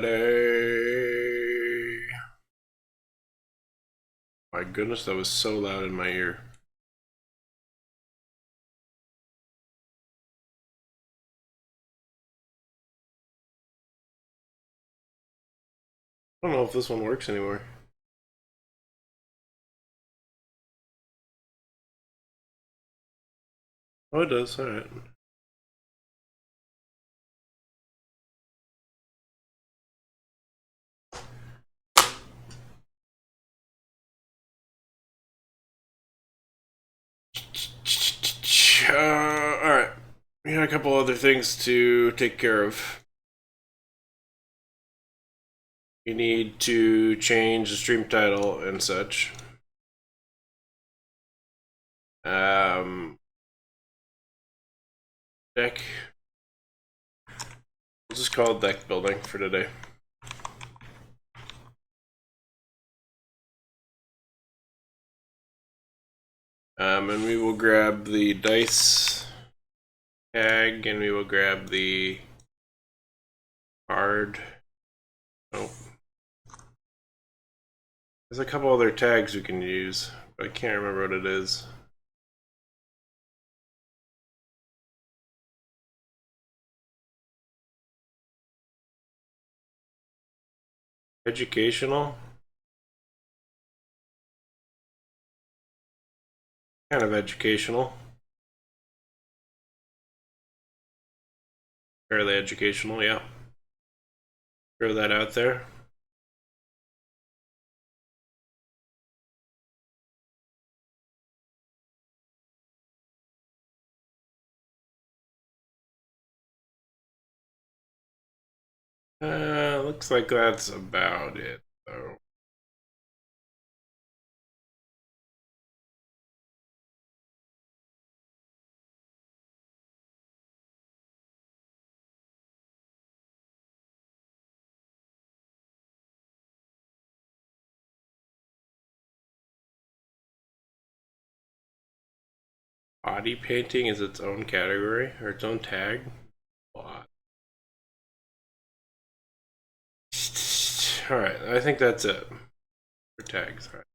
My goodness, that was so loud in my ear. I don't know if this one works anymore. Oh, it does. Alright. Alright. We got a couple other things to take care of. We need to change the stream title and such. Deck. We'll just call it deck building for today. And we will grab the dice tag, and we will grab the card. Oh. There's a couple other tags we can use, but I can't remember what it is. Educational? Kind of educational. Fairly educational, yeah. Throw that out there. Looks like that's about it, though. Body painting is its own category, or its own tag. Alright, I think that's it for tags. All right.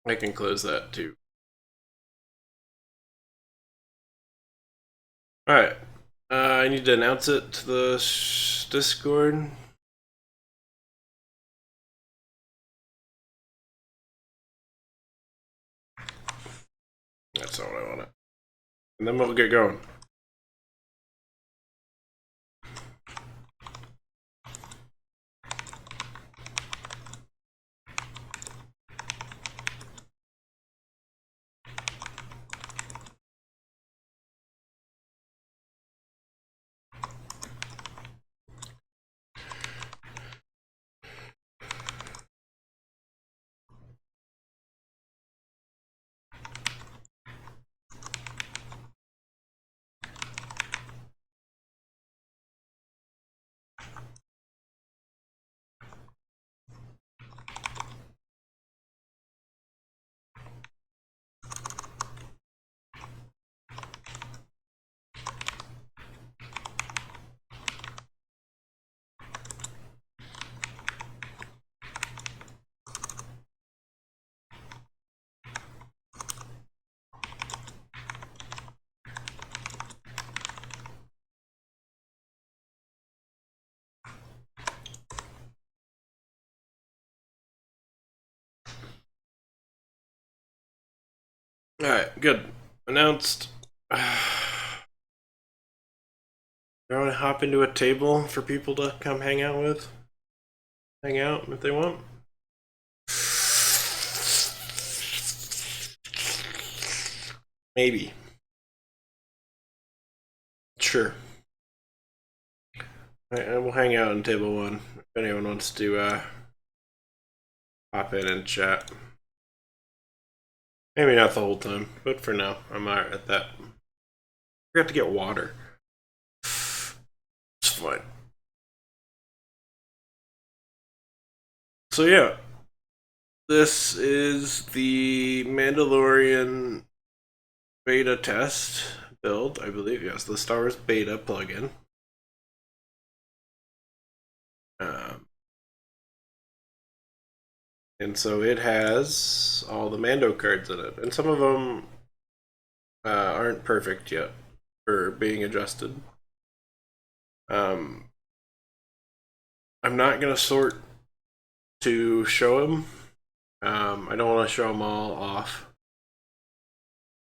I can close that too. Alright. I need to announce it to the Discord. That's not what I wanted. And then we'll get going. Alright, good. Announced. You want to hop into a table for people to come hang out with? Hang out if they want? Maybe. Sure. We'll hang out in table 1 if anyone wants to pop in and chat. Maybe not the whole time, but for now, I'm alright at that. I forgot to get water. It's fine. So yeah, this is the Mandalorian beta test build, I believe. Yes, the Star Wars beta plugin. And so it has all the Mando cards in it, and some of them aren't perfect yet for being adjusted. I'm not gonna sort to show them. I don't want to show them all off.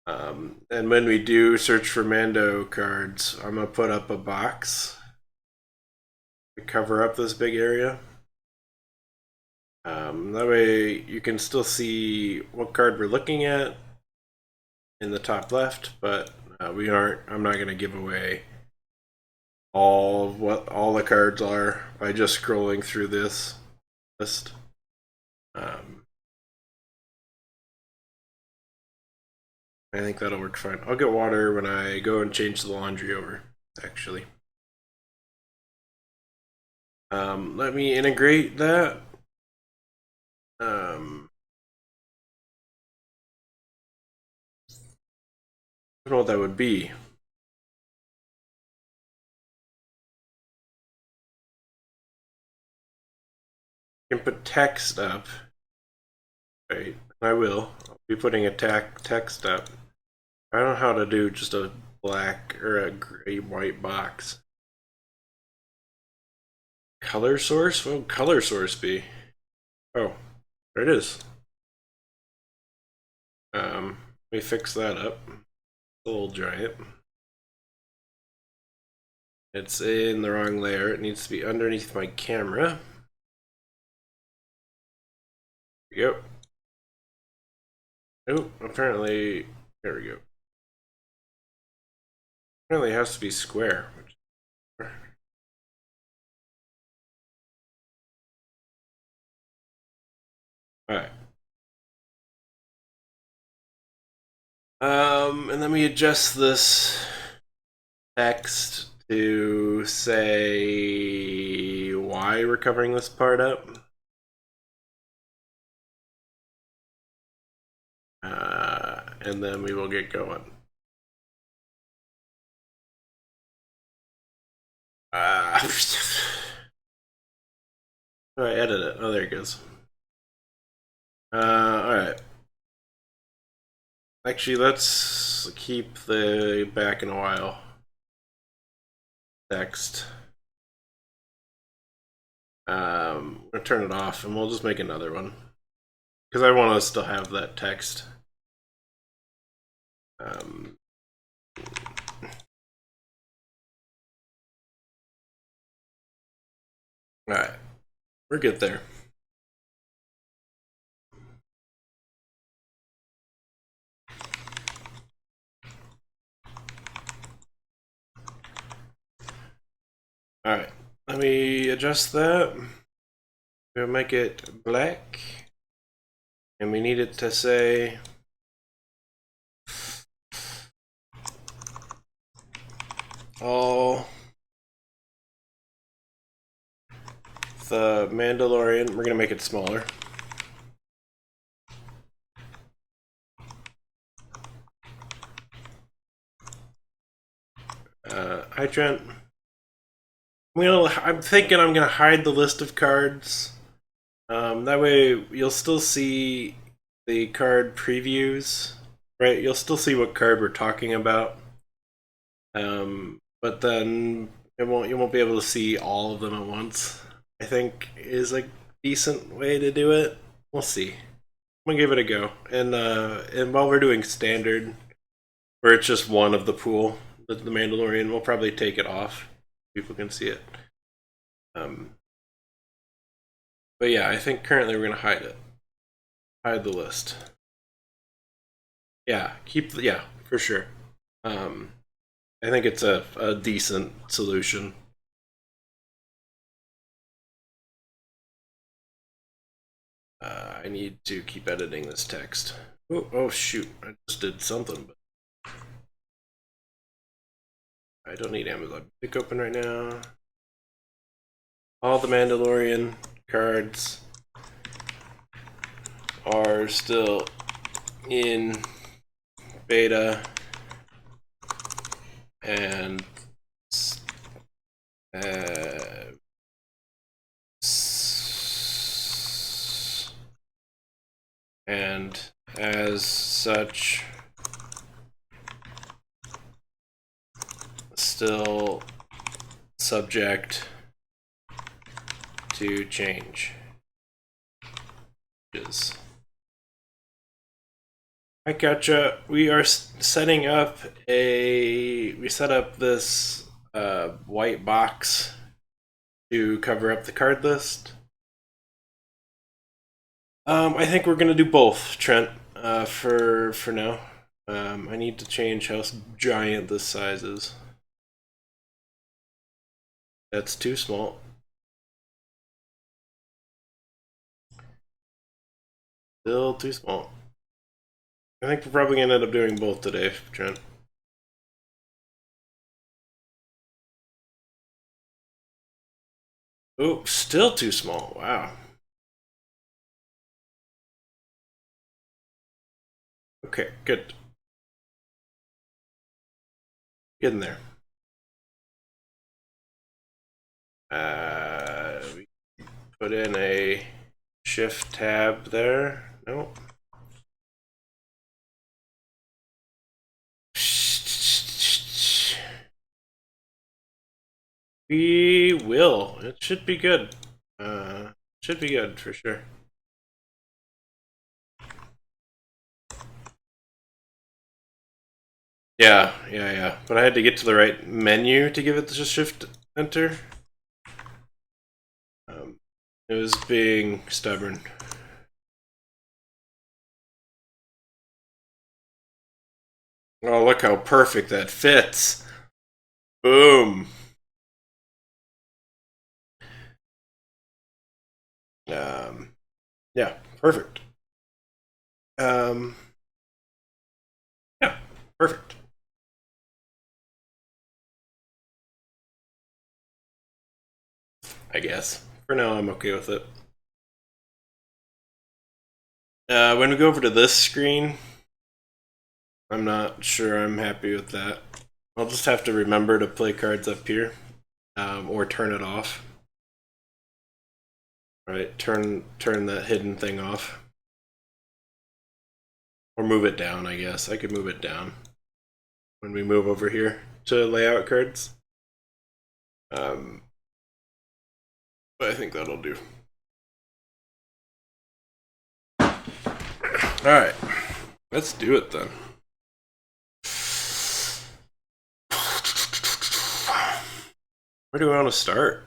And when we do search for Mando cards, I'm gonna put up a box to cover up this big area. That way you can still see what card we're looking at in the top left, but I'm not gonna give away what all the cards are by just scrolling through this list. I think that'll work fine. I'll get water when I go and change the laundry over, actually. Let me integrate that. I don't know what that would be. You can put text up. Right, I will. I'll be putting a text up. I don't know how to do just a black or a gray white box. Color source? What would color source be? Oh, there it is. Let me fix that up. The little giant. It's in the wrong layer. It needs to be underneath my camera. There we go. Oh, apparently, there we go. Apparently it has to be square. Alright. And let me adjust this text to say why we're covering this part up. And then we will get going. How do I edit it? Oh, there it goes. Alright. Actually, let's keep the back in a while text. I'm gonna turn it off and we'll just make another one because I want us to have that text. Alright, we're good there. Alright, let me adjust that. We'll make it black. And we need it to say all the Mandalorian. We're gonna make it smaller. Hi Trent. I'm thinking I'm gonna hide the list of cards. That way you'll still see the card previews, right? You'll still see what card we're talking about. But then you won't be able to see all of them at once. I think is a decent way to do it. We'll see. I'm gonna give it a go. And while we're doing standard, where it's just one of the pool, the Mandalorian, we'll probably take it off. People can see it. But yeah, I think currently we're gonna hide it. Hide the list. Yeah, yeah, for sure. I think it's a decent solution. I need to keep editing this text. Oh shoot, I just did something, but I don't need Amazon Music open right now. All the Mandalorian cards are still in beta and as such still subject to change. I gotcha. We are setting up we set up this white box to cover up the card list. I think we're gonna do both, Trent. For now, I need to change how giant this size is. That's too small. Still too small. I think we're probably gonna end up doing both today, Trent. Oh, still too small. Wow. Okay, good. Get in there. We put in a shift tab there. Nope. We will. It should be good. Should be good for sure. Yeah. But I had to get to the right menu to give it the shift enter. It was being stubborn. Oh, look how perfect that fits. Boom. Yeah, perfect. Yeah, perfect. I guess. For now, I'm okay with it. When we go over to this screen, I'm not sure I'm happy with that. I'll just have to remember to play cards up here, or turn it off. Right, turn that hidden thing off. Or move it down, I guess. I could move it down when we move over here to layout cards. But I think that'll do. Alright, let's do it then. Where do we want to start?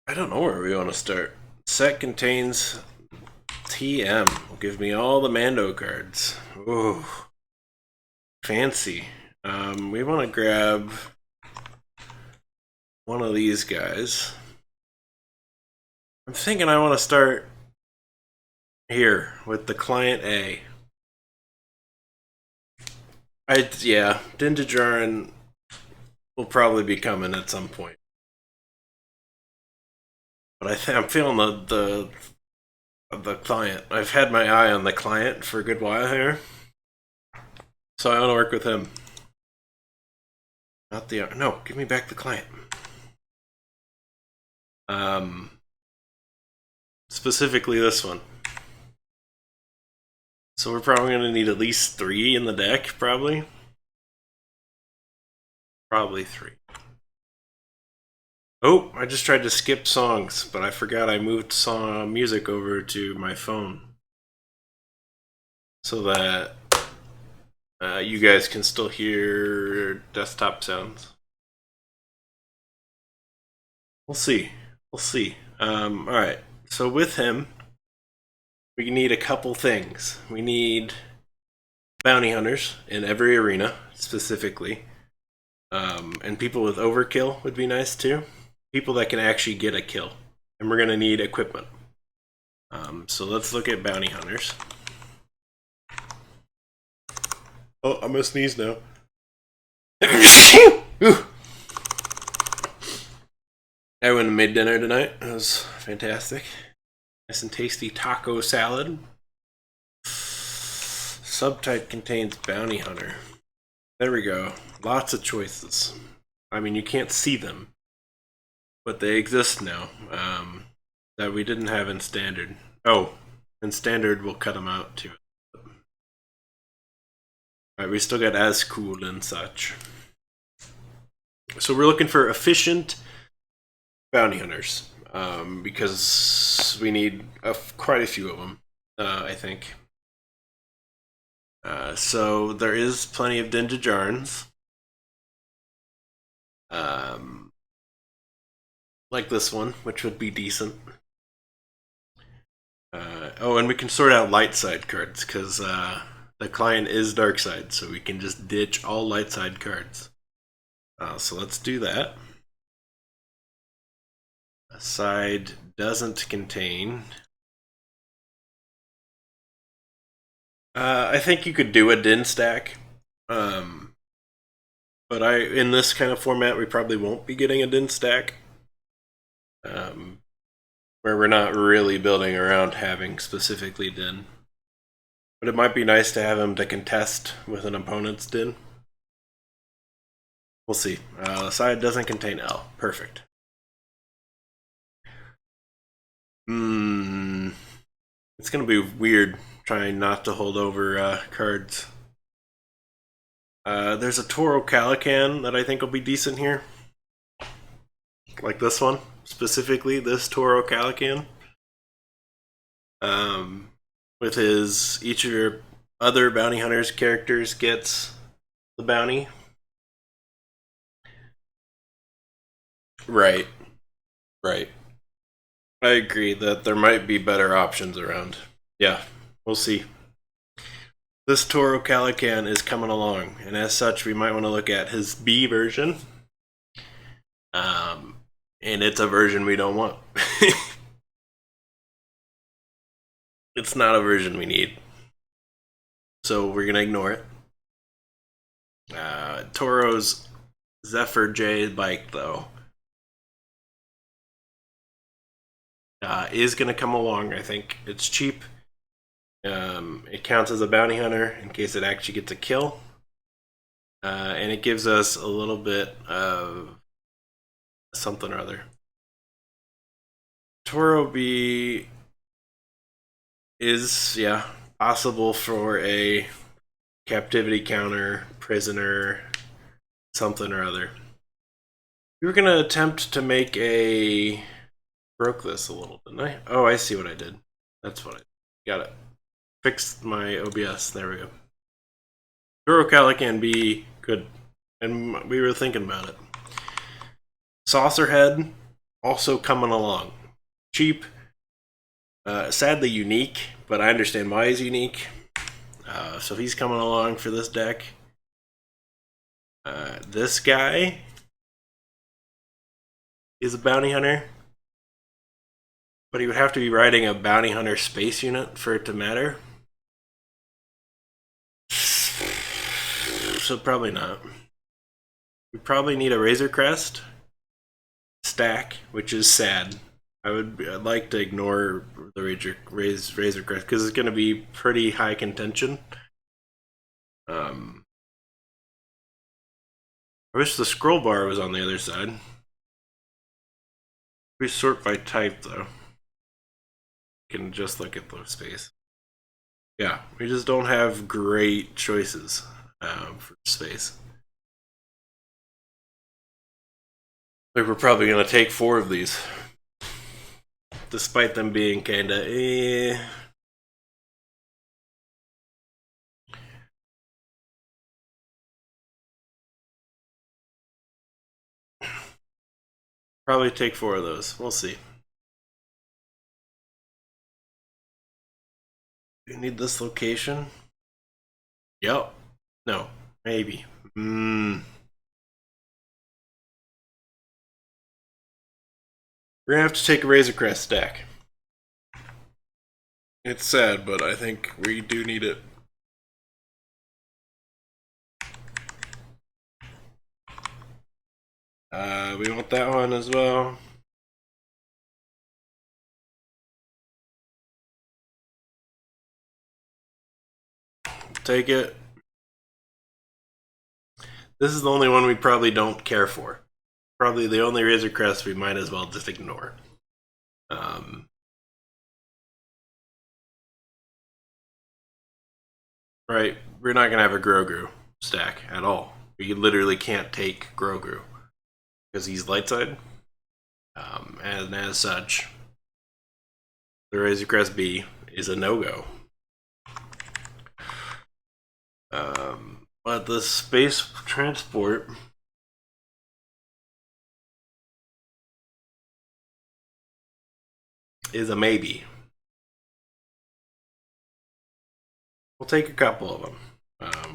I don't know where we want to start. Set contains TM. Will give me all the Mando cards. Ooh, fancy. We want to grab one of these guys. I'm thinking I want to start here with the client A. Yeah, Din Djarin will probably be coming at some point. But I'm feeling the client. I've had my eye on the client for a good while here, so I want to work with him. Not the no. Give me back the client. Specifically this one. So we're probably going to need at least 3 in the deck, probably. Probably 3. Oh, I just tried to skip songs, but I forgot I moved music over to my phone. So that you guys can still hear desktop sounds. We'll see. Alright, so with him, we need a couple things. We need bounty hunters in every arena, specifically. And people with overkill would be nice too. People that can actually get a kill. And we're going to need equipment. So let's look at bounty hunters. Oh, I'm going to sneeze now. I went and made dinner tonight. It was fantastic. Nice and tasty taco salad. Subtype contains bounty hunter. There we go. Lots of choices. I mean, you can't see them, but they exist now. That we didn't have in standard. Oh, in standard we'll cut them out too. Alright, we still got as cool and such. So we're looking for efficient bounty hunters, because we need quite a few of them, I think. So there is plenty of Dinjajarns. Like this one, which would be decent. Oh, and we can sort out light side cards, because the client is dark side, so we can just ditch all light side cards. So let's do that. A side doesn't contain. I think you could do a Din stack. But in this kind of format, we probably won't be getting a Din stack. Where we're not really building around having specifically Din. But it might be nice to have him to contest with an opponent's Din. We'll see. The side doesn't contain L. Perfect. It's going to be weird trying not to hold over cards. There's a Toro Calican that I think will be decent here. Like this one. Specifically, this Toro Calican. With each of your other bounty hunters characters gets the bounty. Right. I agree that there might be better options around. Yeah, we'll see. This Toro Calican is coming along, and as such, we might want to look at his B version. And it's a version we don't want. It's not a version we need. So we're going to ignore it. Toro's Zephyr J bike, though, is going to come along, I think. It's cheap. It counts as a bounty hunter in case it actually gets a kill. And it gives us a little bit of something or other. Toro B is, possible for a captivity counter, prisoner, something or other. We were going to attempt to make a... Broke this a little, didn't I? Oh, I see what I did. That's what I got it. Fixed my OBS. There we go. Toro Calican B, good. And we were thinking about it. Saucerhead, also coming along. Cheap. Sadly unique, but I understand why he's unique. So he's coming along for this deck. This guy is a bounty hunter, but he would have to be riding a bounty hunter space unit for it to matter. So probably not. We probably need a Razor Crest stack, which is sad. I'd like to ignore the Razor Crest because it's going to be pretty high contention. I wish the scroll bar was on the other side. We sort by type though. We can just look at the space. Yeah, we just don't have great choices for space. Like we're probably going to take 4 of these. Despite them being kinda Probably take 4 of those. We'll see. We need this location. Yep. No. Maybe. We're gonna have to take a Razor Crest stack. It's sad, but I think we do need it. We want that one as well. Take it. This is the only one we probably don't care for. Probably the only Razor Crest we might as well just ignore. Right, we're not gonna have a Grogu stack at all. We literally can't take Grogu because he's light side, and as such, the Razor Crest B is a no-go. But the space transport is a maybe. We'll take a couple of them.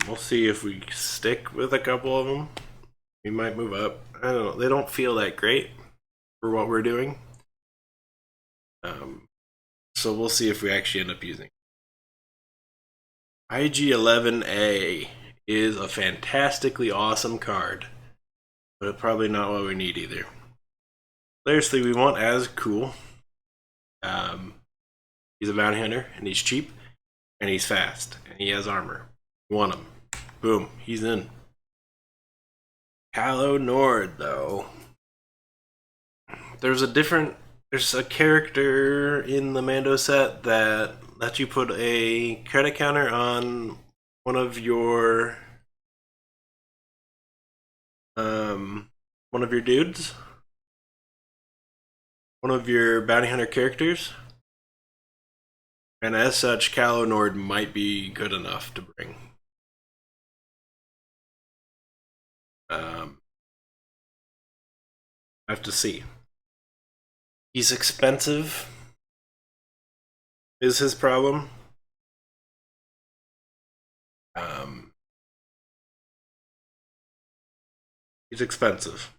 We'll see if we stick with a couple of them. We might move up. I don't know. They don't feel that great for what we're doing. So we'll see if we actually end up using. IG-11A is a fantastically awesome card, but probably not what we need either. Players 3 we want as cool. He's a bounty hunter, and he's cheap, and he's fast, and he has armor. We want him. Boom, he's in. Kylo Nord, though. There's a character in the Mando set that lets you put a credit counter on one of your dudes, one of your bounty hunter characters, and as such, Kylo Nord might be good enough to bring. I have to see. He's expensive, is his problem. He's expensive.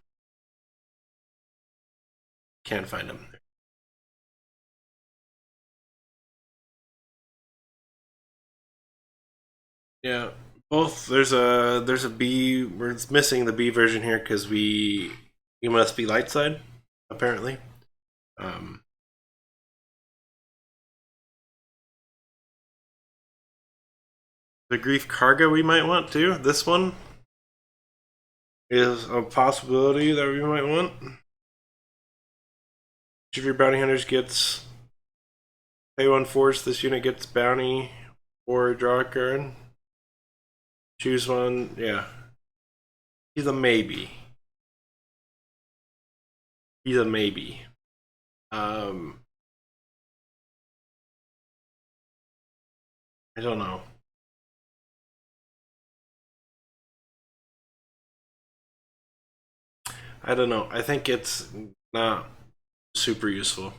Can't find him. Yeah, both. There's a B. We're missing the B version here because we must be light side, apparently. The Grief Cargo we might want too. This one is a possibility that we might want. Each of your bounty hunters gets pay 1 force. This unit gets bounty or draw a card. Choose one. Yeah. He's a maybe. He's a maybe. I don't know. I don't know. I think it's not super useful.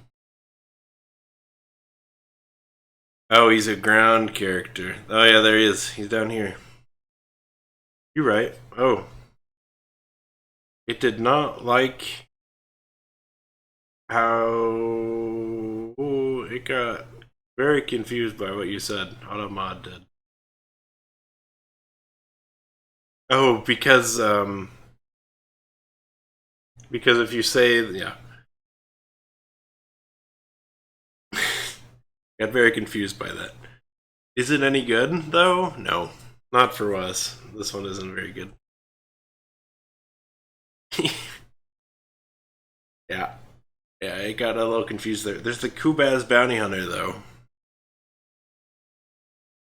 Oh, he's a ground character. Oh yeah, there he is. He's down here. You're right. Oh. It did not like how it got very confused by what you said. Automod did. Oh, because if you say yeah. Got very confused by that. Is it any good though? No. Not for us. This one isn't very good. Yeah. Yeah, I got a little confused there. There's the Kubaz bounty hunter though,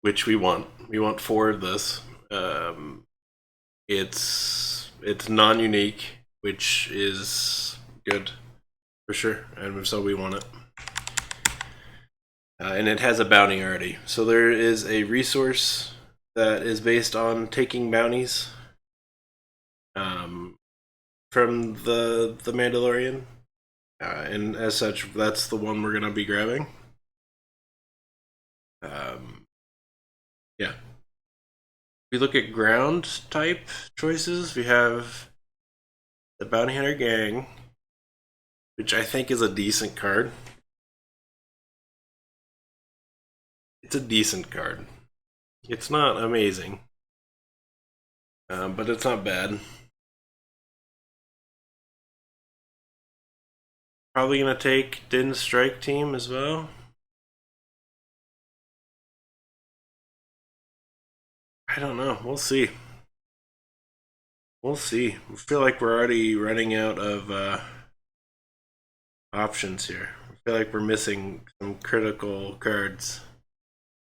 which we want. We want 4 of this. It's non-unique, which is good for sure, and so we want it. And it has a bounty already. So there is a resource that is based on taking bounties from the Mandalorian, and as such, that's the one we're gonna be grabbing. Yeah. we look at ground type choices, we have the Bounty Hunter Gang, which I think is a decent card. It's a decent card. It's not amazing, but it's not bad. Probably gonna take Din's Strike Team as well. I don't know. We'll see. We'll see. I feel like we're already running out of options here. I feel like we're missing some critical cards.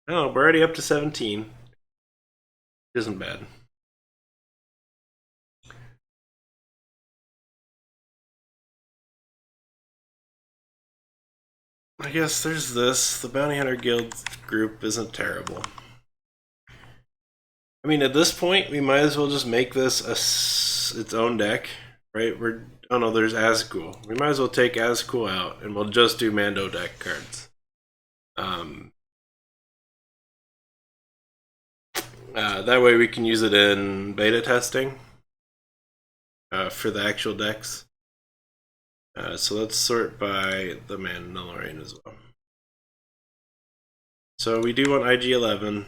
Oh, we're already up to 17. Isn't bad. I guess there's this. The Bounty Hunter Guild group isn't terrible. I mean, at this point, we might as well just make this its own deck, right? Oh no, there's Azkul. We might as well take Azkul out, and we'll just do Mando deck cards. That way we can use it in beta testing for the actual decks. So let's sort by the Mandalorian as well. So we do want IG-11.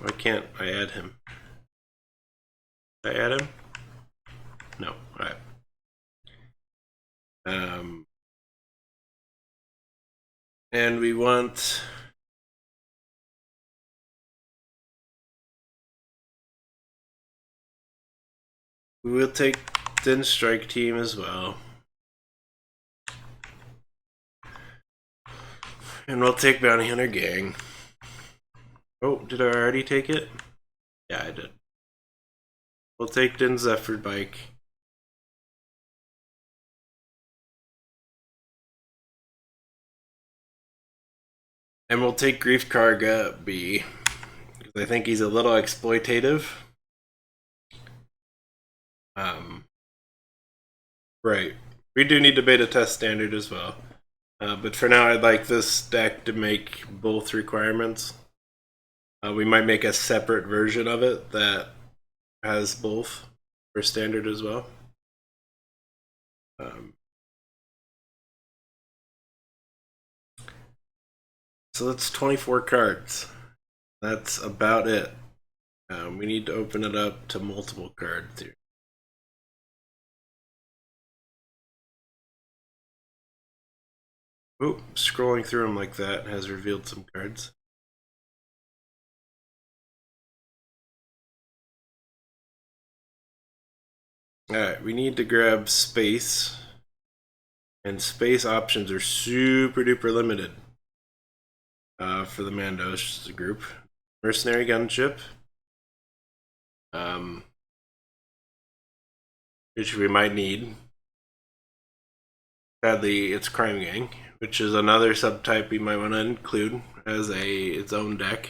Why can't I add him? Did I add him? No. Alright. And we want... We will take Din's Strike Team as well. And we'll take Bounty Hunter Gang. Oh, did I already take it? Yeah, I did. We'll take Din Zephyr Bike. And we'll take Grief Karga B. Because I think he's a little exploitative. Right. We do need to beta test standard as well. But for now, I'd like this deck to make both requirements. We might make a separate version of it that has both for standard as well. So that's 24 cards. That's about it. We need to open it up to multiple cards here. Oh, scrolling through them like that has revealed some cards. Alright, we need to grab space. And space options are super duper limited for the Mandos group. Mercenary Gunship. Which we might need. Sadly, it's Crime Gang, which is another subtype we might want to include as its own deck.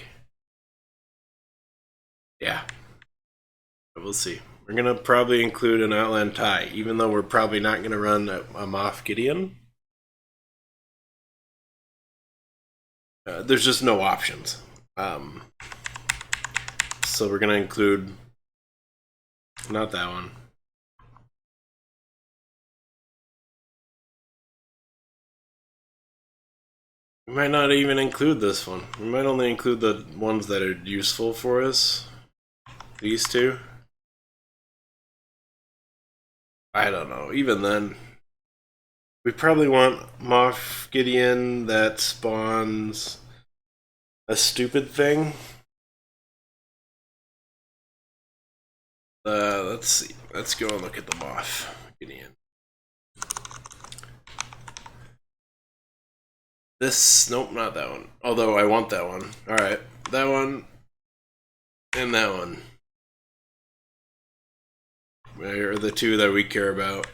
Yeah. We'll see. We're going to probably include an Outland Tie, even though we're probably not going to run a Moff Gideon. There's just no options. So we're going to include... Not that one. We might not even include this one. We might only include the ones that are useful for us. These two. I don't know. Even then, we probably want Moff Gideon that spawns a stupid thing. Let's see. Let's go and look at the Moff Gideon. This, nope, not that one. Although I want that one. Alright, that one and that one are the two that we care about.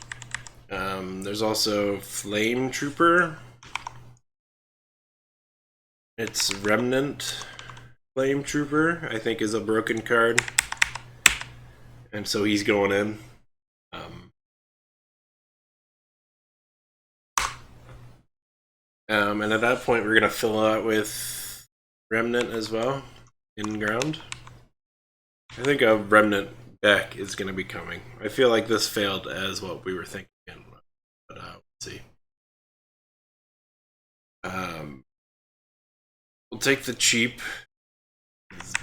There's also Flame Trooper. It's Remnant Flame Trooper, I think is a broken card. And so he's going in. And at that point, we're going to fill out with Remnant as well. in ground. I think a Remnant deck is going to be coming. I feel like this failed as what we were thinking, but we'll see. We'll take the cheap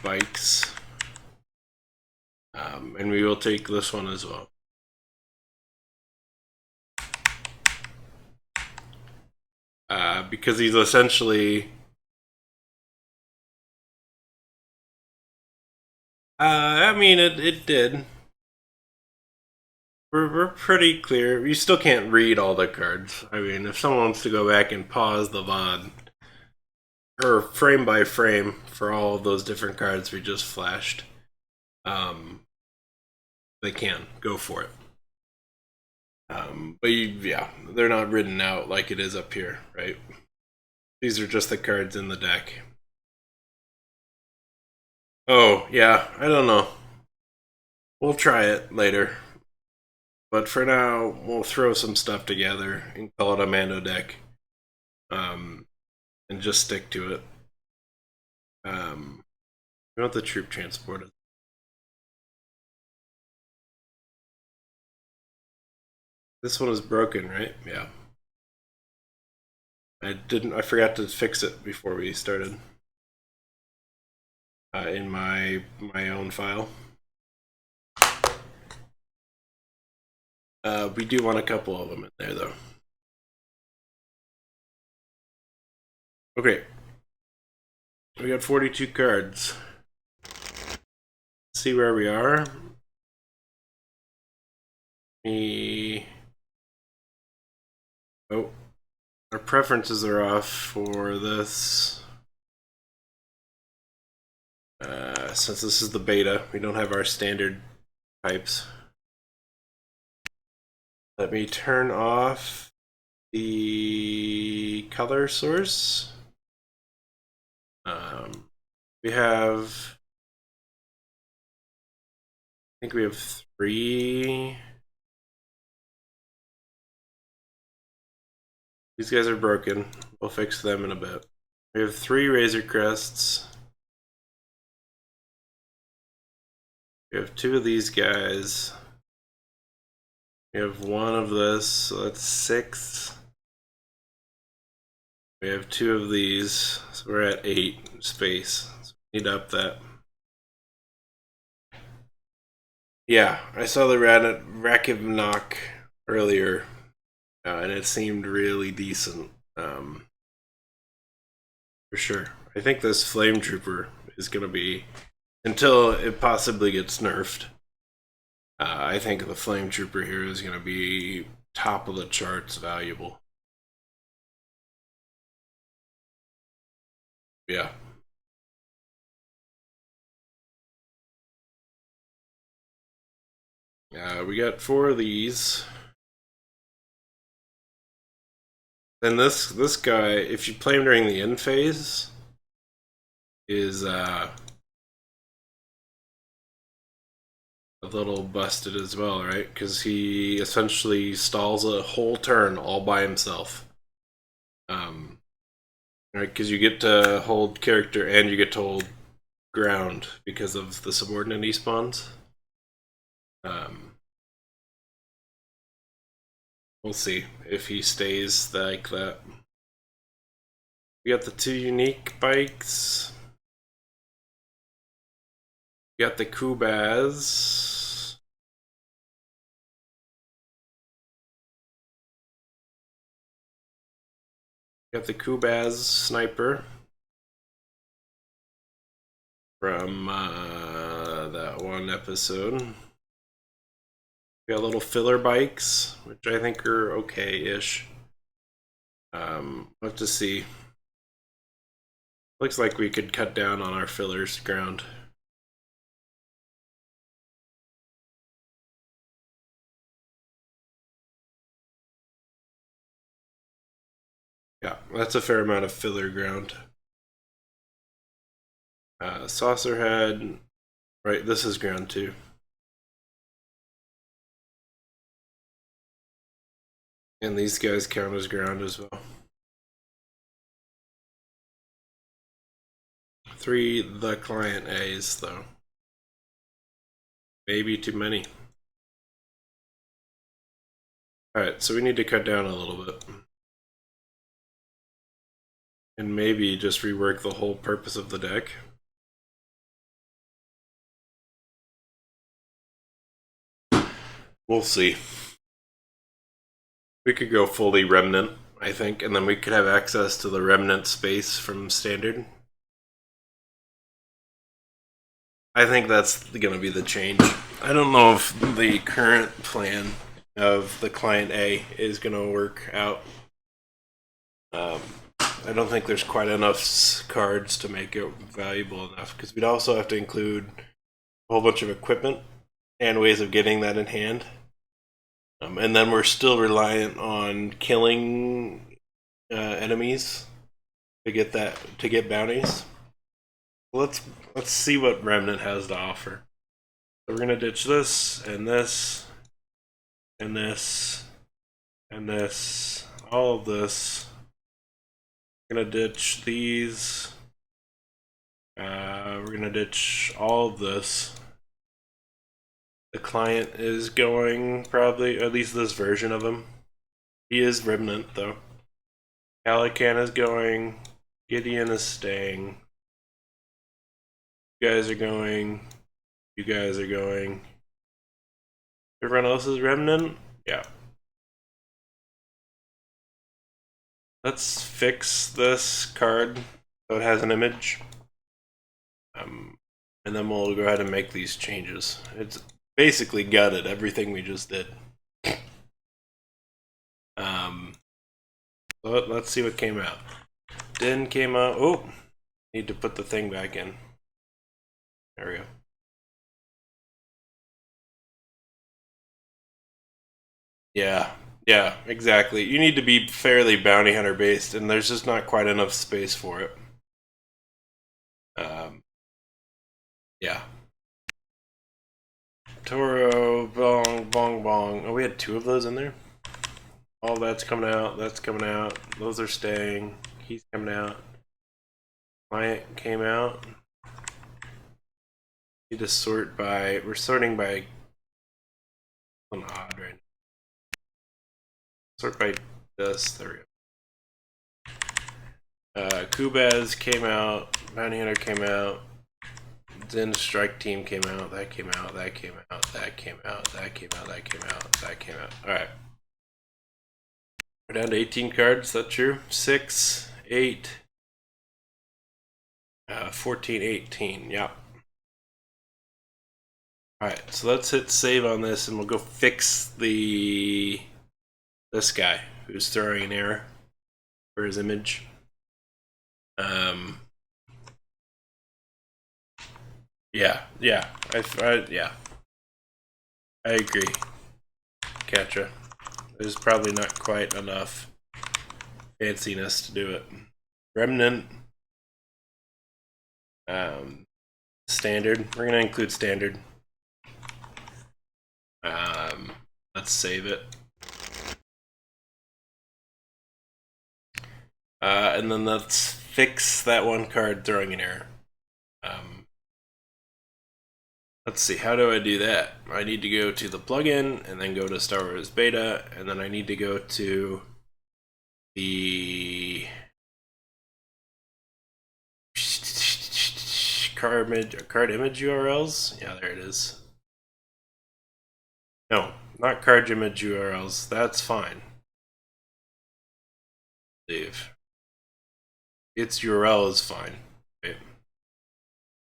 bikes, and we will take this one as well. Because he's essentially I mean it did. We're pretty clear. You still can't read all the cards. I mean, if someone wants to go back and pause the VOD, or frame by frame for all of those different cards we just flashed, they can go for it. But yeah, they're not written out like it is up here, right? These are just the cards in the deck. Oh, yeah, I don't know. We'll try it later. But for now, we'll throw some stuff together and call it a Mando deck. And just stick to it. We want the troop transported. This one is broken, right? Yeah. I forgot to fix it before we started. In my own file. We do want a couple of them in there, though. Okay. We got 42 cards. Let's see where we are. Oh, our preferences are off for this. Since this is the beta, we don't have our standard types. Let me turn off the color source. We have, I think we have 3. These guys are broken. We'll fix them in a bit. We have 3 Razor Crests. We have 2 of these guys. We have 1 of this, so that's 6. We have 2 of these, so we're at 8 space. So we need to up that. Yeah, I saw the Rakivnok earlier, and it seemed really decent. For sure. I think this Flame Trooper is going to be, until it possibly gets nerfed, I think the Flame Trooper here is going to be top of the charts valuable. Yeah. We got 4 of these. Then this guy, if you play him during the end phase, is a little busted as well, right? Because he essentially stalls a whole turn all by himself. Right? Because you get to hold character and you get to hold ground because of the subordinate he spawns. We'll see if he stays like that. We got the 2 unique bikes. We got the Kubaz. We got the Kubaz sniper from that one episode. We got little filler bikes, which I think are okay-ish. We'll have to see. Looks like we could cut down on our fillers ground. Yeah, that's a fair amount of filler ground. Saucer head. Right, this is ground too. And these guys count as ground as well. 3 the client A's though. Maybe too many. Alright, so we need to cut down a little bit. And maybe just rework the whole purpose of the deck. We'll see. We could go fully Remnant, I think, and then we could have access to the Remnant space from Standard. I think that's going to be the change. I don't know if the current plan of the client A is going to work out. I don't think there's quite enough cards to make it valuable enough, because we'd also have to include a whole bunch of equipment and ways of getting that in hand. And then we're still reliant on killing enemies to get bounties. Let's see what Remnant has to offer. So we're gonna ditch this and this and this and this, all of this. We're gonna ditch these. We're gonna ditch all of this. The client is going probably, at least this version of him. He is Remnant though. Calican is going. Gideon is staying. You guys are going. You guys are going. Everyone else is Remnant? Yeah. Let's fix this card so it has an image. And then we'll go ahead and make these changes. It's basically gutted everything we just did. So let's see what came out. Din came out. Oh, need to put the thing back in. There we go. Yeah, exactly. You need to be fairly bounty hunter based, and there's just not quite enough space for it. Yeah. Toro, bong, bong, bong. Oh, we had 2 of those in there? All that's coming out, that's coming out. Those are staying. He's coming out. Client came out. Need to sort by, we're sorting by an odd right now. Sort by this, there we go. Kubaz came out, Bounty Hunter came out, Zen Strike Team came out, that came out, that came out, that came out, that came out, that came out, that came out. Alright. We're down to 18 cards, is that true? 6, 8, 14, 18, yeah. Alright, so let's hit save on this and we'll go fix this guy who's throwing an error for his image. Yeah, I agree, Katra. There's probably not quite enough fanciness to do it. Remnant. Standard. We're gonna include standard. Let's save it. And then let's fix that one card throwing an error. Let's see, how do I do that? I need to go to the plugin and then go to Star Wars Beta, and then I need to go to the card image URLs. Yeah, there it is. No, not card image URLs. That's fine. Leave. Its URL is fine. Right.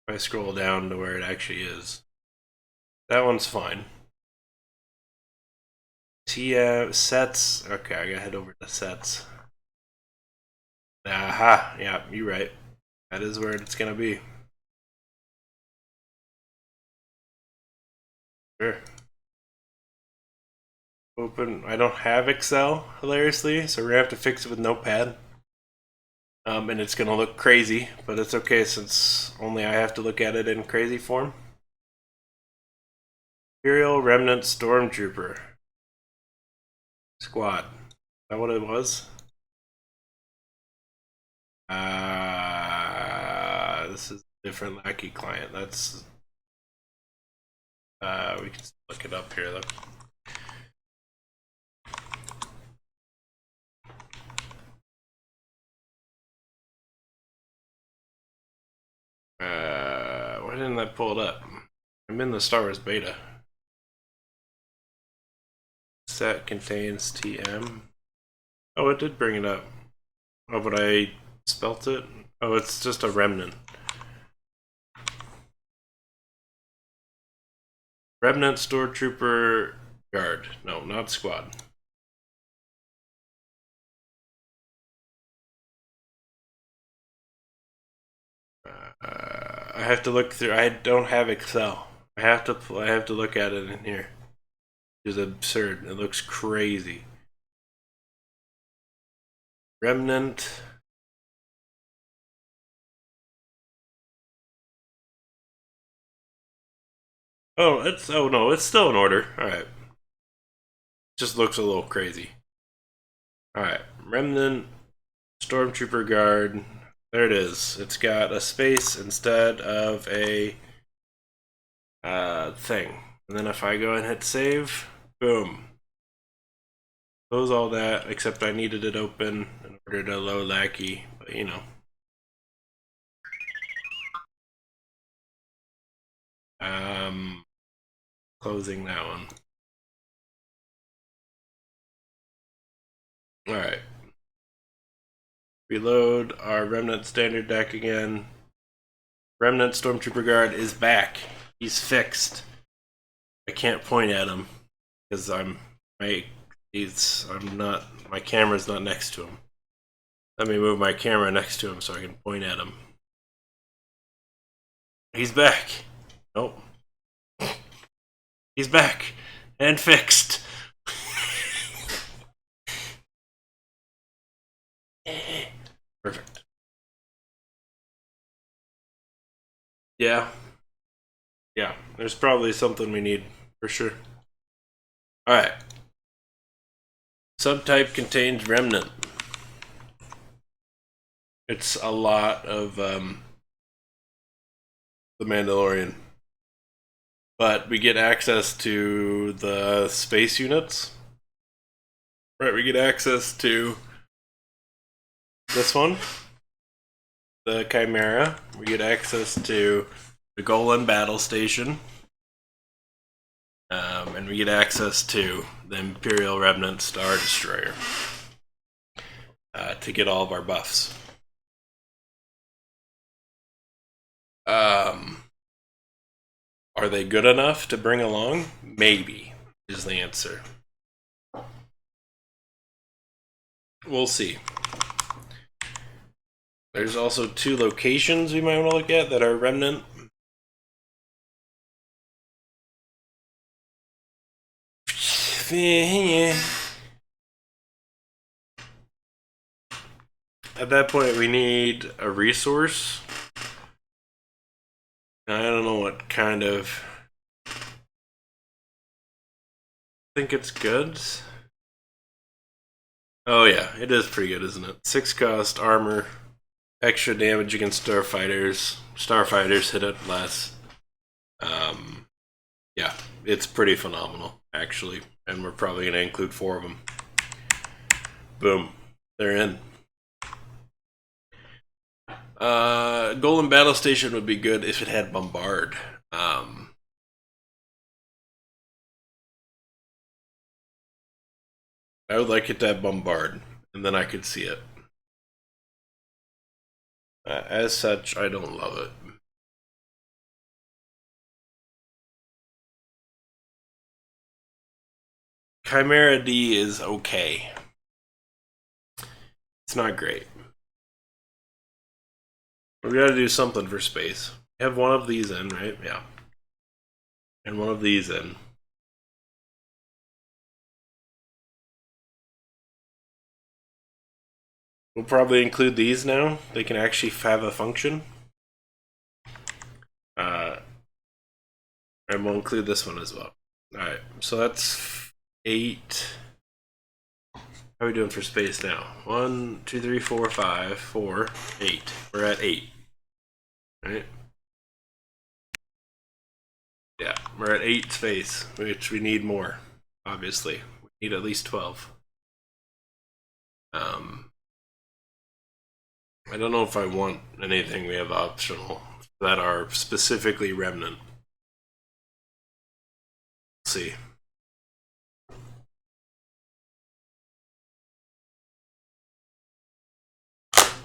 If I scroll down to where it actually is, that one's fine. TM sets. Okay, I gotta head over to sets. Aha, yeah, you're right. That is where it's gonna be. Sure. Open. I don't have Excel, hilariously, so we're gonna have to fix it with Notepad. And it's gonna look crazy, but it's okay since only I have to look at it in crazy form. Imperial Remnant Stormtrooper Squad. Is that what it was? this is a different Lackey client. That's we can look it up here though. Why didn't I pull it up? I'm in the Star Wars beta. Set contains TM. Oh, it did bring it up. Oh, but I spelt it? Oh, it's just a remnant. Remnant Stormtrooper Guard. No, not Squad. I have to look through. I don't have Excel. I have to look at it in here. It's absurd. It looks crazy. Remnant. Oh, no, it's still in order. All right. Just looks a little crazy. All right, Remnant Stormtrooper Guard. There it is. It's got a space instead of a thing. And then if I go and hit save, boom. Close all that, except I needed it open in order to load Lackey, but you know. Closing that one. Alright. Reload our Remnant standard deck again. Remnant Stormtrooper Guard is back. He's fixed. I can't point at him because my camera's not next to him. Let me move my camera next to him so I can point at him. He's back. Nope. He's back and fixed. Perfect. Yeah. Yeah, there's probably something we need for sure. Alright. Subtype contains remnant. It's a lot of the Mandalorian. But we get access to the space units. Right, we get access to this one, the Chimera. We get access to the Golan Battle Station. And we get access to the Imperial Remnant Star Destroyer to get all of our buffs. Are they good enough to bring along? Maybe is the answer. We'll see. There's also 2 locations we might want to look at that are remnant. At that point, we need a resource. I don't know what kind of. I think it's goods. Oh yeah, it is pretty good, isn't it? 6 cost armor, extra damage against starfighters. Starfighters hit it less. Yeah, it's pretty phenomenal actually, and we're probably going to include 4 of them. Boom, they're in. Golden Battle Station would be good if it had Bombard. I would like it to have Bombard, and then I could see it. As such, I don't love it. Chimera D is okay. It's not great. We gotta do something for space. We have one of these in, right? Yeah. And one of these in. We'll probably include these now. They can actually have a function. And we'll include this one as well. Alright, so that's 8. How are we doing for space now? 1, 2, 3, 4, 5, 4, 8. We're at 8. right? Yeah, we're at 8 space, which we need more, obviously. We need at least 12. I don't know if I want anything we have optional that are specifically Remnant. Let's see.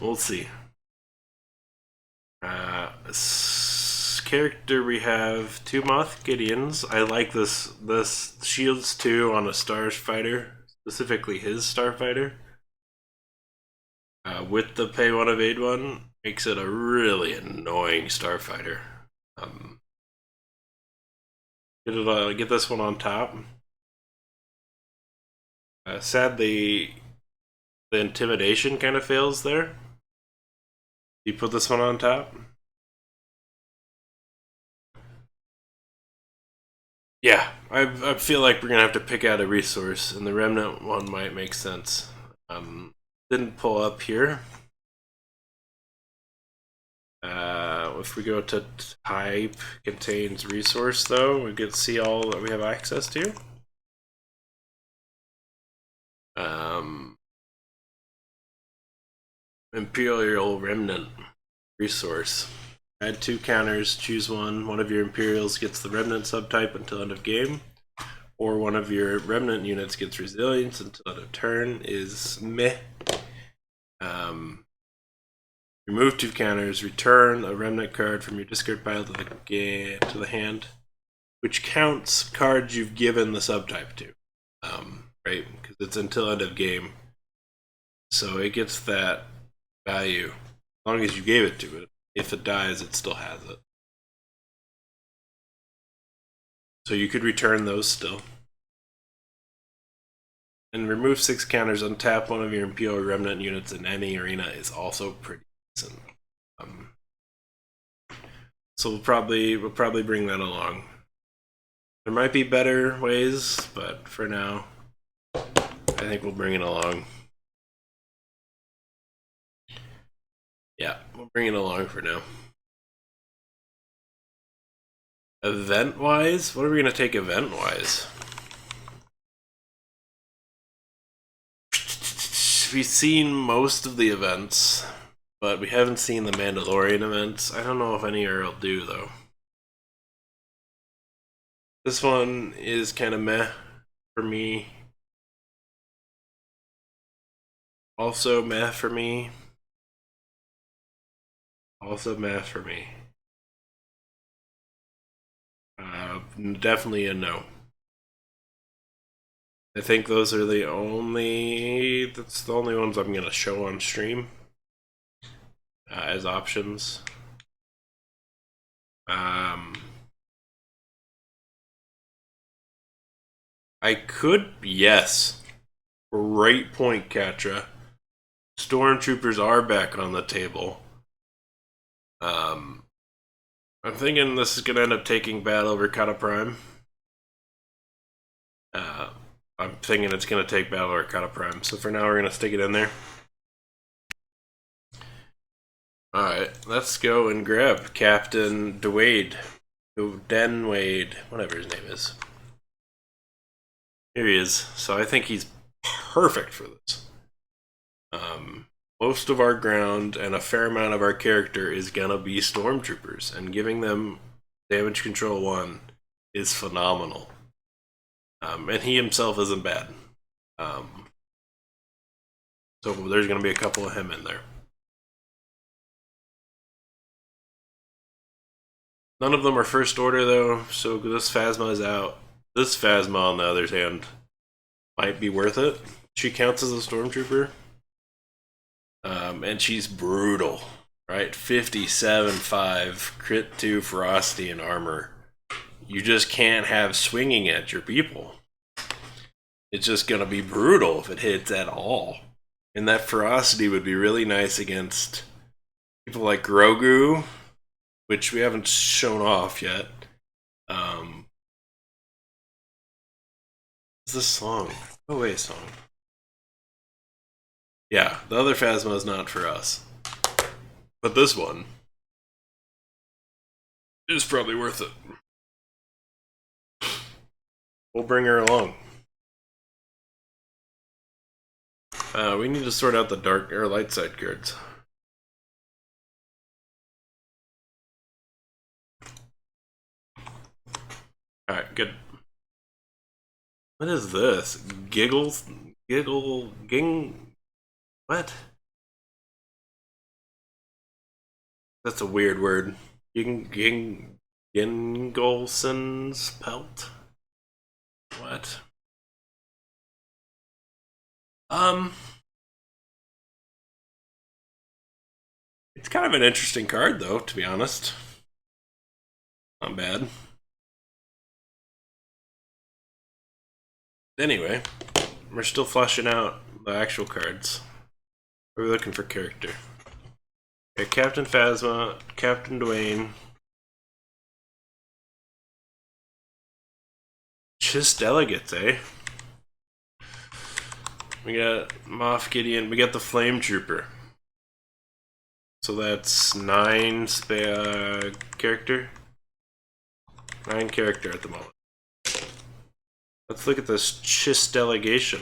We'll see. Character we have 2 Moth Gideons. I like this Shields 2 on a Starfighter, specifically his Starfighter. With the pay 1 evade 1 makes it a really annoying Starfighter. Get this one on top. Sadly, the intimidation kind of fails there. You put this one on top. Yeah, I feel like we're gonna have to pick out a resource, and the Remnant one might make sense. Didn't pull up here. If we go to type contains resource, though, we get to see all that we have access to. Imperial Remnant resource. Add 2 counters, choose one. One of your Imperials gets the Remnant subtype until end of game, or one of your Remnant units gets Resilience until end of turn. Is meh. Remove 2 counters, return a Remnant card from your discard pile to the hand, which counts cards you've given the subtype to, right? Because it's until end of game, so it gets that value as long as you gave it to it. If it dies, it still has it. So you could return those still. And remove 6 counters, untap one of your Imperial Remnant units in any arena is also pretty decent. So we'll probably bring that along. There might be better ways, but for now, I think we'll bring it along. Yeah, we'll bring it along for now. Event-wise? What are we going to take event-wise? We've seen most of the events, but we haven't seen the Mandalorian events. I don't know if any are due, though. This one is kind of meh for me. Also meh for me. Also meh for me. Definitely a no. I think those are the only. That's the only ones I'm gonna show on stream as options. I could, yes. Great point, Katra. Stormtroopers are back on the table. I'm thinking this is gonna end up taking battle over Kata Prime. I'm thinking it's gonna take battle over Kata Prime. So for now, we're gonna stick it in there. Alright, let's go and grab Captain Dwayne. Den Wade, whatever his name is. Here he is. So I think he's perfect for this. Most of our ground and a fair amount of our character is gonna be Stormtroopers, and giving them damage control 1 is phenomenal. And he himself isn't bad. So there's gonna be a couple of him in there. None of them are first order, though, so this Phasma is out. This Phasma, on the other hand, might be worth it. She counts as a Stormtrooper. And she's brutal, right? 57-5, crit 2, ferocity, and armor. You just can't have swinging at your people. It's just gonna be brutal if it hits at all. And that ferocity would be really nice against people like Grogu, which we haven't shown off yet. What's this song? Go away, song. Yeah, the other Phasma is not for us. But this one, It's probably worth it. We'll bring her along. We need to sort out the dark or light side cards. Alright, good. What is this? Giggles? Ging? What? That's a weird word. Gingolson's pelt? What? It's kind of an interesting card, though, to be honest. Not bad. Anyway, we're still fleshing out the actual cards. We're looking for character. Okay, Captain Phasma, Captain Dwayne, Chiss Delegates, eh? We got Moff Gideon, we got the Flame Trooper. So that's 9 character. 9 character at the moment. Let's look at this Chiss delegation.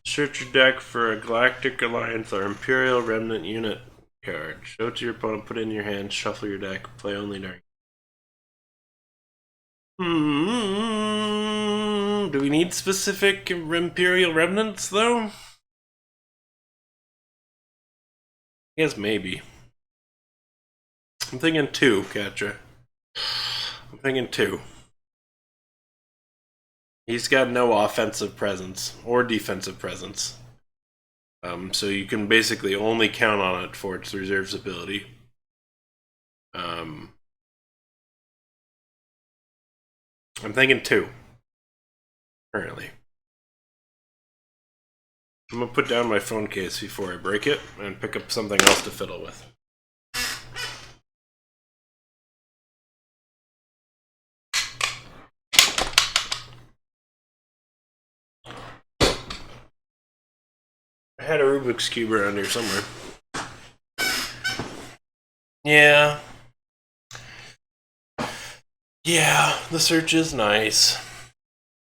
Search your deck for a Galactic Alliance or Imperial Remnant unit card. Show it to your opponent, put it in your hand, shuffle your deck, play only during. Do we need specific Imperial Remnants, though? I guess maybe. I'm thinking 2, Katra. I'm thinking 2. He's got no offensive presence or defensive presence. So you can basically only count on it for its reserves ability. I'm thinking 2. Currently. I'm gonna put down my phone case before I break it and pick up something else to fiddle with. I had a Rubik's Cube around here somewhere. Yeah. Yeah, the search is nice.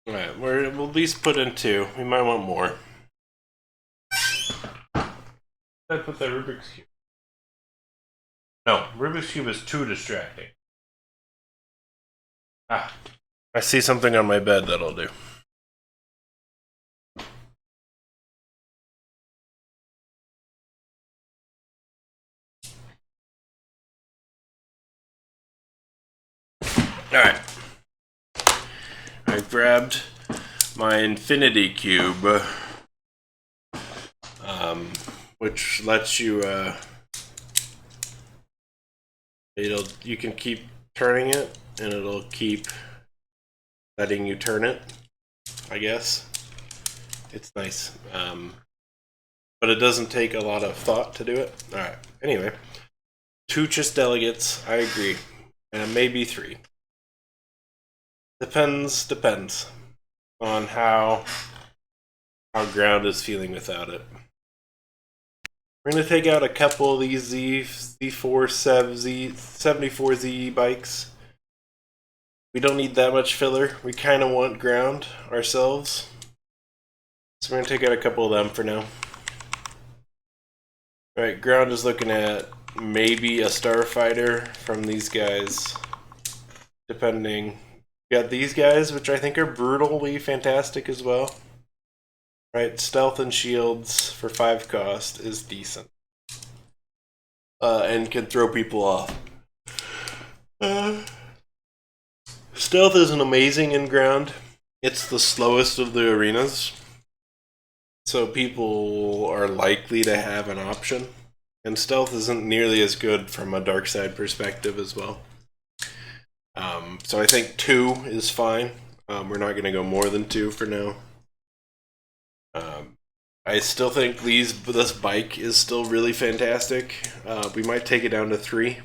Alright, we'll at least put in 2. We might want more. I put that Rubik's Cube. No, Rubik's Cube is too distracting. Ah, I see something on my bed that'll do. Alright. I grabbed my Infinity Cube, which lets you, you can keep turning it, and it'll keep letting you turn it, I guess. It's nice. But it doesn't take a lot of thought to do it. Alright, anyway. 2 Chiss delegates, I agree. And maybe 3. Depends on how ground is feeling without it. We're going to take out a couple of these Z4 74Z bikes. We don't need that much filler. We kind of want ground ourselves. So we're going to take out a couple of them for now. Alright, ground is looking at maybe a Starfighter from these guys. Depending. We got these guys, which I think are brutally fantastic as well. Right, stealth and shields for 5 cost is decent. And can throw people off. Stealth isn't amazing in ground. It's the slowest of the arenas. So people are likely to have an option. And stealth isn't nearly as good from a dark side perspective as well. So I think 2 is fine. We're not going to go more than 2 for now. I still think this bike is still really fantastic. We might take it down to 3.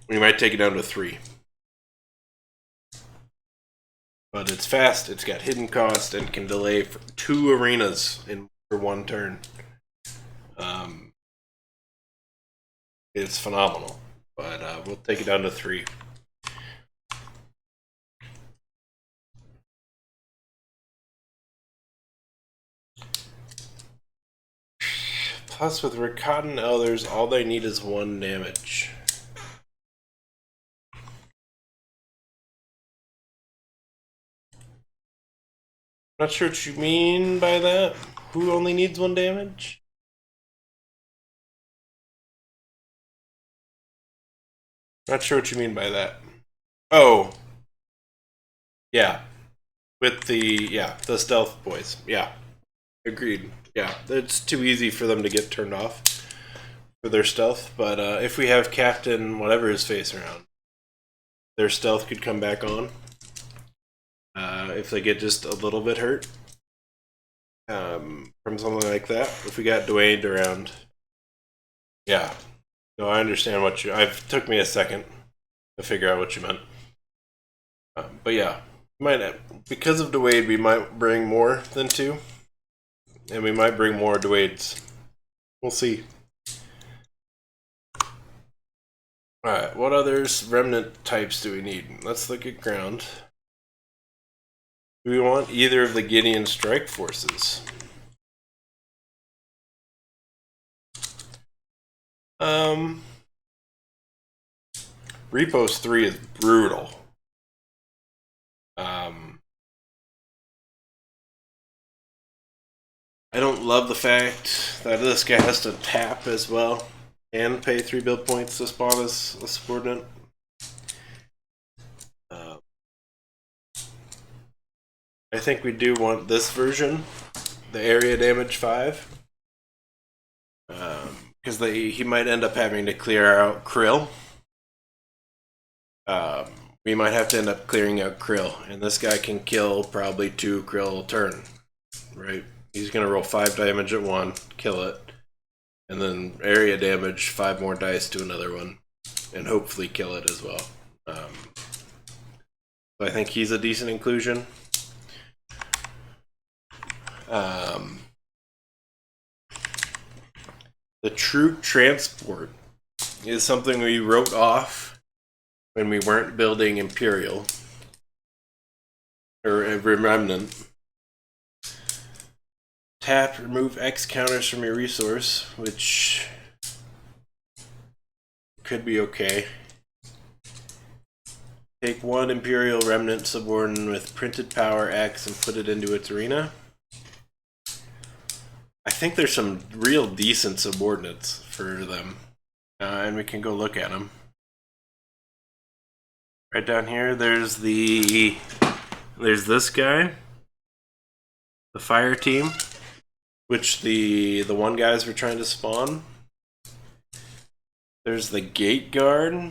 We might take it down to 3. But it's fast, it's got hidden cost, and can delay for 2 arenas for 1 turn. It's phenomenal, but we'll take it down to 3. Plus, with Rakatan Elders, all they need is 1 damage. Not sure what you mean by that. Who only needs 1 damage? Not sure what you mean by that. Oh. Yeah. With the stealth boys. Yeah. Agreed. Yeah. It's too easy for them to get turned off for their stealth, but if we have Captain whatever his face around, their stealth could come back on. If they get just a little bit hurt from something like that. If we got Dwayne around. Yeah. No, I understand what you... It took me a second to figure out what you meant. But yeah, because of Dwayne, we might bring more than 2. And we might bring more Dwaynes. We'll see. Alright, what others remnant types do we need? Let's look at ground. Do we want either of the Gideon strike forces? Repos 3 is brutal. I don't love the fact that this guy has to tap as well and pay 3 build points to spawn as a subordinate. I think we do want this version, the area damage 5. Because he might end up having to clear out Krill. We might have to end up clearing out Krill, and this guy can kill probably 2 Krill a turn, right? He's going to roll 5 damage at 1, kill it, and then area damage 5 more dice to another one, and hopefully kill it as well. So I think he's a decent inclusion. The troop transport is something we wrote off when we weren't building Imperial or Remnant. Tap, remove X counters from your resource, which could be okay. Take 1 Imperial Remnant subordinate with printed power X and put it into its arena. I think there's some real decent subordinates for them, and we can go look at them. Right down here, there's this guy, the fire team, which the one guys were trying to spawn. There's the gate guard.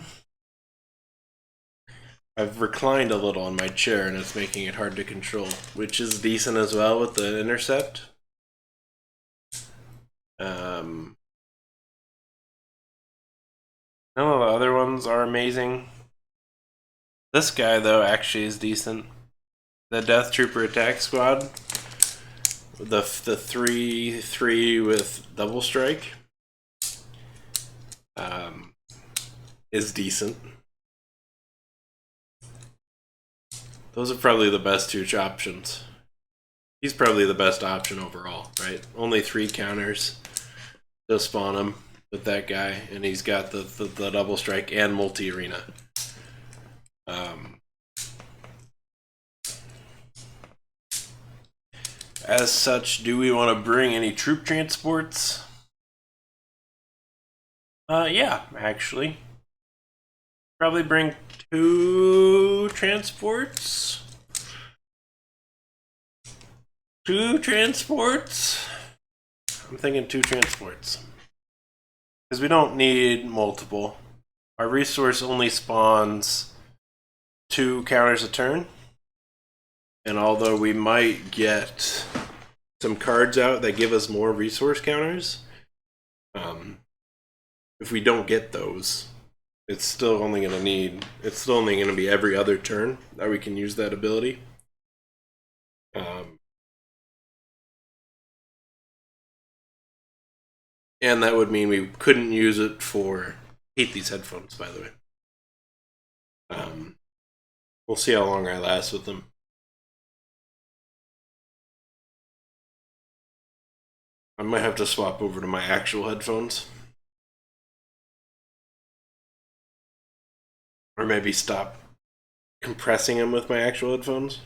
I've reclined a little on my chair and it's making it hard to control, which is decent as well with the intercept. None of the other ones are amazing. This guy, though, actually is decent. The Death Trooper Attack Squad, the 3/3 with double strike, is decent. Those are probably the best 2 options. He's probably the best option overall, right? Only 3 counters to spawn him with that guy, and he's got the double strike and multi-arena. As such, do we want to bring any troop transports? Yeah, actually. Probably bring 2 transports. 2 transports? I'm thinking 2 transports. Because we don't need multiple. Our resource only spawns 2 counters a turn. And although we might get some cards out that give us more resource counters, if we don't get those, it's still only going to be every other turn that we can use that ability. And that would mean we couldn't use it for... I hate these headphones, by the way. We'll see how long I last with them. I might have to swap over to my actual headphones. Or maybe stop compressing them with my actual headphones.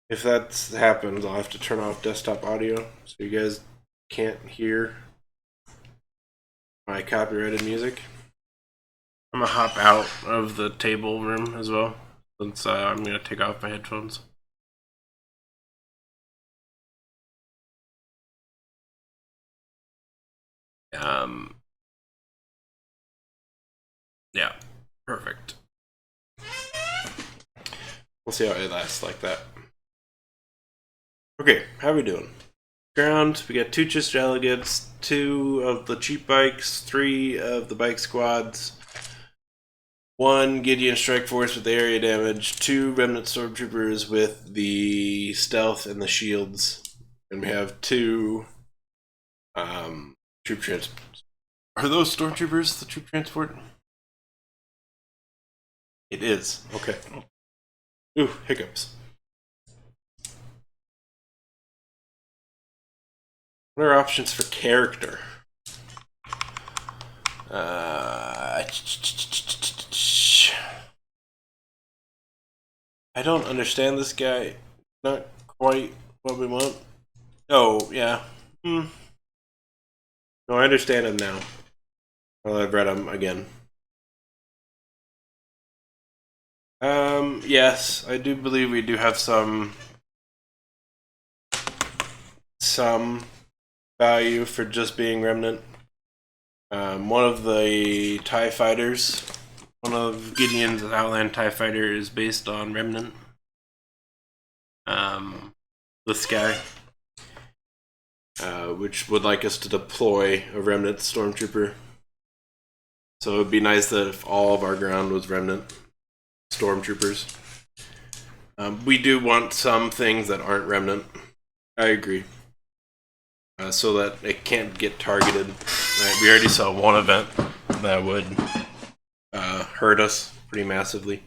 If that happens, I'll have to turn off desktop audio so you guys can't hear my copyrighted music. I'm gonna hop out of the table room as well, since I'm gonna take off my headphones. Yeah, perfect. We'll see how it lasts like that. Okay, how are we doing? Ground, we got 2 Chist Delegates, 2 of the cheap bikes, 3 of the bike squads, 1 Gideon Strike Force with the area damage, 2 Remnant Stormtroopers with the stealth and the shields, and we have 2 troop transports. Are those Stormtroopers the troop transport? It is. Okay. Ooh, hiccups. What are options for character? I don't understand this guy. Not quite what we want. Oh, yeah. No, I understand him now. Well, I've read him again. Yes, I do believe we do have some value for just being Remnant. One of the TIE fighters, one of Gideon's Outland TIE fighter is based on Remnant. This guy, which would like us to deploy a Remnant Stormtrooper. So it would be nice that if all of our ground was Remnant Stormtroopers. We do want some things that aren't Remnant. I agree. So that it can't get targeted. Right? We already saw one event that would hurt us pretty massively.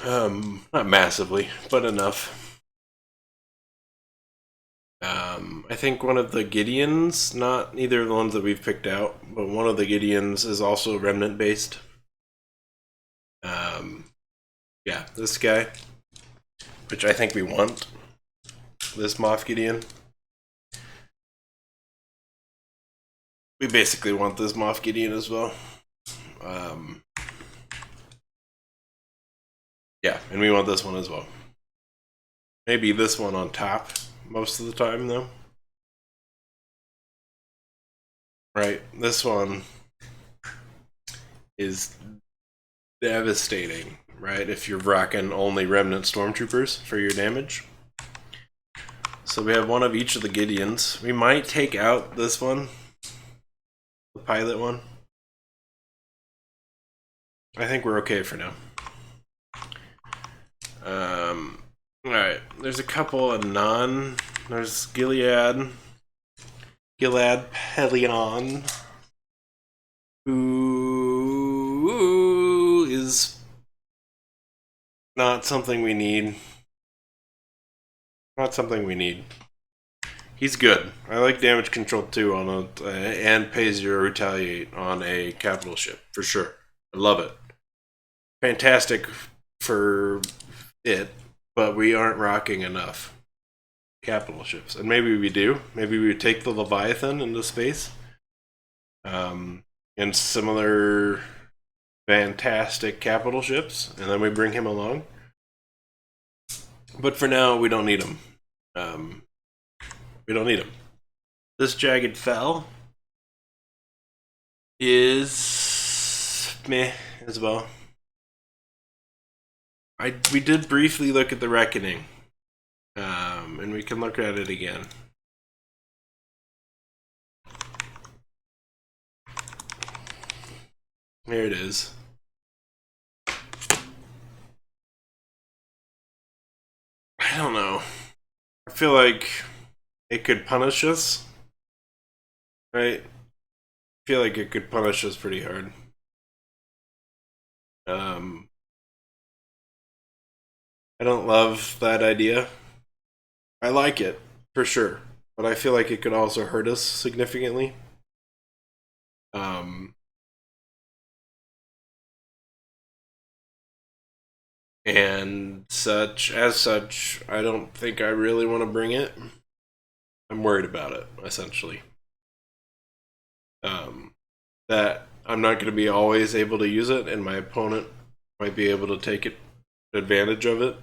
Not massively, but enough. I think one of the Gideons, not either of the ones that we've picked out, but one of the Gideons is also Remnant based. Yeah, this guy, which I think we want. This Moff Gideon. We basically want this Moff Gideon as well. Yeah, and we want this one as well. Maybe this one on top most of the time, though. Right, this one is devastating, right? If you're rocking only Remnant Stormtroopers for your damage. So we have one of each of the Gideons. We might take out this one, the pilot one. I think we're okay for now. Alright, there's a couple of there's Gilad Pelion, who is not something we need. Not something we need. He's good. I like damage control too on a and pay 0 retaliate on a capital ship for sure. I love it. Fantastic for it, but we aren't rocking enough capital ships, and maybe we do. Maybe we take the Leviathan into space, and similar fantastic capital ships, and then we bring him along. But for now, we don't need him. We don't need him. This Jagged Fell is meh as well. We did briefly look at the Reckoning, and we can look at it again. There it is. I don't know. I feel like it could punish us right? I feel like it could punish us pretty hard. I don't love that idea. I like it, for sure. But I feel like it could also hurt us significantly. Um, and as such, I don't think I really want to bring it. I'm worried about it, essentially. That I'm not going to be always able to use it, and my opponent might be able to take advantage of it.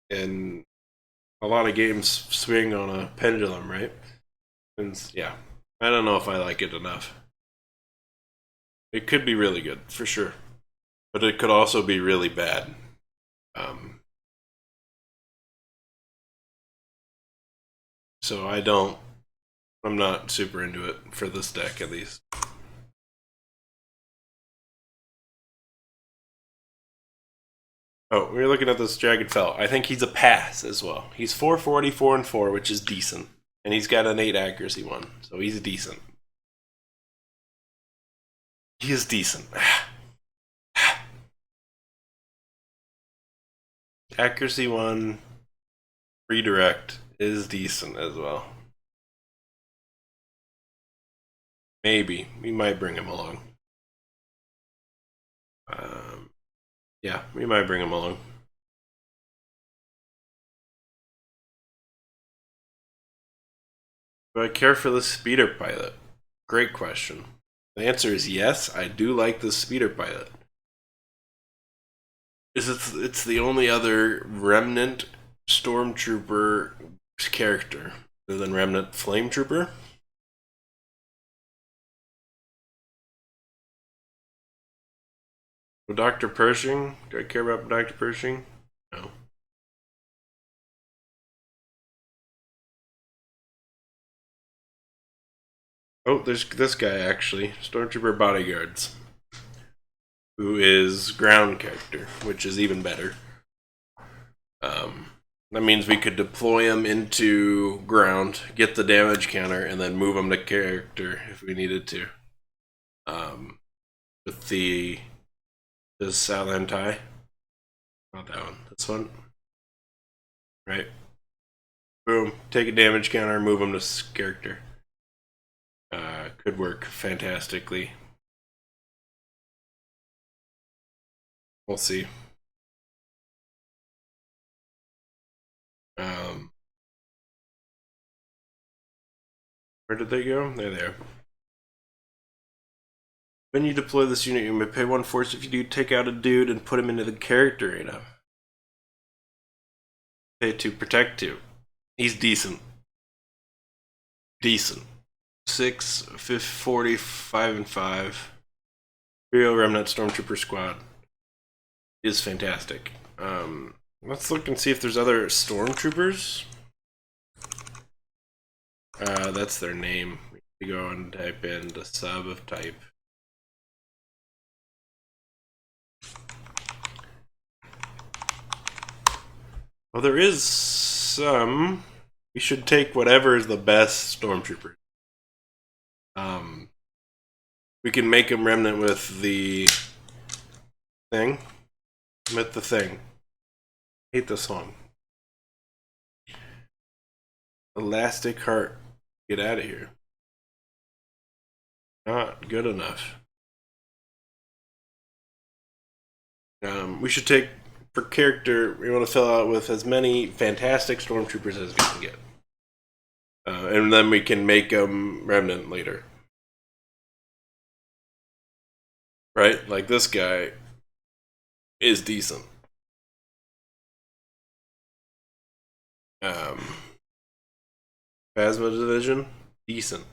And a lot of games swing on a pendulum, right? And yeah, I don't know if I like it enough. It could be really good, for sure. But it could also be really bad. Um, so I'm not super into it for this deck, at least. Oh, we're looking at this Jagged Fell. I think he's a pass as well. He's 440, 4 and 4, which is decent. And he's got an 8 accuracy one, so he's decent. He is decent. Accuracy 1, redirect is decent as well. Maybe. We might bring him along. Yeah, we might bring him along. Do I care for the speeder pilot? Great question. The answer is yes, I do like the speeder pilot. It's the only other Remnant Stormtrooper character other than Remnant Flametrooper. Dr. Pershing? Do I care about Dr. Pershing? No. Oh, there's this guy actually. Stormtrooper Bodyguards. Who is ground character, which is even better. That means we could deploy him into ground, get the damage counter, and then move him to character if we needed to. With this Outland tie. Not that one. This one. Right. Boom. Take a damage counter, move him to character. Could work fantastically. We'll see. Where did they go? There they are. When you deploy this unit, you may pay 1 force. If you do, take out a dude and put him into the character arena. Pay 2, protect 2. He's decent. Decent. 6, 40, 5 and 5. Imperial Remnant Stormtrooper Squad is fantastic. Let's look and see if there's other Stormtroopers. That's their name. We go and type in the sub of type. Well, there is some. We should take whatever is the best Stormtrooper. We can make them Remnant with the thing. With the thing. I hate this song. Elastic Heart. Get out of here. Not good enough. We should take, for character, we want to fill out with as many fantastic Stormtroopers as we can get. And then we can make them Remnant later. Right? Like this guy is decent. Phasma division, decent.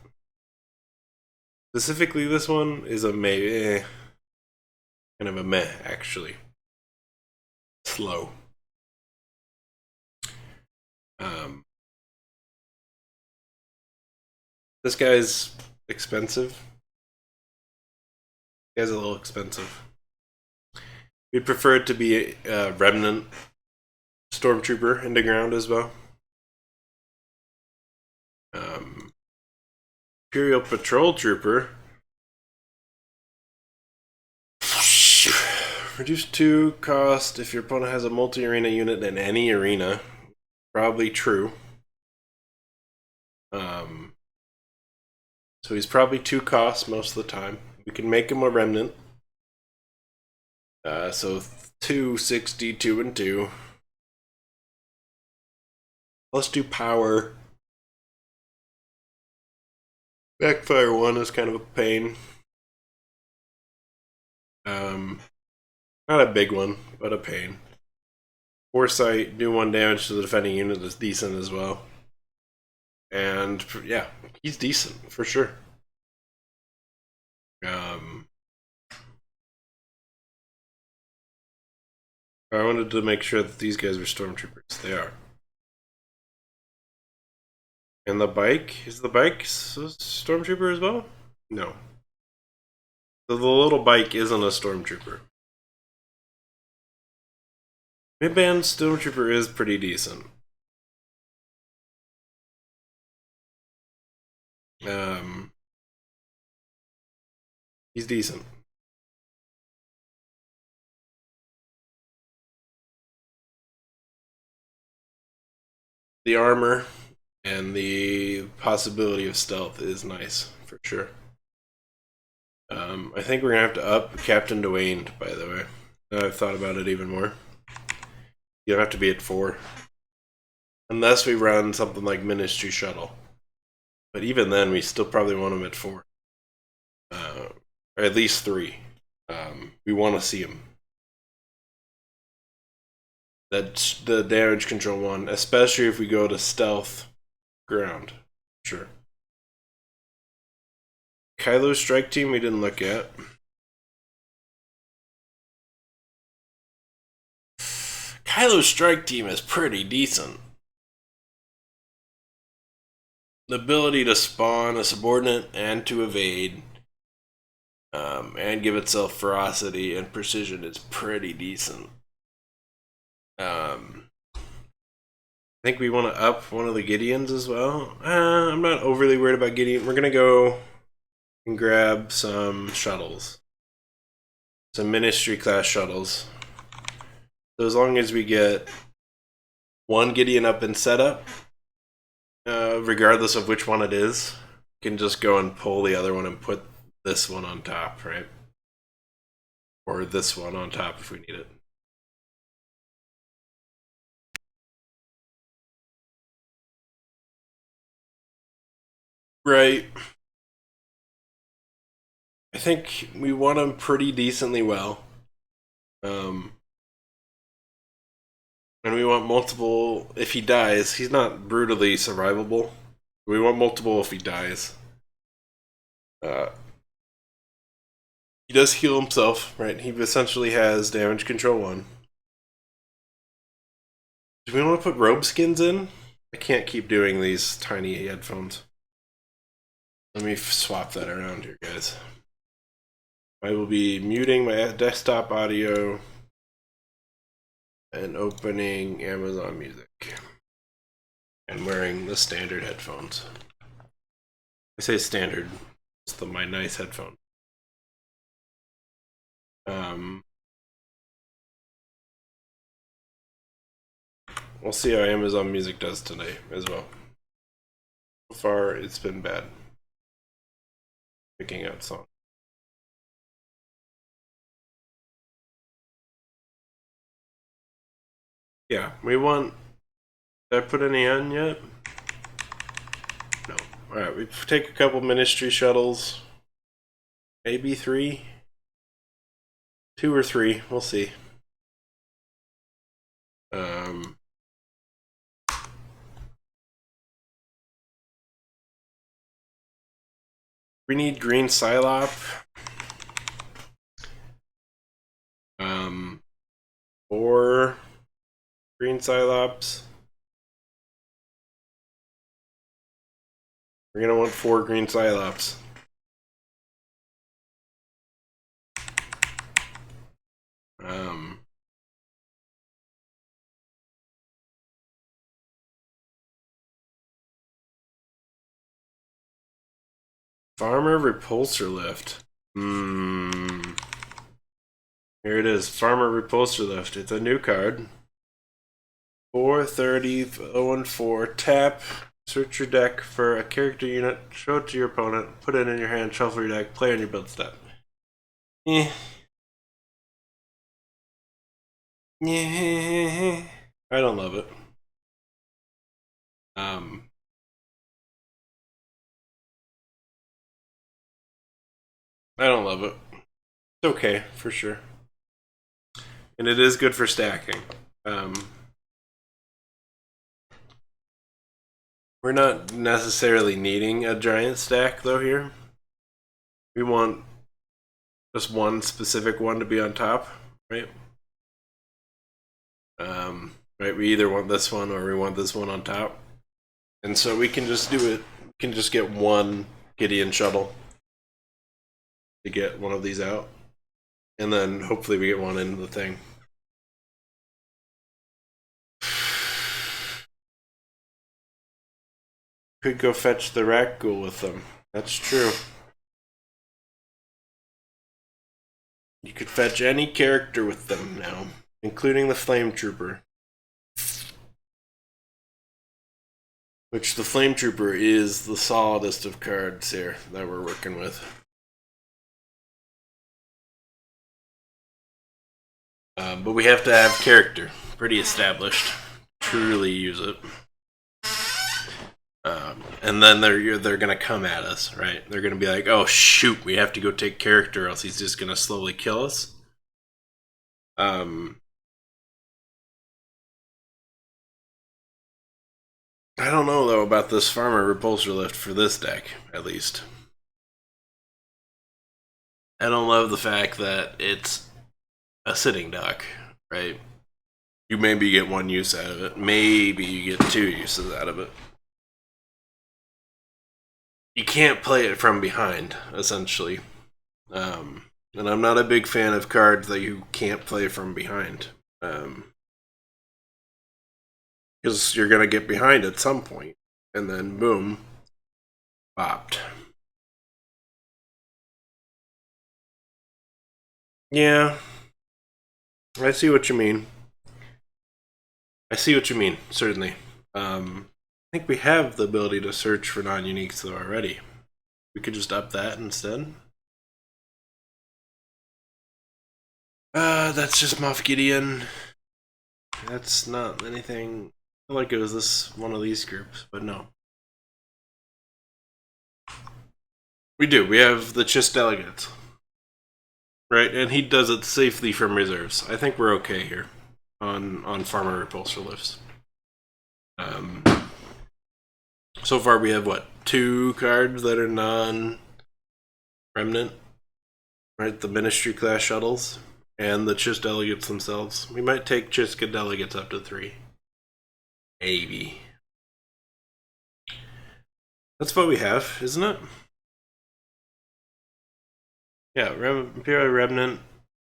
Specifically, this one is a kind of a meh, actually. Slow. This guy's expensive. This guy's a little expensive. We'd prefer it to be a Remnant Stormtrooper into ground as well. Imperial Patrol Trooper. Reduce 2 cost if your opponent has a multi-arena unit in any arena. Probably true. So he's probably 2 costs most of the time. We can make him a Remnant. So 260, 2 and 2. Let's do power. Backfire 1 is kind of a pain. Not a big one, but a pain. Foresight, do 1 damage to the defending unit is decent as well. And yeah, he's decent for sure. I wanted to make sure that these guys were stormtroopers. They are. And the bike? Is the bike stormtrooper as well? No. So the little bike isn't a stormtrooper. Midband stormtrooper is pretty decent. He's decent. The armor and the possibility of stealth is nice, for sure. I think we're gonna have to up Captain Dwayne, by the way. Now I've thought about it even more. You have to be at 4. Unless we run something like Ministry Shuttle. But even then, we still probably want him at 4. Or at least 3. We want to see him. That's the damage control one, especially if we go to stealth ground. Sure. Kylo strike team we didn't look at. Kylo's strike team is pretty decent. The ability to spawn a subordinate and to evade and give itself ferocity and precision is pretty decent. I think we want to up one of the Gideons as well. I'm not overly worried about Gideon. We're going to go and grab some shuttles. Some Ministry class shuttles. So as long as we get 1 Gideon up in setup, regardless of which one it is, we can just go and pull the other one and put this one on top, right? Or this one on top if we need it. Right. I think we want him pretty decently well. And we want multiple if he dies. He's not brutally survivable. We want multiple if he dies. He does heal himself, right? He essentially has damage control 1. Do we want to put robe skins in? I can't keep doing these tiny headphones. Let me swap that around here, guys. I will be muting my desktop audio and opening Amazon Music and wearing the standard headphones. I say standard, it's my nice headphone. We'll see how Amazon Music does today as well. So far, it's been bad picking out songs. Yeah, we want. Did I put any on yet? No. Alright, we take a couple Ministry shuttles. Maybe 3. 2 or 3, we'll see. We need green Psylop. Or green Psylops. We're gonna want 4 green Psylops. Farmer Repulsor Lift. Here it is, Farmer Repulsor Lift. It's a new card. 430, 014, tap, search your deck for a character unit, show it to your opponent, put it in your hand, shuffle your deck, play on your build step. I don't love it. I don't love it. It's okay, for sure. And it is good for stacking. We're not necessarily needing a giant stack, though, here. We want just one specific one to be on top, right? Right, we either want this one or we want this one on top. And so we can just do it, we can just get one Gideon shuttle to get one of these out. And then hopefully we get one into the thing. Could go fetch the Rat Ghoul with them. That's true. You could fetch any character with them now, including the Flame Trooper. Which the Flame Trooper is the solidest of cards here that we're working with. But we have to have character pretty established to truly use it. And then they're gonna come at us, right? They're gonna be like, "Oh shoot, we have to go take character, or else he's just gonna slowly kill us." I don't know though about this Farmer Repulsor Lift for this deck, at least. I don't love the fact that it's a sitting duck, right? You maybe get one use out of it, maybe you get two uses out of it. You can't play it from behind, essentially. And I'm not a big fan of cards that you can't play from behind. Because you're going to get behind at some point, and then boom, popped. Yeah, I see what you mean. I see what you mean, certainly. I think we have the ability to search for non-uniques though already. We could just up that instead. That's just Moff Gideon. That's not anything. I feel like it was this one of these groups, but no. We do. We have the Chiss Delegates. Right, and he does it safely from reserves. I think we're okay here on Farmer Repulsor lifts. So far we have what, 2 cards that are non-remnant, right? The Ministry class shuttles and the Chiss Delegates themselves. We might take Chiss Delegates up to 3, maybe. That's what we have, isn't it? Yeah, Imperial Remnant,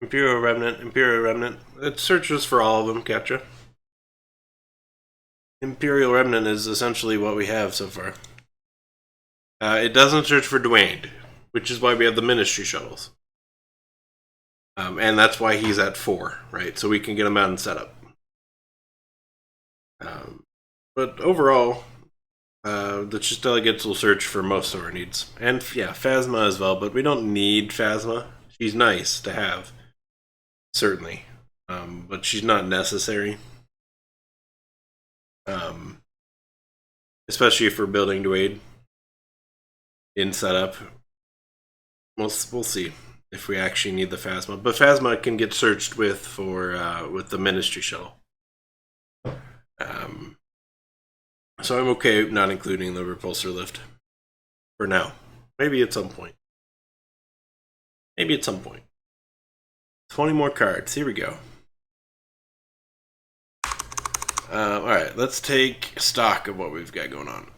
Imperial Remnant, Imperial Remnant. It searches for all of them, Ketcha. Imperial Remnant is essentially what we have so far. It doesn't search for Dwayne, which is why we have the Ministry shuttles. And that's why he's at 4, right? So we can get him out in setup. But overall, the Chiss Delegates will search for most of our needs. And yeah, Phasma as well, but we don't need Phasma. She's nice to have, certainly. But she's not necessary. Especially if we're building Dwayne in setup. We'll see if we actually need the Phasma. But Phasma can get searched with the Ministry shuttle. So I'm okay not including the Repulsor lift for now. Maybe at some point. 20 more cards. Here we go. Alright, let's take stock of what we've got going on.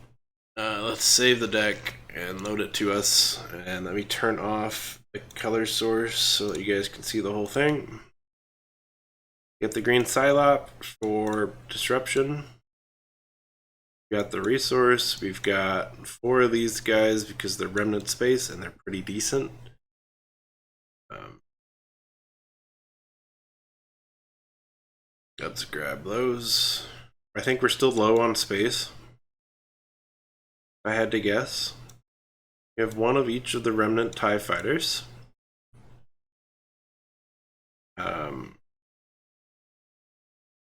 Let's save the deck and load it to us. And let me turn off the color source so that you guys can see the whole thing. Get the green Psylop for disruption. We got the resource. We've got 4 of these guys because they're remnant space and they're pretty decent. Let's grab those. I think we're still low on space. If I had to guess. We have 1 of each of the remnant TIE fighters. 1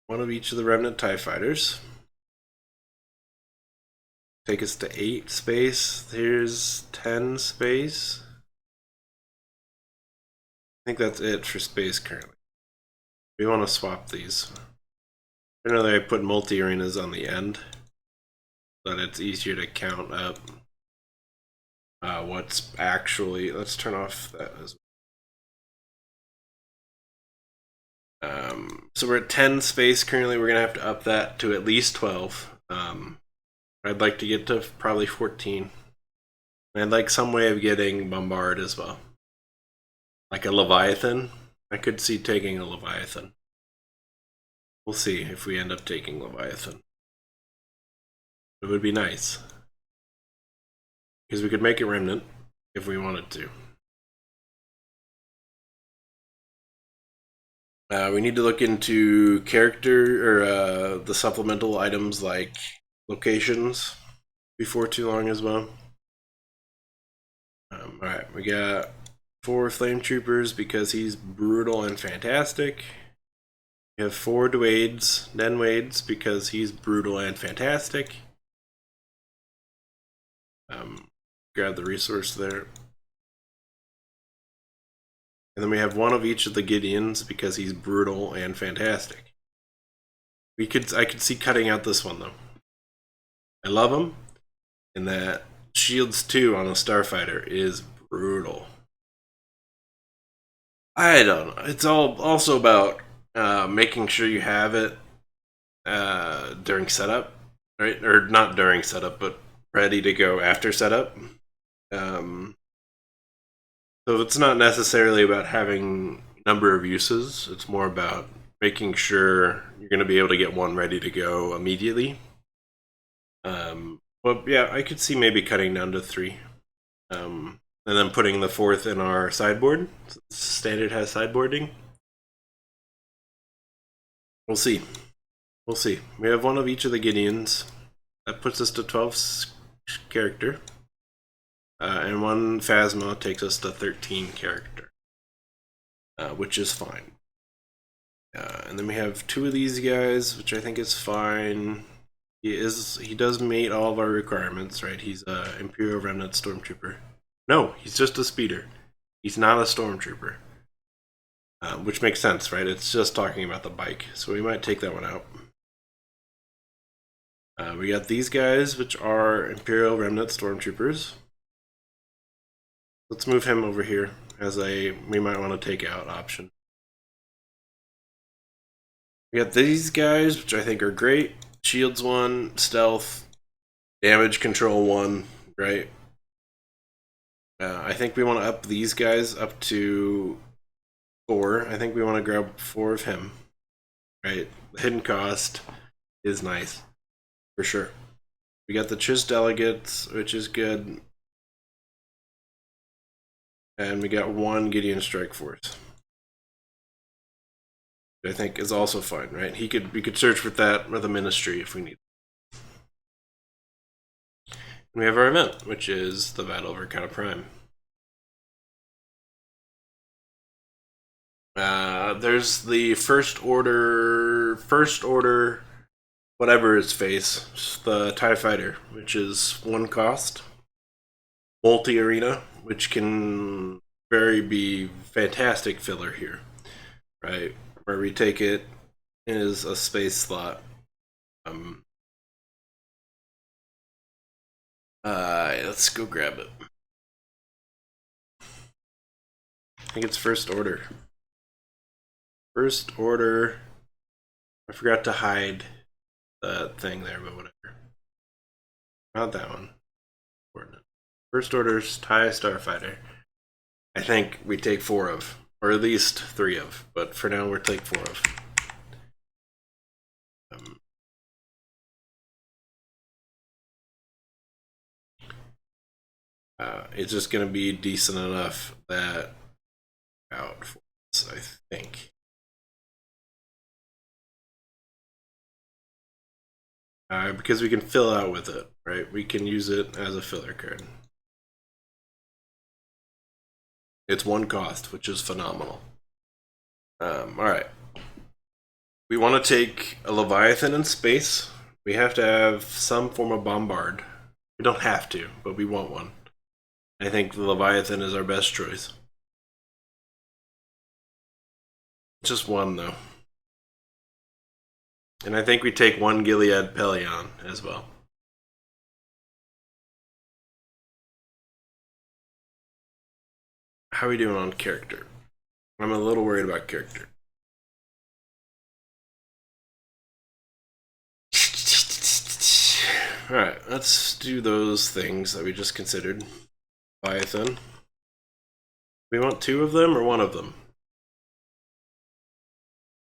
of each of the remnant TIE fighters. Take us to 8 space. Here's 10 space. I think that's it for space currently. We want to swap these. Generally, I put multi-arenas on the end, but it's easier to count up what's actually. Let's turn off that as well. So we're at 10 space currently. We're gonna have to up that to at least 12. I'd like to get to probably 14. I'd like some way of getting Bombard as well. Like a Leviathan. I could see taking a Leviathan. We'll see if we end up taking Leviathan. It would be nice. Because we could make it Remnant if we wanted to. We need to look into character or the supplemental items like locations before too long as well. Alright, we got 4 Flame Troopers because he's brutal and fantastic. We have 4 Den Wades because he's brutal and fantastic. Grab the resource there. And then we have 1 of each of the Gideons because he's brutal and fantastic. I could see cutting out this one though. I love him, and that Shields 2 on a Starfighter is brutal. I don't know. It's also about making sure you have it during setup, right? Or not during setup, but ready to go after setup. So it's not necessarily about having number of uses. It's more about making sure you're going to be able to get one ready to go immediately. Well, yeah, I could see maybe cutting down to 3. And then putting the 4th in our sideboard. Standard has sideboarding. We'll see. We'll see. We have 1 of each of the Gideons. That puts us to 12 character. And 1 Phasma takes us to 13 character. Which is fine. And then we have 2 of these guys, which I think is fine. He does meet all of our requirements, right? He's a Imperial Remnant Stormtrooper. No, he's just a speeder. He's not a Stormtrooper. Which makes sense, right? It's just talking about the bike. So we might take that one out. We got these guys, which are Imperial Remnant Stormtroopers. Let's move him over here as we might want to take out option. We got these guys, which I think are great. Shields 1, Stealth, Damage Control 1, right? I think we want to up these guys up to 4. I think we want to grab 4 of him, right? The hidden cost is nice, for sure. We got the Chiss Delegates, which is good. And we got 1 Gideon Strike Force. I think is also fine, right? We could search with that or the Ministry if we need. And we have our event, which is the Battle of Arcana Prime. There's the first order, whatever his face, the TIE Fighter, which is 1 cost. Multi-arena, which can be fantastic filler here, right? Where we take it is a space slot. Let's go grab it. I think it's first order. First order. I forgot to hide the thing there, but whatever. Not that one. First order's TIE Starfighter. I think we take 4 of, or at least 3 of, but for now we're take 4 of. It's just going to be decent enough that out for us, I think. Because we can fill out with it, right? We can use it as a filler card. It's 1 cost, which is phenomenal. Alright. We want to take a Leviathan in space. We have to have some form of bombard. We don't have to, but we want one. I think the Leviathan is our best choice. Just one, though. And I think we take 1 Gilead Pelion as well. How are we doing on character? I'm a little worried about character. Alright, let's do those things that we just considered. Leviathan. We want 2 of them or 1 of them?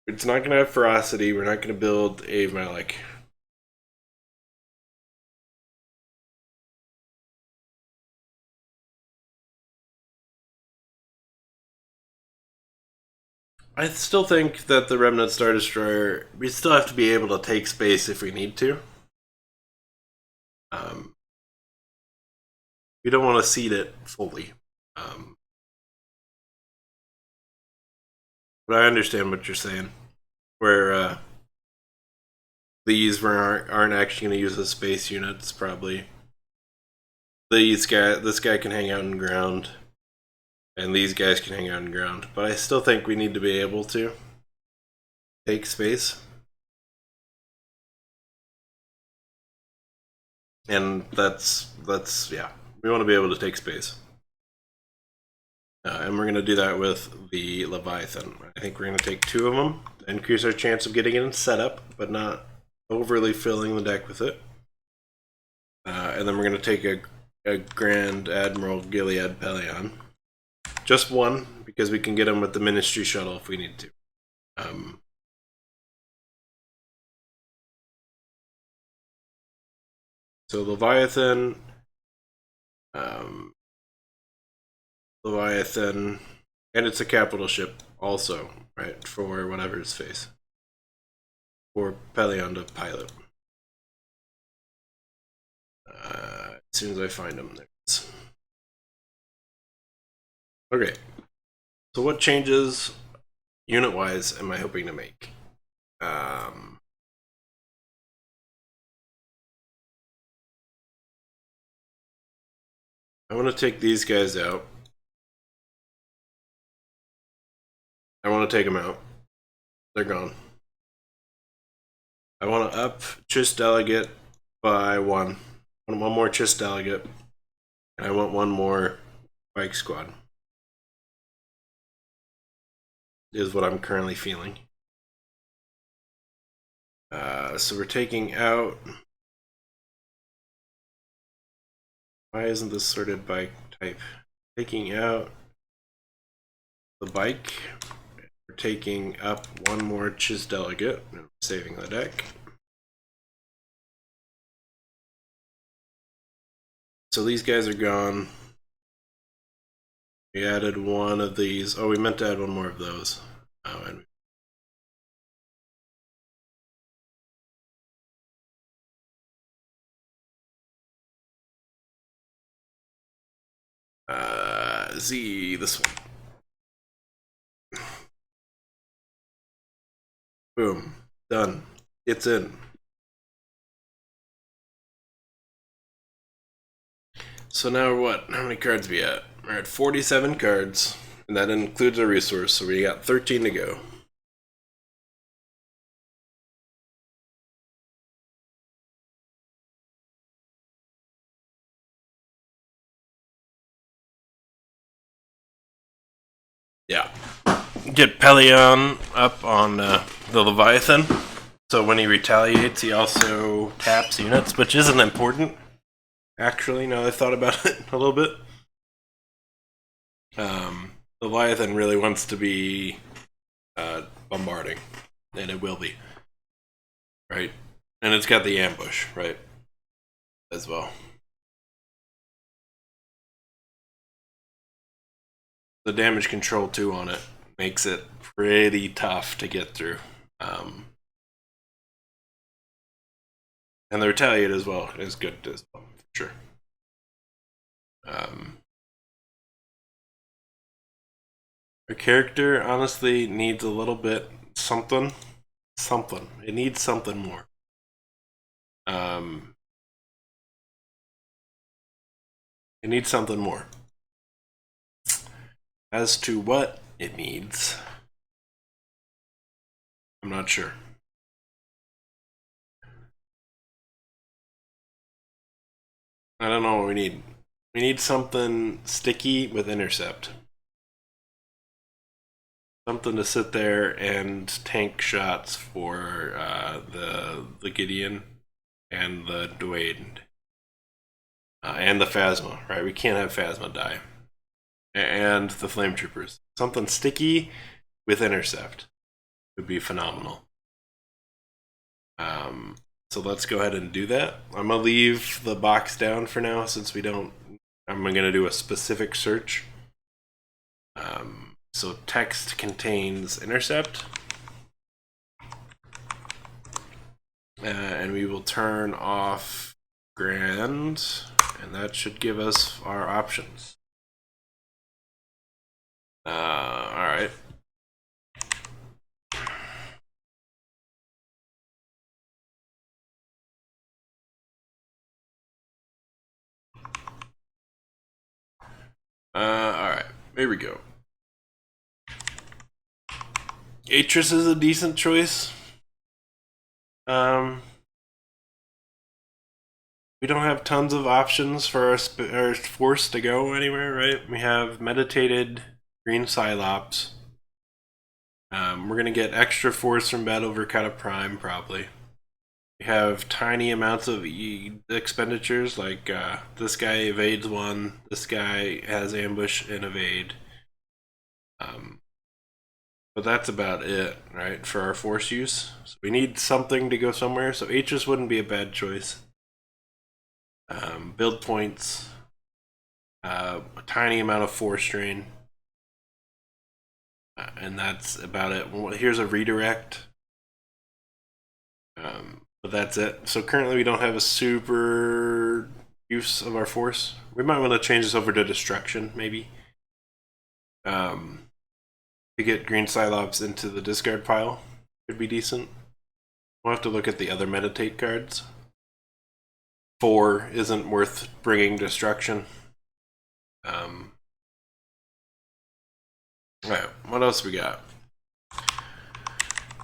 It's not going to have ferocity. We're not going to build a Malik. I still think that the Remnant Star Destroyer, we still have to be able to take space if we need to. We don't want to seed it fully. But I understand what you're saying. Where these aren't actually going to use the space units, probably. This guy can hang out in ground. And these guys can hang out in ground. But I still think we need to be able to take space. And that's yeah. We want to be able to take space. And we're going to do that with the Leviathan. I think we're going to take 2 of them, increase our chance of getting it in setup, but not overly filling the deck with it. And then we're going to take a Grand Admiral Gilead Pelion. Just 1, because we can get him with the Ministry Shuttle if we need to. So Leviathan... Leviathan, and it's a capital ship also, right, for whatever his face. For Pelion to pilot. As soon as I find him, there it is. Okay, so what changes, unit-wise, am I hoping to make? I want to take these guys out. I want to take them out. They're gone. I want to up Chiss Delegate by 1. I want 1 more Chiss Delegate. And I want 1 more Bike Squad. Is what I'm currently feeling. So we're taking out... Why isn't this sorted by type? Taking out the bike. We're taking up 1 more Chiss Delegate and saving the deck. So these guys are gone. We added 1 of these. Oh, we meant to add 1 more of those. Oh, and this one. Boom. Done. It's in. So now what? How many cards are we at? We're at 47 cards, and that includes a resource, so we got 13 to go. Yeah. Get Pelion up on the Leviathan, so when he retaliates, he also taps units, which isn't important, actually, now that I've thought about it a little bit. Leviathan really wants to be bombarding, and it will be. Right? And it's got the ambush, right? As well. the damage control 2 on it makes it pretty tough to get through. And the Retaliate as well is good as well, for sure. Our character honestly needs a little bit something. It needs something more. It needs something more. As to what it needs, I'm not sure. I don't know what we need. We need something sticky with intercept. Something to sit there and tank shots for the Gideon and the Dwayne. And the Phasma, right? We can't have Phasma die. And the Flame Troopers. Something sticky with intercept would be phenomenal. So let's go ahead and do that. I'm going to leave the box down for now since we don't... I'm going to do a specific search. So text contains intercept. And we will turn off Grand, and that should give us our options. Alright. Alright, here we go. Atris is a decent choice. We don't have tons of options for our force to go anywhere, right? We have meditated green Cylops. We're gonna get extra force from Battle Verkata Prime, probably. We have tiny amounts of expenditures, like this guy evades one, this guy has ambush and evade. But that's about it, right, for our force use. So we need something to go somewhere, so Atris wouldn't be a bad choice. Build points, a tiny amount of force drain, and that's about it. Here's a redirect, but that's it. So currently we don't have a super use of our force. We might want to change this over to destruction, maybe. To get green Cylops into the discard pile could be decent. We'll have to look at the other meditate cards. 4 isn't worth bringing destruction. Alright, what else we got?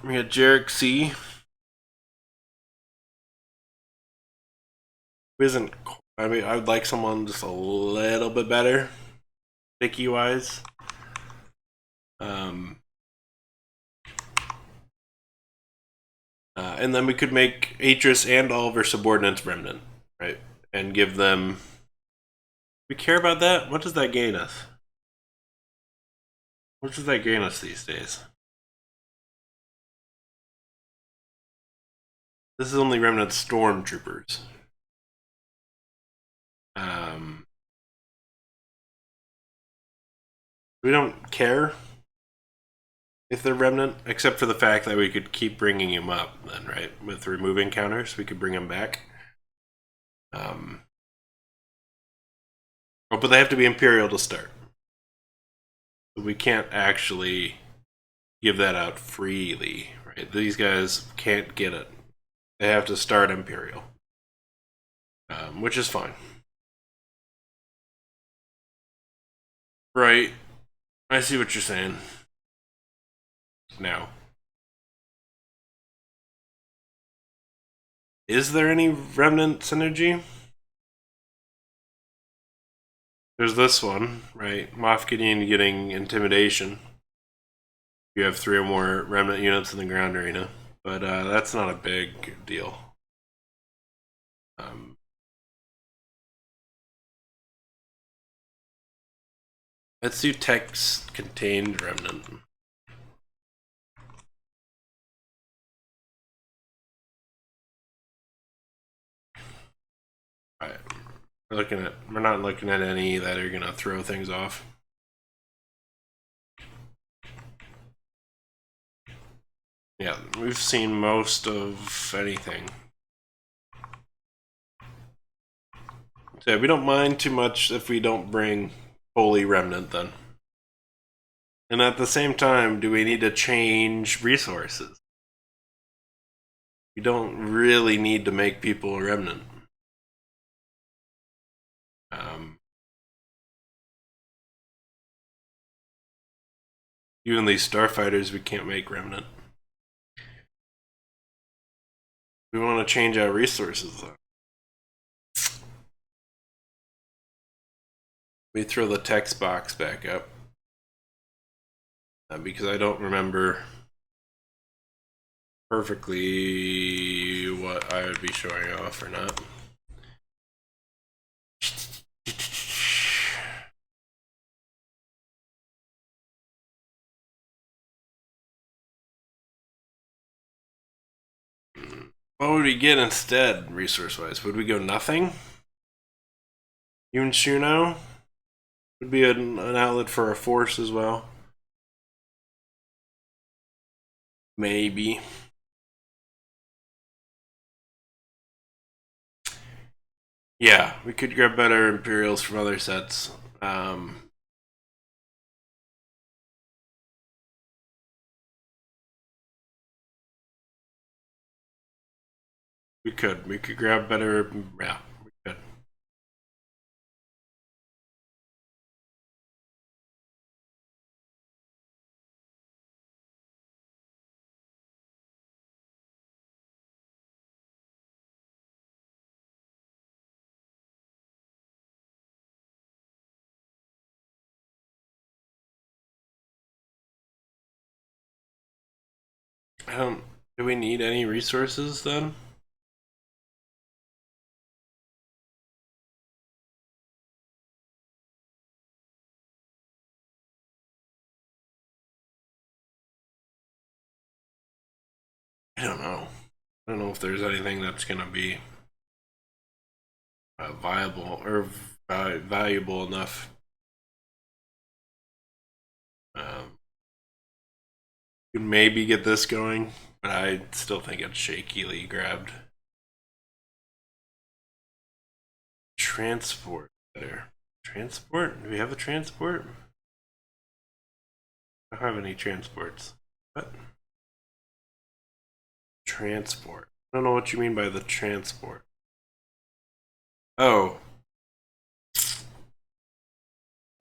We got Jarek C. Who isn't... I mean, I would like someone just a little bit better, sticky-wise. And then we could make Atris and all of our subordinates Remnant, right? And give them... We care about that? What does that gain us? What does that gain us these days? This is only Remnant Stormtroopers. We don't care if they're Remnant, except for the fact that we could keep bringing him up then, right? With removing counters, we could bring him back. Oh, but they have to be Imperial to start. We can't actually give that out freely, right? These guys can't get it. They have to start Imperial, which is fine. Right. I see what you're saying. Now, is there any Remnant Synergy? There's this one, right? Moff Gideon getting Intimidation. You have 3 or more Remnant units in the ground arena, but that's not a big deal. Let's do text contained Remnant. Alright. We're not looking at any that are gonna throw things off. Yeah, we've seen most of anything. So yeah, we don't mind too much if we don't bring Holy Remnant then. And at the same time, do we need to change resources? We don't really need to make people a Remnant. Even these starfighters, we can't make Remnant. We want to change our resources though. Let me throw the text box back up. Because I don't remember perfectly what I would be showing off or not. What would we get instead, resource-wise? Would we go nothing? Even Shuno would be an outlet for a force as well. Maybe. Yeah, we could grab better Imperials from other sets. We could. We could grab better. Yeah, we could. I don't. Do we need any resources then? I don't know. I don't know if there's anything that's gonna be viable or valuable enough. You can maybe get this going, but I still think it's shakily grabbed. Transport there. Transport? Do we have a transport? I don't have any transports. What? Transport. I don't know what you mean by the transport. Oh.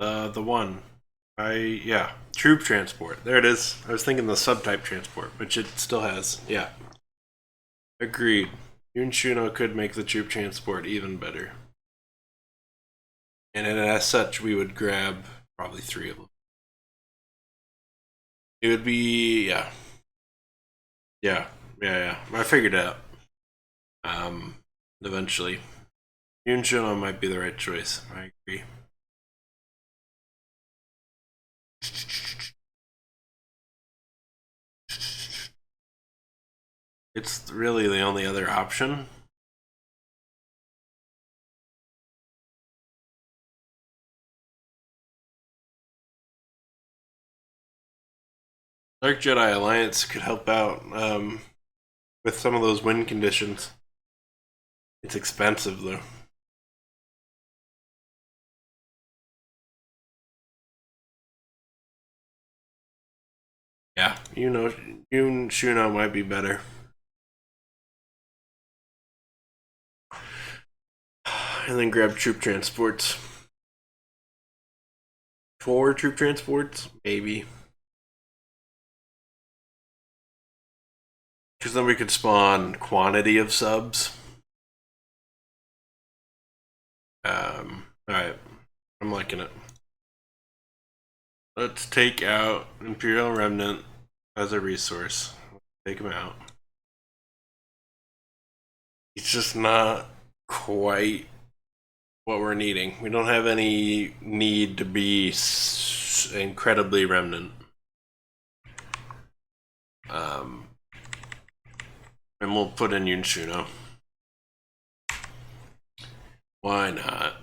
The one. Yeah. Troop transport. There it is. I was thinking the subtype transport, which it still has. Yeah. Agreed. Yun Shuno could make the troop transport even better. And as such, we would grab probably 3 of them. It would be, yeah. Yeah. I figured it out. Eventually. Yun Shuno might be the right choice. I agree. It's really the only other option. Dark Jedi Alliance could help out with some of those win conditions. It's expensive though. Yeah, Yun Shuno might be better. And then grab troop transports. 4 troop transports? Maybe. Because then we could spawn quantity of subs. Alright. I'm liking it. Let's take out Imperial Remnant as a resource. Take him out. He's just not quite what we're needing. We don't have any need to be incredibly Remnant. And we'll put in Yun Shuno. Why not?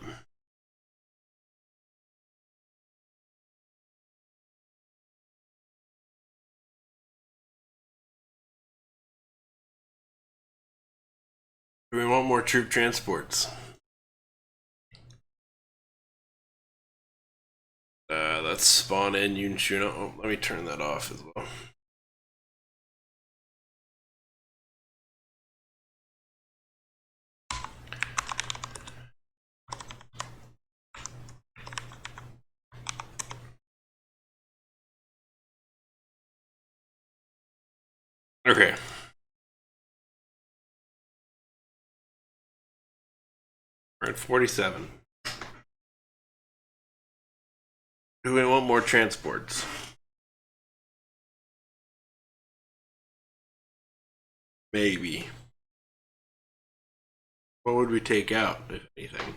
Do we want more troop transports? Let's spawn in Yunshuna. Oh, let me turn that off as well. Okay. We're at 47. Do we want more transports? Maybe. What would we take out, if anything?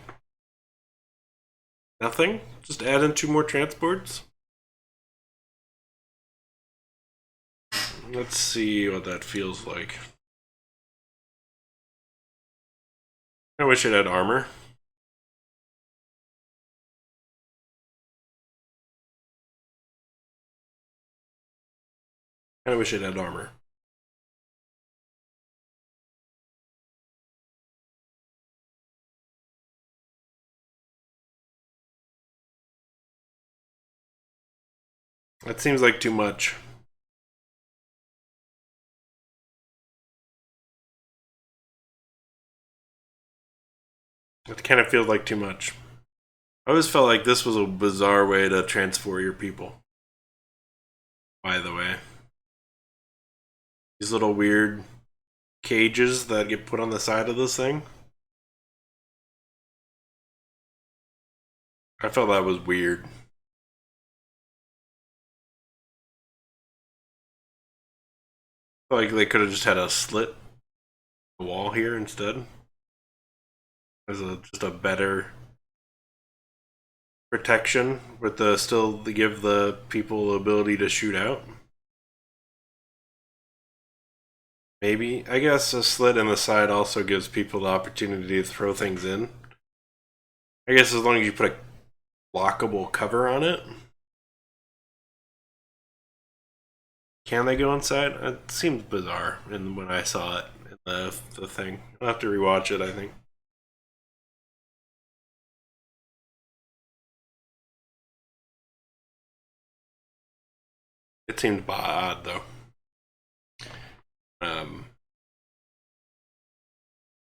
Nothing? Just add in 2 more transports? Let's see what that feels like. I wish it had armor. I wish it had armor. That seems like too much. It kind of feels like too much. I always felt like this was a bizarre way to transfer your people. By the way. These little weird cages that get put on the side of this thing. I felt that was weird. I felt like they could have just had a slit the wall here instead. As just a better protection with the still to give the people the ability to shoot out. Maybe. I guess a slit in the side also gives people the opportunity to throw things in. I guess as long as you put a lockable cover on it. Can they go inside? It seems bizarre when I saw it in the thing. I'll have to rewatch it, I think. It seemed odd, though.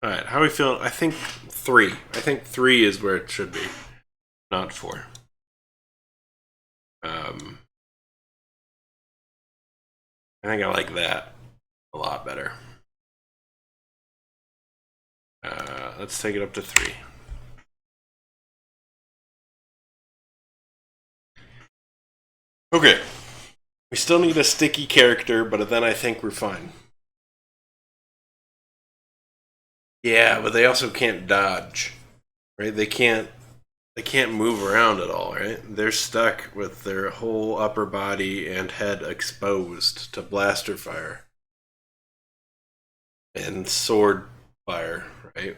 Alright, how are we feeling? I think 3. I think 3 is where it should be, not 4. I think I like that a lot better. Let's take it up to 3. Okay. We still need a sticky character, but then I think we're fine. Yeah, but they also can't dodge, right? They can't move around at all, right? They're stuck with their whole upper body and head exposed to blaster fire and sword fire, right?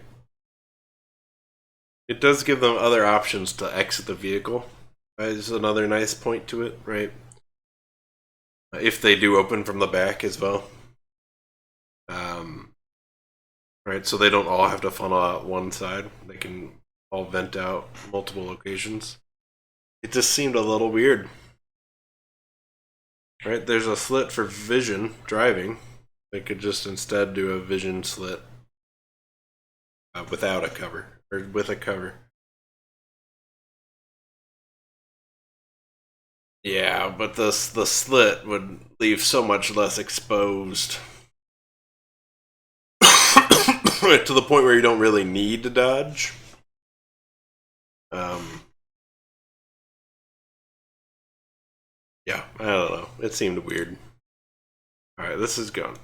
It does give them other options to exit the vehicle. Is another nice point to it, right? If they do open from the back as well. Right, so they don't all have to funnel out one side. They can all vent out multiple locations. It just seemed a little weird. Right, there's a slit for vision driving. They could just instead do a vision slit without a cover, or with a cover. Yeah, but the slit would leave so much less exposed. To the point where you don't really need to dodge. Yeah, I don't know. It seemed weird. Alright, this is gone.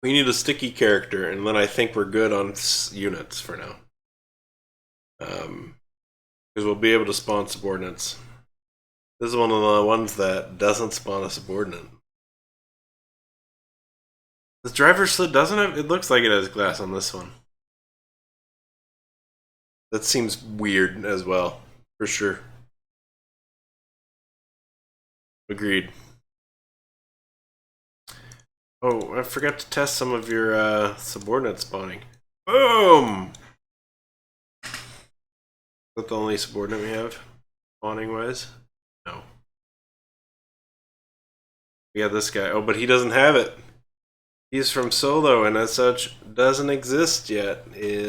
We need a sticky character, and then I think we're good on units for now. Because we'll be able to spawn subordinates. This is one of the ones that doesn't spawn a subordinate. This driver slit doesn't have... It looks like it has glass on this one. That seems weird as well, for sure. Agreed. Oh, I forgot to test some of your subordinate spawning. Boom! Is that the only subordinate we have? Spawning wise? No. We got this guy. Oh, but he doesn't have it. He's from Solo, and as such, doesn't exist yet. He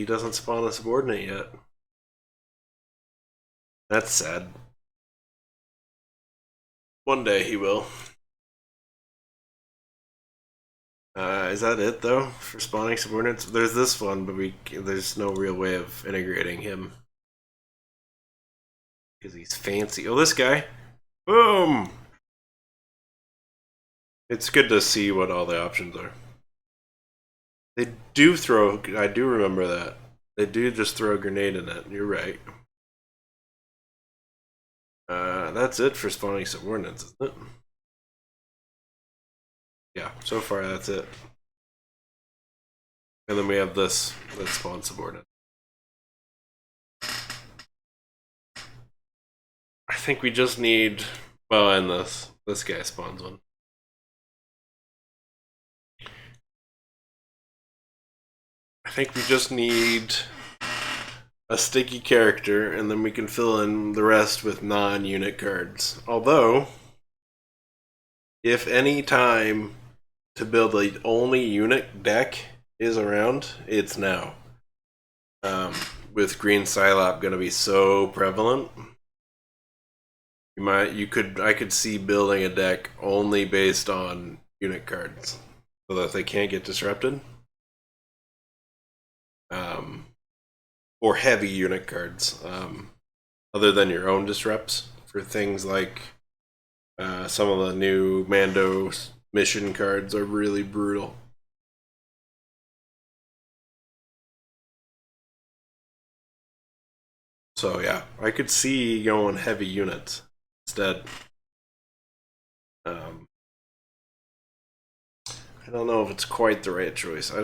doesn't spawn a subordinate yet. That's sad. One day he will. Is that it though for spawning subordinates? There's this one, but there's no real way of integrating him because he's fancy. Oh, this guy! Boom! It's good to see what all the options are. They do throw. I do remember that. They do just throw a grenade in it. You're right. That's it for spawning subordinates, isn't it? Yeah, so far that's it. And then we have this that spawns subordinate. I think we just need. Well, and this guy spawns one. I think we just need a sticky character, and then we can fill in the rest with non-unit cards. Although, if any time to build the only unit deck is around, it's now. With green Psylop going to be so prevalent, I could see building a deck only based on unit cards, so that they can't get disrupted. Or heavy unit cards, other than your own disrupts, for things like some of the new Mando mission cards are really brutal. So yeah, I could see going heavy units instead. I don't know if it's quite the right choice. We're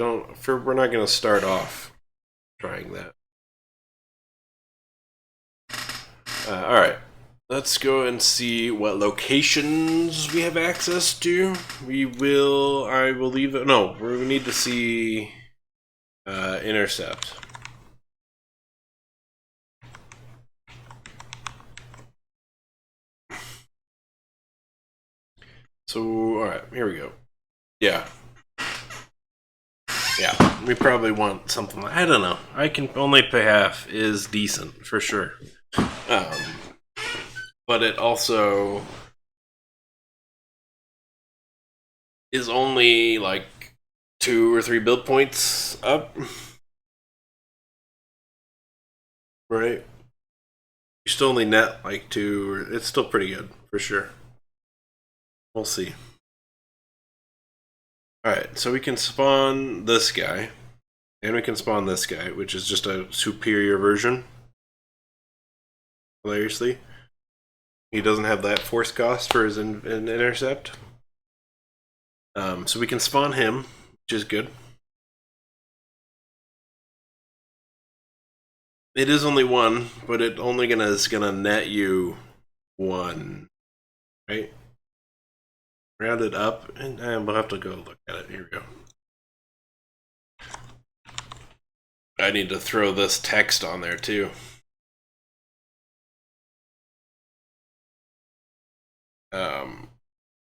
not going to start off trying that. Alright, let's go and see what locations we have access to. I will leave it. No, we need to see intercept. So, alright, here we go. Yeah. Yeah, we probably want something like, I don't know. I can only pay half is decent, for sure. But it also is only like 2 or 3 build points up. Right? You still only net like 2, it's still pretty good, for sure. We'll see. Alright, so we can spawn this guy. And we can spawn this guy, which is just a superior version. Hilariously. He doesn't have that force cost for his intercept. So we can spawn him, which is good. It is only 1, but it only is gonna net you 1. Right? Round it up, and we'll have to go look at it. Here we go. I need to throw this text on there too.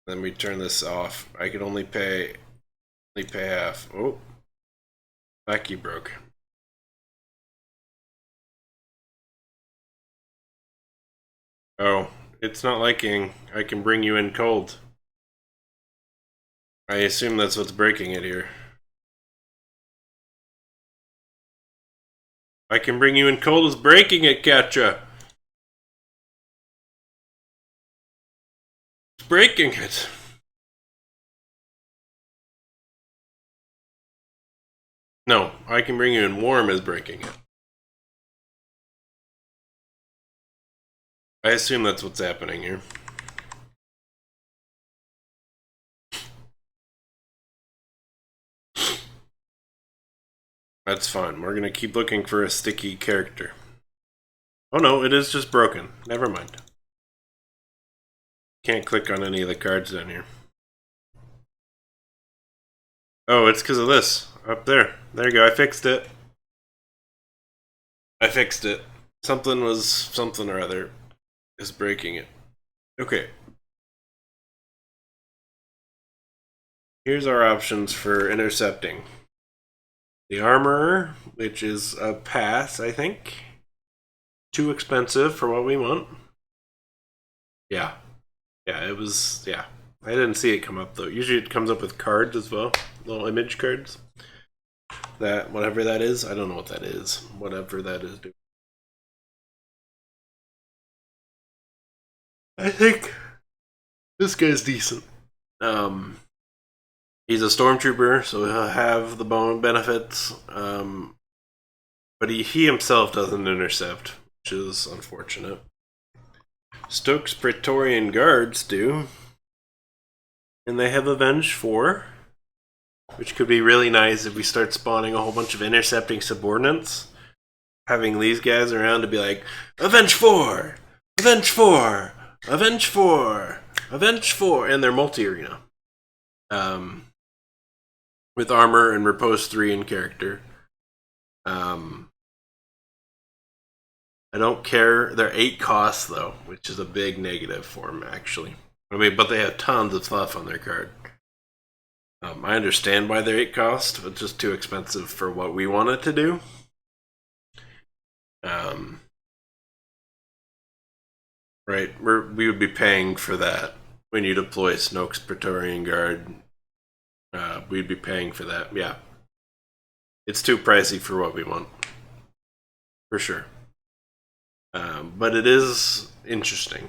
Then we turn this off. I can only pay half. Oh, lackey broke. Oh, it's not liking. I can bring you in cold. I assume that's what's breaking it here. I can bring you in cold is breaking it, Katja. It's breaking it. No, I can bring you in warm is breaking it. I assume that's what's happening here. That's fine. We're gonna keep looking for a sticky character. Oh no, it is just broken. Never mind. Can't click on any of the cards down here. Oh, it's because of this. up there. There you go. I fixed it. Something or other is breaking it. Okay. Here's our options for intercepting. The Armorer, which is a pass, I think. Too expensive for what we want. Yeah. Yeah, it was, yeah. I didn't see it come up, though. Usually it comes up with cards as well. Little image cards. That, whatever that is. I don't know what that is. Whatever that is. I think this guy's decent. He's a stormtrooper, so he'll have the bone benefits. But he himself doesn't intercept, which is unfortunate. Stokes Praetorian Guards do. And they have Avenge 4, which could be really nice if we start spawning a whole bunch of intercepting subordinates. Having these guys around to be like, Avenge 4! Avenge 4! Avenge 4! Avenge 4! And they're multi-arena. With armor and Repulsor 3 in character. I don't care. They're 8 costs, though, which is a big negative for them, actually. I mean, but they have tons of stuff on their card. I understand why they're 8 cost, but just too expensive for what we want it to do. Right, we would be paying for that when you deploy Snoke's Praetorian Guard. We'd be paying for that, yeah. It's too pricey for what we want. For sure. But it is interesting.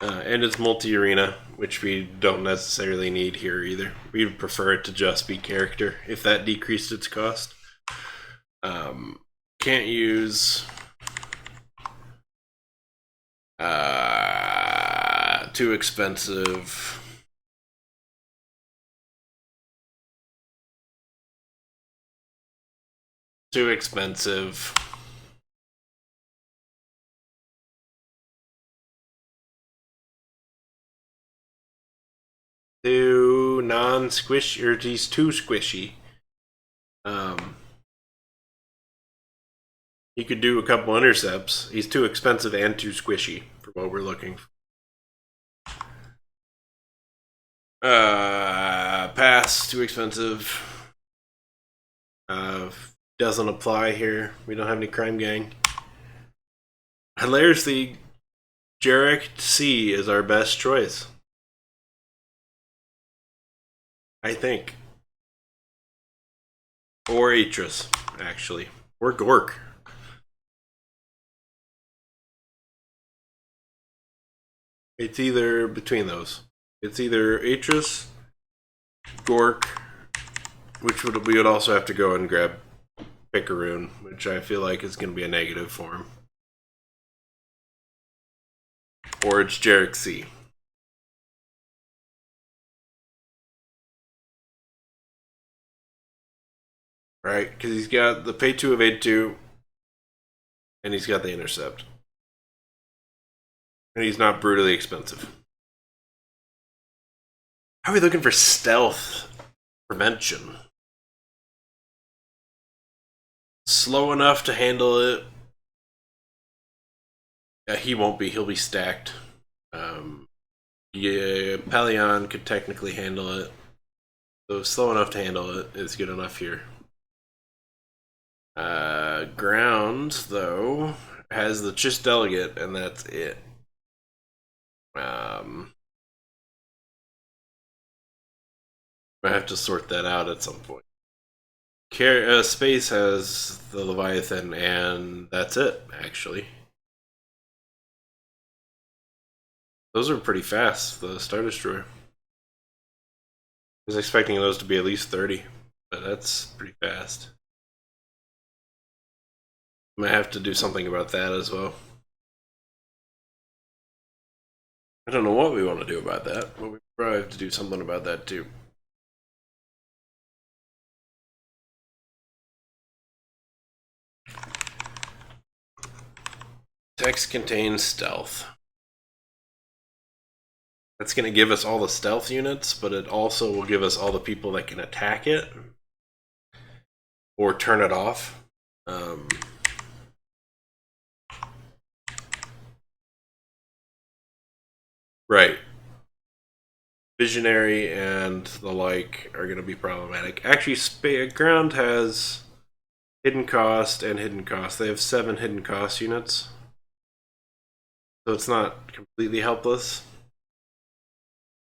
And it's multi-arena, which we don't necessarily need here either. We'd prefer it to just be character, if that decreased its cost. Can't use... too expensive. Too expensive. Too non-squishy, or he's too squishy. He could do a couple intercepts. He's too expensive and too squishy for what we're looking for. Pass, too expensive. Doesn't apply here. We don't have any crime gang. Hilariously, Jarek C is our best choice. I think. Or Atris, actually. Or Gork. It's either between those. It's either Atris, Gork, which we would also have to go and grab Picaroon, which I feel like is going to be a negative for him. Or it's Jarek C. Right? Because he's got the pay 2 evade 2, and he's got the intercept. And he's not brutally expensive. How are we looking for stealth prevention? Slow enough to handle it. Yeah, he won't be. He'll be stacked. Yeah, Pelion could technically handle it. So slow enough to handle it is good enough here. Ground, though, has the Chiss Delegate, and that's it. I have to sort that out at some point. Space has the Leviathan, and that's it, actually. Those are pretty fast, the Star Destroyer. I was expecting those to be at least 30, but that's pretty fast. I might have to do something about that as well. I don't know what we want to do about that, but we probably have to do something about that too. Text contains stealth. That's going to give us all the stealth units, but it also will give us all the people that can attack it or turn it off. Right. Visionary and the like are going to be problematic. Actually, Ground has hidden cost and hidden cost. They have 7 hidden cost units. So it's not completely helpless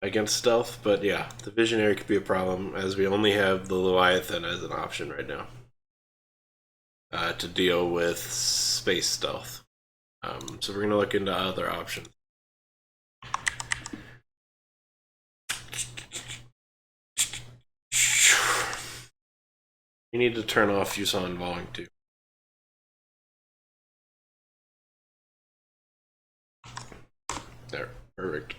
against stealth, but yeah, the Visionary could be a problem as we only have the Leviathan as an option right now to deal with space stealth. So we're going to look into other options. You need to turn off Fuson Volume 2. There, perfect.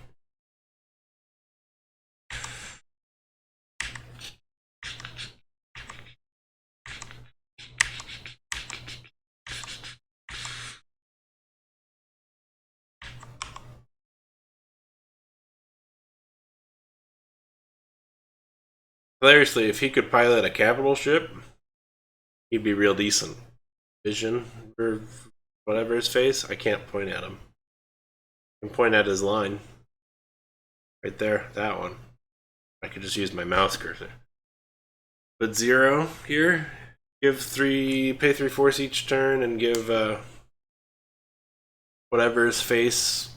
Hilariously, if he could pilot a capital ship, he'd be real decent. Vision, or whatever his face, I can't point at him. I can point at his line. Right there, that one. I could just use my mouse cursor. But 0 here, pay 3 force each turn and give whatever his face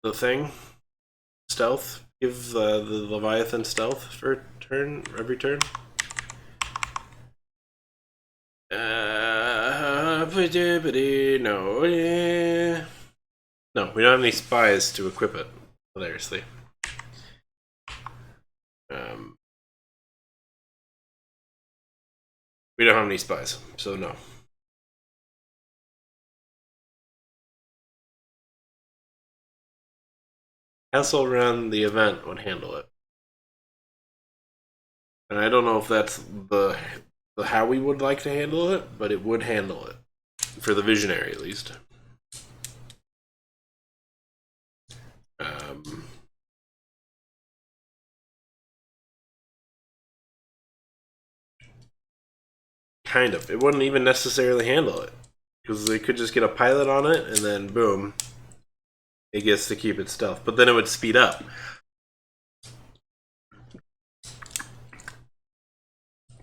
the thing. Stealth. Give the Leviathan stealth for a turn, every turn. No. No, we don't have any spies to equip it, hilariously. We don't have any spies, so no. Castle Run, the event, would handle it. And I don't know if that's the how we would like to handle it, but it would handle it. For the Visionary, at least. Kind of. It wouldn't even necessarily handle it. Because they could just get a pilot on it, and then boom. It gets to keep its stealth. But then it would speed up.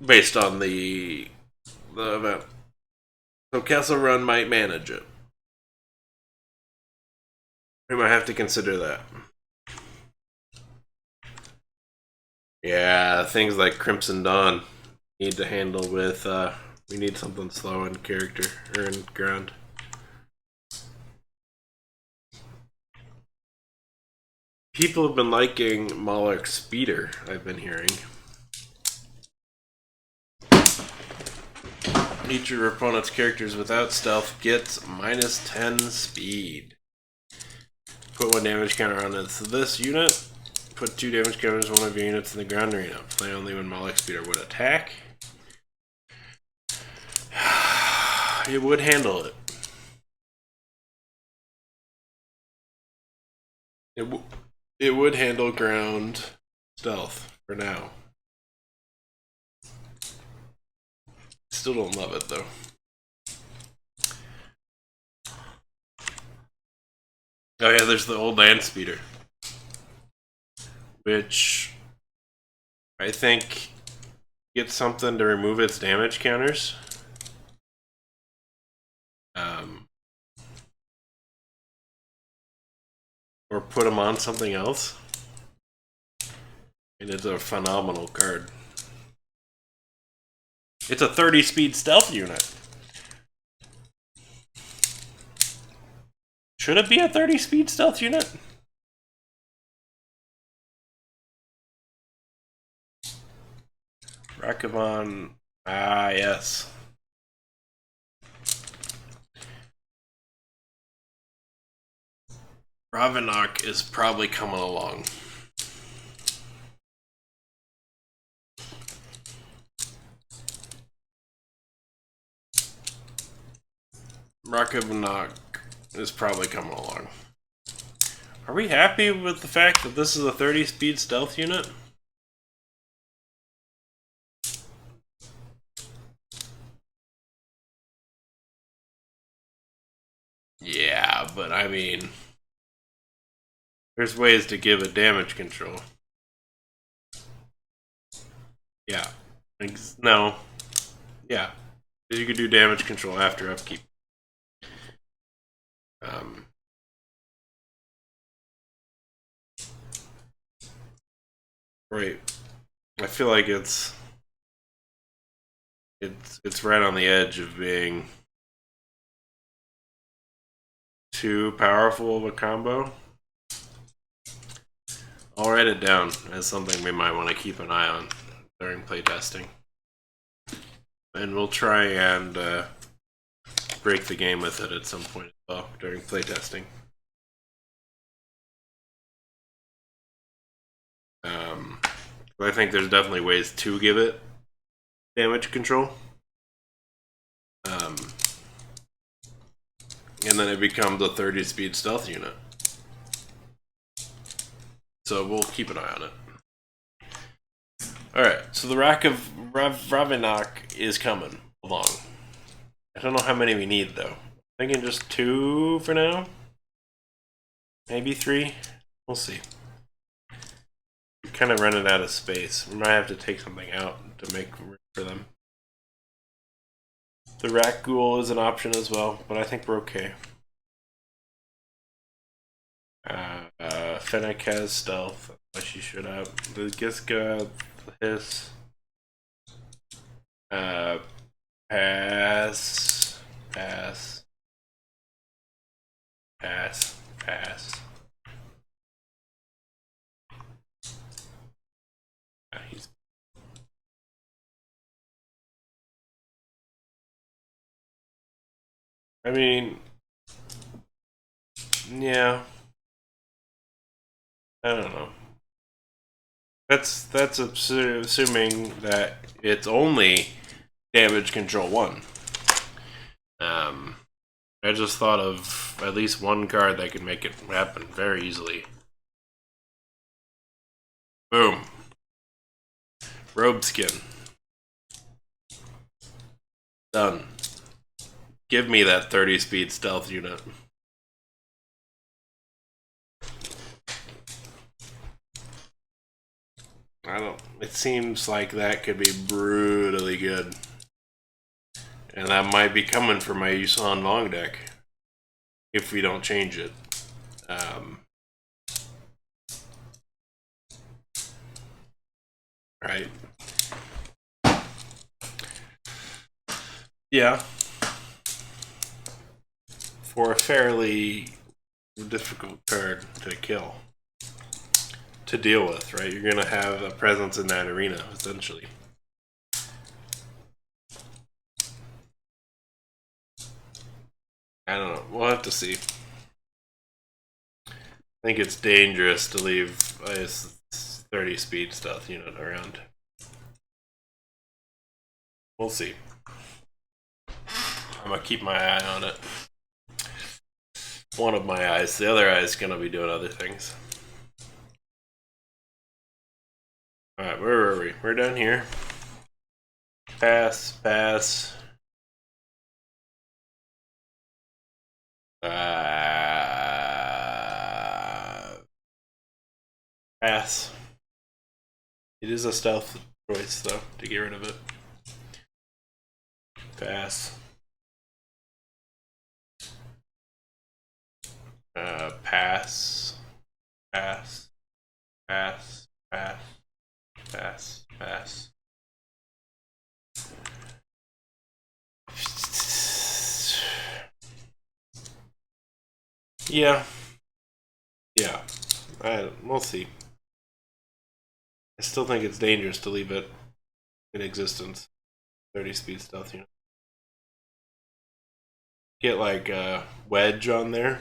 Based on the event. So Castle Run might manage it. We might have to consider that. Yeah, things like Crimson Dawn need to handle with, we need something slow in character, or in ground. People have been liking Moloch's Speeder, I've been hearing. Each of your opponent's characters without stealth gets -10 speed. Put 1 damage counter on this unit. Put 2 damage counters on one of your units in the ground arena. Play only when Moloch Speeder would attack. It would handle it. It would handle ground stealth for now. Still don't love it though. Oh yeah, there's the old land speeder, which I think gets something to remove its damage counters. Or put them on something else. And it's a phenomenal card. It's a 30 speed stealth unit. Should it be a 30 speed stealth unit? Rakavon. Ah, yes. Ravenok is probably coming along. Rakavonok is probably coming along. Are we happy with the fact that this is a 30 speed stealth unit? Yeah, but I mean, there's ways to give it damage control. Yeah. No. Yeah. You could do damage control after upkeep. Right. I feel like it's right on the edge of being too powerful of a combo. I'll write it down as something we might want to keep an eye on during playtesting. And we'll try and break the game with it at some point as well during playtesting. I think there's definitely ways to give it damage control. And then it becomes a 30 speed stealth unit. So we'll keep an eye on it. Alright, so the Rack of Ravenok is coming along. I don't know how many we need though. I'm thinking just 2 for now. Maybe 3. We'll see. We're kind of running out of space. We might have to take something out to make room for them. The Rat Ghoul is an option as well, but I think we're okay. Fennec has stealth, but she should have. The Giska, the Hiss. Pass. Pass. Pass. Pass. I mean, yeah. I don't know. That's assuming that it's only damage control 1. I just thought of at least one card that could make it happen very easily. Boom. Robe Skin. Done. Give me that 30 speed stealth unit. It seems like that could be brutally good. And that might be coming for my Yusan Long deck. If we don't change it. Right. Yeah. For a fairly difficult card to kill. To deal with, right? You're gonna have a presence in that arena, essentially. I don't know. We'll have to see. I think it's dangerous to leave a 30 speed stealth unit around. We'll see. I'm gonna keep my eye on it. One of my eyes. The other eye is gonna be doing other things. Alright, where were we? We're down here. Pass, pass. Pass. It is a stealth choice, though, to get rid of it. Pass. Pass. Pass. Pass. Pass. Pass. Pass. Yeah. Yeah. We'll see. I still think it's dangerous to leave it in existence. 30 speed stealth unit. Get like a wedge on there.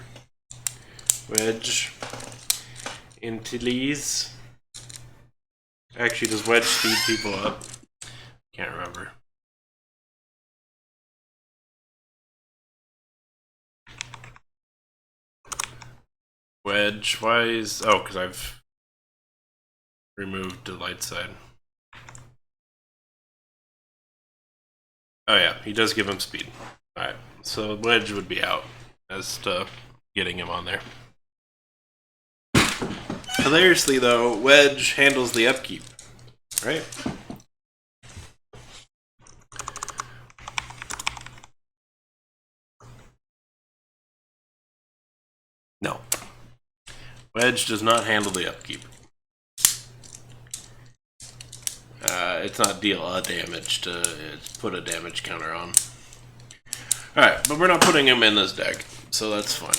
Wedge. Antilles. Actually, does wedge speed people up? Can't remember. Wedge. Why is... Oh, because I've removed the light side. Oh yeah, he does give him speed. Alright, so Wedge would be out as to getting him on there. Hilariously though, Wedge handles the upkeep, right? No. Wedge does not handle the upkeep. It's not deal a damage to put a damage counter on. Alright, but we're not putting him in this deck, so that's fine.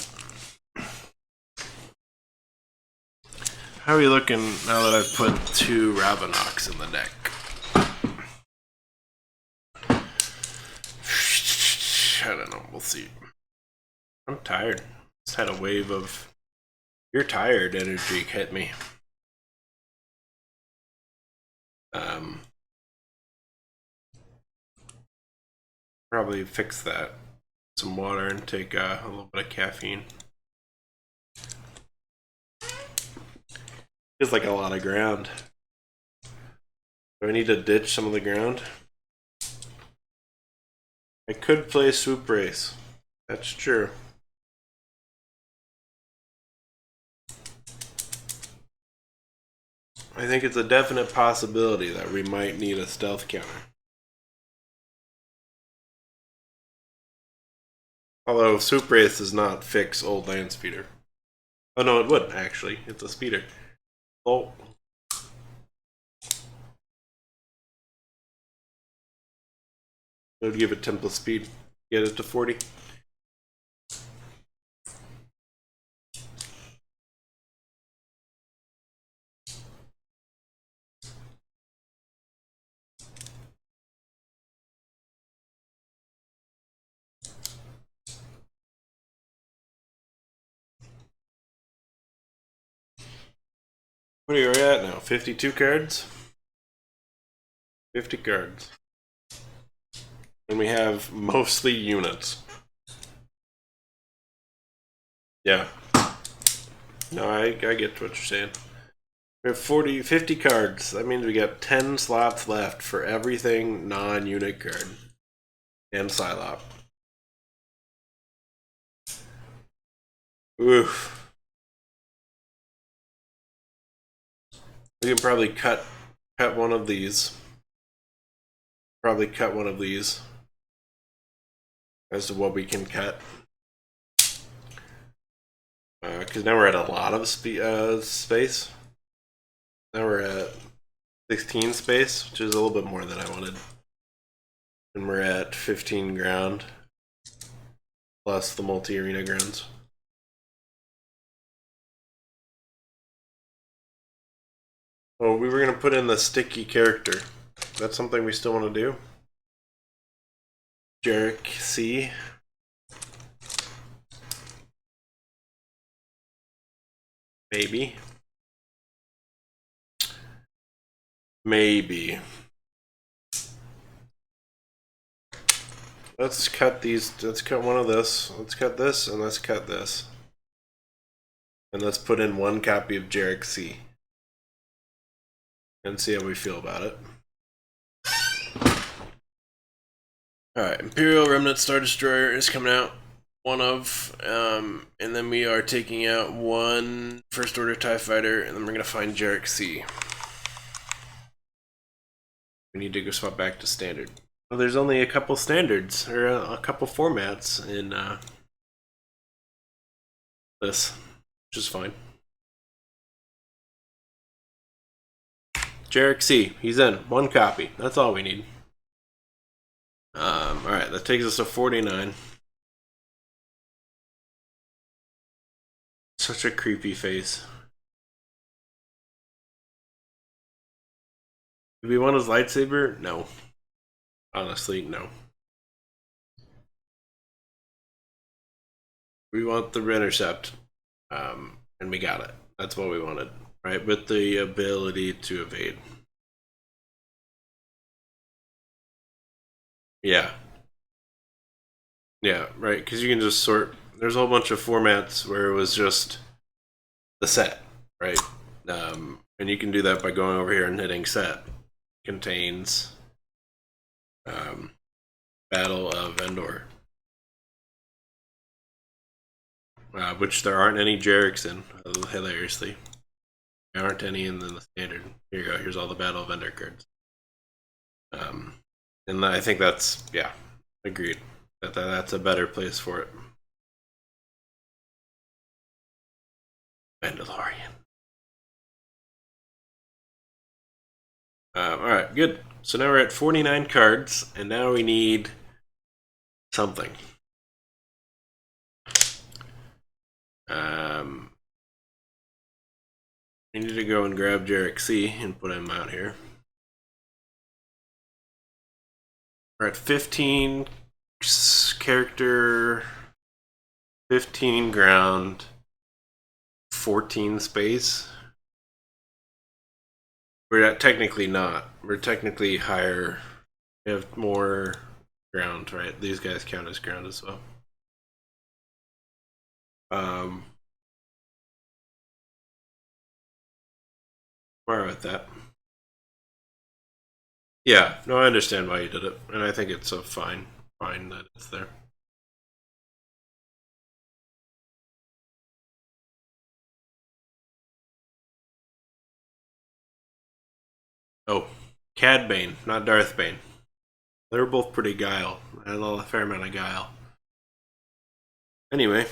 How are we looking now that I've put 2 Ravenoks in the deck? I don't know, we'll see. I'm tired. Just had a wave of "you're tired" energy hit me. Probably fix that. Some water and take a little bit of caffeine. Feels like a lot of ground. Do I need to ditch some of the ground? I could play Swoop Race. That's true. I think it's a definite possibility that we might need a stealth counter. Although Swoop Race does not fix Old Land Speeder. Oh no, it would actually. It's a speeder. Oh. It would give it template speed. Get it to 40. What are you at now? 52 cards? 50 cards. And we have mostly units. Yeah. No, I get what you're saying. We have 50 cards. That means we got 10 slots left for everything non-unit card. And Psylop. Oof. We can probably cut one of these. Probably cut one of these. As to what we can cut. Because now we're at a lot of space. Now we're at 16 space, which is a little bit more than I wanted. And we're at 15 ground. Plus the multi-arena grounds. Oh, we were going to put in the sticky character. That's something we still want to do. Jarek C. Maybe. Maybe. Let's cut these. Let's cut one of this. Let's cut this, and let's cut this. And let's put in 1 copy of Jarek C. And see how we feel about it. Alright, Imperial Remnant Star Destroyer is coming out. One of. And then we are taking out 1 First Order TIE Fighter, and then we're going to find Jarek C. We need to go swap back to standard. Well, there's only a couple standards, or a couple formats in this, which is fine. Jarek C, he's in. 1 copy. That's all we need. Alright, that takes us to 49. Such a creepy face. Do we want his lightsaber? No. Honestly, no. We want the intercept. And we got it. That's what we wanted. Right? With the ability to evade. Yeah. Yeah, right. Because you can just sort. There's a whole bunch of formats where it was just the set, right? And you can do that by going over here and hitting set. Contains Battle of Endor, which there aren't any Jareks in, hilariously. There aren't any in the standard. Here you go. Here's all the Battle of Endor cards. And I think that's, yeah, agreed. That's a better place for it. Mandalorian. Alright, good. So now we're at 49 cards, and now we need something. I need to go and grab Jarek C and put him out here. We're at 15 character, 15 ground, 14 space. We're at technically not. We're technically higher. We have more ground, right? These guys count as ground as well. Where with that? Yeah, no, I understand why you did it, and I think it's a fine that it's there. Oh, Cad Bane, not Darth Bane. They're both pretty guile. I had a fair amount of guile. Anyway,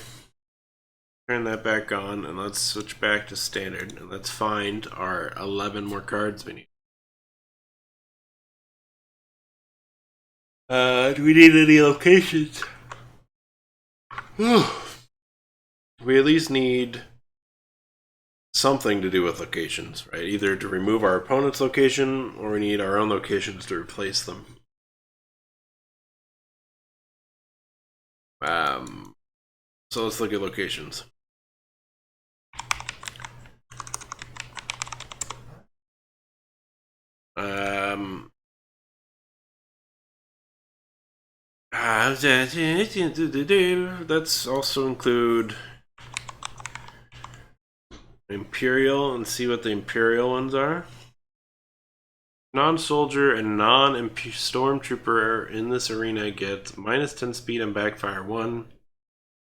turn that back on, and let's switch back to standard, and let's find our 11 more cards we need. Do we need any locations? We at least need something to do with locations, right? Either to remove our opponent's location, or we need our own locations to replace them. So let's look at locations. Let's also include Imperial and see what the Imperial ones are. Non-soldier and non-stormtrooper in this arena get -10 speed and backfire 1.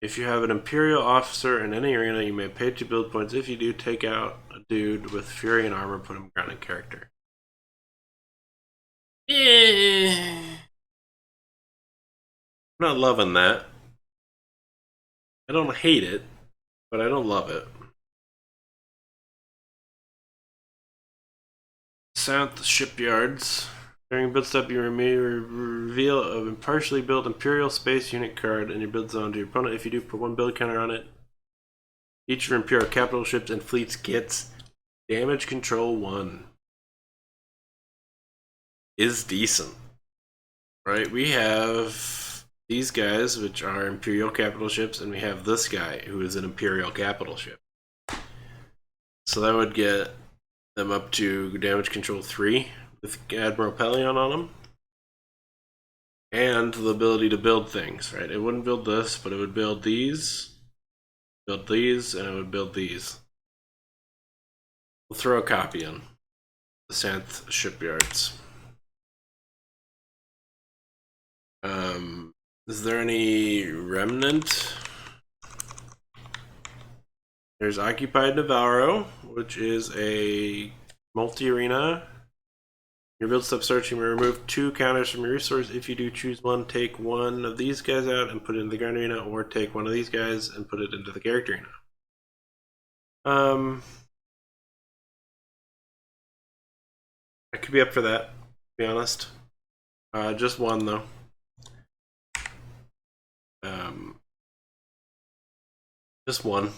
If you have an Imperial officer in any arena, you may pay 2 build points. If you do, take out a dude with fury and armor, put him grounded character. I'm not loving that. I don't hate it, but I don't love it. South shipyards. During build step, you may reveal a partially built Imperial space unit card in your build zone to your opponent. If you do, put 1 build counter on it. Each of your Imperial capital ships and fleets gets damage control 1. Is decent. Right? We have these guys, which are Imperial capital ships, and we have this guy, who is an Imperial capital ship. So that would get them up to damage control 3 with Admiral Pelion on them. And the ability to build things, right? It wouldn't build this, but it would build these, and it would build these. We'll throw a copy in. The Santh shipyards. Is there any remnant? There's Occupied Navarro, which is a multi-arena. Your build step starts, you may remove 2 counters from your resource. If you do, choose one, take one of these guys out and put it in the ground arena, or take one of these guys and put it into the character arena. I could be up for that, to be honest. Just one, though. Just one.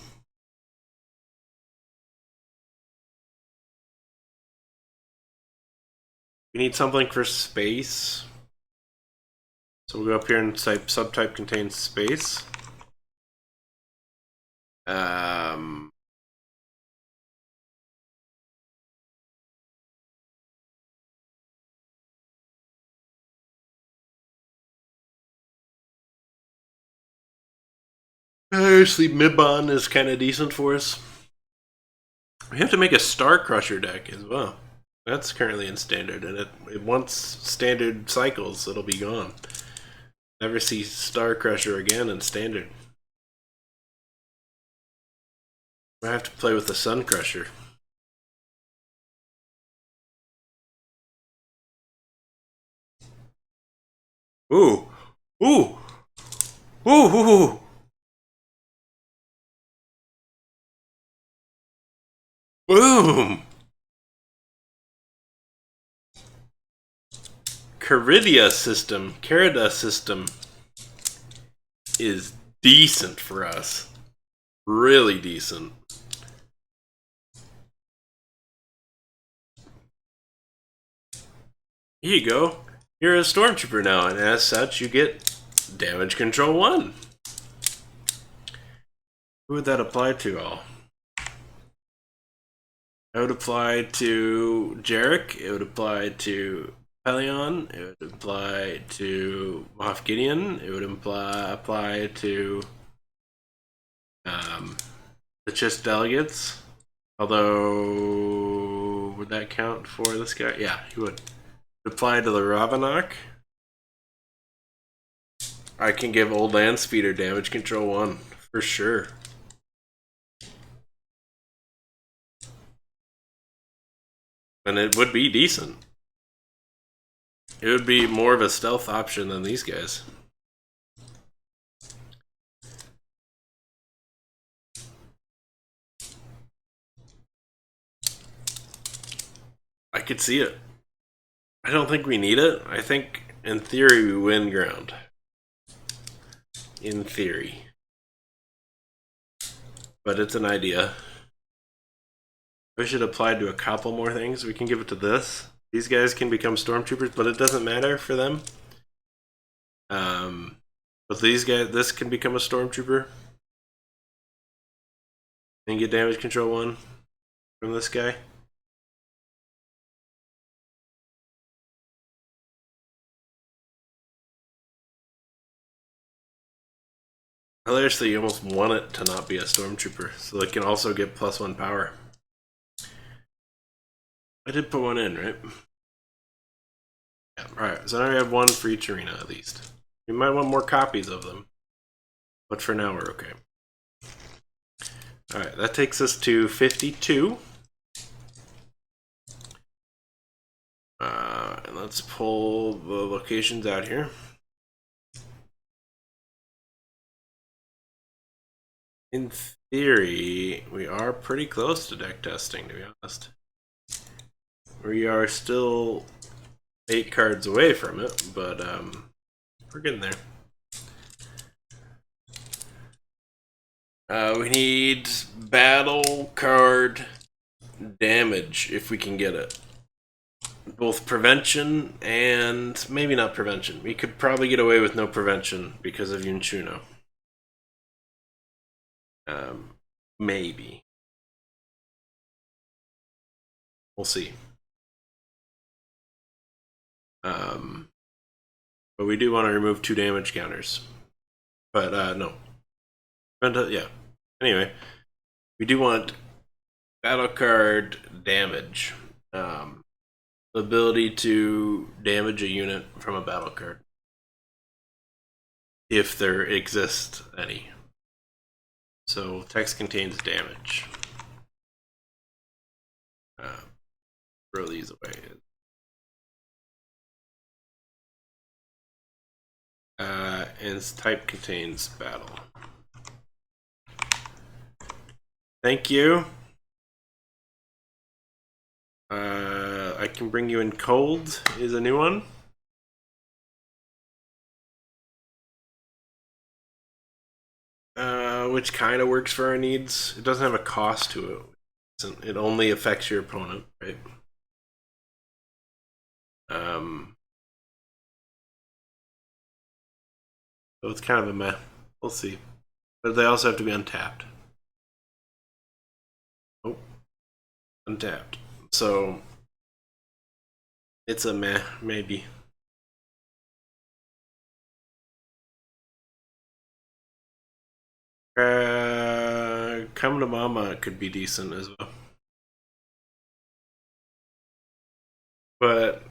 We need something for space. So we'll go up here and type subtype contains space. Obviously, Mibon is kind of decent for us. We have to make a Star Crusher deck as well. That's currently in standard, and it once standard cycles, it'll be gone. Never see Star Crusher again in standard. I have to play with the Sun Crusher. Ooh, ooh, ooh, ooh. Boom! Caridia system is decent for us. Really decent. Here you go. You're a Stormtrooper now, and as such, you get Damage Control 1. Who would that apply to all? It would apply to Jarek, it would apply to Pelion, it would apply to Moff Gideon, it would apply to the Chiss delegates. Although, would that count for this guy? Yeah, he would. Apply to the Ravenok. I can give Old Land Speeder damage control 1 for sure. And it would be decent. It would be more of a stealth option than these guys. I could see it. I don't think we need it. I think, in theory, we win ground. In theory. But it's an idea. We should apply to a couple more things. We can give it to this. These guys can become stormtroopers, but it doesn't matter for them. But these guys, this can become a stormtrooper. And get damage control 1 from this guy. Hilariously, you almost want it to not be a stormtrooper, so they can also get +1 power. I did put one in, right? Yeah, alright, so now we have one for each arena at least. We might want more copies of them, but for now we're okay. Alright, that takes us to 52. And let's pull the locations out here. In theory, we are pretty close to deck testing, to be honest. We are still 8 cards away from it, but we're getting there. We need battle card damage if we can get it. Both prevention and maybe not prevention. We could probably get away with no prevention because of Yunchuno. Maybe. We'll see. But we do want to remove 2 damage counters. But no. Yeah. Anyway, we do want battle card damage. The ability to damage a unit from a battle card. If there exists any. So text contains damage. Throw these away. And its type contains battle. Thank you. I can bring you in cold is a new one. Which kind of works for our needs. It doesn't have a cost to it. It only affects your opponent, right? So it's kind of a meh. We'll see. But they also have to be untapped. Oh, untapped. So it's a meh, maybe. Come to Mama could be decent as well. but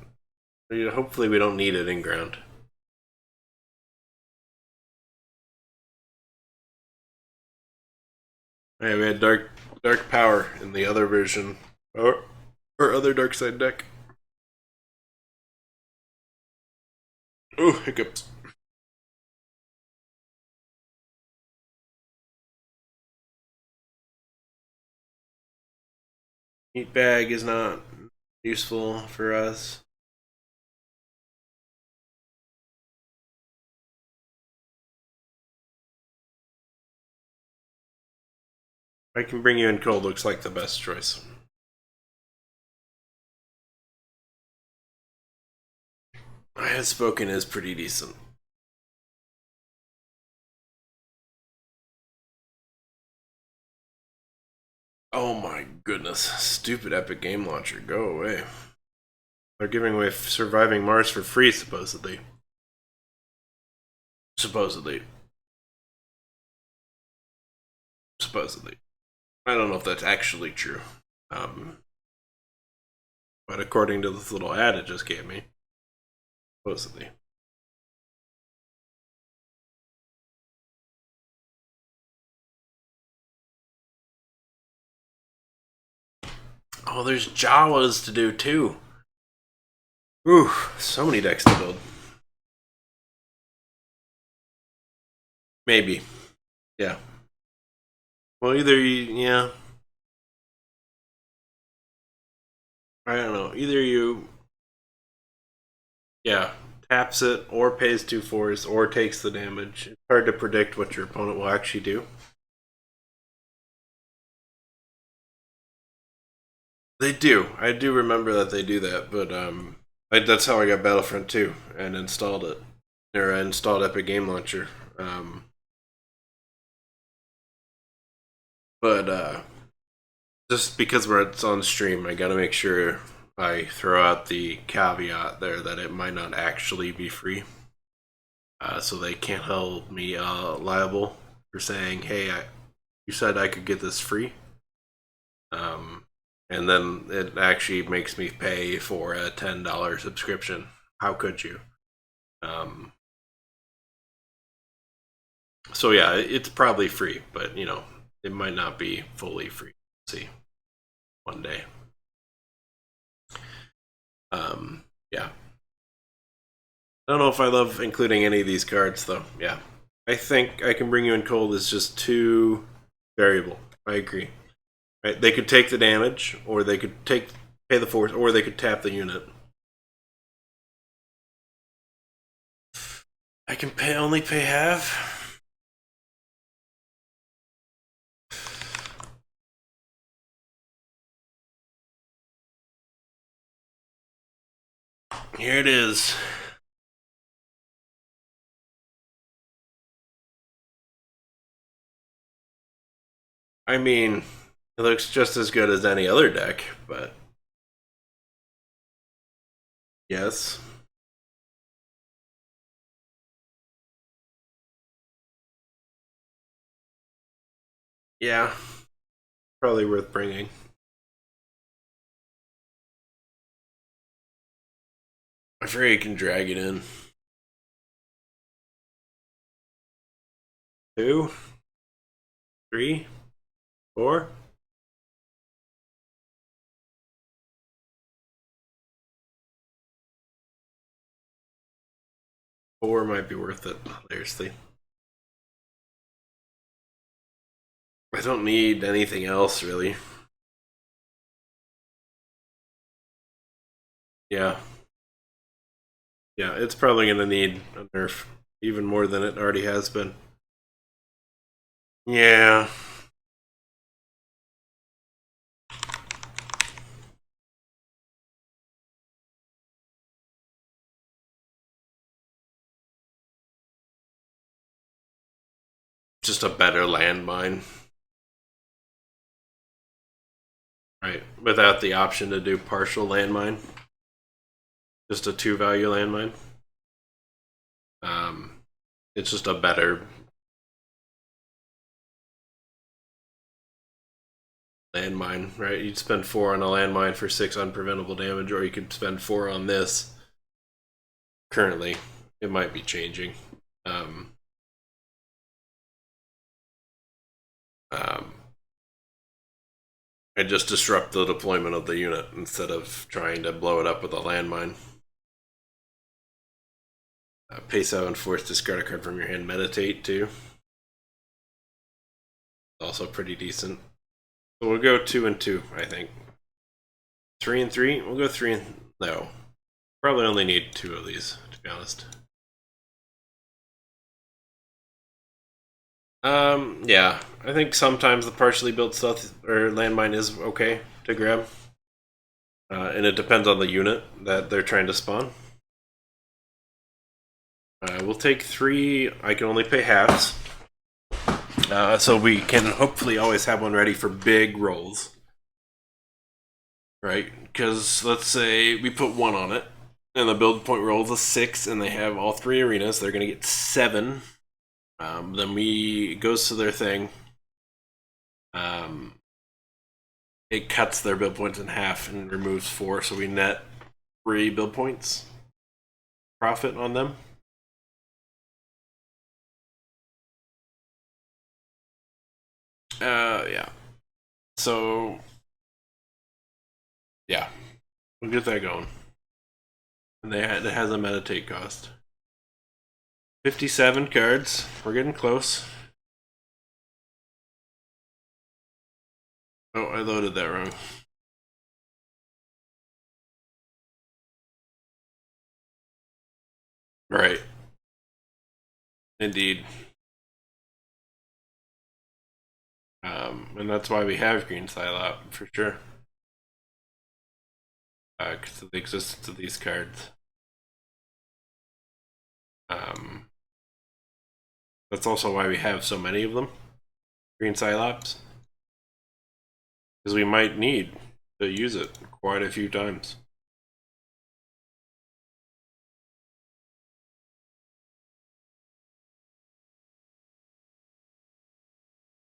hopefully we don't need it in ground. Alright, we had dark power in the other version, or other dark side deck. Oh, hiccups. Meat bag is not useful for us. I can bring you in cold looks like the best choice. I have spoken is pretty decent. Oh my goodness. Stupid Epic Game Launcher. Go away. They're giving away Surviving Mars for free, supposedly. Supposedly. Supposedly. I don't know if that's actually true. But according to this little ad it just gave me, supposedly. Oh, there's Jawas to do too. Ooh, so many decks to build. Maybe. Yeah. Well, either yeah. I don't know. Either you, yeah, taps it or pays 2/4 or takes the damage. It's hard to predict what your opponent will actually do. They do. I do remember that they do that, but that's how I got Battlefront 2 and installed it. Or I installed Epic Game Launcher. But just because it's on stream, I gotta make sure I throw out the caveat there that it might not actually be free. So they can't hold me liable for saying, "Hey, you said I could get this free," and then it actually makes me pay for a $10 subscription. How could you? So yeah, it's probably free, but it might not be fully free. Let's see, one day. Yeah. I don't know if I love including any of these cards though. Yeah. I think I Can Bring You in Cold is just too variable. I agree. Right? They could take the damage, or they could pay the force, or they could tap the unit. I can only pay half. Here it is. I mean, it looks just as good as any other deck, but yes. Yeah, probably worth bringing. I figure you can drag it in. 2, 3, 4. 4 might be worth it, seriously. I don't need anything else, really. Yeah. Yeah, it's probably going to need a nerf, even more than it already has been. Yeah. Just a better landmine. Right. Without the option to do partial landmine. Just a 2-value landmine. It's just a better landmine, right? You'd spend 4 on a landmine for 6 unpreventable damage, or you could spend 4 on this. Currently, it might be changing. Um, um, and just disrupt the deployment of the unit instead of trying to blow it up with a landmine. Pay 7, force discard a card from your hand. Meditate too. Also pretty decent. So we'll go 2 and 2, I think. 3 and 3. We'll go 3 and no. Probably only need 2 of these, to be honest. Yeah. I think sometimes the partially built stuff or landmine is okay to grab. And it depends on the unit that they're trying to spawn. We'll take 3. I can only pay halves. So we can hopefully always have one ready for big rolls. Right? Because let's say we put 1 on it, and the build point rolls a 6, and they have all 3 arenas. They're going to get 7. Then it goes to their thing. It cuts their build points in half and removes 4, so we net 3 build points profit on them. Yeah. So, yeah, we'll get that going. And it has a meditate cost. 57 cards. We're getting close. Oh, I loaded that wrong. Right. Indeed. And that's why we have green Psylop, for sure. Because of the existence of these cards. That's also why we have so many of them. Green Psylops. Because we might need to use it quite a few times.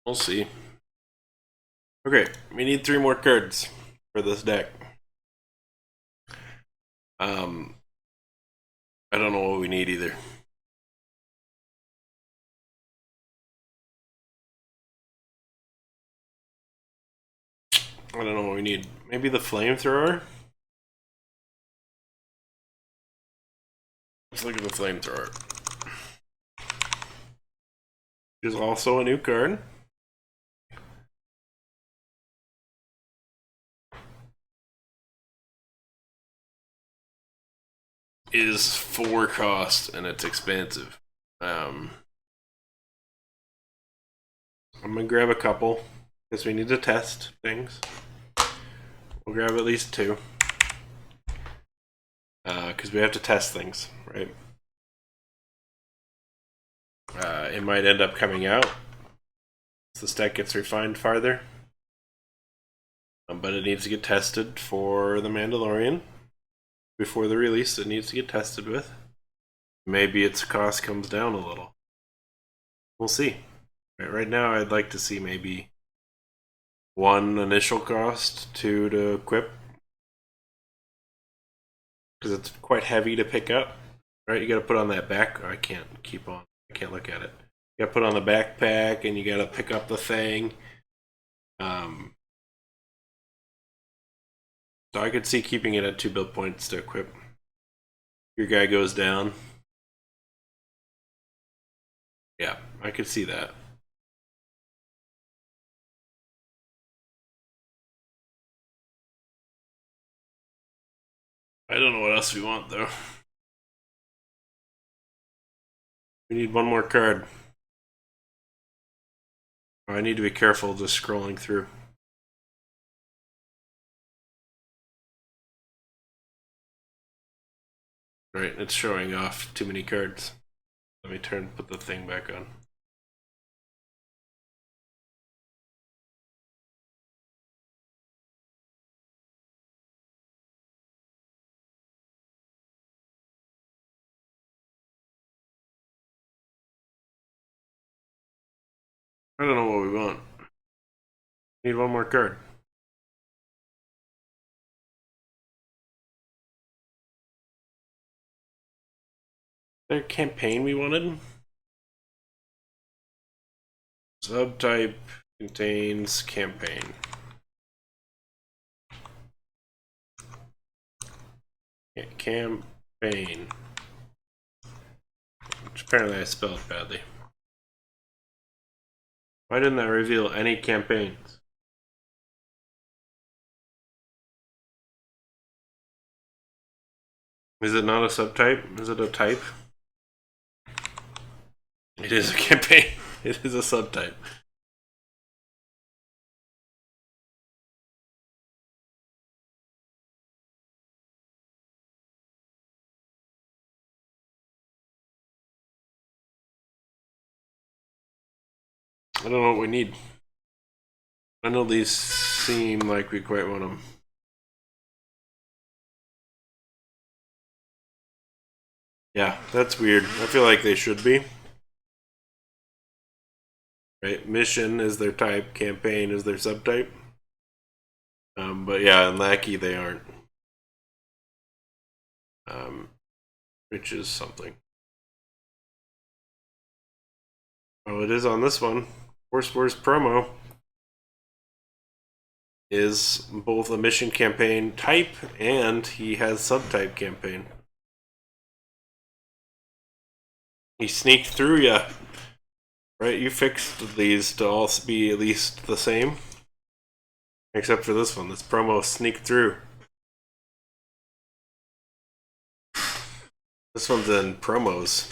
We'll see. Okay, we need 3 more cards for this deck. I don't know what we need either. I don't know what we need. Maybe the Flamethrower? Let's look at the Flamethrower. Which is also a new card. Is 4 cost and it's expansive. I'm gonna grab a couple because we need to test things. We'll grab at least 2 because we have to test things, right? It might end up coming out as the stack gets refined farther, but it needs to get tested for the Mandalorian before the release. It needs to get tested with. Maybe its cost comes down a little. We'll see. Right now, I'd like to see maybe 1 initial cost, 2 to equip, because it's quite heavy to pick up. Right, you got to put on that back. I can't keep on. I can't look at it. You got to put on the backpack, and you got to pick up the thing. So I could see keeping it at 2 build points to equip. Your guy goes down. Yeah, I could see that. I don't know what else we want though. We need 1 more card. I need to be careful just scrolling through. Right, it's showing off too many cards. Let me put the thing back on. I don't know what we want. Need 1 more card. Their campaign we wanted. Subtype contains campaign. Campaign. Which apparently I spelled badly. Why didn't that reveal any campaigns? Is it not a subtype? Is it a type? It is a campaign. It is a subtype. I don't know what we need. I know these seem like we quite want them. Yeah, that's weird. I feel like they should be. Right? Mission is their type, campaign is their subtype. But yeah, in Lackey they aren't. Which is something. Oh, it is on this one. Force Wars promo is both a mission campaign type and he has subtype campaign. He sneaked through ya. Right, you fixed these to all be at least the same. Except for this one. This promo sneaked through. This one's in promos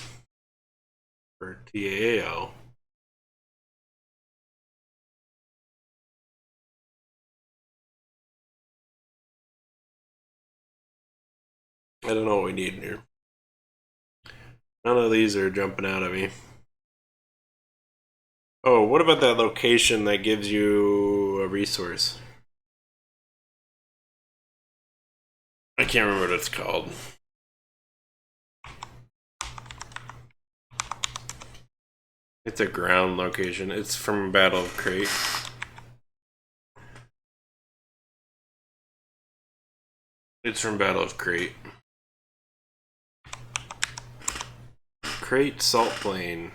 for TAAL. I don't know what we need here. None of these are jumping out at me. Oh, what about that location that gives you a resource? I can't remember what it's called. It's a ground location. It's from Battle of Crate. It's from Battle of Crate. Crate Salt Plain.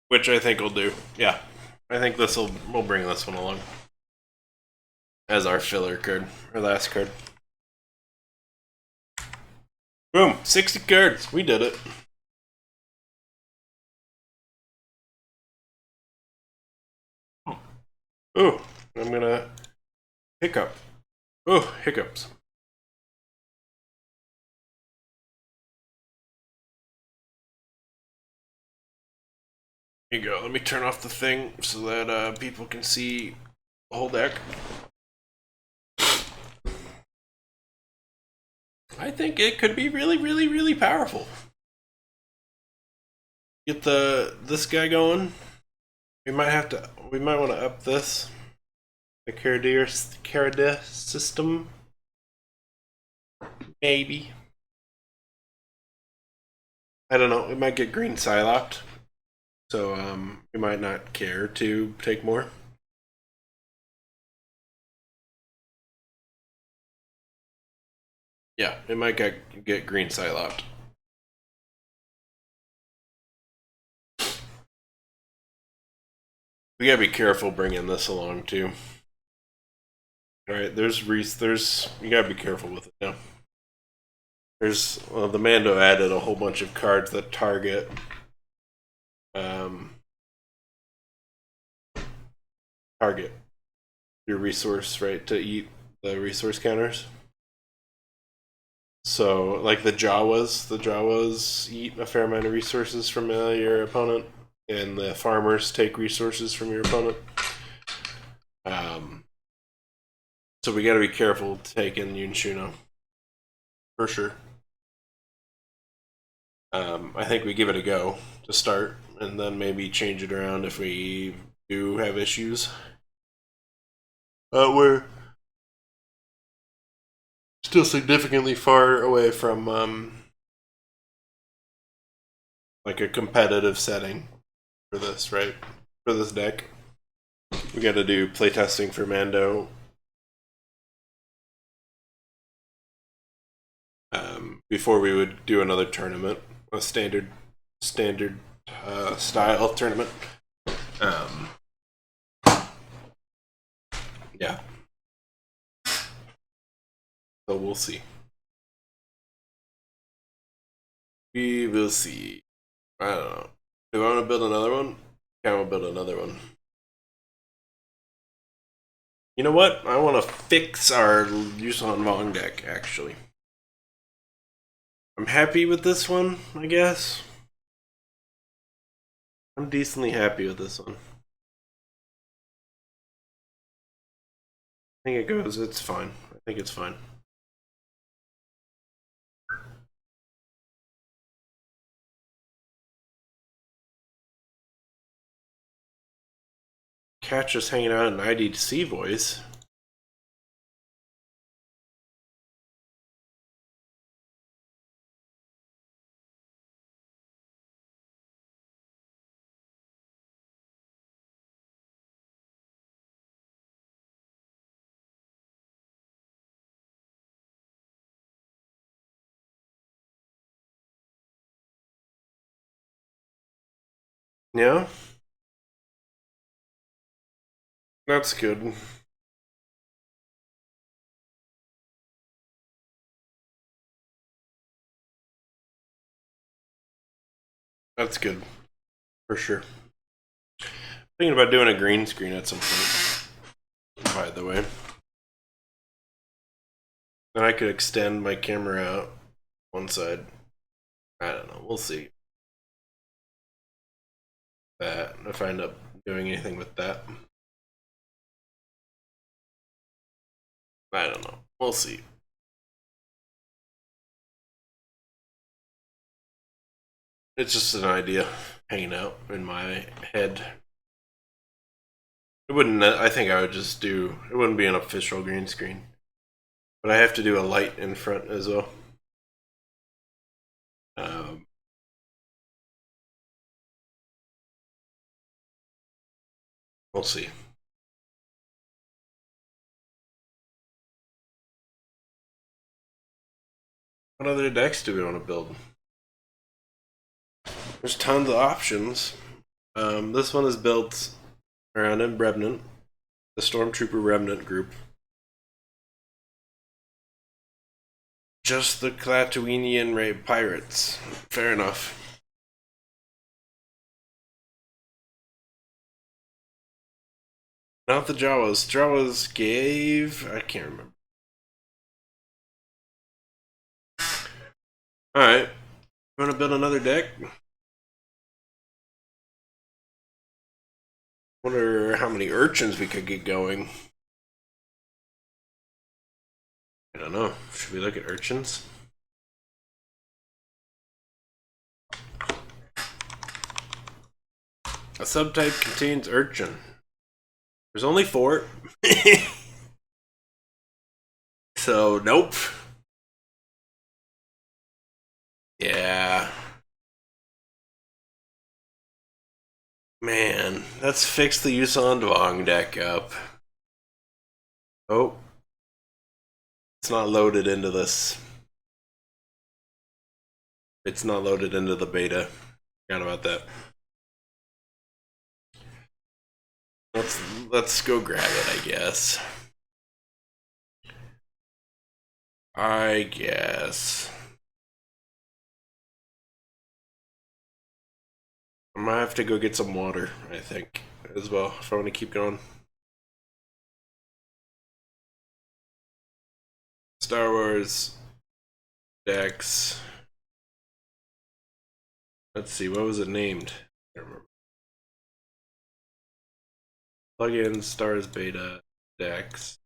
Which I think will do. Yeah. I think we'll bring this one along. As our filler card. Our last card. Boom! 60 cards! We did it. Ooh, I'm gonna hiccup. Oh, hiccups. Here you go. Let me turn off the thing so that people can see the whole deck. I think it could be really, really, really powerful. Get this guy going. We might want to up this. The Caradir system. Maybe. I don't know. We might get green Psylocke. So we might not care to take more. Yeah, it might get green Psylocke. We gotta be careful bringing this along too. All right, there's you gotta be careful with it now. There's the Mando added a whole bunch of cards that target target your resource, right, to eat the resource counters. So like the Jawas eat a fair amount of resources from your opponent, and the farmers take resources from your opponent. So we got to be careful taking Yunshuno. For sure. I think we give it a go to start, and then maybe change it around if we do have issues. We're still significantly far away from like a competitive setting for this, right? For this deck. We got to do playtesting for Mando. before we would do another tournament, a standard style tournament. Yeah. So we'll see. We will see. I don't know. Do I want to build another one? I want to build another one. You know what? I want to fix our Yuuzhan Vong deck, actually. I'm happy with this one, I guess. I'm decently happy with this one. I think it goes. It's fine. I think it's fine. Catch us hanging out in IDC voice. Yeah? That's good. That's good. For sure. Thinking about doing a green screen at some point. By the way. Then I could extend my camera out one side. I don't know. We'll see. That if I end up doing anything with that. I don't know. We'll see. It's just an idea hanging out in my head. It wouldn't. I think I would just do. It wouldn't be an official green screen, but I have to do a light in front as well. We'll see. What other decks do we want to build? There's tons of options. This one is built around in Remnant, the Stormtrooper Remnant group. Just the Klatooinian Ray pirates. Fair enough. Not the Jawas. Jawas gave. I can't remember. Alright. Want to build another deck? Wonder how many urchins we could get going. I don't know. Should we look at urchins? A subtype contains urchin. There's only 4. So, nope. Yeah. Man, let's fix the Yuuzhan Vong deck up. Oh. It's not loaded into this. It's not loaded into the beta. Forgot about that. Let's go grab it, I guess. I guess. I might have to go get some water, I think, as well, if I want to keep going. Star Wars decks. Let's see, what was it named? I don't remember. Plugin Stars Beta decks.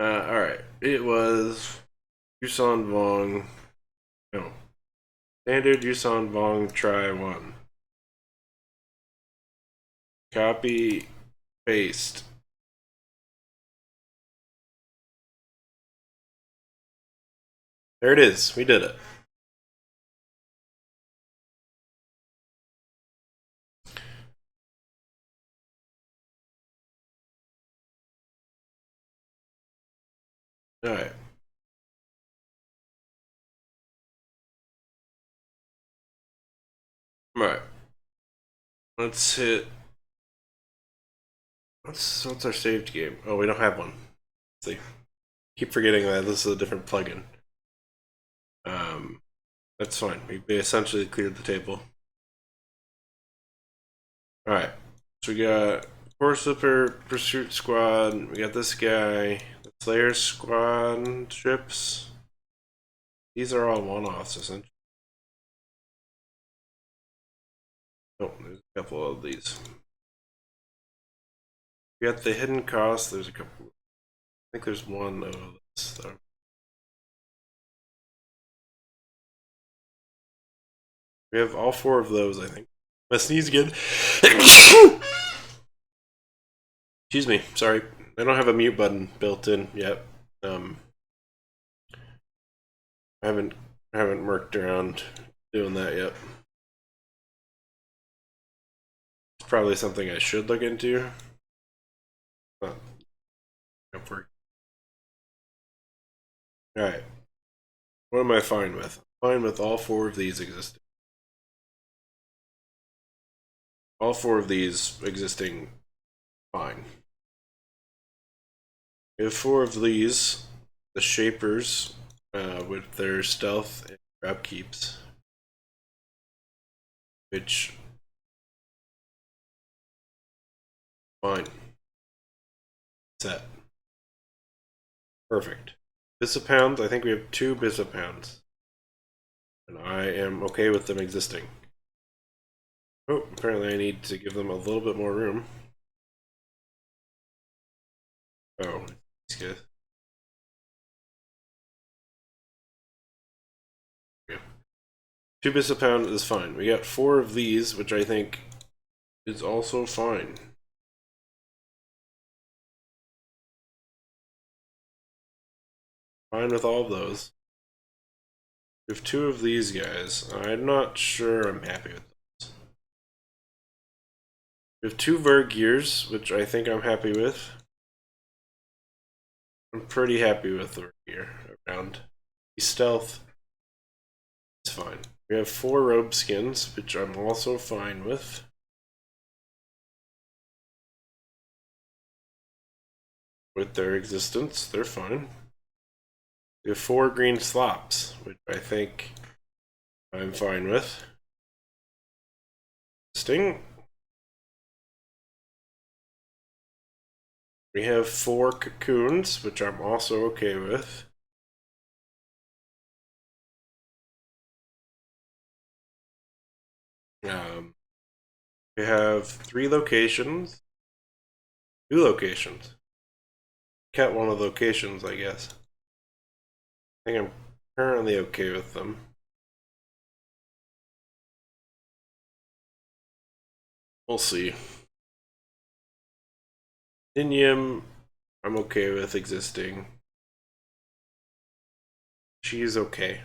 Alright. It was Yuuzhan Vong. No. Standard Yuuzhan Vong Try 1. Copy, paste. There it is. We did it. Alright. Let's hit. What's our saved game? Oh, we don't have one. Let's see. Keep forgetting that this is a different plugin. That's fine. We essentially cleared the table. Alright. So we got Core Slipper, Pursuit Squad, we got this guy, the Slayer Squad ships. These are all one-offs, essentially. Oh, there's a couple of these. We got the hidden cost, there's a couple. I think there's one of this, though. We have all 4 of those, I think. I sneeze again. Excuse me, sorry. I don't have a mute button built in yet. I haven't worked around doing that yet. It's probably something I should look into. But alright. What am I fine with? I'm fine with all 4 of these existing. All 4 of these existing fine. We have 4 of these, the Shapers, with their stealth and upkeeps, which fine. Set. Perfect. Bissapounds, I think we have 2 Bissapounds. And I am okay with them existing. Oh, apparently I need to give them a little bit more room. Oh, these guys. Yeah. 2 Bissapound is fine. We got 4 of these, which I think is also fine. Fine with all of those. We have 2 of these guys. I'm not sure I'm happy with those. We have 2 Vergears, which I think I'm happy with. I'm pretty happy with the Vergear around. Stealth is fine. We have 4 Robe Skins, which I'm also fine with. With their existence, they're fine. We have 4 Green Slops, which I think I'm fine with. Sting. We have 4 Cocoons, which I'm also okay with. We have 3 locations. 2 locations. Kept one of the locations, I guess. I think I'm currently okay with them. We'll see. Inyam, I'm okay with existing. She's okay.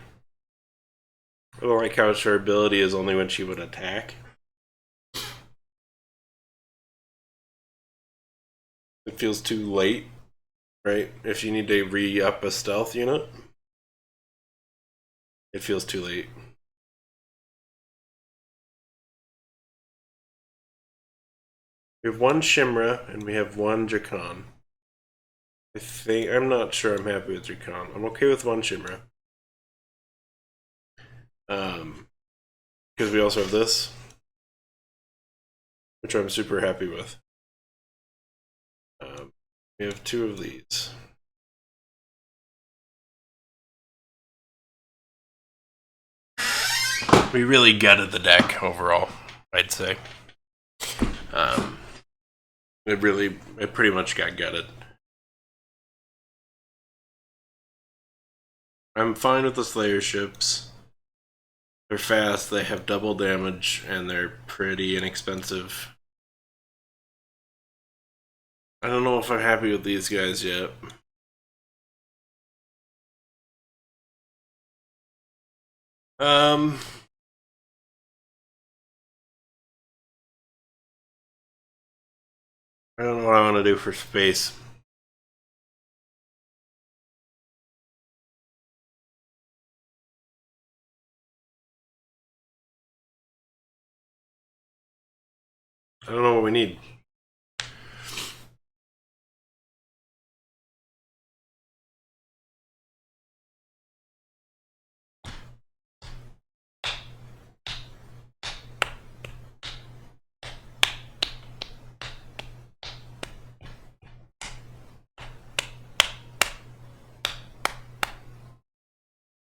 I don't like how her ability is only when she would attack. It feels too late, right? If you need to re-up a stealth unit, it feels too late. We have 1 Shimra and we have 1 Drakan. I'm not sure I'm happy with Drakan. I'm okay with 1 Shimra. Because we also have this, which I'm super happy with. We have 2 of these. We really gutted the deck overall, I'd say. It pretty much got gutted. I'm fine with the Slayer ships. They're fast, they have double damage, and they're pretty inexpensive. I don't know if I'm happy with these guys yet. I don't know what I want to do for space. I don't know what we need.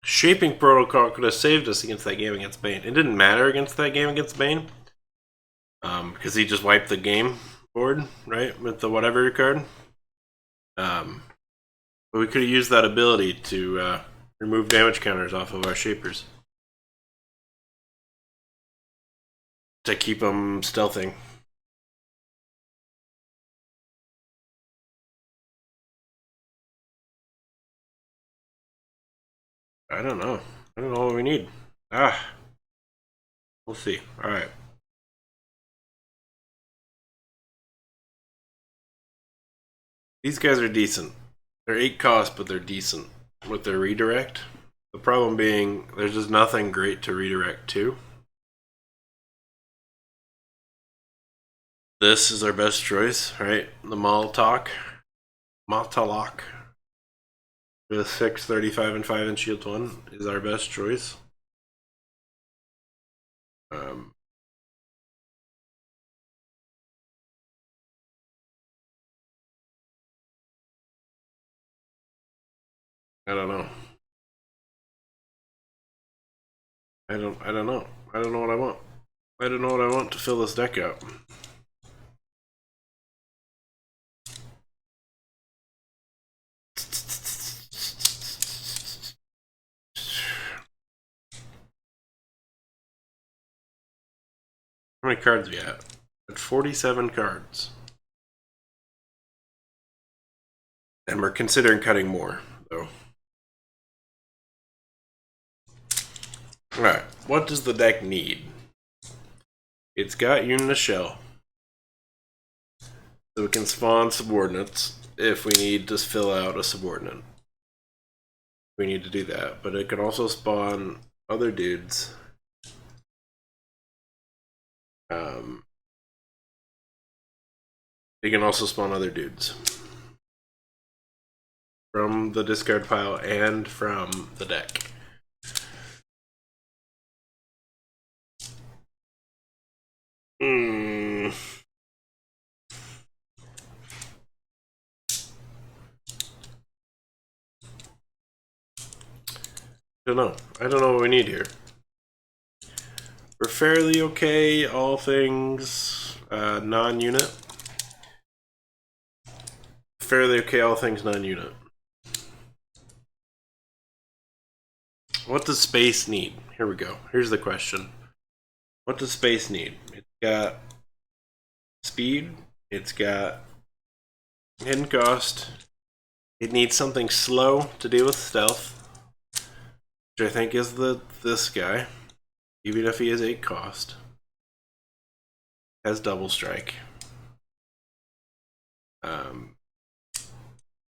Shaping Protocol could have saved us against that game against Bane. It didn't matter against that game against Bane. Because he just wiped the game board, right? With the whatever card. But we could have used that ability to remove damage counters off of our Shapers. To keep them stealthing. I don't know. I don't know what we need. We'll see. Alright. These guys are decent. They're 8 cost, but they're decent with their redirect. The problem being, there's just nothing great to redirect to. This is our best choice, right? The Maltalk. With 6, 35, and 5 in Shield 1 is our best choice. I don't know. I don't know. I don't know what I want. I don't know what I want to fill this deck out. How many cards we at? At 47 cards. And we're considering cutting more, though. Alright, what does the deck need? It's got Unit of Shell. So we can spawn subordinates if we need to fill out a subordinate. We need to do that, but it can also spawn other dudes. It can also spawn other dudes. From the discard pile and from the deck. I don't know what we need here. We're fairly okay, all things non-unit. Fairly okay, all things non-unit. What does space need? Here we go. Here's the question. What does space need? It's got speed. It's got hidden cost. It needs something slow to deal with stealth, which I think is this guy. Even if he is 8 cost. Has double strike.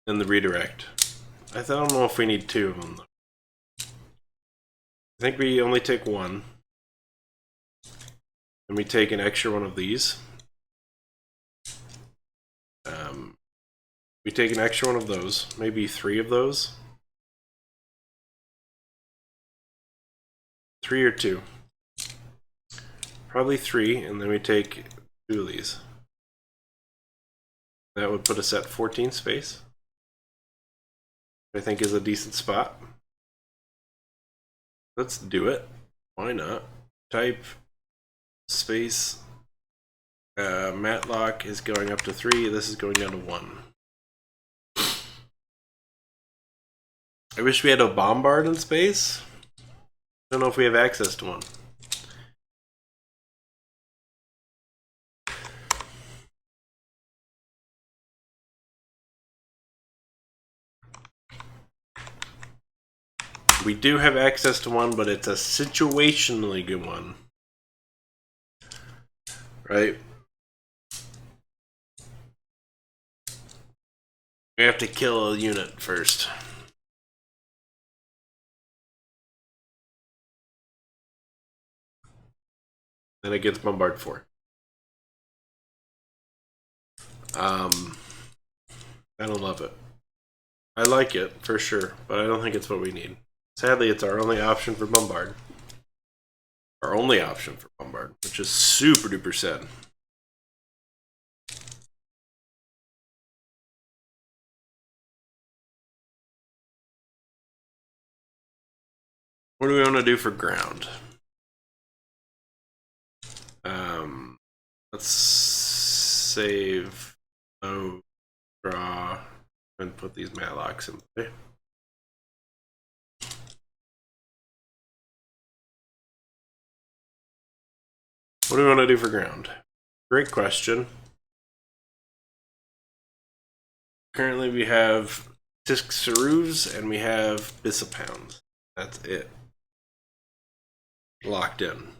And the redirect. I don't know if we need 2 of them though. I think we only take 1. And we take an extra one of these. We take an extra one of those. Maybe 3 of those. 3 or 2. Probably 3, and then we take 2 of these. That would put us at 14 space. I think is a decent spot. Let's do it. Why not? Type space. Matlock is going up to 3. This is going down to 1. I wish we had a bombard in space. I don't know if we have access to one. We do have access to one, but it's a situationally good one. Right? We have to kill a unit first. Then it gets bombarded for. I don't love it. I like it for sure, but I don't think it's what we need. Sadly, it's our only option for Bombard. Our only option for Bombard, which is super duper sad. What do we want to do for ground? Let's save, draw, and put these Matlocks in play. What do we want to do for ground? Great question. Currently we have Tisk Saruvs and we have Bissapounds. That's it. Locked in.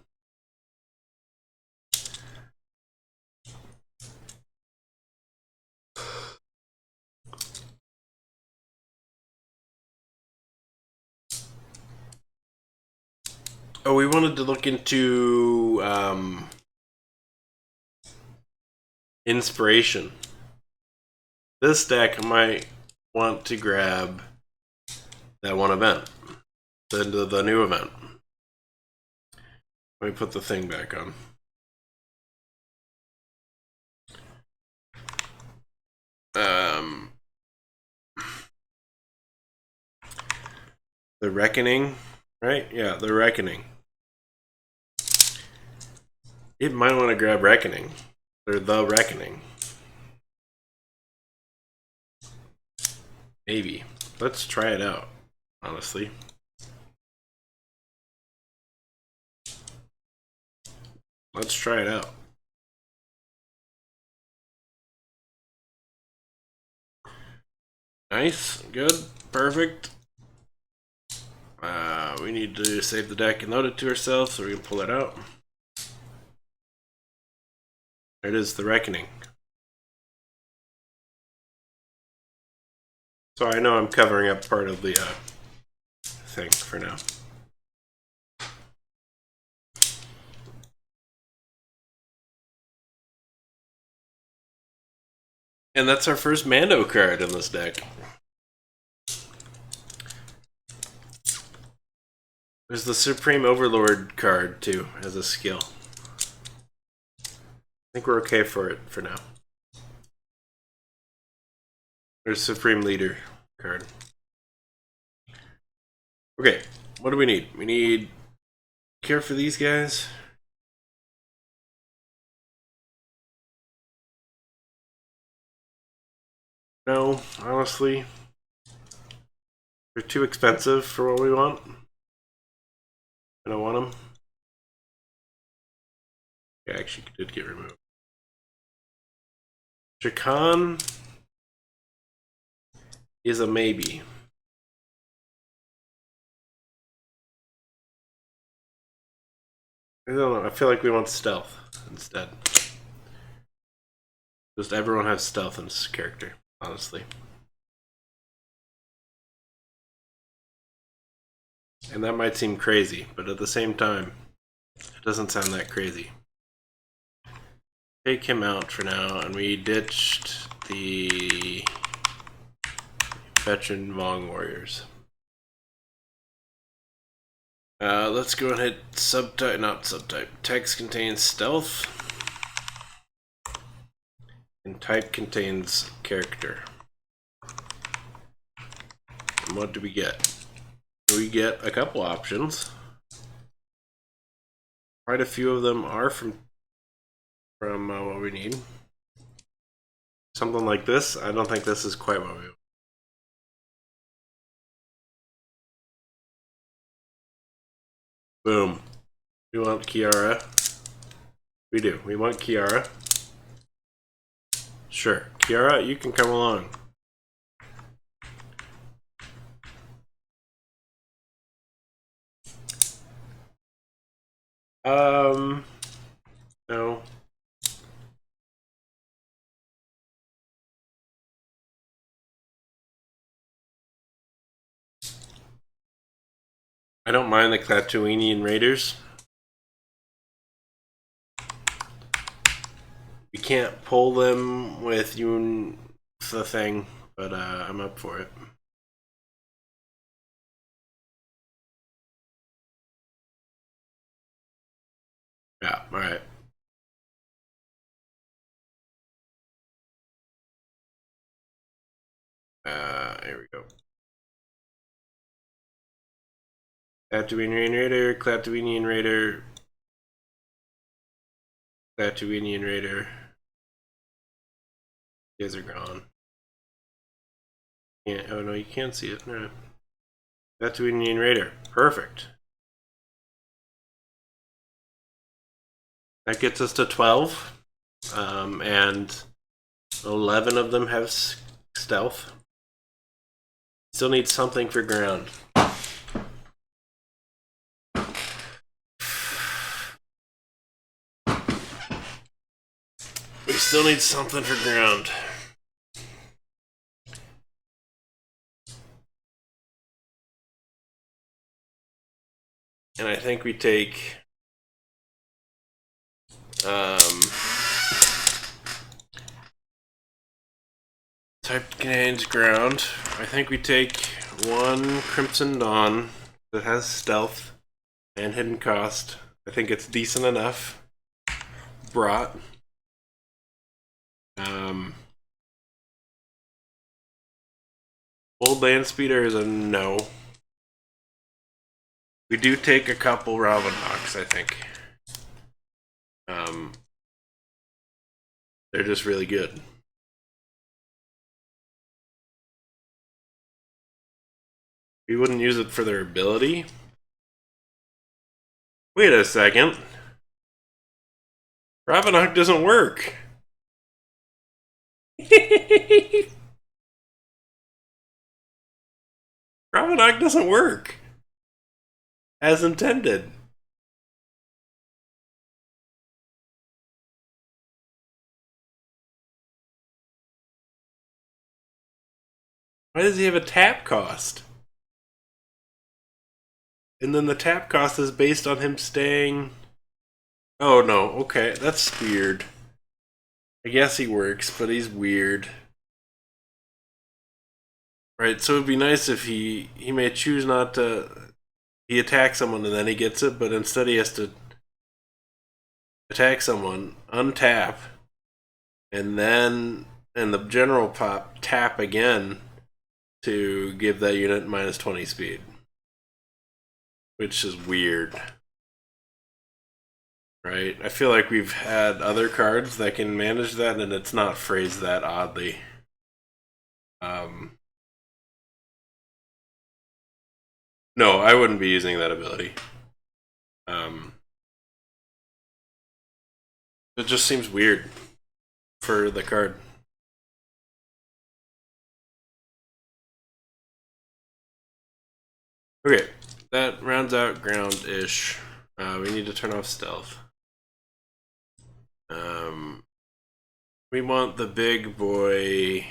Oh, we wanted to look into inspiration. This deck might want to grab that one event, the new event. Let me put the thing back on. The Reckoning, right? Yeah, the Reckoning. It might want to grab Reckoning, or the Reckoning. Maybe. Let's try it out, honestly. Let's try it out. Nice, good, perfect. We need to save the deck and load it to ourselves so we can pull it out. There it is, the Reckoning. So I know I'm covering up part of the thing for now. And that's our first Mando card in this deck. There's the Supreme Overlord card too, as a skill. I think we're okay for it for now. There's Supreme Leader card. Okay, what do we need? We need care for these guys. No, honestly. They're too expensive for what we want. I don't want them. Yeah, actually did get removed. Jakan is a maybe. I don't know, I feel like we want stealth instead. Just everyone has stealth in this character, honestly. And that might seem crazy, but at the same time, it doesn't sound that crazy. Take him out for now, and we ditched the veteran Vong Warriors. Let's go and hit subtype, not subtype. Text contains stealth, and type contains character. And what do we get? We get a couple options. Quite a few of them are from what we need. Something like this. I don't think this is quite what we want. Boom. We want Kiara. We do. We want Kiara. Sure. Kiara, you can come along. No. I don't mind the Klatooinian Raiders. We can't pull them with the thing, but I'm up for it. Yeah, alright. Here we go. Tatooinian Raider, Tatooinian Raider, Tatooinian Raider. You guys are gone. Oh no, you can't see it. Alright. Tatooinian Raider. Perfect. That gets us to 12. And 11 of them have stealth. Still need something for ground. We still need something for ground. And I think we take type contains ground. I think we take one Crimson Dawn that has stealth and hidden cost. I think it's decent enough. Brought. Old Land Speeder is a no. We do take a couple Ravenhawks, I think. They're just really good. We wouldn't use it for their ability. Wait a second. Ravenhawk doesn't work. Ravenhawk doesn't work. As intended. Why does he have a tap cost? And then the tap cost is based on him staying... Oh no, okay, that's weird. I guess he works, but he's weird. Right, so it'd be nice if he may choose not to... He attacks someone and then he gets it, but instead he has to attack someone, untap, and then in the general pop, tap again to give that unit minus 20 speed. Which is weird. Right? I feel like we've had other cards that can manage that and it's not phrased that oddly. No, I wouldn't be using that ability. It just seems weird for the card. Okay, that rounds out ground-ish. We need to turn off stealth. We want the big boy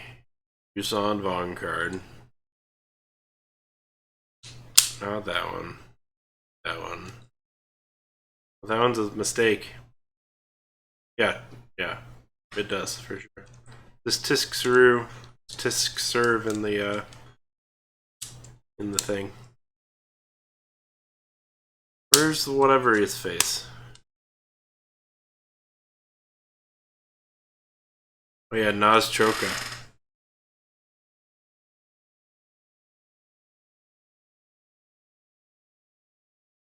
Yuuzhan Vong card. Not that one. That one. That one's a mistake. Yeah, it does for sure. This Tisk serve in the thing. Where's whatever his face? Oh yeah, Naz Choka.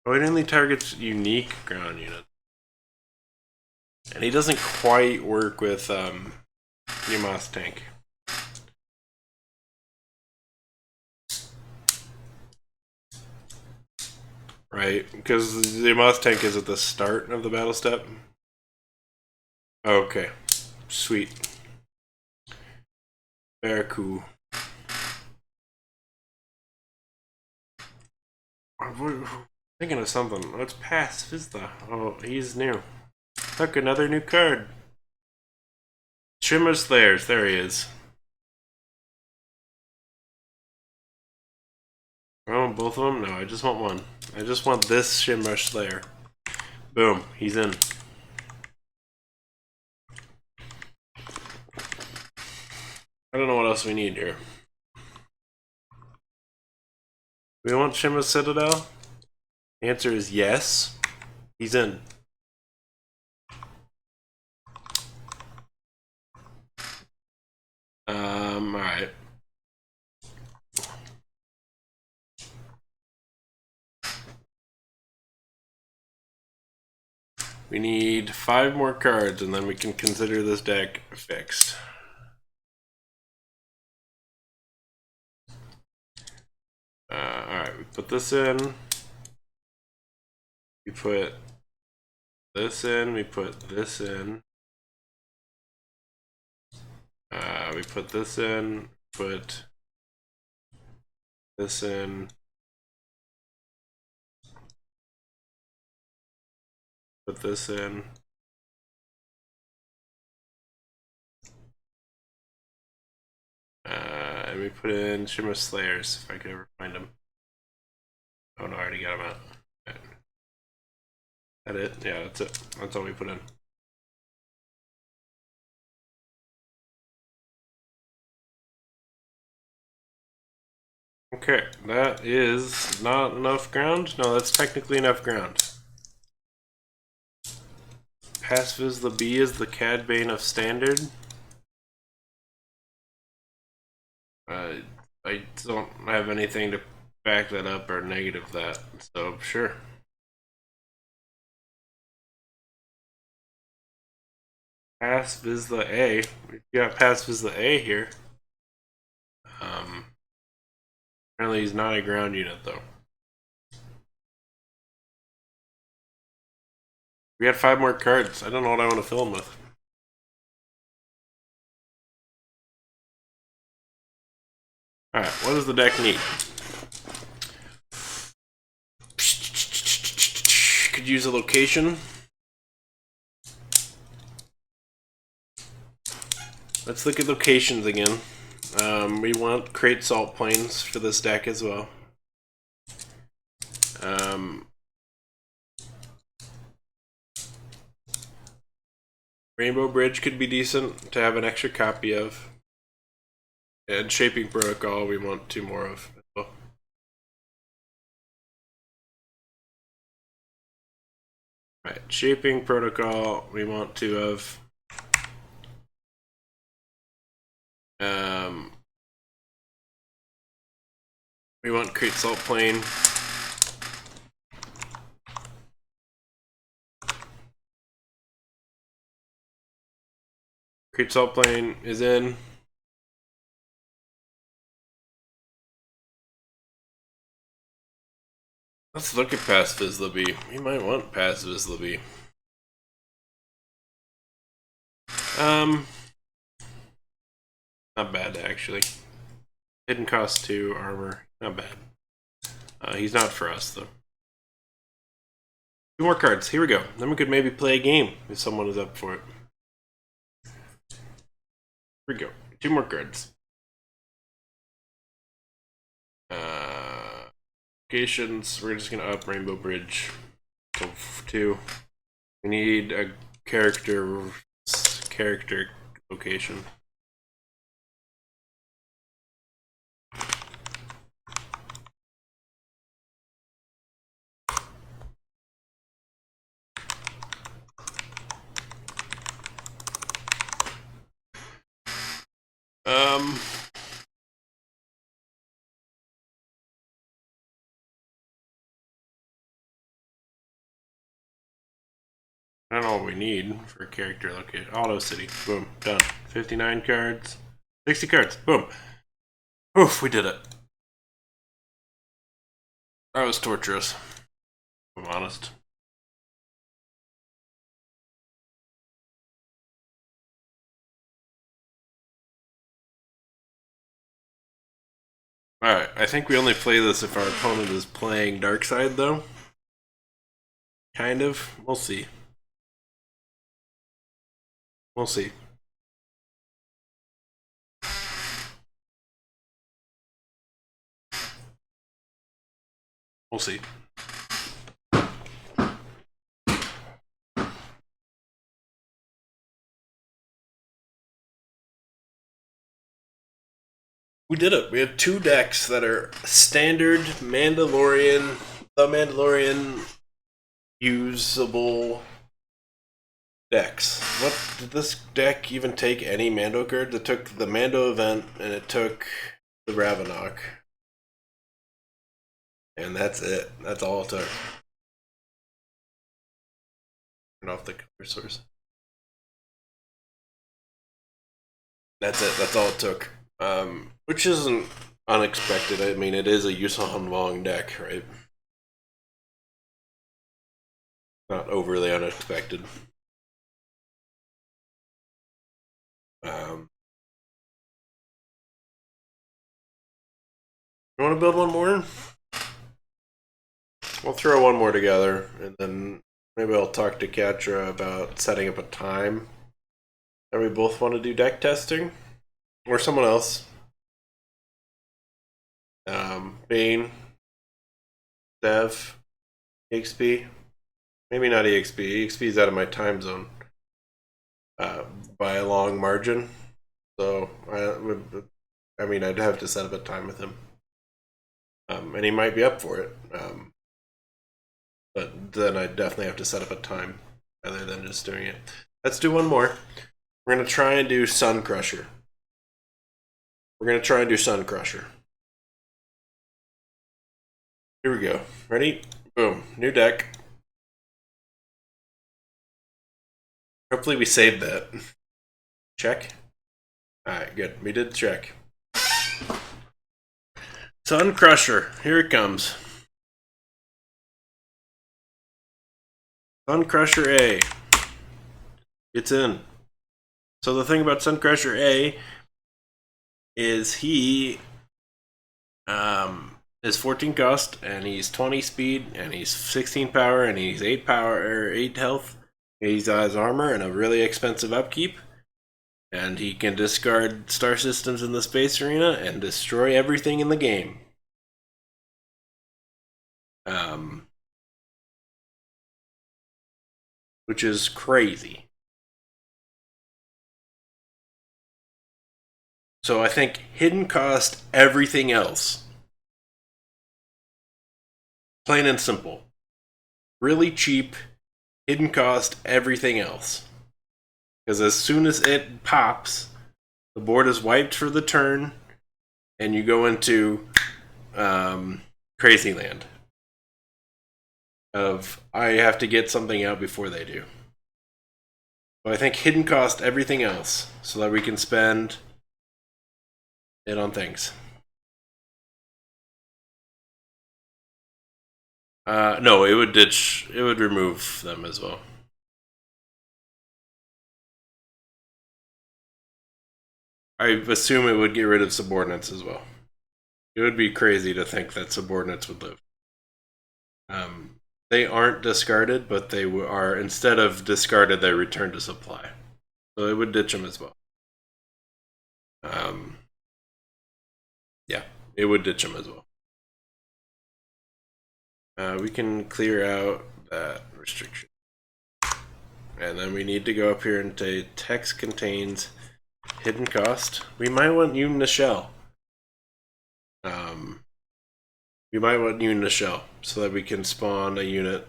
Oh, it only targets unique ground units. And he doesn't quite work with Yama's tank. Right, because the Yama's tank is at the start of the battle step. Okay, sweet. Very cool. I'm thinking of something. Let's pass Phasma. Oh, he's new. Look, another new card. Shimmer Slayers, there he is. I want both of them? No, I just want one. I just want this Shimmer Slayer. Boom, he's in. I don't know what else we need here. We want Shimma's Citadel? The answer is yes. He's in. Alright. We need 5 more cards and then we can consider this deck fixed. Alright, we put this in. We put this in. We put this in. We put this in. Put this in. Put this in. And we put in Shimmer Slayers if I could ever find them. Oh no, I already got them out. Right. That it? Yeah, that's it. That's all we put in. Okay, that is not enough ground. No, that's technically enough ground. Passive the B is the Cad Bane of Standard. I don't have anything to back that up or negative that, so sure. Passive is the A. We've got passive is the A here. Apparently he's not a ground unit though. We got 5 more cards. I don't know what I want to fill them with. Alright, what does the deck need? Could use a location. Let's look at locations again. We want Crate Salt Plains for this deck as well. Rainbow Bridge could be decent to have an extra copy of. And Shaping Protocol we want 2 more of as well. Right, Shaping Protocol we want 2 of. We want Crate Salt Plain. Crate Salt Plain is in. Let's look at Passive as Libby. We might want Passive as Libby. Not bad actually. Didn't cost 2 armor. Not bad. He's not for us though. 2 more cards. Here we go. Then we could maybe play a game if someone is up for it. Here we go. 2 more cards. Locations. We're just gonna up Rainbow Bridge. So 2. We need a character location. I don't know what we need for a character location. Auto City. Boom. Done. 59 cards. 60 cards. Boom. Oof, we did it. That was torturous. If I'm honest. Alright, I think we only play this if our opponent is playing Darkside, though. Kind of. We'll see. We'll see. We'll see. We did it. We have 2 decks that are standard Mandalorian, the Mandalorian usable decks. What did this deck even take? Any Mando cards? It took the Mando event and it took the Ravenok. And that's it. That's all it took. Turn off the color source. That's it. That's all it took. Which isn't unexpected. I mean, it is a Yuuzhan Vong deck, right? Not overly unexpected. You want to build one more? We'll throw one more together, and then maybe I'll talk to Katra about setting up a time that we both want to do deck testing, or someone else. Bane, Dev, EXP. Maybe not EXP. EXP is out of my time zone by a long margin. So I mean, I'd have to set up a time with him, and he might be up for it. But then I definitely have to set up a time rather than just doing it. Let's do one more. We're going to try and do Sun Crusher. Here we go. Ready? Boom. New deck. Hopefully we saved that. Check. Alright, good. We did check. Sun Crusher. Here it comes. Sun Crusher A. It's in. So the thing about Sun Crusher A is he is 14 cost, and he's 20 speed, and he's 16 power, and he's 8 power or 8 health. He has armor and a really expensive upkeep, and he can discard star systems in the space arena and destroy everything in the game. Which is crazy. So I think hidden cost everything else. Plain and simple. Really cheap, hidden cost everything else. Because as soon as it pops, the board is wiped for the turn, and you go into Crazy Land. Of, I have to get something out before they do. So I think hidden cost everything else, so that we can spend it on things. No, it would remove them as well. I assume it would get rid of subordinates as well. It would be crazy to think that subordinates would live. They aren't discarded, but they are, instead of discarded, they return to supply. So it would ditch them as well. Yeah, it would ditch them as well. We can clear out that restriction. And then we need to go up here and say text contains hidden cost. We might want you in the shell. We might want you in the shell so that we can spawn a unit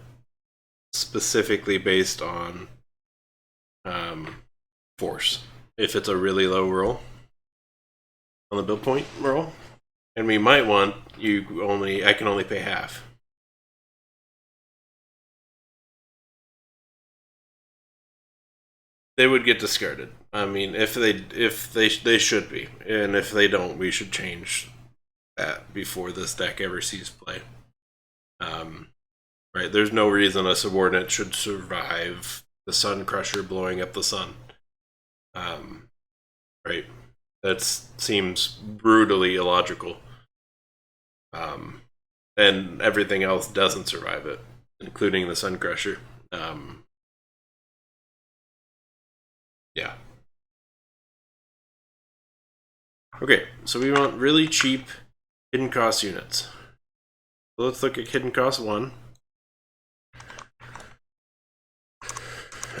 specifically based on force. If it's a really low roll on the build point roll. And we might want I can only pay half. They would get discarded. I mean, if they should be, and if they don't, we should change that before this deck ever sees play. Right? There's no reason a subordinate should survive the Sun Crusher blowing up the sun. Right? That seems brutally illogical. And everything else doesn't survive it, including the Sun Crusher. Yeah. Okay, so we want really cheap hidden cost units. So let's look at hidden cost 1.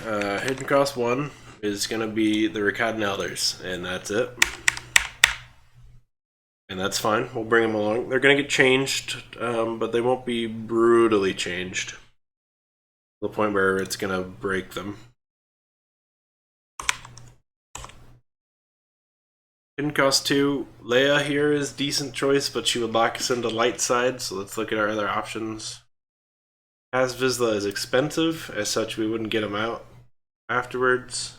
Hidden cost 1 is going to be the Rakatan Elders, and that's it. And that's fine. We'll bring them along. They're going to get changed, but they won't be brutally changed to the point where it's going to break them. Hidden cost 2. Leia here is decent choice, but she would lock us into light side, so let's look at our other options. Phasma is expensive, as such we wouldn't get him out afterwards.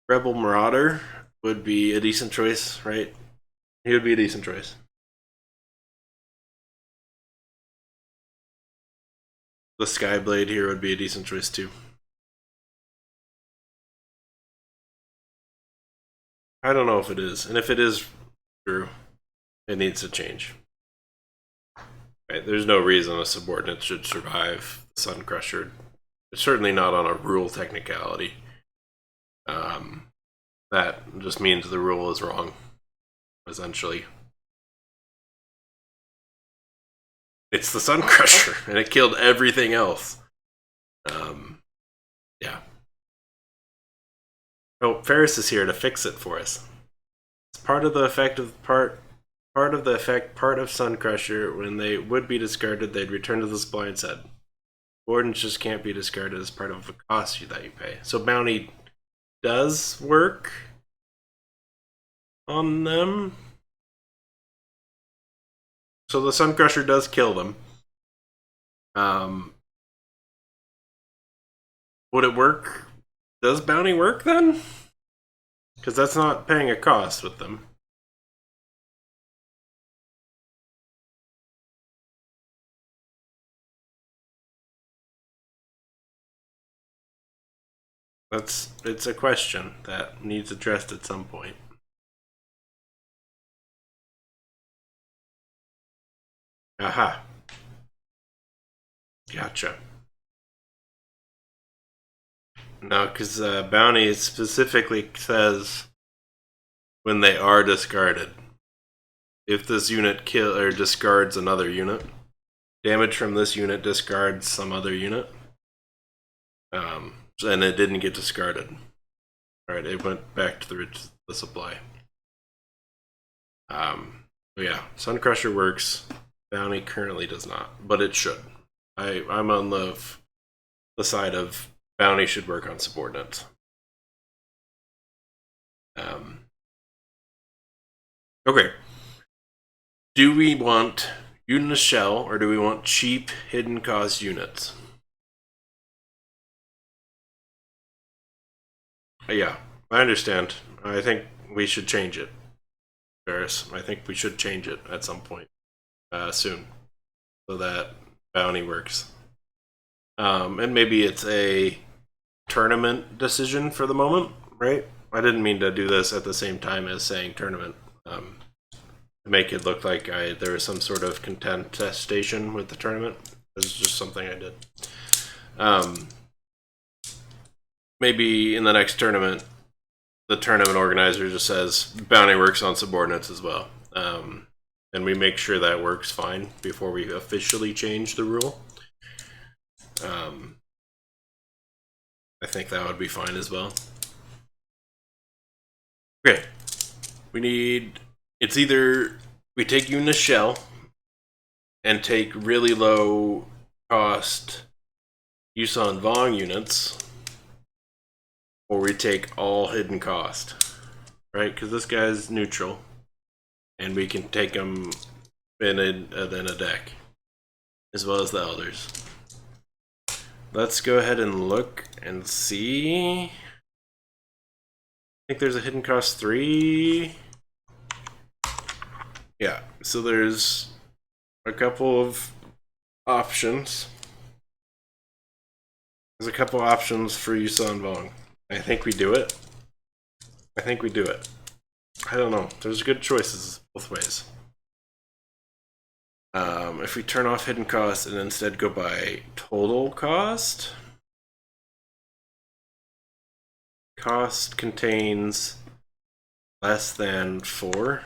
Rebel Marauder would be a decent choice, right? He would be a decent choice. The Skyblade here would be a decent choice too. I don't know if it is, and if it is true, it needs to change. Right, there's no reason a subordinate should survive Sun Crusher. It's certainly not on a rule technicality. That just means the rule is wrong, essentially. It's the Sun Crusher, and it killed everything else. Yeah. Oh, Ferris is here to fix it for us. It's part of the effect of part of Sun Crusher. When they would be discarded, they'd return to the blind set. Wardens just can't be discarded as part of a cost that you pay. So bounty does work on them. So the Sun Crusher does kill them. Would it work? Does bounty work then? Because that's not paying a cost with them. It's a question that needs addressed at some point. Aha. Gotcha. No, because bounty specifically says when they are discarded. If this unit kill or discards another unit, damage from this unit discards some other unit, and it didn't get discarded. All right, it went back to the supply. Yeah, Sun Crusher works. Bounty currently does not, but it should. I'm on the side of bounty should work on subordinates. Okay. Do we want unit of shell or do we want cheap hidden cost units? Yeah, I understand. I think we should change it, Ferris. I think we should change it at some point soon, so that bounty works. And maybe it's a tournament decision for the moment, right? I didn't mean to do this at the same time as saying tournament. To make it look like there was some sort of contestation with the tournament. This is just something I did. Maybe in the next tournament, the tournament organizer just says bounty works on subordinates as well. And we make sure that works fine before we officially change the rule. I think that would be fine as well. Okay. It's either we take unit shell and take really low cost Yusan Vong units, or we take all hidden cost, right? Because this guy's neutral, and we can take him in a deck, as well as the elders. Let's go ahead and look and see. I think there's a hidden cost 3. Yeah, so there's a couple of options. There's a couple options for Yusan Vong. I think we do it. I don't know. There's good choices both ways. If we turn off hidden cost and instead go by total cost, cost contains less than 4.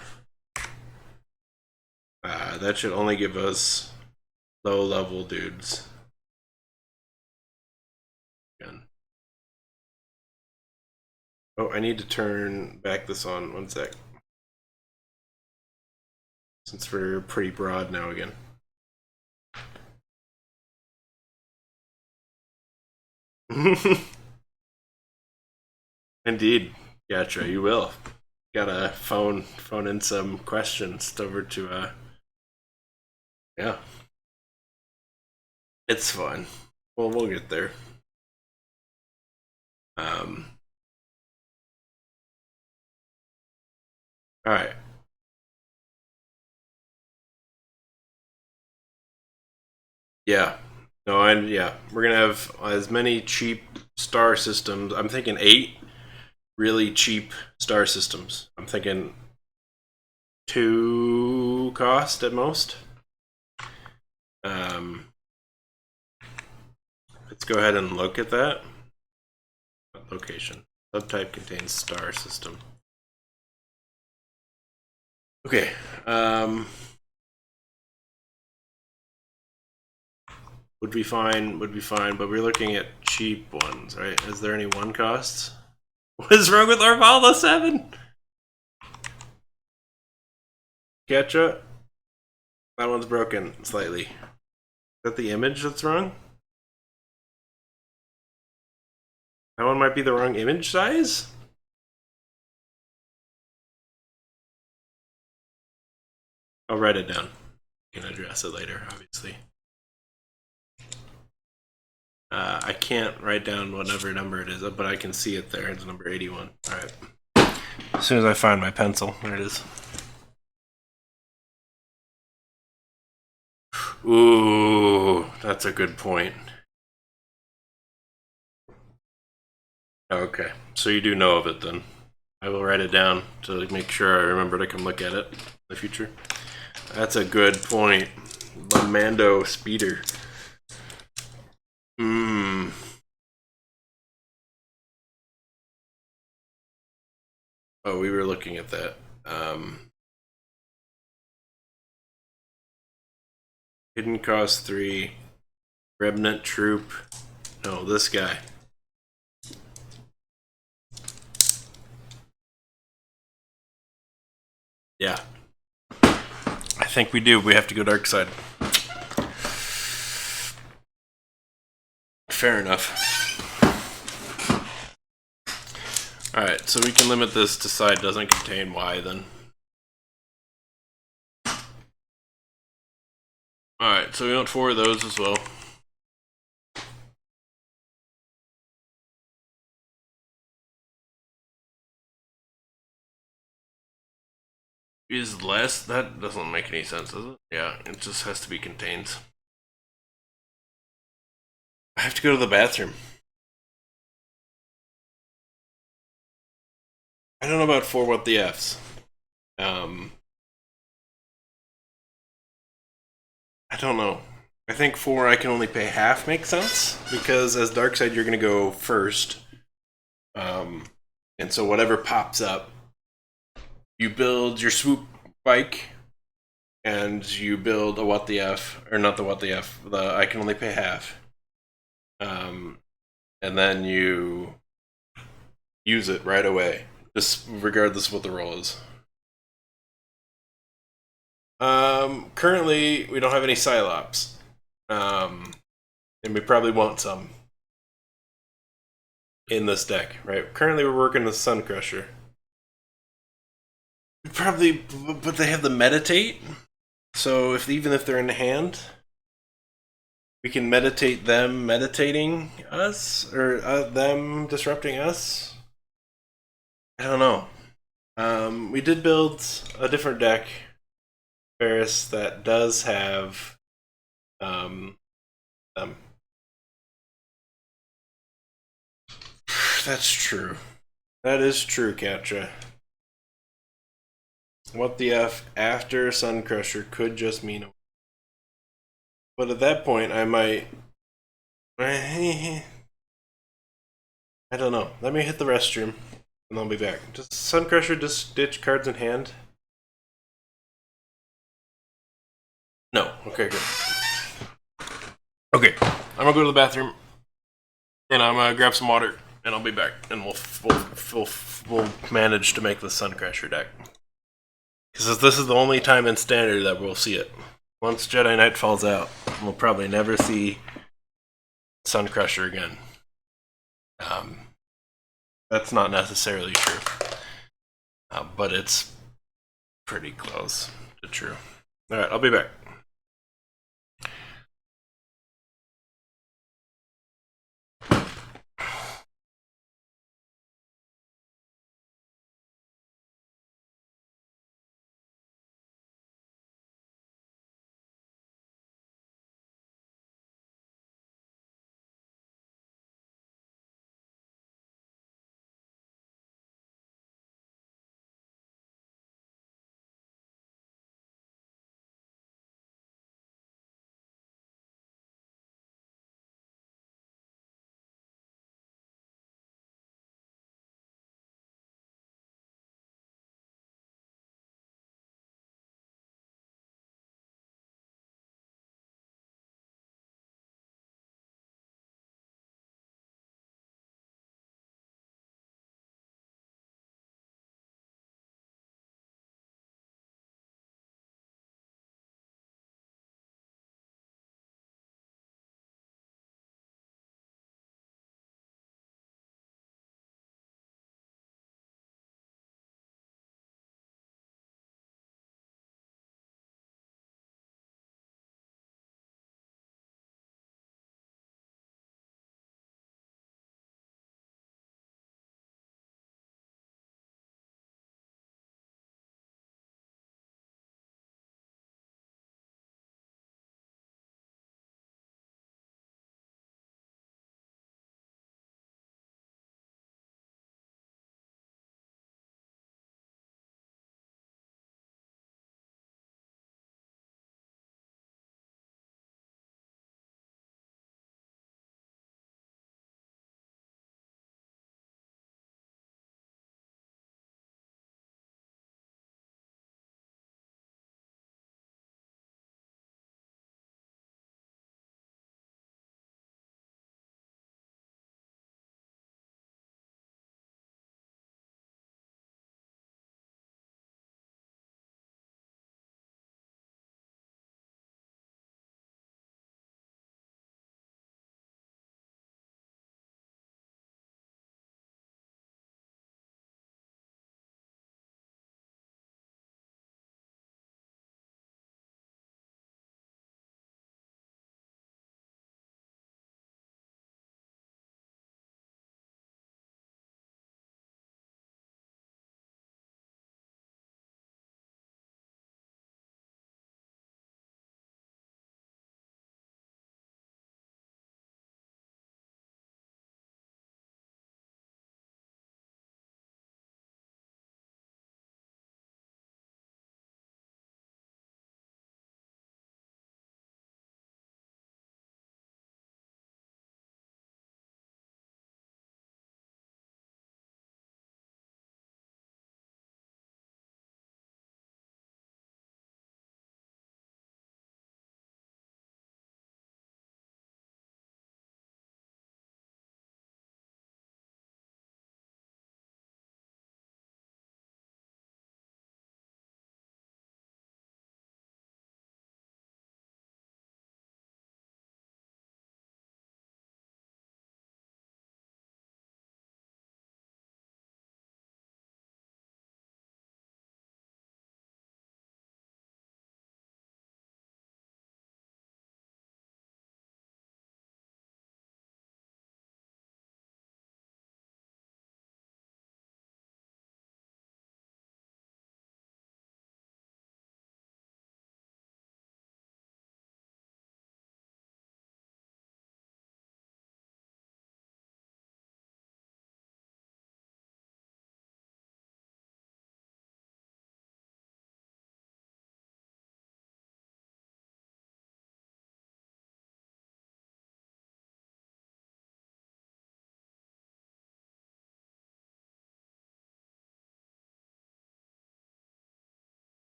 That should only give us low level dudes. Again. Oh, I need to turn back this on. 1 sec. since we're pretty broad now again. Indeed, gotcha. You will. Gotta phone in some questions over to yeah. It's fun. Well, we'll get there. All right. Yeah. No, and yeah, we're gonna have as many cheap star systems. I'm thinking 8 really cheap star systems. I'm thinking 2 cost at most. Let's go ahead and look at that. Location. Subtype contains star system. Okay. Would be fine, but we're looking at cheap ones, right? Is there any 1 costs? What is wrong with Arvala 7? Ketcha? That one's broken slightly. Is that the image that's wrong? That one might be the wrong image size? I'll write it down. You can address it later, obviously. I can't write down whatever number it is, but I can see it there. It's number 81. Alright. As soon as I find my pencil, there it is. Ooh, that's a good point. Okay, so you do know of it then. I will write it down to make sure I remember to come look at it in the future. That's a good point. The Mando speeder. Oh, we were looking at that. Hidden cost 3. Remnant troop. No, this guy. Yeah. I think we do. We have to go dark side. Fair enough. Alright, so we can limit this to side doesn't contain Y then. Alright, so we want 4 of those as well. Is less? That doesn't make any sense, does it? Yeah, it just has to be contained. I have to go to the bathroom. I don't know about 4 what the Fs. I don't know. I think 4 I can only pay half makes sense, because as Darkside you're going to go first. And so whatever pops up, you build your swoop bike, and you build a what the F, or not the what the F, the I can only pay half. And then you use it right away, just regardless of what the roll is. Currently, we don't have any Psylops. And we probably want some in this deck, right? Currently, we're working with Sun Crusher. Probably, but they have the meditate. So even if they're in the hand, we can meditate them meditating us, or them disrupting us. I don't know. We did build a different deck, Ferris, that does have them. That's true. That is true, Katra. What the F after Sun Crusher could just mean. But at that point, I might. I don't know. Let me hit the restroom, and I'll be back. Does Sun Crusher just ditch cards in hand? No. Okay, good. Okay, I'm gonna go to the bathroom, and I'm gonna grab some water, and I'll be back, and we'll manage to make the Sun Crusher deck. Because this is the only time in Standard that we'll see it. Once Jedi Knight falls out, we'll probably never see Sun Crusher again. That's not necessarily true, but it's pretty close to true. Alright, I'll be back.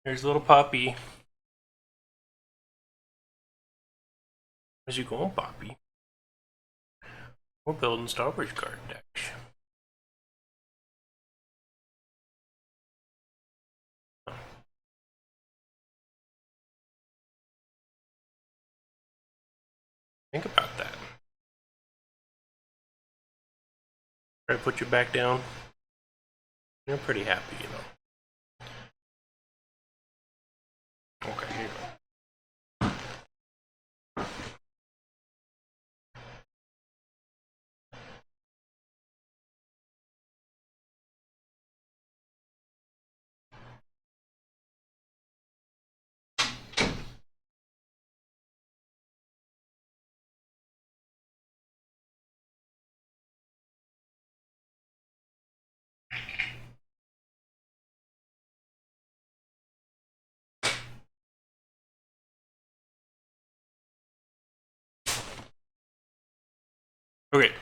There's little Poppy. Where's you going, Poppy? We're building Starboard card decks. Think about that. Try to put you back down. You're pretty happy, you know. Okay, here you go. Okay.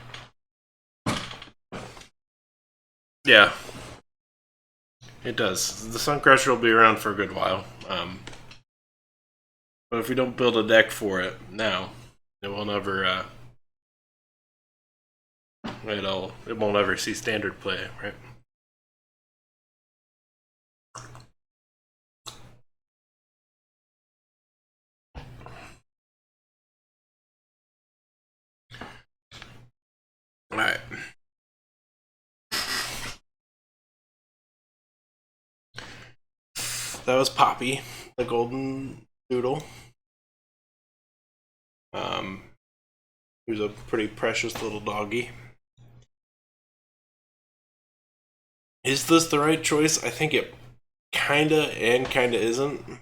Yeah. It does. The Sun Crusher will be around for a good while. But if we don't build a deck for it now, it will never it won't ever see standard play, right? Alright. That was Poppy, the golden doodle. Who's a pretty precious little doggy. Is this the right choice? I think it kinda and kinda isn't.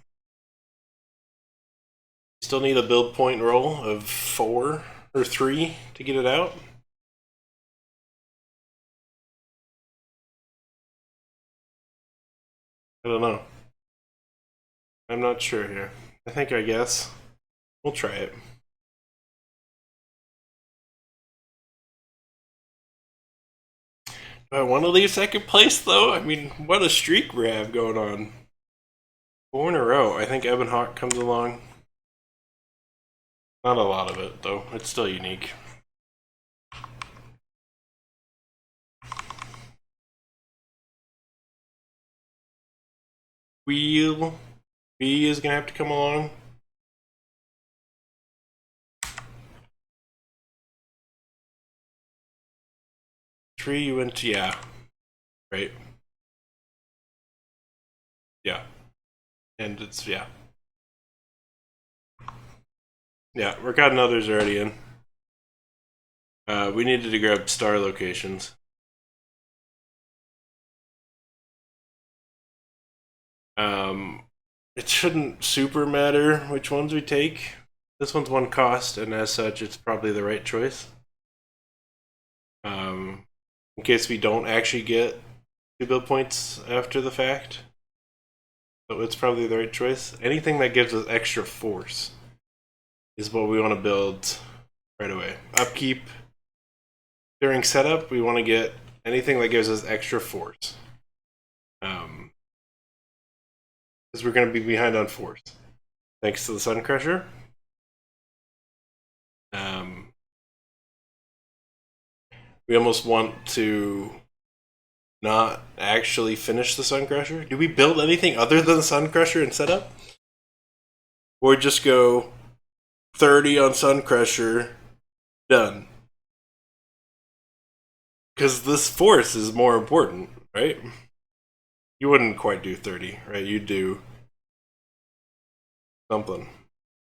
Still need a build point roll of 4 or 3 to get it out. I don't know. I'm not sure here. I guess. We'll try it. Do I want to leave second place though? I mean, what a streak we have going on. 4 in a row. I think Ebon Hawk comes along. Not a lot of it though. It's still unique. Wheel B is gonna have to come along. Tree, you went to, yeah. Right. Yeah. And it's, yeah. Yeah, Mercado and others are already in. We needed to grab star locations. It shouldn't super matter which ones we take. This one's 1 cost, and as such, it's probably the right choice. In case we don't actually get 2 build points after the fact. So it's probably the right choice. Anything that gives us extra force is what we want to build right away. Upkeep. During setup, we want to get anything that gives us extra force. Because we're going to be behind on force. Thanks to the Sun Crusher. We almost want to not actually finish the Sun Crusher. Do we build anything other than the Sun Crusher in setup? Or just go 30 on Sun Crusher, done? Because this force is more important, right? You wouldn't quite do 30, right? You'd do something.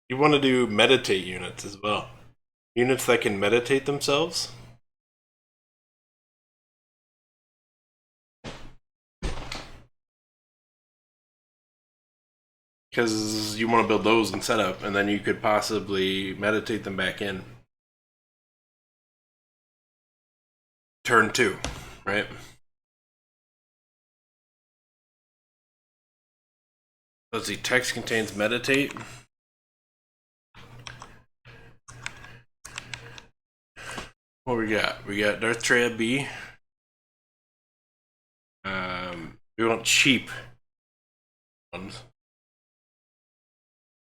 You want to do meditate units as well. Units that can meditate themselves. Because you want to build those in setup, and then you could possibly meditate them back in. Turn 2, right? Let's see, text contains meditate. What we got? We got Darth Treya B. We want cheap ones.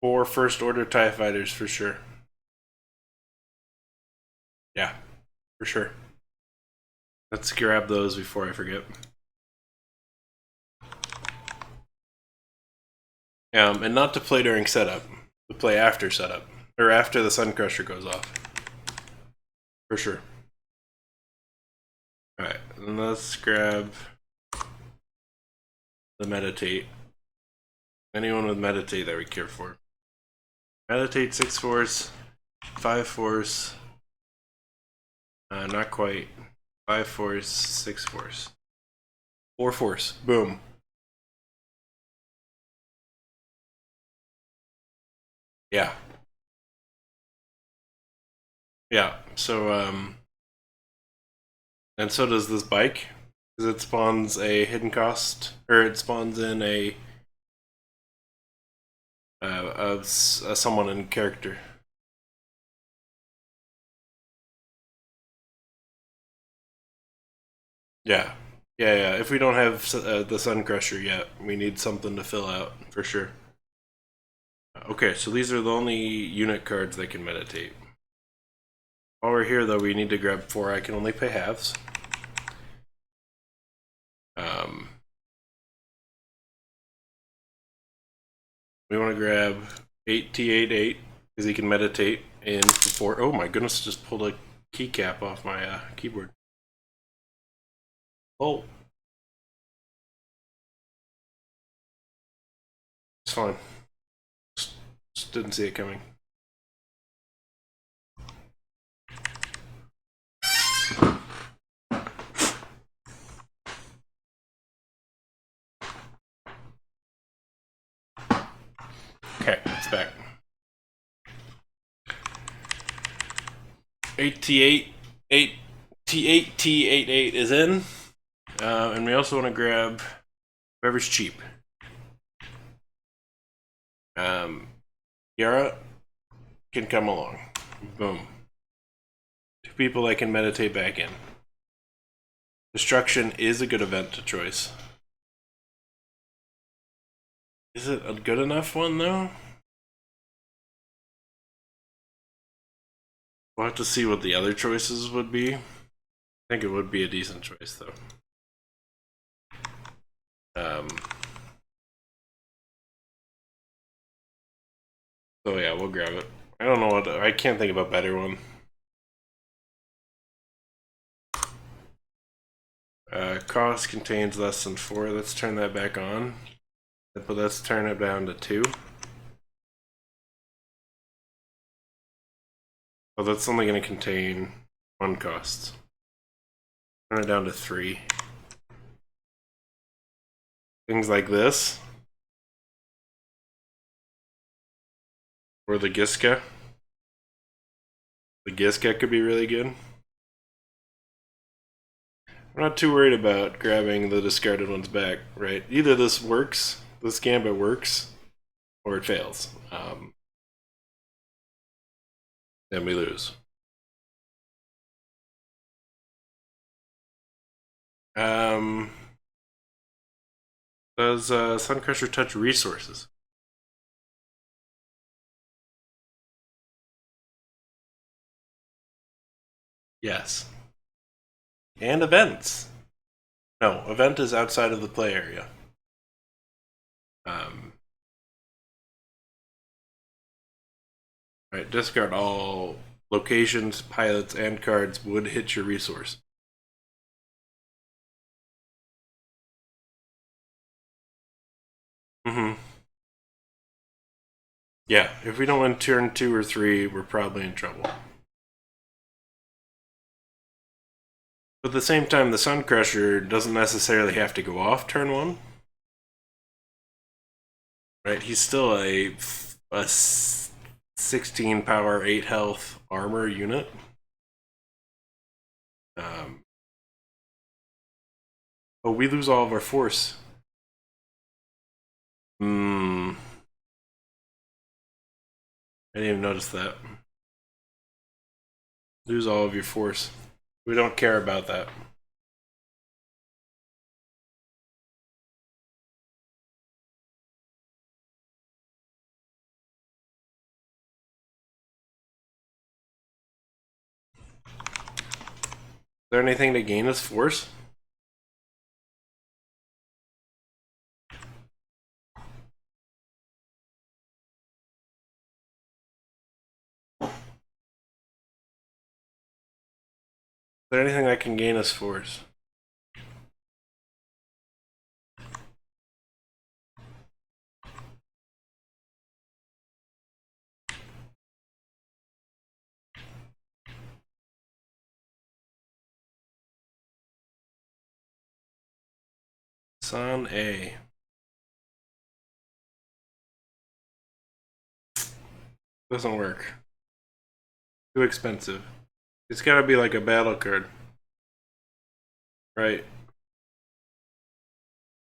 4 First Order TIE Fighters for sure. Yeah, for sure. Let's grab those before I forget. And not to play during setup, to play after setup, or after the Sun Crusher goes off. For sure. Alright, and let's grab the Meditate. Anyone with Meditate that we care for. Meditate 6 Force, 5 Force, not quite. 5 Force, 6 Force. 4 Force, boom. Yeah. Yeah, so, and so does this bike, because it spawns a hidden cost, or it spawns in a someone in character. Yeah. Yeah. If we don't have the Sun Crusher yet, we need something to fill out, for sure. Okay, so these are the only unit cards that can meditate. While we're here, though, we need to grab 4. I can only pay halves. We want to grab 8T88 because he can meditate in for 4. Oh my goodness! Just pulled a keycap off my keyboard. Oh, it's fine. Just didn't see it coming. Okay, it's back. 8T8, 8T88 is in. And we also want to grab whoever's cheap. Yara can come along. Boom. 2 people that can meditate back in. Destruction is a good event to choice. Is it a good enough one, though? We'll have to see what the other choices would be. I think it would be a decent choice, though. So yeah, we'll grab it. I don't know what... I can't think of a better one. Cost contains less than 4. Let's turn that back on. But let's turn it down to 2. Oh, that's only going to contain 1 cost. Turn it down to 3. Things like this. Or the Giska. The Giska could be really good. We're not too worried about grabbing the discarded ones back, right? Either this works, this gambit works, or it fails. Then we lose. Does Suncrusher touch resources? Yes. And events. No, event is outside of the play area. Right, discard all locations, pilots, and cards would hit your resource. Yeah, if we don't win turn 2 or 3, we're probably in trouble. But at the same time, the Sun Crusher doesn't necessarily have to go off turn 1. Right, he's still a 16 power, 8 health armor unit. Oh, we lose all of our force. I didn't even notice that. Lose all of your force. We don't care about that. there anything to gain as force? Is there anything I can gain as force? Son A. Doesn't work. Too expensive. It's gotta be like a battle card. Right.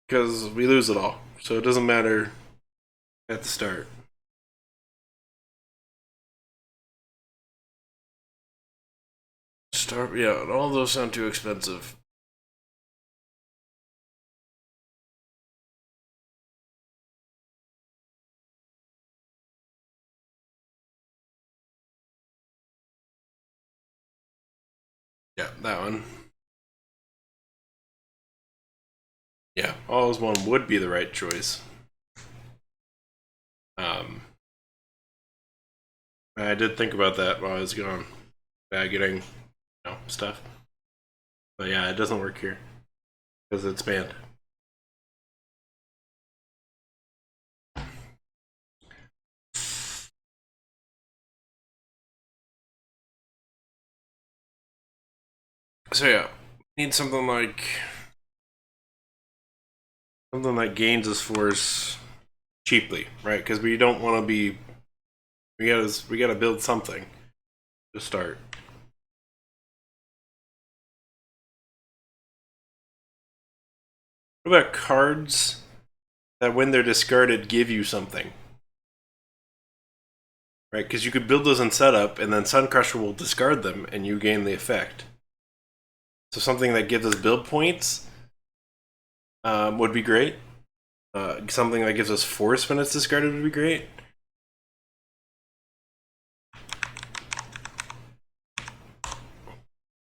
Because we lose it all. So it doesn't matter at the start. Yeah, all those sound too expensive. Yeah, that one. Yeah, always one would be the right choice. I did think about that while I was gone. Getting, stuff. But yeah, it doesn't work here. Because it's banned. So yeah, need something that gains us force cheaply, right? Because we don't want to be. We gotta build something to start. What about cards that, when they're discarded, give you something? Right? Because you could build those in setup, and then Suncrusher will discard them, and you gain the effect. So something that gives us build points would be great. Something that gives us force when it's discarded would be great.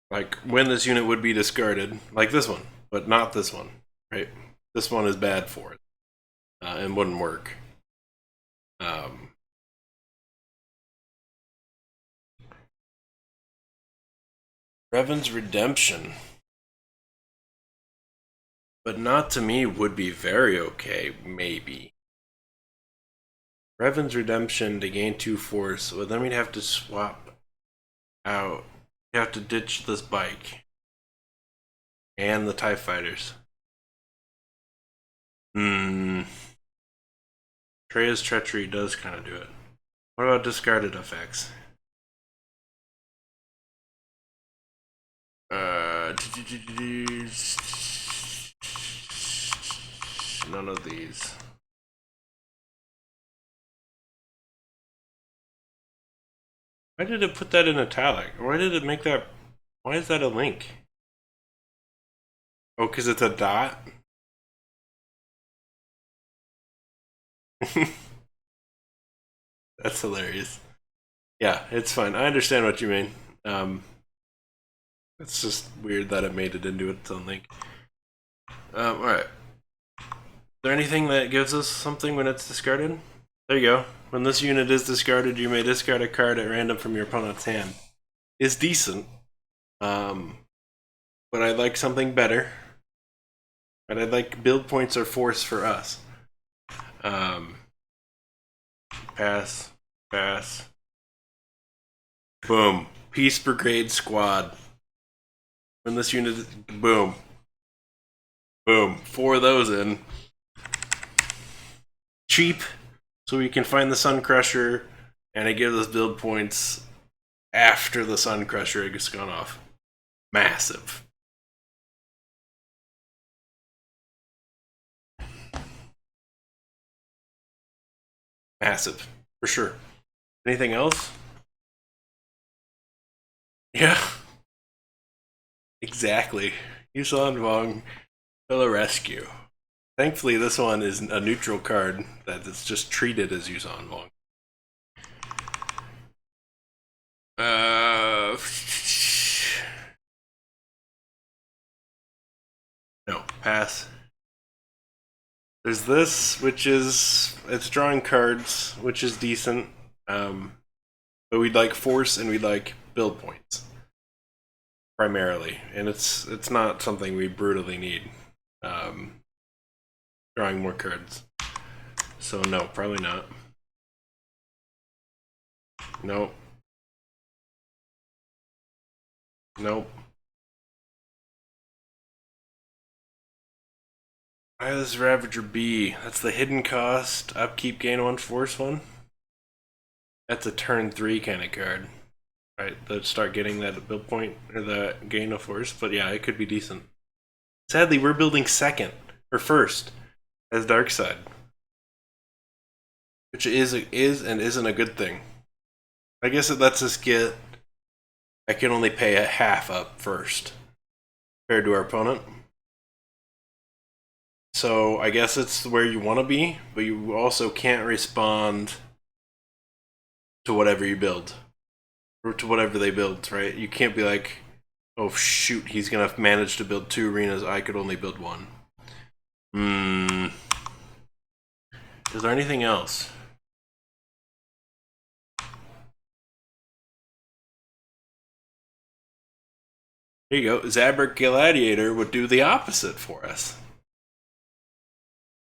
Like when this unit would be discarded, like this one, but not this one, right? This one is bad for it and wouldn't work. Revan's Redemption, but not to me, would be very okay, maybe. Revan's Redemption to gain 2 force, but then we'd have to swap out. We have to ditch this bike and the TIE fighters. Treya's Treachery does kind of do it. What about discarded effects? None of these. Why did it put that in italic? Why did it make that? Why is that a link? Oh, because it's a dot? That's hilarious. Yeah, it's fine. I understand what you mean. It's just weird that it made it into its own link. Alright. Is there anything that gives us something when it's discarded? There you go. When this unit is discarded, you may discard a card at random from your opponent's hand. Is decent. But I'd like something better. And I'd like build points or force for us. Pass. Pass. Boom. Peace Brigade Squad. When this unit, boom. Boom. 4 of those in. Cheap, so we can find the Sun Crusher, and it gives us build points after the Sun Crusher has gone off. Massive. Massive, for sure. Anything else? Yeah. Exactly. Yusan Vong, Villa Rescue. Thankfully, this one is a neutral card that is just treated as Yusan Vong. pass. There's this, which is it's drawing cards, which is decent. But we'd like force and we'd like build points primarily, and it's not something we brutally need. Drawing more cards, so no, probably not. Nope. Nope. Eyeless Ravager B. That's the hidden cost, upkeep, gain 1, force 1. That's a turn 3 kind of card. Right, let's start getting that build point, or the gain of force, but yeah, it could be decent. Sadly, we're building second, or first, as Darkside. Which is and isn't a good thing. I guess it lets us get... I can only pay a half up first, compared to our opponent. So I guess it's where you want to be, but you also can't respond to whatever you build. Or to whatever they build, right? You can't be like, oh shoot, he's gonna manage to build 2 arenas, I could only build 1. Is there anything else? Here you go. Zabrak Gladiator would do the opposite for us.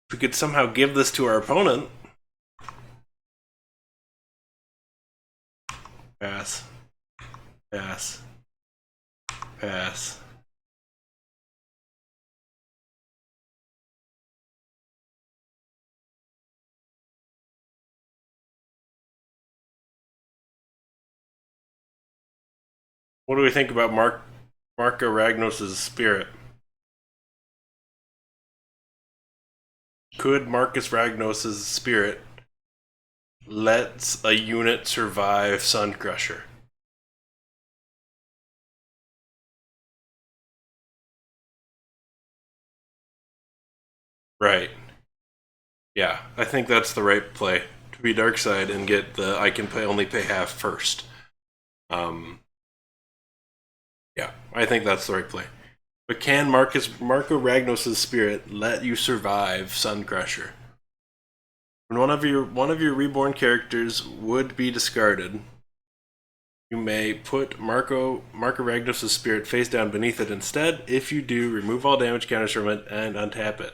If we could somehow give this to our opponent. Pass. Pass. Pass. What do we think about Marco Ragnos' spirit? Could Marcus Ragnos' spirit let a unit survive Suncrusher? Right. Yeah, I think that's the right play. To be Darkside and get the I can only pay half first. Yeah, I think that's the right play. But can Marco Ragnos' spirit let you survive Suncrusher? When one of your reborn characters would be discarded, you may put Marco Ragnos' spirit face down beneath it instead. If you do, remove all damage counters from it and untap it.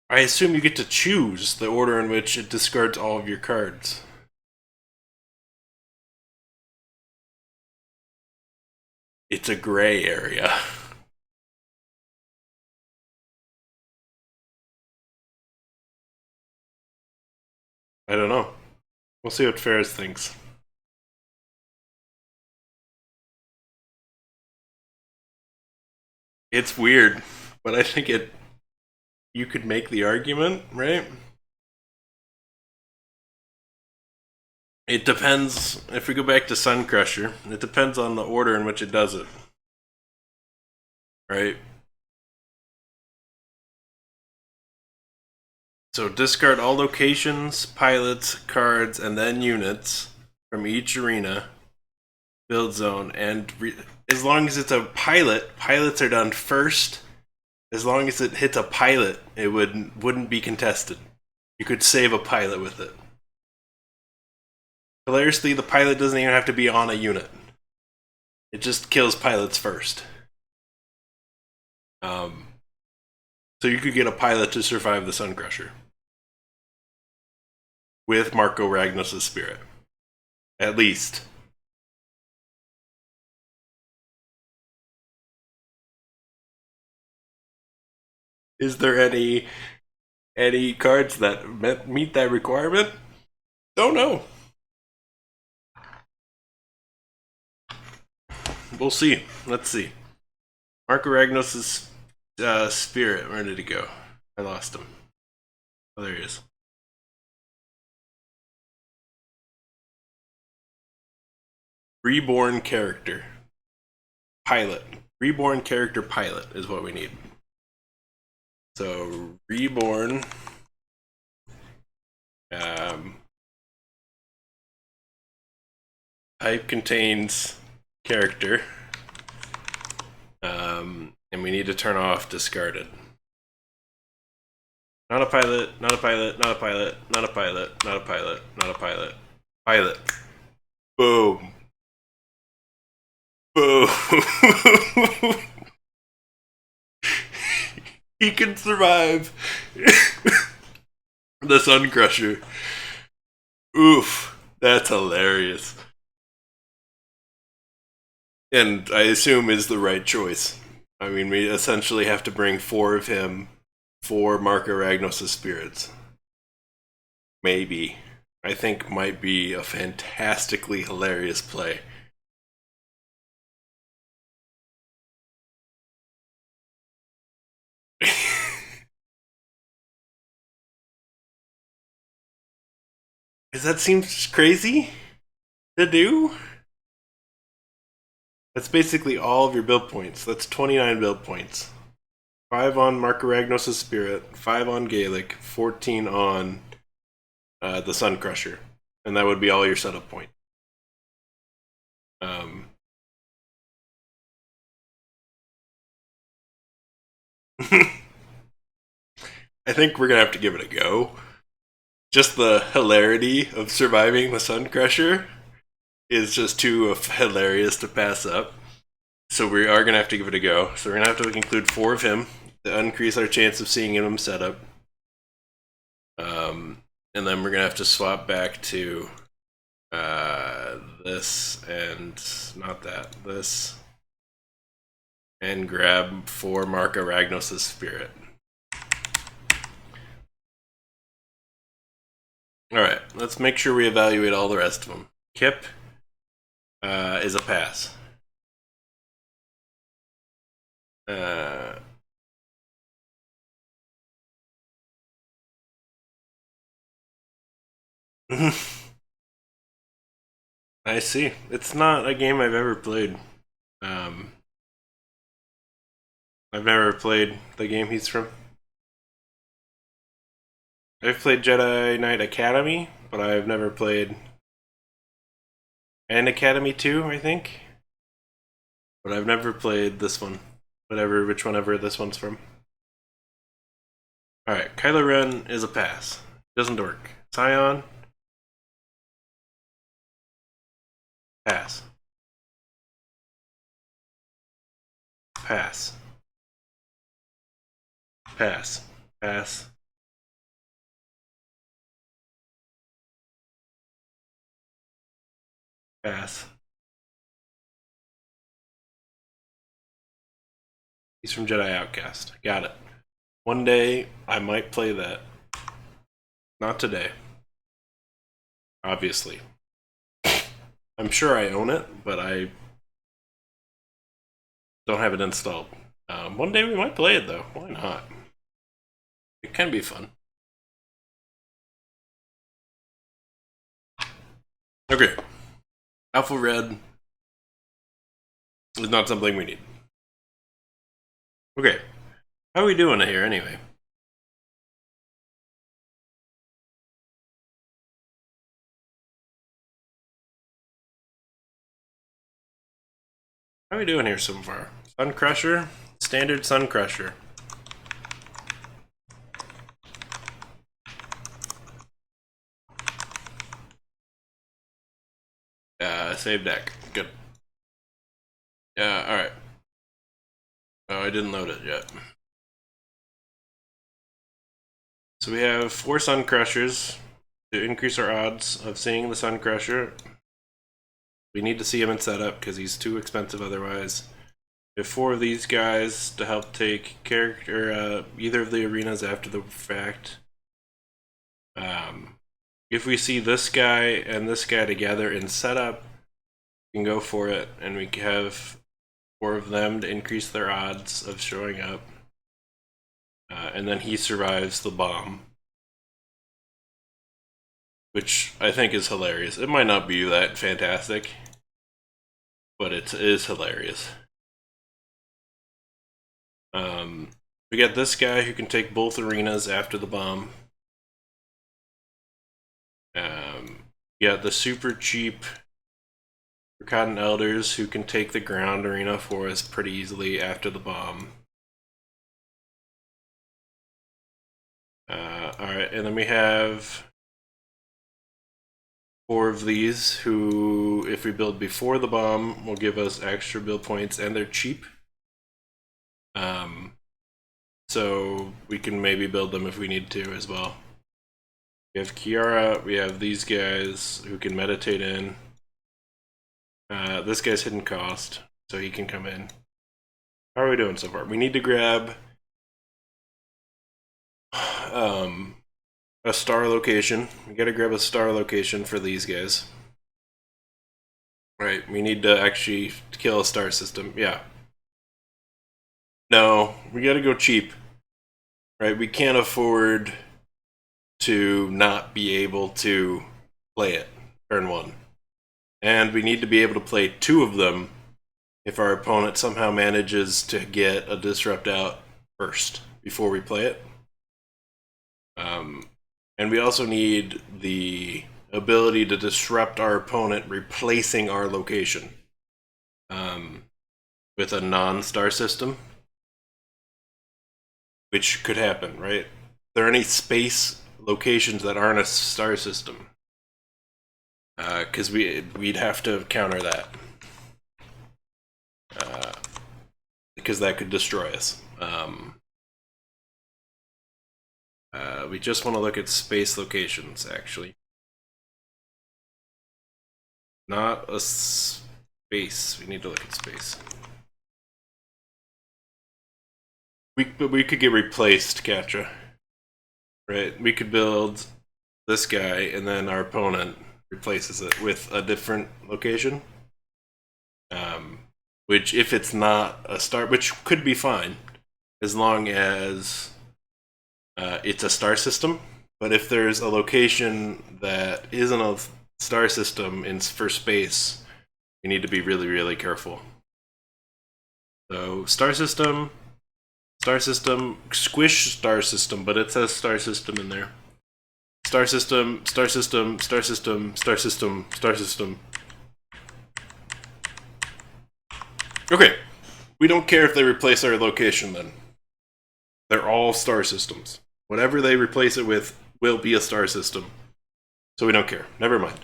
I assume you get to choose the order in which it discards all of your cards. It's a gray area. I don't know. We'll see what Ferris thinks. It's weird, but I think you could make the argument, right? It depends, if we go back to Suncrusher, it depends on the order in which it does it. Right? So discard all locations, pilots, cards, and then units from each arena, build zone, and as long as it's a pilot, pilots are done first. As long as it hits a pilot, it wouldn't be contested. You could save a pilot with it. Hilariously, the pilot doesn't even have to be on a unit. It just kills pilots first. So you could get a pilot to survive the Suncrusher. With Marco Ragnos' spirit. At least. Is there any cards that meet that requirement? Don't know. We'll see. Let's see. Marco Ragnos' spirit. Where did he go? I lost him. Oh, there he is. Reborn character. Pilot. Reborn character pilot is what we need. So, reborn. Type contains character. And we need to turn off discarded. Not a pilot, not a pilot, not a pilot, not a pilot, not a pilot, not a pilot. Pilot. Boom. Boom. He can survive the Sun Crusher. Oof. That's hilarious. And I assume is the right choice. I mean, we essentially have to bring 4 of him for Marco Ragnos' spirits. Maybe. I think might be a fantastically hilarious play. Does that seem crazy to do? That's basically all of your build points. That's 29 build points. 5 on Marco Ragnos' Spirit, 5 on Gaelic, 14 on the Sun Crusher. And that would be all your setup point. I think we're going to have to give it a go. Just the hilarity of surviving the Sun Crusher is just too hilarious to pass up. So we are going to have to give it a go. So we're going to have to include 4 of him to increase our chance of seeing him set up. And then we're going to have to swap back to this and not that. This. And grab 4 Marco Ragnos' Spirit. Alright, let's make sure we evaluate all the rest of them. Kip is a pass. I see. It's not a game I've ever played. I've never played the game he's from. I've played Jedi Knight Academy, but I've never played and Academy 2, I think. But I've never played this one. Which one ever this one's from. Alright, Kylo Ren is a pass. Doesn't work. Scion. Pass. Pass. Pass. Pass. Pass. He's from Jedi Outcast. Got it. One day, I might play that. Not today. Obviously. I'm sure I own it, but I don't have it installed. One day we might play it, though. Why not? It can be fun. Okay. Alpha Red is not something we need. Okay. How are we doing here, anyway? How are we doing here so far? Sun Crusher? Standard Sun Crusher. Save deck. Good. Yeah, alright. Oh, I didn't load it yet. So we have 4 Sun Crushers to increase our odds of seeing the Sun Crusher. We need to see him in setup because he's too expensive otherwise. We have 4 of these guys to help take either of the arenas after the fact. If we see this guy and this guy together in setup, we can go for it, and we have 4 of them to increase their odds of showing up. And then he survives the bomb, which I think is hilarious. It might not be that fantastic, but it is hilarious. We got this guy who can take both arenas after the bomb. Yeah, the super cheap Cotton Elders who can take the ground arena for us pretty easily after the bomb. Alright, and then we have 4 of these who, if we build before the bomb, will give us extra build points, and they're cheap. So we can maybe build them if we need to as well. We have Kiara, we have these guys who can meditate in. This guy's hidden cost, so he can come in. How are we doing so far? We need to grab a star location. We gotta grab a star location for these guys. Right, we need to actually kill a star system, yeah. No, we gotta go cheap. Right, we can't afford to not be able to play it turn 1. And we need to be able to play 2 of them if our opponent somehow manages to get a disrupt out first before we play it. And we also need the ability to disrupt our opponent replacing our location with a non-star system, which could happen, right? Are there any space locations that aren't a star system? Because we'd have to counter that. Because that could destroy us. We just want to look at space locations, actually. Not a space. We need to look at space. But we could get replaced, Katra. Right? We could build this guy, and then our opponent replaces it with a different location. Which, if it's not a star, which could be fine, as long as it's a star system. But if there's a location that isn't a star system for space, we need to be really, really careful. So, star system, squish star system, but it says star system in there. Star system, star system, star system, star system, star system. Okay, we don't care if they replace our location then. They're all star systems. Whatever they replace it with will be a star system. So we don't care. Never mind.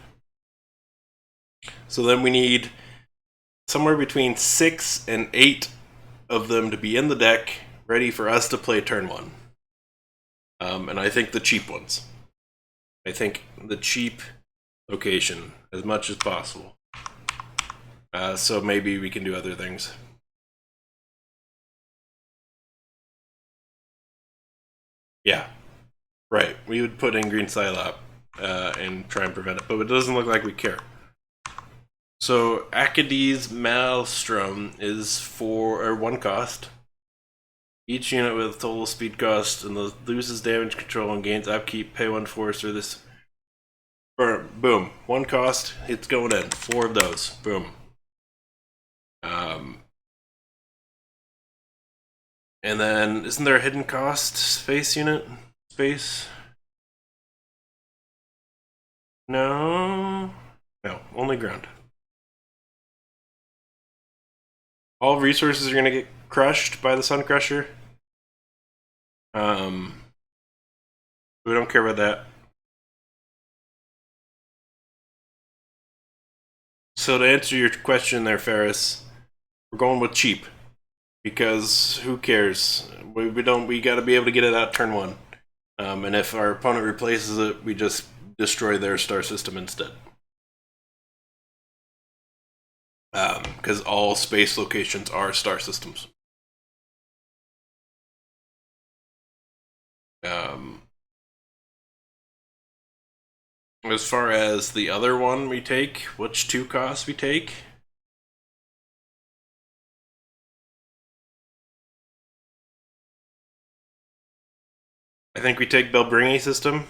So then we need somewhere between 6 and 8 of them to be in the deck, ready for us to play turn 1. And I think the cheap ones. I think the cheap location as much as possible. So maybe we can do other things. Yeah, right. We would put in green Psylop and try and prevent it, but it doesn't look like we care. So Akidi's Maelstrom is 1 cost. Each unit with total speed cost and loses damage control and gains upkeep. Pay 1 force or this. Boom. 1 cost. It's going in. 4 of those. Boom. And then, isn't there a hidden cost space unit? Space? No. No, only ground. All resources are going to get crushed by the Sun Crusher. We don't care about that. So to answer your question there, Ferris, we're going with cheap. Because who cares? We got to be able to get it out turn 1. And if our opponent replaces it, we just destroy their star system instead. Because all space locations are star systems. As far as the other one we take, which 2 costs we take? I think we take Belbringi system.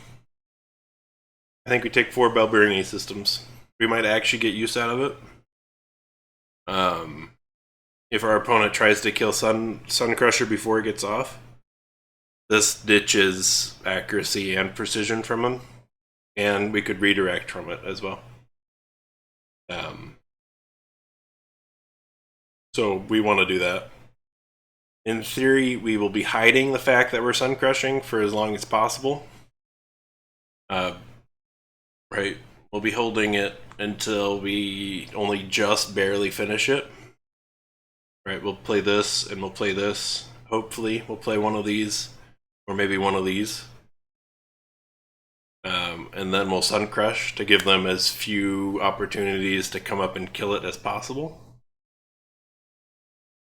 I think we take 4 Belbringi systems. We might actually get use out of it. If our opponent tries to kill Sun Crusher before it gets off, this ditches accuracy and precision from him, and we could redirect from it as well. So we want to do that. In theory, we will be hiding the fact that we're sun crushing for as long as possible. Right? We'll be holding it until we only just barely finish it. Right? We'll play this and we'll play this. Hopefully, we'll play one of these, or maybe one of these. And then we'll sun crush to give them as few opportunities to come up and kill it as possible.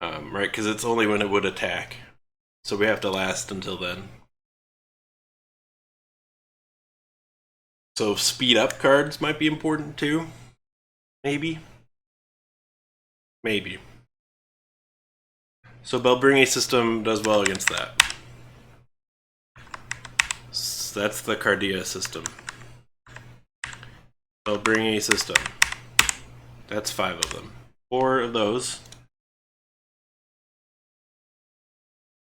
Right? Because it's only when it would attack. So we have to last until then. So speed up cards might be important too. Maybe. Maybe. So Belbringi system does well against that. So that's the Cardia system. Belbringi system. That's 5 of them. 4 of those.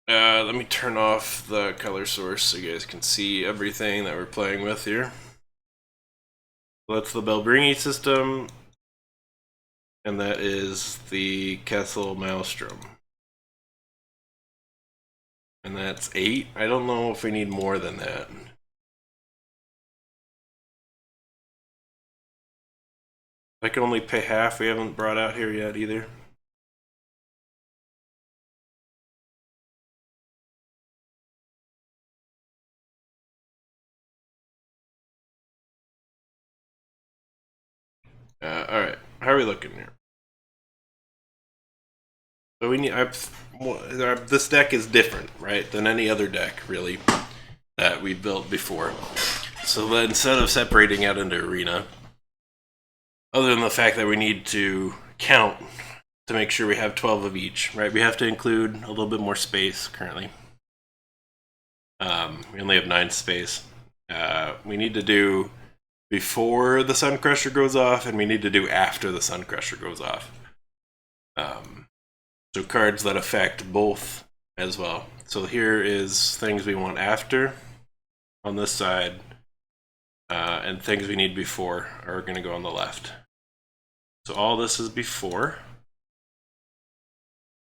Let me turn off the color source so you guys can see everything that we're playing with here. That's the Belbringi system, and that is the Kessel Maelstrom. And that's 8. I don't know if we need more than that. I can only pay half. We haven't brought out here yet either. Alright, how are we looking here? So we need. This deck is different, right, than any other deck, really, that we built before. So that instead of separating out into arena, other than the fact that we need to count to make sure we have 12 of each, right? We have to include a little bit more space currently. We only have 9 space. We need to do before the Sun Crusher goes off, and we need to do after the Sun Crusher goes off. So cards that affect both as well. So here is things we want after on this side, and things we need before are going to go on the left. So all this is before,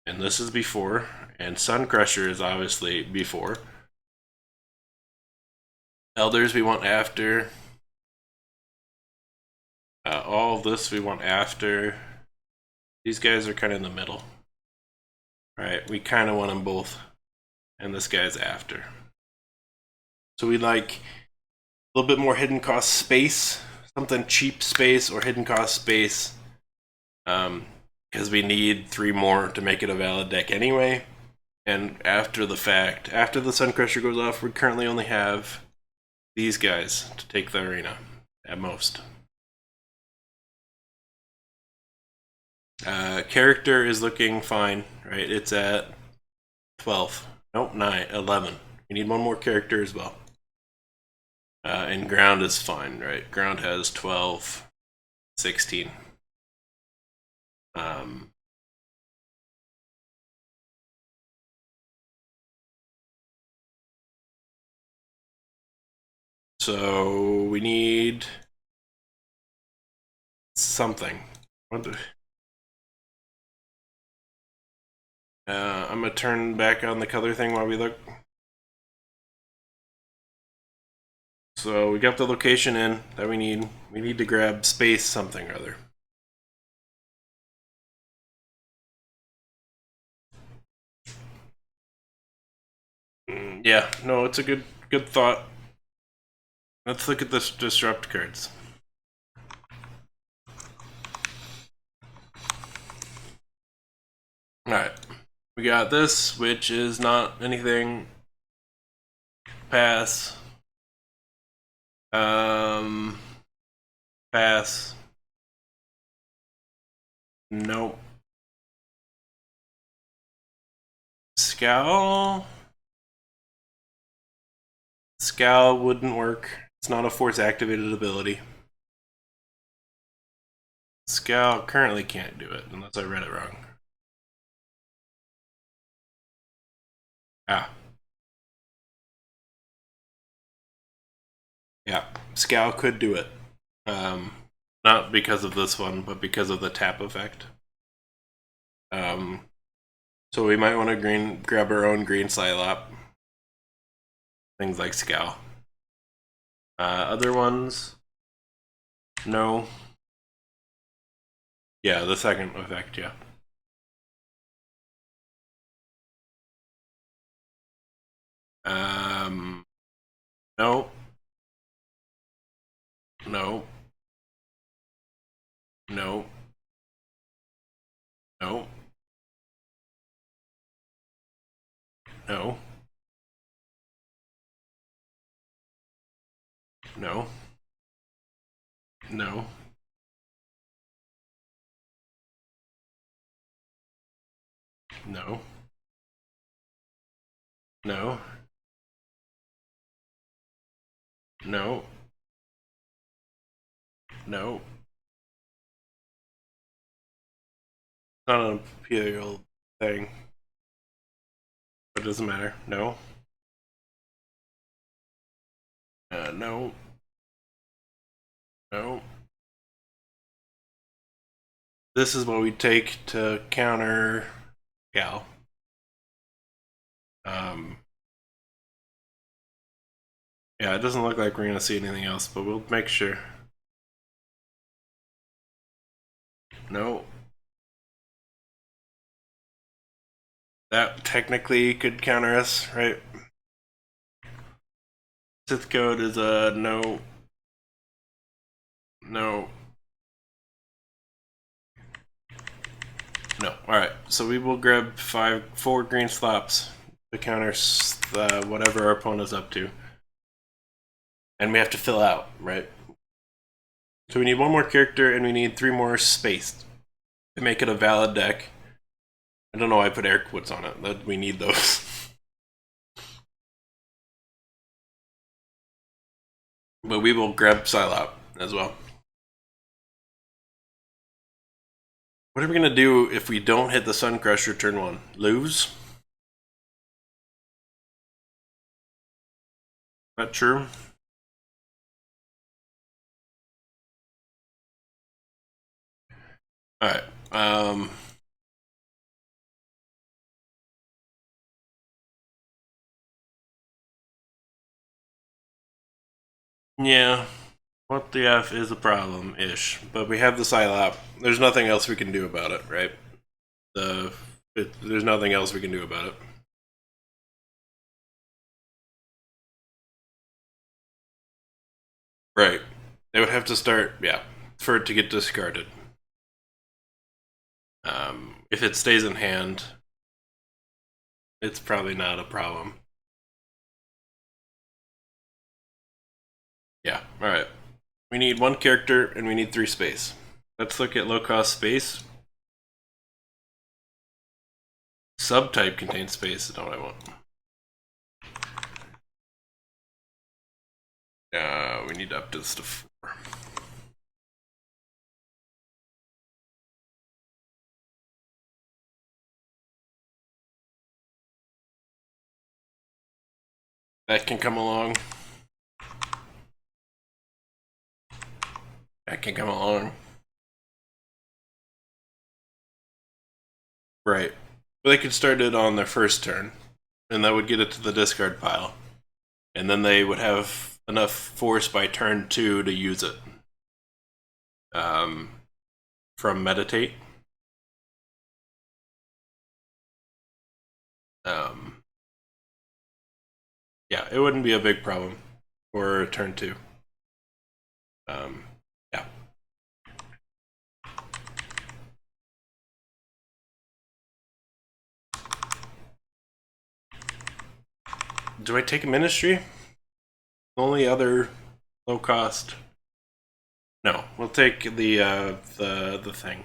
and this is before, and Sun Crusher is obviously before. Elders we want after. All of this we want after. These guys are kind of in the middle. Right, we kind of want them both. And this guy's after. So we like a little bit more hidden cost space. Something cheap space or hidden cost space. Because we need 3 more to make it a valid deck anyway. And after the fact, after the Sun Crusher goes off, we currently only have these guys to take the arena at most. Character is looking fine, right? It's at 12. Nope, 9, 11. We need one more character as well. And ground is fine, right? Ground has 12, 16. So we need something. I'm gonna turn back on the color thing while we look. So we got the location in that we need. We need to grab space something or other. Yeah, no, it's a good thought. Let's look at this disrupt cards. Alright. We got this, which is not anything. Pass. Pass. Nope. Scowl. Scowl wouldn't work. It's not a force activated ability. Scowl currently can't do it, unless I read it wrong. Ah. Yeah, Scowl could do it. Not because of this one, but because of the tap effect. So we might want to grab our own green Psylop. Things like Scowl. Other ones? No. Yeah, the second effect, yeah. No. No. No. No. No. No. No. No. No. No. No. Not an Imperial thing. But it doesn't matter. No. No. No. This is what we take to counter Gal. Yeah, it doesn't look like we're gonna see anything else, but we'll make sure. No. That technically could counter us, right? Sith code is a no. No. No. Alright, so we will grab 4 green slops to counter whatever our opponent's up to. And we have to fill out, right? So we need 1 more character and we need 3 more space to make it a valid deck. I don't know why I put air quotes on it, that we need those. But we will grab Psylop as well. What are we gonna do if we don't hit the Sun Crusher turn 1? Lose? Not true. Alright. Yeah. What the F is a problem-ish. But we have the Psylop. There's nothing else we can do about it, right? There's nothing else we can do about it. Right. They would have to start, yeah, for it to get discarded. If it stays in hand, it's probably not a problem. Yeah, alright. We need 1 character and we need 3 space. Let's look at low cost space. Subtype contains space is not what I want. We need to up this to 4. That can come along. That can come along. Right. But they could start it on their first turn, and that would get it to the discard pile. And then they would have enough force by turn 2 to use it. From Meditate. Yeah, it wouldn't be a big problem for turn 2. Yeah. Do I take a Ministry? Only other low cost. No, we'll take the thing.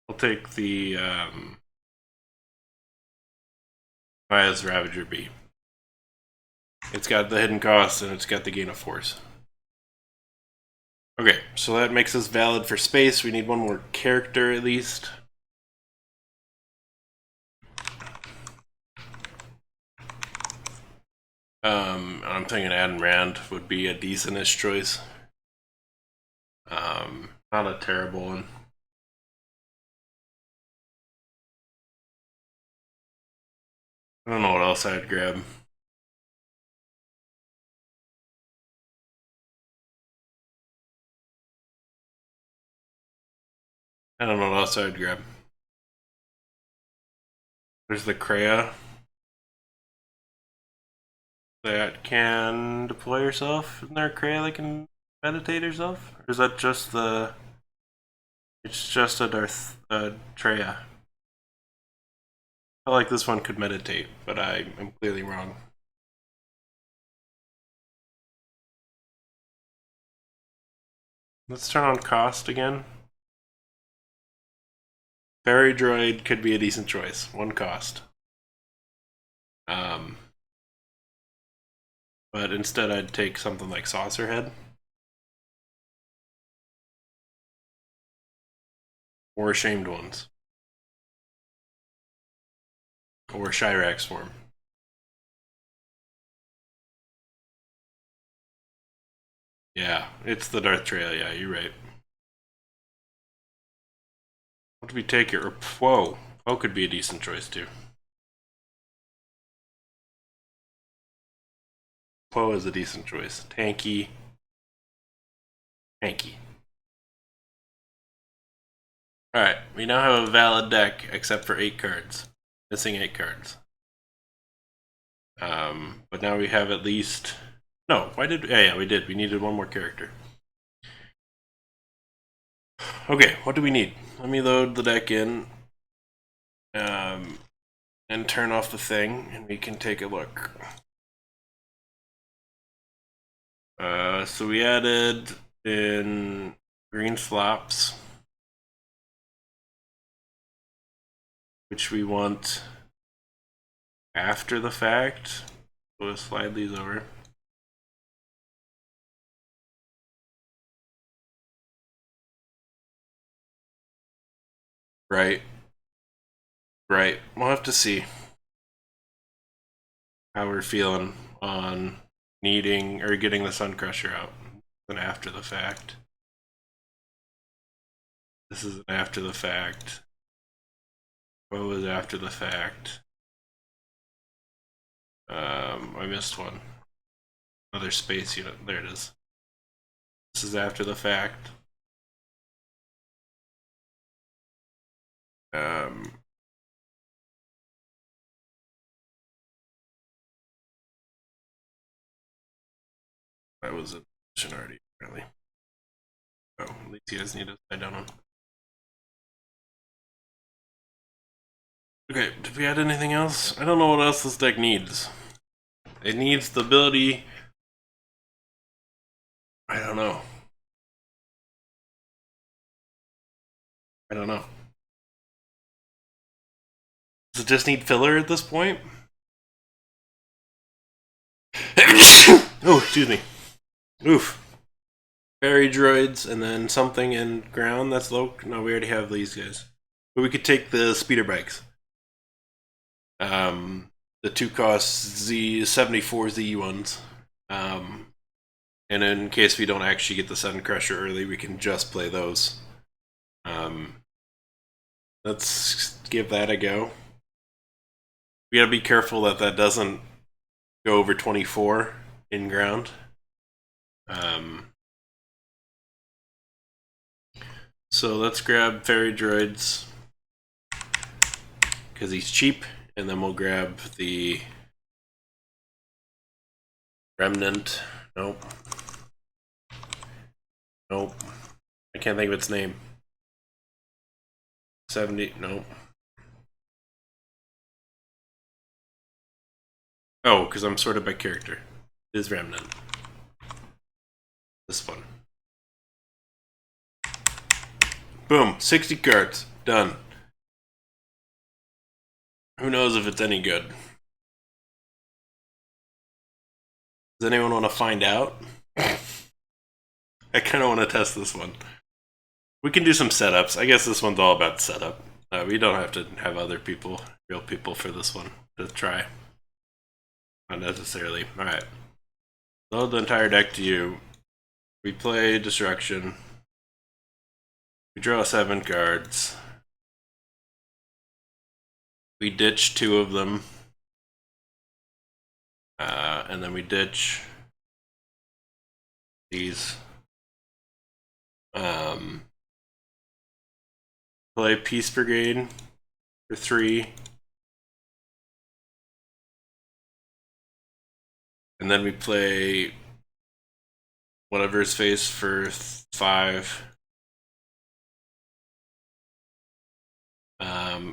We'll take the Maya's Ravager B. It's got the hidden cost and it's got the gain of force. Okay, so that makes us valid for space. We need 1 more character at least. I'm thinking Adam Rand would be a decentish choice. Not a terrible one. I don't know what else I'd grab. I don't know what else I'd grab. There's the Kreia that can deploy herself. Isn't there a Kreia that can meditate herself? Or is that just the... It's just a Darth Treya. I feel like this one could meditate, but I am clearly wrong. Let's turn on cost again. Fairy Droid could be a decent choice. One cost. But instead I'd take something like Saucerhead. Or Shamed Ones. Or Chirax form. Yeah, it's the Darth Trail, yeah, you're right. What do we take here? Whoa. Poe could be a decent choice too. Poe is a decent choice. Tanky. Tanky. Alright, we now have a valid deck except for 8 cards. Missing 8 cards. But now we have at least... No, why did... Yeah, we did. We needed one more character. Okay, what do we need? Let me load the deck in. And turn off the thing, and we can take a look. So we added in green flops, which we want after the fact. We'll slide these over. Right. Right. We'll have to see how we're feeling on needing or getting the Sun Crusher out. Then after the fact. This is an after the fact. What was after the fact? I missed one. Another space unit. There it is. This is after the fact. That was a mission already, apparently. Oh, at least he doesn't need to slide down on. Okay, did we add anything else? I don't know what else this deck needs. It needs the ability... I don't know. I don't know. Does it just need filler at this point? Oh, excuse me. Oof. Fairy droids and then something in ground that's low. No, we already have these guys. But we could take the speeder bikes. The 2 cost Z74Z ones. And in case we don't actually get the Sun Crusher early, we can just play those. Let's give that a go. We gotta be careful that that doesn't go over 24 in ground. So let's grab Fairy Droids because he's cheap, and then we'll grab the Remnant. Nope. Nope. I can't think of its name. 70. Nope. Oh, because I'm sorted by character. It is Remnant. This one. Boom. 60 cards. Done. Who knows if it's any good? Does anyone want to find out? I kind of want to test this one. We can do some setups. I guess this one's all about setup. We don't have to have other people, real people, for this one to try. Not necessarily. Alright. Load the entire deck to you. We play Destruction. We draw 7 cards. We ditch 2 of them. And then we ditch these. Play Peace Brigade for 3. And then we play whatever is face for 5.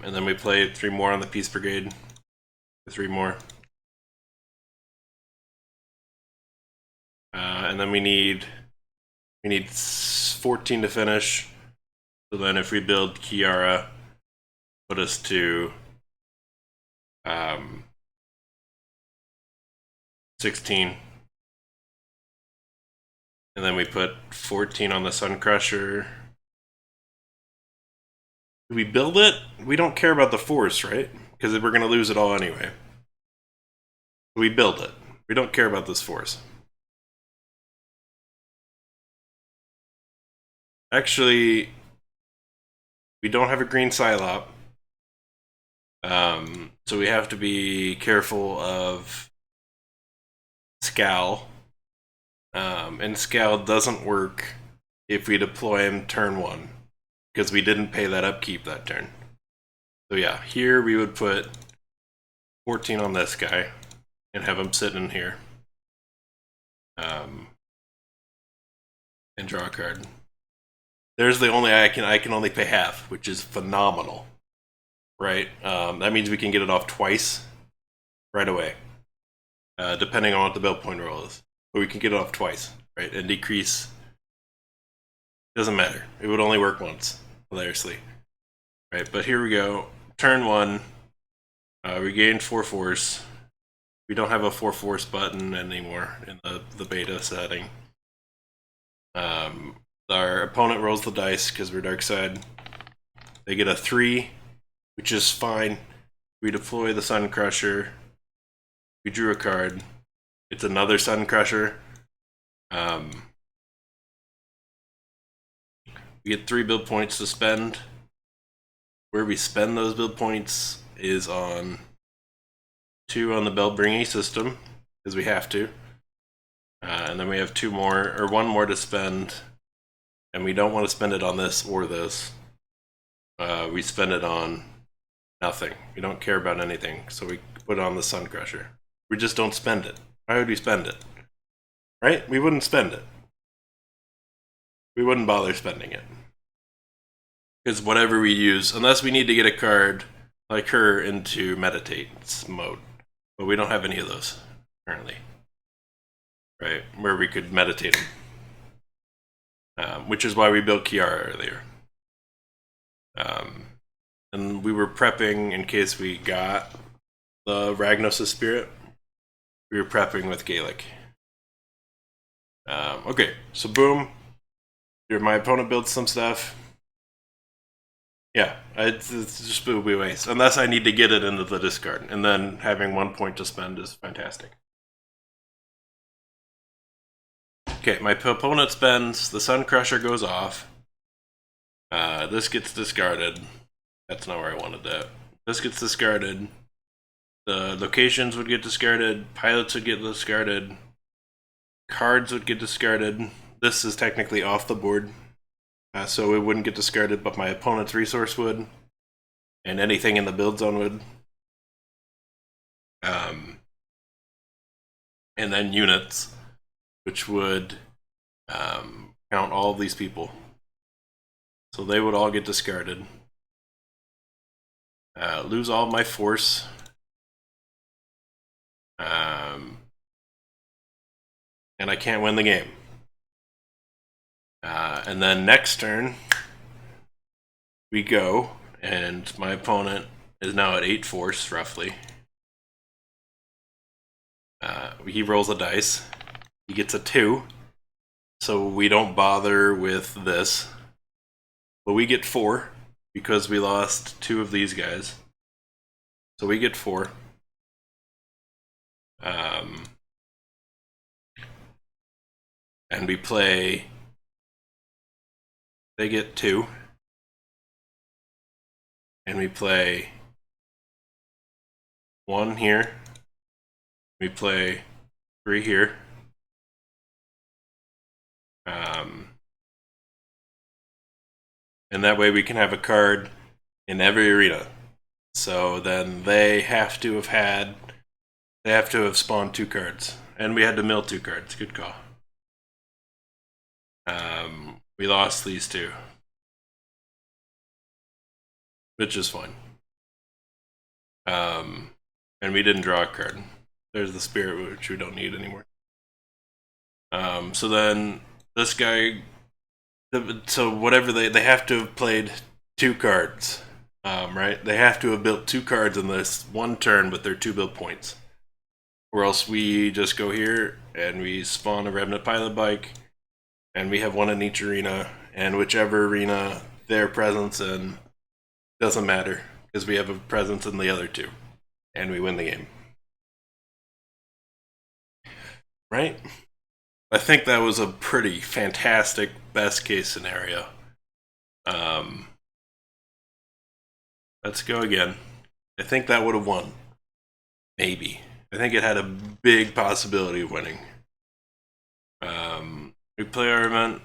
And then we play 3 more on the Peace Brigade for 3 more. And then we need 14 to finish. So then if we build Kiara, put us to 16. And then we put 14 on the Sun Crusher. Do we build it? We don't care about the force, right? Because we're going to lose it all anyway. We build it. We don't care about this force. Actually, we don't have a green Psylop. So we have to be careful of Scal. And Scal doesn't work if we deploy him turn 1, because we didn't pay that upkeep that turn. So yeah, here we would put 14 on this guy and have him sit in here. And draw a card. There's the only I can only pay half, which is phenomenal. Right? That means we can get it off twice right away. Depending on what the build point roll is. But we can get it off twice, right? And decrease. Doesn't matter. It would only work once, hilariously. Right, but here we go. Turn 1. We gained 4 force. We don't have a 4 force button anymore in the beta setting. Our opponent rolls the dice because we're dark side. They get a 3, which is fine. We deploy the Sun Crusher. We drew a card. It's another Sun Crusher. We get 3 build points to spend. Where we spend those build points is on 2 on the bell bringing system, because we have to. And then we have 2 more, or 1 more to spend. And we don't want to spend it on this or this. We spend it on nothing. We don't care about anything, so we put it on the Sun Crusher. We just don't spend it. Why would we spend it? Right? We wouldn't spend it. We wouldn't bother spending it. Because whatever we use, unless we need to get a card like her into meditate mode. But we don't have any of those currently. Right? Where we could meditate them. Which is why we built Kiara earlier. And we were prepping in case we got the Ragnos' spirit. We were prepping with Gaelic. Okay, so boom. My opponent builds some stuff. Yeah, it's just will be waste. Unless I need to get it into the discard. And then having 1 point to spend is fantastic. Okay, my opponent spends, the Sun Crusher goes off. This gets discarded. That's not where I wanted that. This gets discarded. The locations would get discarded. Pilots would get discarded. Cards would get discarded. This is technically off the board. So it wouldn't get discarded, but my opponent's resource would. And anything in the build zone would. And then units, which would count all of these people. So they would all get discarded. Lose all of my force. And I can't win the game. And then next turn, we go, and my opponent is now at 8 force, roughly. He rolls a dice. He gets a 2, so we don't bother with this. But we get 4, because we lost 2 of these guys. So we get 4. And we play... They get 2. And we play 1 here. We play 3 here. And that way we can have a card in every arena. So then they have to have spawned 2 cards. And we had to mill 2 cards. Good call. We lost these 2. Which is fine. And we didn't draw a card. There's the spirit, which we don't need anymore. So then this guy, so whatever they have to have played 2 cards, right? They have to have built 2 cards in this one turn with their 2 build points, or else we just go here and we spawn a Remnant Pilot Bike, and we have 1 in each arena, and whichever arena their presence in doesn't matter because we have a presence in the other 2, and we win the game. Right? I think that was a pretty fantastic best case scenario. Let's go again. I think that would have won. Maybe. I think it had a big possibility of winning. We play our event.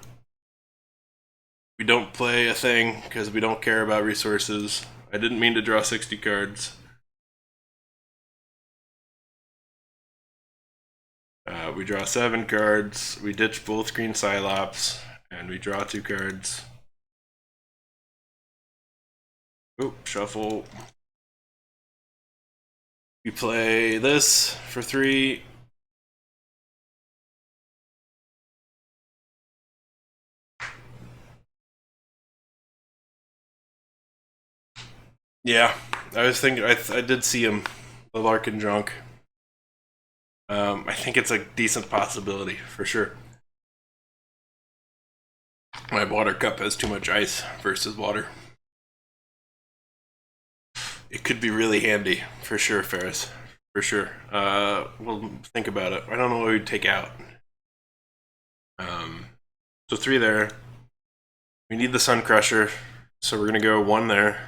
We don't play a thing because we don't care about resources. I didn't mean to draw 60 cards. We draw 7 cards. We ditch both green Cylops, and we draw 2 cards. Oop, shuffle. We play this for 3. Yeah, I was thinking, I did see him, the Larkin drunk. I think it's a decent possibility, for sure. My water cup has too much ice versus water. It could be really handy, for sure, Ferris. For sure. We'll think about it. I don't know what we'd take out. So 3 there. We need the Sun Crusher, so we're gonna go 1 there.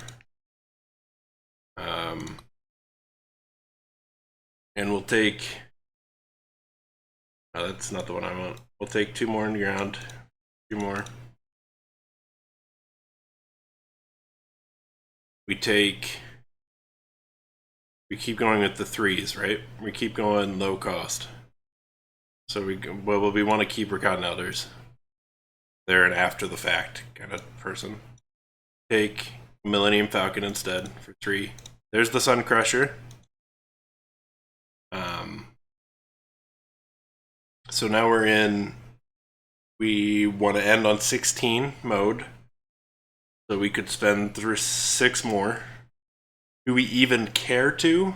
And we'll take... Oh, that's not the one I want. We'll take 2 more in the ground. 2 more. We keep going with the 3s, right? We keep going low cost. So we want to keep Recon Elders. They're an after the fact kind of person. Take Millennium Falcon instead for 3. There's the Sun Crusher. So now we want to end on 16 mode. So we could spend 6 more. Do we even care to?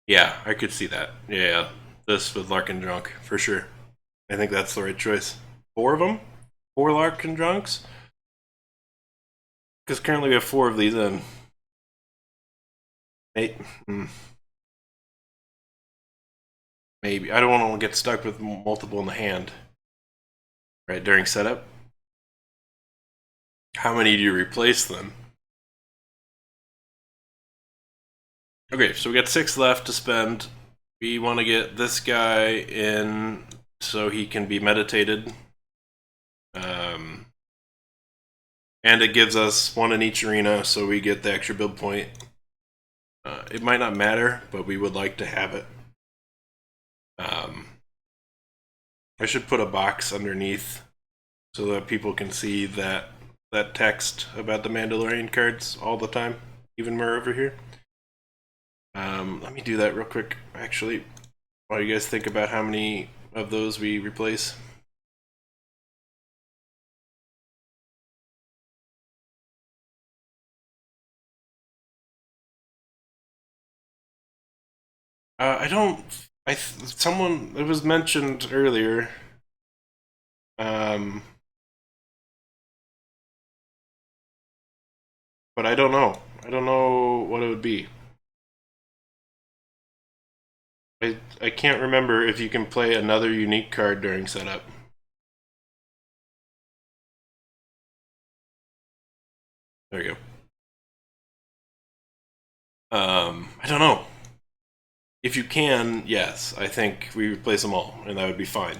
Yeah, I could see that. Yeah, this with Larkin Drunk, for sure. I think that's the right choice. 4 of them? 4 Larkin Drunks? Because currently we have 4 of these in. 8. Maybe. I don't want to get stuck with multiple in the hand. Right, during setup. How many do you replace then? Okay, so we got 6 left to spend. We want to get this guy in so he can be meditated. And it gives us 1 in each arena, so we get the extra build point. It might not matter, but we would like to have it. I should put a box underneath so that people can see that text about the Mandalorian cards all the time, even more over here. Let me do that real quick, actually, while you guys think about how many of those we replace. I don't. Someone, it was mentioned earlier. But I don't know. I don't know what it would be. I can't remember if you can play another unique card during setup. There you go. I don't know. If you can, yes, I think we replace them all, and that would be fine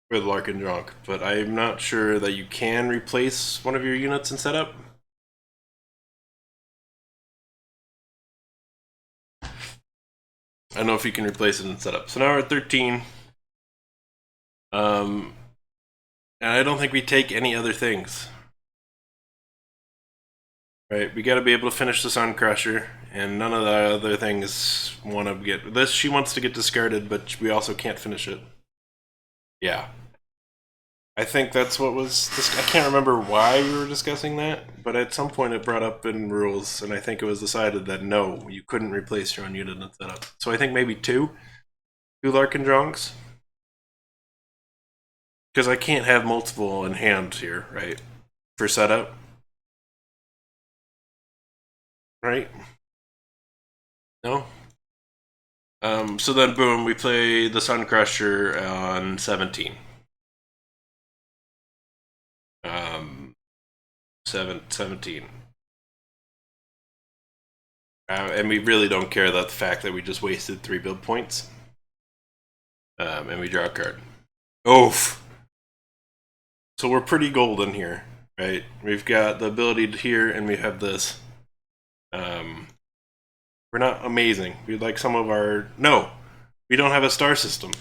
for the Larkin Drunk. But I'm not sure that you can replace one of your units in setup. I don't know if you can replace it in setup. So now we're at 13. And I don't think we take any other things. Right, we got to be able to finish the Sun Crusher, and none of the other things want to get this. She wants to get discarded, but we also can't finish it. Yeah, I think that's what was. I can't remember why we were discussing that, but at some point it brought up in rules, and I think it was decided that no, you couldn't replace your own unit in setup. So I think maybe two Larkin Dronks, because I can't have multiple in hand here, right? For setup, right? No. So then, boom, we play the Sun Crusher on 17. 17. And we really don't care about the fact that we just wasted 3 build points. And we draw a card. Oof! So we're pretty golden here, right? We've got the ability to here, and we have this. We're not amazing. We'd like some of our... No! We don't have a star system.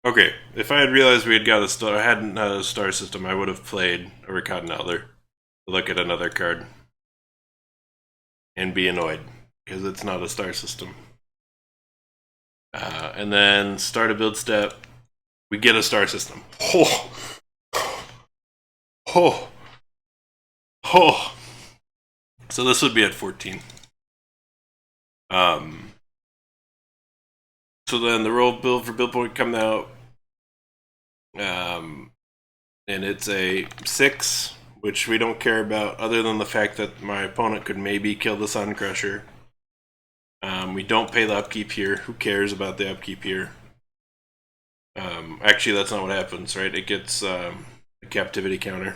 Okay, if I had realized we had got a star, hadn't had a star system, I would have played a Recon Elder to look at another card and be annoyed because it's not a star system. And then start a build step, we get a star system. Oh, oh, oh. So this would be at 14. So then the roll build for build point come out. And it's a 6, which we don't care about other than the fact that my opponent could maybe kill the Sun Crusher. We don't pay the upkeep here. Who cares about the upkeep here? Actually, that's not what happens, right? It gets a captivity counter.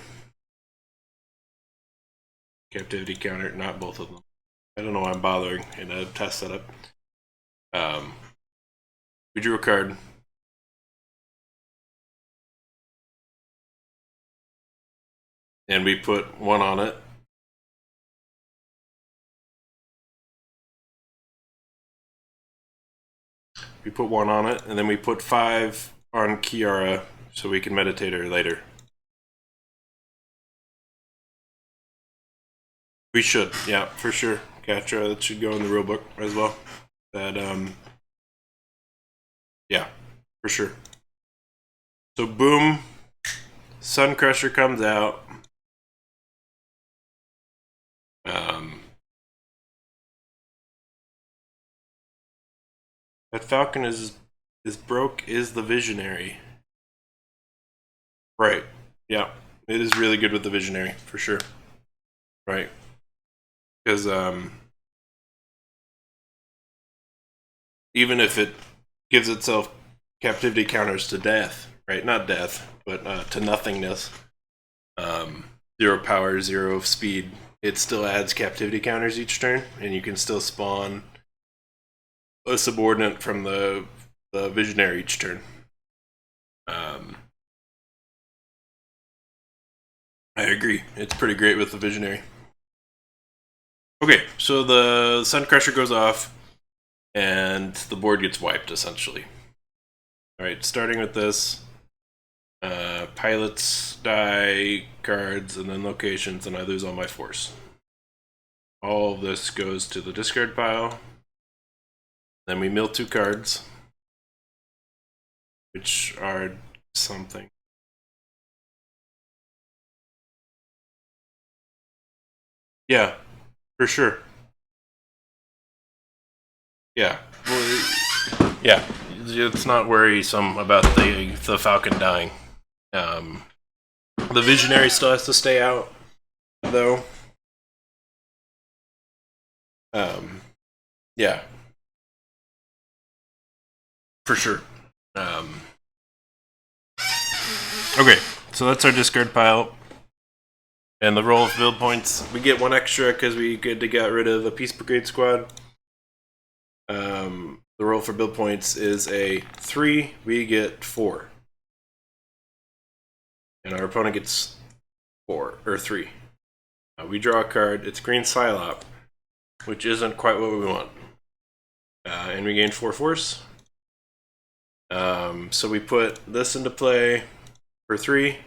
Captivity counter, not both of them. I don't know why I'm bothering in a test setup. We drew a card. And we put 1 on it. We put 1 on it, and then we put 5 on Kiara so we can meditate her later. We should, yeah, for sure. Gotcha, that should go in the rule book as well. That, yeah, for sure. So boom, Sun Crusher comes out. That Falcon is broke is the Visionary. Right, yeah, it is really good with the Visionary, for sure. Right, because even if it gives itself captivity counters to death, right? Not death, but to nothingness. 0 power, 0 speed. It still adds captivity counters each turn, and you can still spawn a subordinate from the Visionary each turn. I agree. It's pretty great with the Visionary. Okay, so the Sun Crusher goes off, and the board gets wiped, essentially. Alright, starting with this. Pilots, die, cards, and then locations, and I lose all my force. All of this goes to the discard pile. Then we mill 2 cards, which are something. Yeah, for sure. Yeah. Well, yeah, it's not worrisome about the Falcon dying. The Visionary still has to stay out, though. Yeah, for sure. Okay, so that's our discard pile. And the roll of build points, we get 1 extra because we get to get rid of the Peace Brigade squad. The roll for build points is a 3. We get 4. And our opponent gets 4 or 3. We draw a card. It's green Psylop, which isn't quite what we want. And we gain 4 force. So we put this into play for 3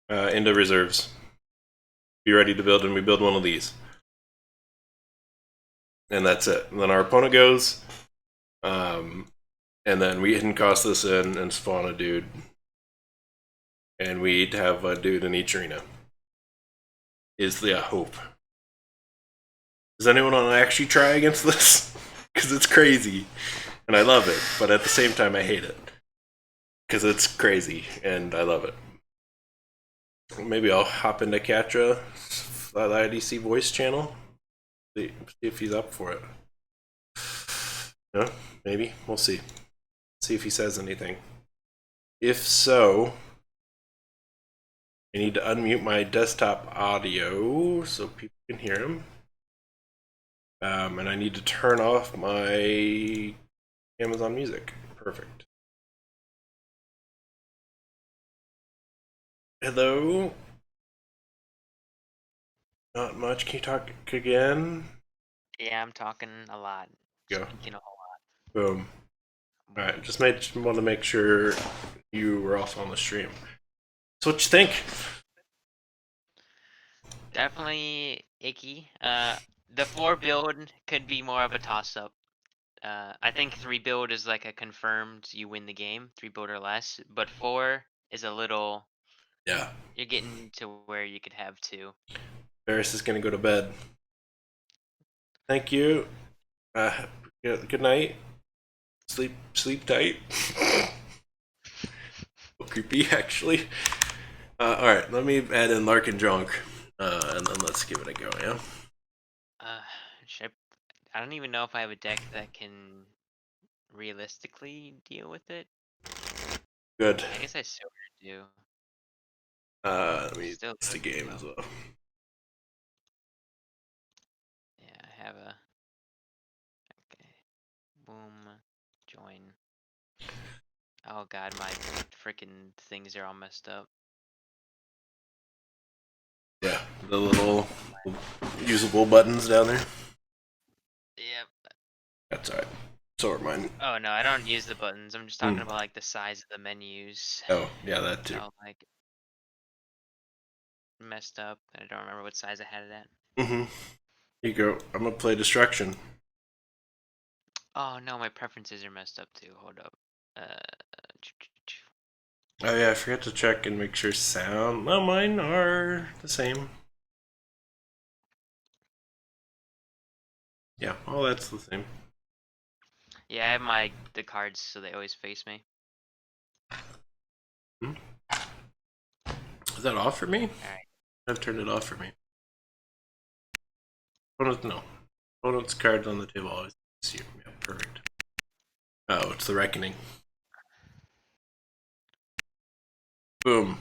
into reserves. Be ready to build, and we build one of these. And that's it. And then our opponent goes, and then we hidden cost this in and spawn a dude. And we have a dude in each arena. Is the hope. Does anyone want to actually try against this? Because it's crazy. And I love it, but at the same time I hate it. Because it's crazy, and I love it. Maybe I'll hop into Katra, the IDC voice channel. See if he's up for it. No? Maybe? We'll see. See if he says anything. If so, I need to unmute my desktop audio so people can hear him. And I need to turn off my Amazon Music. Perfect. Hello? Not much. Can you talk again? Yeah, I'm talking a lot. Go. Speaking a whole lot. Boom. Alright, just want to make sure you were also on the stream. So what you think? Definitely icky. The 4 build could be more of a toss-up. I think 3 build is like a confirmed you win the game, 3 build or less, but 4 is a little... Yeah. You're getting to where you could have 2. Varys is gonna go to bed. Thank you. Good night. Sleep tight. Creepy, actually. Alright, let me add in Larkin Drunk, and then let's give it a go, yeah? I don't even know if I have a deck that can realistically deal with it. Good. I guess I sort of do. Let me Still list the game as well. Yeah, I have a... Okay. Boom. Join. Oh god, my freaking things are all messed up. Yeah, the little usable buttons down there. Yep. That's alright. So are mine. Oh no, I don't use the buttons. I'm just talking about like the size of the menus. Oh, yeah, that too. All like messed up. I don't remember what size I had it at. Here you go. I'm gonna play Destruction. Oh no, my preferences are messed up too. Hold up. Oh yeah, I forgot to check and make sure sound. No, mine are the same. Yeah, all that's the same. Yeah, I have the cards so they always face me. Is that off for me? Alright. I've turned it off for me. Opponent's no. Opponent's cards on the table always see you. Yeah, perfect. Oh, it's the Reckoning. Boom.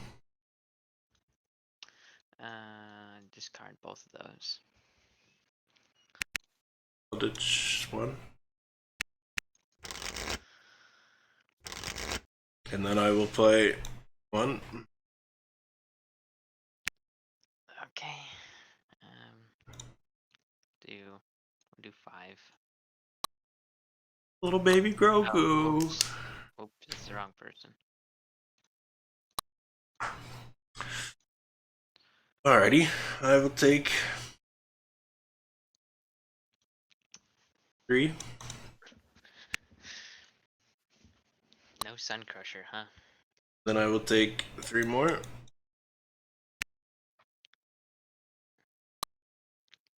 Discard both of those. I'll ditch one. And then I will play one. Okay. Do 5. Little baby Grogu. Oh, oops, that's the wrong person. Alrighty, I will take 3. No Sun Crusher, huh? Then I will take 3 more.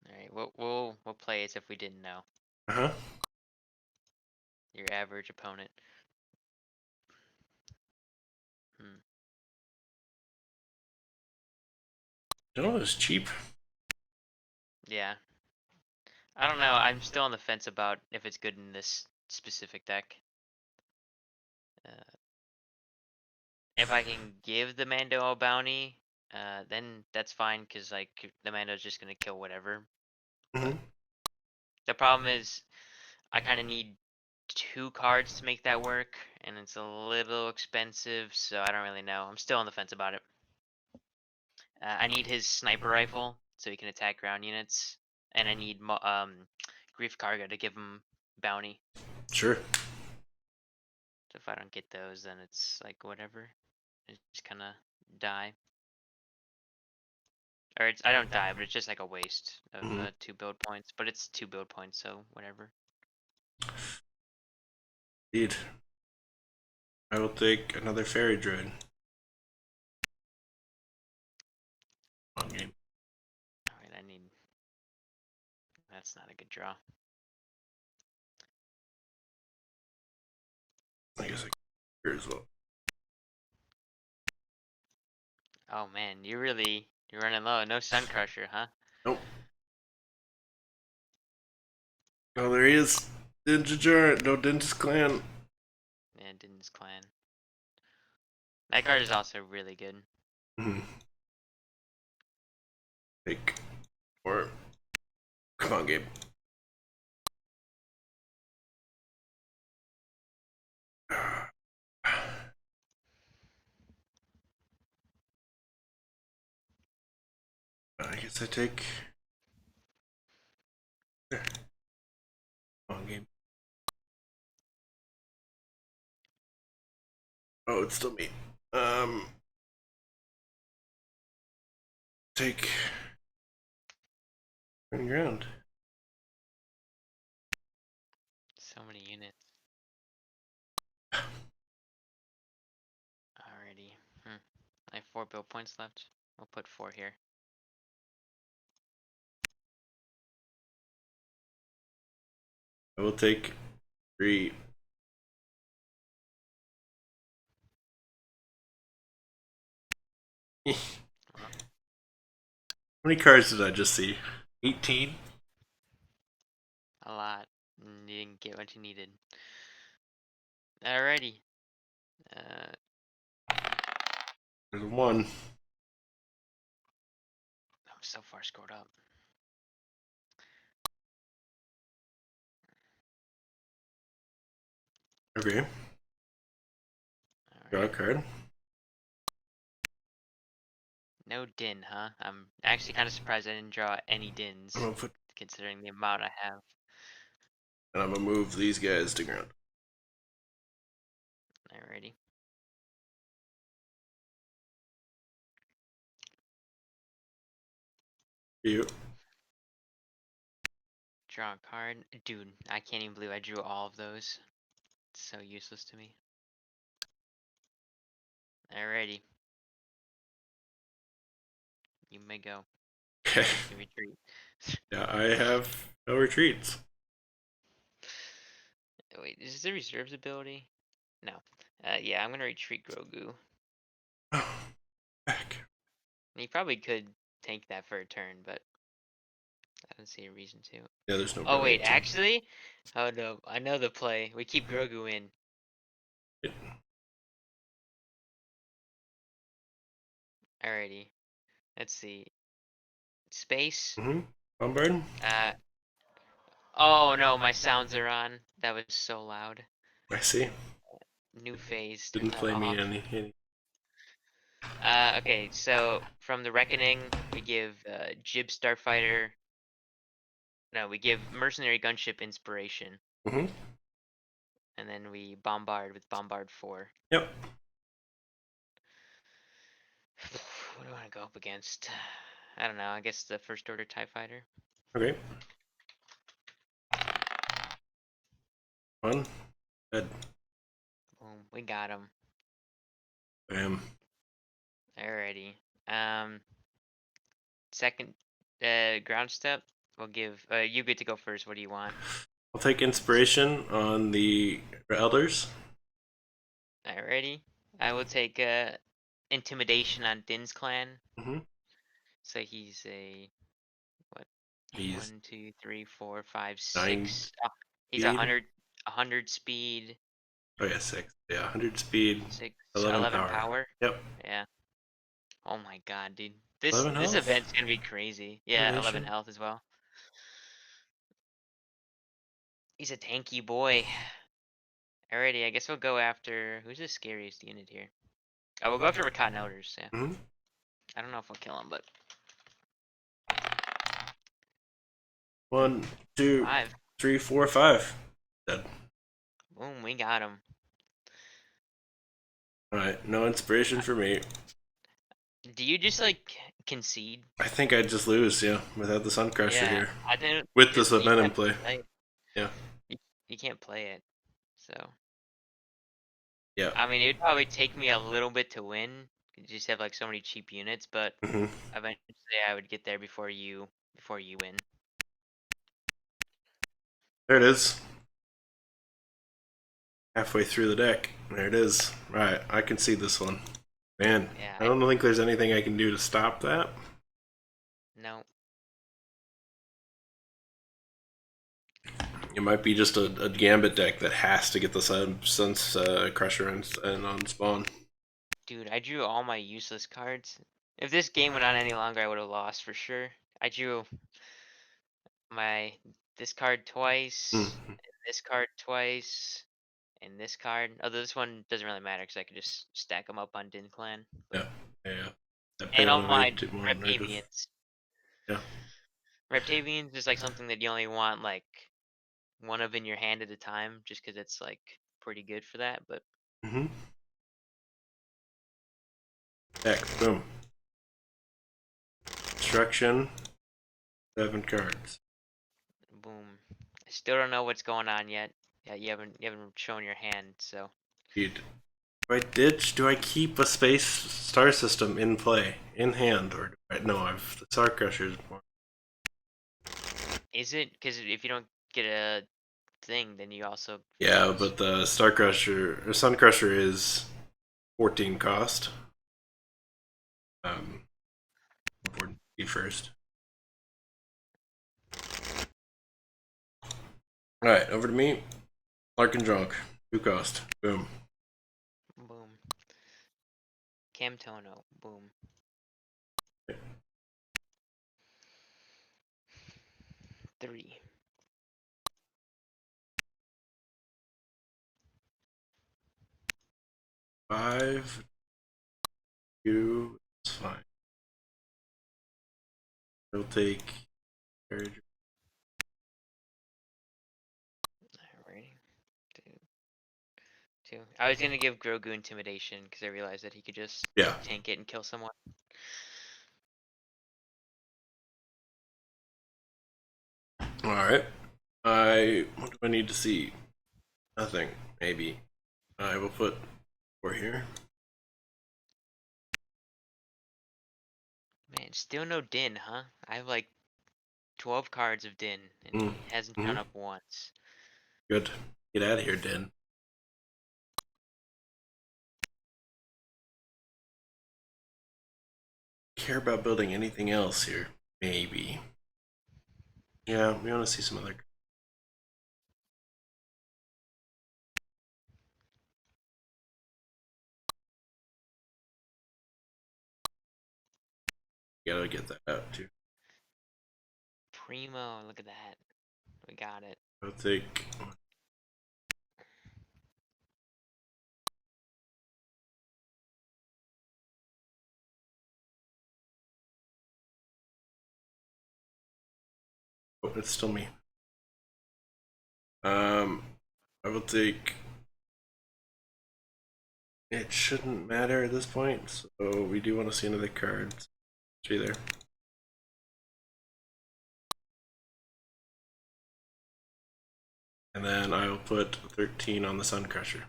Alright, we'll play as if we didn't know. Uh-huh. Your average opponent. You know, it was cheap. Yeah. I don't know. I'm still on the fence about if it's good in this specific deck. If I can give the Mando a bounty, then that's fine because like the Mando's just gonna kill whatever. Mhm. The problem is I kind of need 2 cards to make that work, and it's a little expensive, so I don't really know. I'm still on the fence about it. I need his sniper rifle so he can attack ground units, and I need Grief Karga to give him bounty. Sure. So if I don't get those, then it's like whatever. I just kind of die. Or I don't die, but it's just like a waste of Mhm. 2 build points. But it's 2 build points, so whatever. Indeed. I will take another fairy druid. Long game. Alright, I need... That's not a good draw. I guess I can here as well. Oh man, you're running low. No Sun Crusher, huh? Nope. Oh, there he is. Ninja Jar. No, Dinja's clan. Yeah, Din's Clan. That card is also really good. Mhm. Take more. Come on, Gabe. I guess I take. Come on, Gabe. Oh, it's still me. Take. Turn ground. So many units. Alrighty. I have 4 build points left. We'll put 4 here. I will take 3. How many cards did I just see? 18? A lot. You didn't get what you needed. Alrighty. There's a 1. I'm so far scored up. Okay. Draw a Alright. card. No Din, huh? I'm actually kind of surprised I didn't draw any Dins, I'm gonna put. considering the amount I have. And I'm gonna move these guys to ground. Alrighty. You. Draw a card. Dude, I can't even believe I drew all of those. It's so useless to me. Alrighty. You may go. Okay. You can retreat. Yeah, I have no retreats. Wait, is this a reserves ability? No. Yeah, I'm gonna retreat Grogu. Oh, back. He probably could tank that for a turn, but I don't see a reason to. Yeah, there's no Oh wait, brilliant. actually? Oh no, I know the play. We keep Grogu in. Alrighty. Let's see. Space. Mm-hmm. Bombard? Oh no, my sounds are on. That was so loud. I see. New phase, turn Didn't that play me off. any. Okay, so from the Reckoning, we give Jib Starfighter. No, we give Mercenary Gunship Inspiration. Mm-hmm. And then we bombard with Bombard 4. Yep. What do I want to go up against? I don't know, I guess the First Order TIE Fighter. Okay. 1. Dead. Boom, we got him. Bam. Alrighty. Second ground step, we'll give you get to go first. What do you want? I'll take inspiration on the elders. Alrighty. I will take intimidation on Din's clan. Mm-hmm. So he's a what? He's 1, 2, 3, 4, 5, 9 6. Oh, he's speed. 100 speed. Oh yeah, 6. Yeah, 100 speed, 6, 11 11 power. power. Yep. Yeah. Oh my god, dude. This 11 this health? event's gonna be crazy. Yeah, 11 Elevation? health as well. He's a tanky boy. Alrighty, I guess we'll go after who's the scariest unit here? Oh, we'll go after Rakan Elders, yeah. Mm-hmm. I don't know if I'll kill him, but 1, 2, 5. 3, 4, 5. Dead. Boom, we got him. Alright, no inspiration for me. Do you just like concede? I think I'd just lose, yeah, without the Sun Crusher Yeah, here. I didn't With this just you event in can't play. play it. Yeah. You can't play it. So Yeah. I mean, it would probably take me a little bit to win. You just have like so many cheap units, but Mm-hmm. eventually I would get there before you win. There it is. Halfway through the deck. There it is. Right, I can see this one. Man, Yeah, I don't think there's anything I can do to stop that. no. It might be just a Gambit deck that has to get the Sun's Crusher and on spawn. Dude, I drew all my useless cards. If this game went on any longer, I would have lost for sure. I drew my this card twice, Mm. this card twice, and this card. Although this one doesn't really matter because I could just stack them up on Din Clan. Yeah, yeah. That And all payload way my too more nervous. Reptavians. Yeah. Reptavians is like something that you only want like one of in your hand at a time, just because it's like pretty good for that. But Mm-hmm. Deck, boom. Destruction. 7 cards. boom, I still don't know what's going on yet. Yeah, you haven't shown your hand, so. Dude. Do I ditch? Do I keep a space star system in play, in hand, or do I? No, I've the Star Crusher is more. Is it? Because if you don't get a thing, then you also Yeah, lose. but the Star Crusher or Sun Crusher is 14 cost. Important to be first. All right, over to me. Larkin Drunk, 2 cost. Boom. Boom. Camtono. Boom. 3. 5, 2. It's fine. He'll take carriage. Alrighty. 2. 2. I was gonna give Grogu intimidation because I realized that he could just Yeah. tank it and kill someone. All right. What do I need to see? Nothing. Maybe. I will put 4 here. Man, still no Din, huh? I have like 12 cards of Din, and he hasn't shown up once. Good. Get out of here, Den. Care about building anything else here? Maybe. Yeah, we want to see some other. Gotta get that out too. Primo, look at that. We got it. I'll take. Oh, it's still me. I will take. It shouldn't matter at this point, so we do want to see another card. 3 there. And then I will put 13 on the Sun Crusher.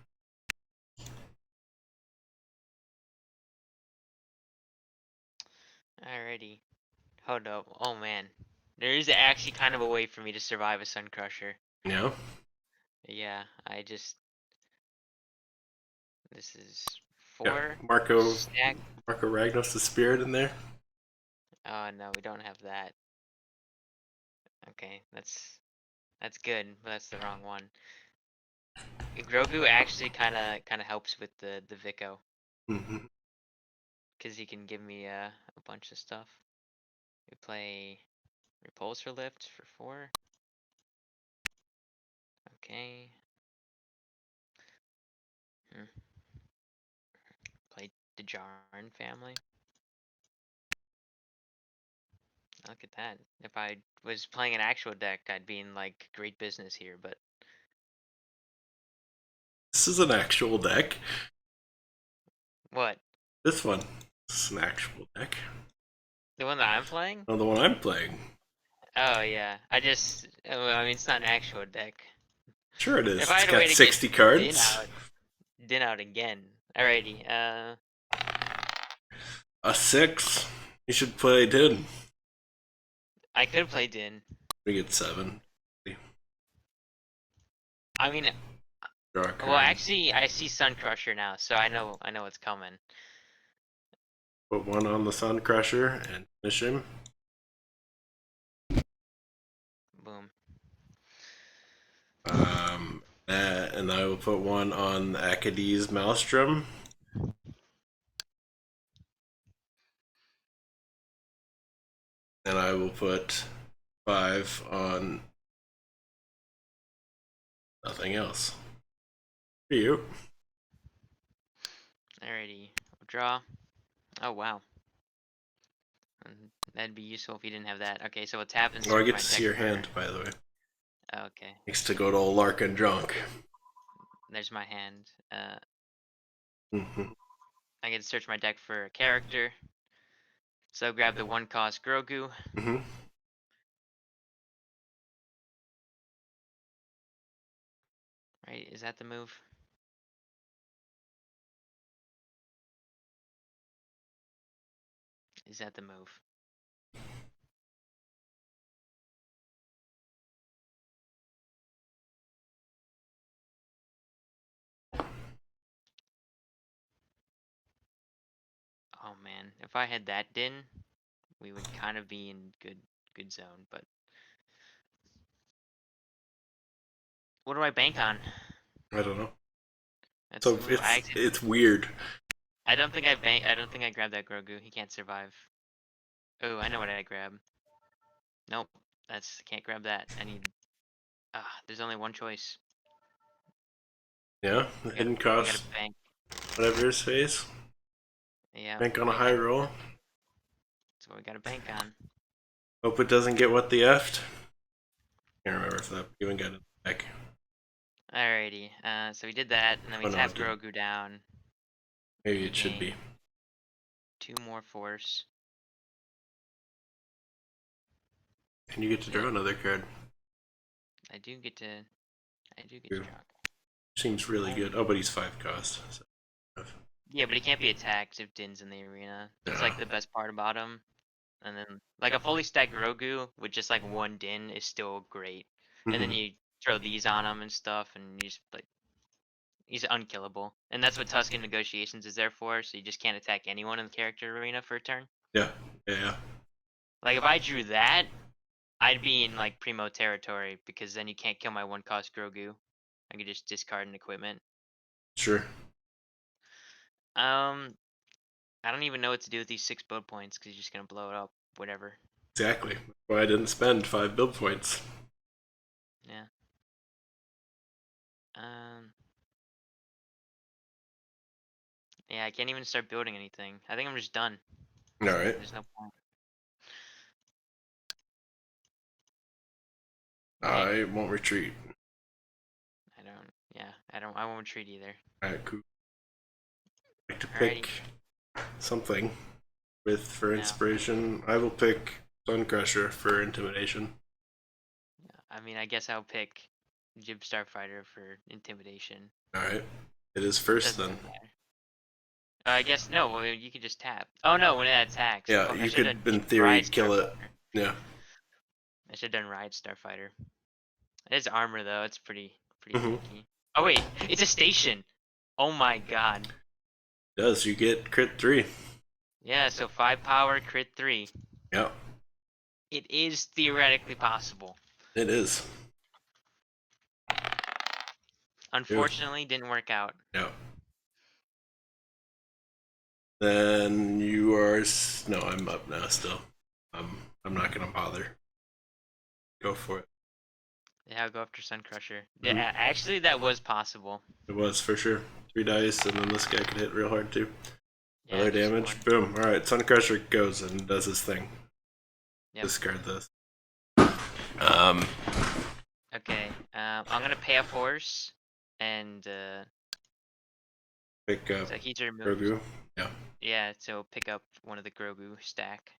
Alrighty. Hold up. Oh man. There is actually kind of a way for me to survive a Sun Crusher. Yeah. Yeah, I just. This is Yeah. 4 Marco stack. Ragnos the Spirit in there. Oh no, we don't have that. Okay, that's good, but that's the wrong one. Grogu actually kind of helps with the Vico, Mm-hmm. because he can give me a bunch of stuff. We play Repulsor Lift for 4. Okay. Play the Jarn family. Look at that. If I was playing an actual deck, I'd be in like great business here, but This is an actual deck. what? This one. This is an actual deck. The one that I'm playing? Oh, the one I'm playing. Oh yeah. I mean it's not an actual deck. Sure it is. If I It's had a way got to 60 get cards. Din out again. Alrighty. A 6. You should play Din. I could play Din. We get 7. I mean, Draw a card. well, actually, I see Sun Crusher now, so I know what's coming. Put 1 on the Sun Crusher and finish him. Boom. And I will put 1 on Akadee's Maelstrom. And I will put 5 on nothing else. For you. Alrighty. We'll draw. Oh, wow. That'd be useful if you didn't have that. Okay, so what's happened? Oh, I get to see your hand, by the way. Okay. Thanks to good old Larkin Drunk. There's my hand. Mm-hmm. I get to search my deck for a character. So grab the 1-cost Grogu. Mm-hmm. Right, is that the move? Is that the move? Oh man, if I had that Din, we would kind of be in good zone, but what do I bank on? I don't know. That's So the move. it's weird. I don't think I grab that Grogu. He can't survive. Oh, I know what I grab. Nope. Can't grab that. I need there's only one choice. Yeah, the hidden cost. Gotta bank. Whatever his face. Yeah. Bank on a high roll. That's what we gotta bank on. Hope it doesn't get what the effed. Can't remember if that even got it back. Alrighty. So we did that, and then we tapped Grogu down. Maybe it should be. 2 more force. And you get to draw another card. I do get to draw. Seems really good. Oh, but he's 5 cost. So. Yeah, but he can't be attacked if Din's in the arena. That's like the best part about him. And then like a fully stacked Grogu with just like 1 Din is still great. And then you throw these on him and stuff, and you just like he's unkillable. And that's what Tuscan Negotiations is there for. So you just can't attack anyone in the character arena for a turn. Yeah. Like if I drew that, I'd be in like primo territory because then you can't kill my 1-cost Grogu. I could just discard an equipment. Sure. I don't even know what to do with these 6 build points because you're just gonna blow it up. Whatever. Exactly. Why I didn't spend 5 build points. Yeah. Yeah, I can't even start building anything. I think I'm just done. Alright. There's no point. I won't retreat. I won't retreat either. Alright, cool. I'd like to pick something for inspiration. I will pick Suncrusher for intimidation. I mean, I guess I'll pick Jib Starfighter for intimidation. Alright. It is first then. I guess no. Well, you could just tap. Oh no, when it attacks. Yeah, you could in theory kill it. Yeah. I should have done Ride Starfighter. It is armor though. It's pretty tanky. Oh wait, it's a station. Oh my god. It does. You get crit 3. Yeah, so 5 power, crit 3. Yeah. It is theoretically possible. It is. Unfortunately, didn't work out. Yeah. Then you are no, I'm up now still. I'm not gonna bother. Go for it. Yeah, I'll go after Sun Crusher. Yeah, Mhm. actually, that was possible. It was for sure. 3 dice, and then this guy could hit real hard too. Yeah, Another just damage. one. Boom. All right, Sun Crusher goes and does his thing. Yep. Discard this. Um, Okay. I'm gonna pay a force, and pick up so he's removed. Grogu. Yeah. Yeah, so pick up one of the Grogu stack.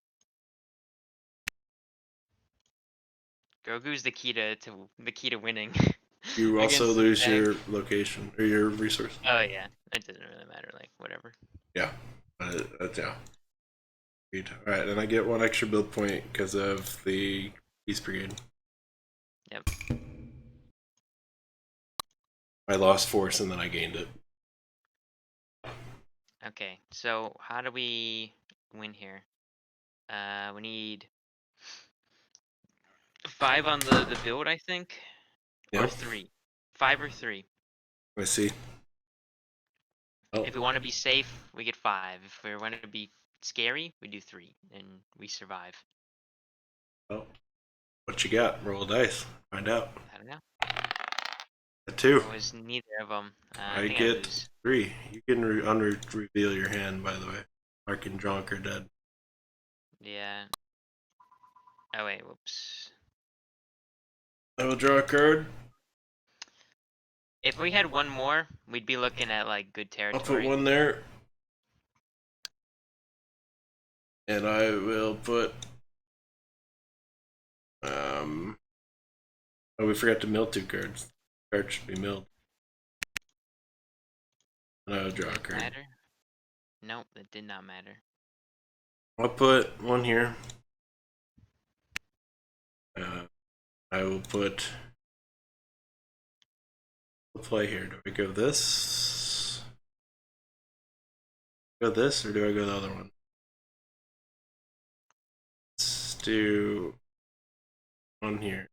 Grogu's the key to winning You also against this lose deck. your location or your resource. Oh yeah, it doesn't really matter. Like whatever. Yeah. Yeah. Agreed. All right, and I get 1 extra build point because of the Peace Brigade. Yep. I lost force and then I gained it. Okay. So how do we win here? We need 5 on the build, I think, or Yep. 3. 5 or 3. I see. Oh, If we want to be safe, we get 5. If we want to be scary, we do 3, and we survive. oh. What you got? Roll a dice. Find out. I don't know. A 2. It was neither of them. I I think I get lose. 3. You can reveal your hand, by the way. Mark and Jonk are dead. Yeah. Oh wait, whoops. I will draw a card. If we had one more, we'd be looking at like good I'll put territory. 1 there. And I will put oh, we forgot to mill 2 cards. Cards should be milled. And I will draw a card. Matter? Nope, that did not matter. I'll put 1 here. I will put. We'll play here. Do I go this? Go this, or do I go the other one? Let's do 1 here.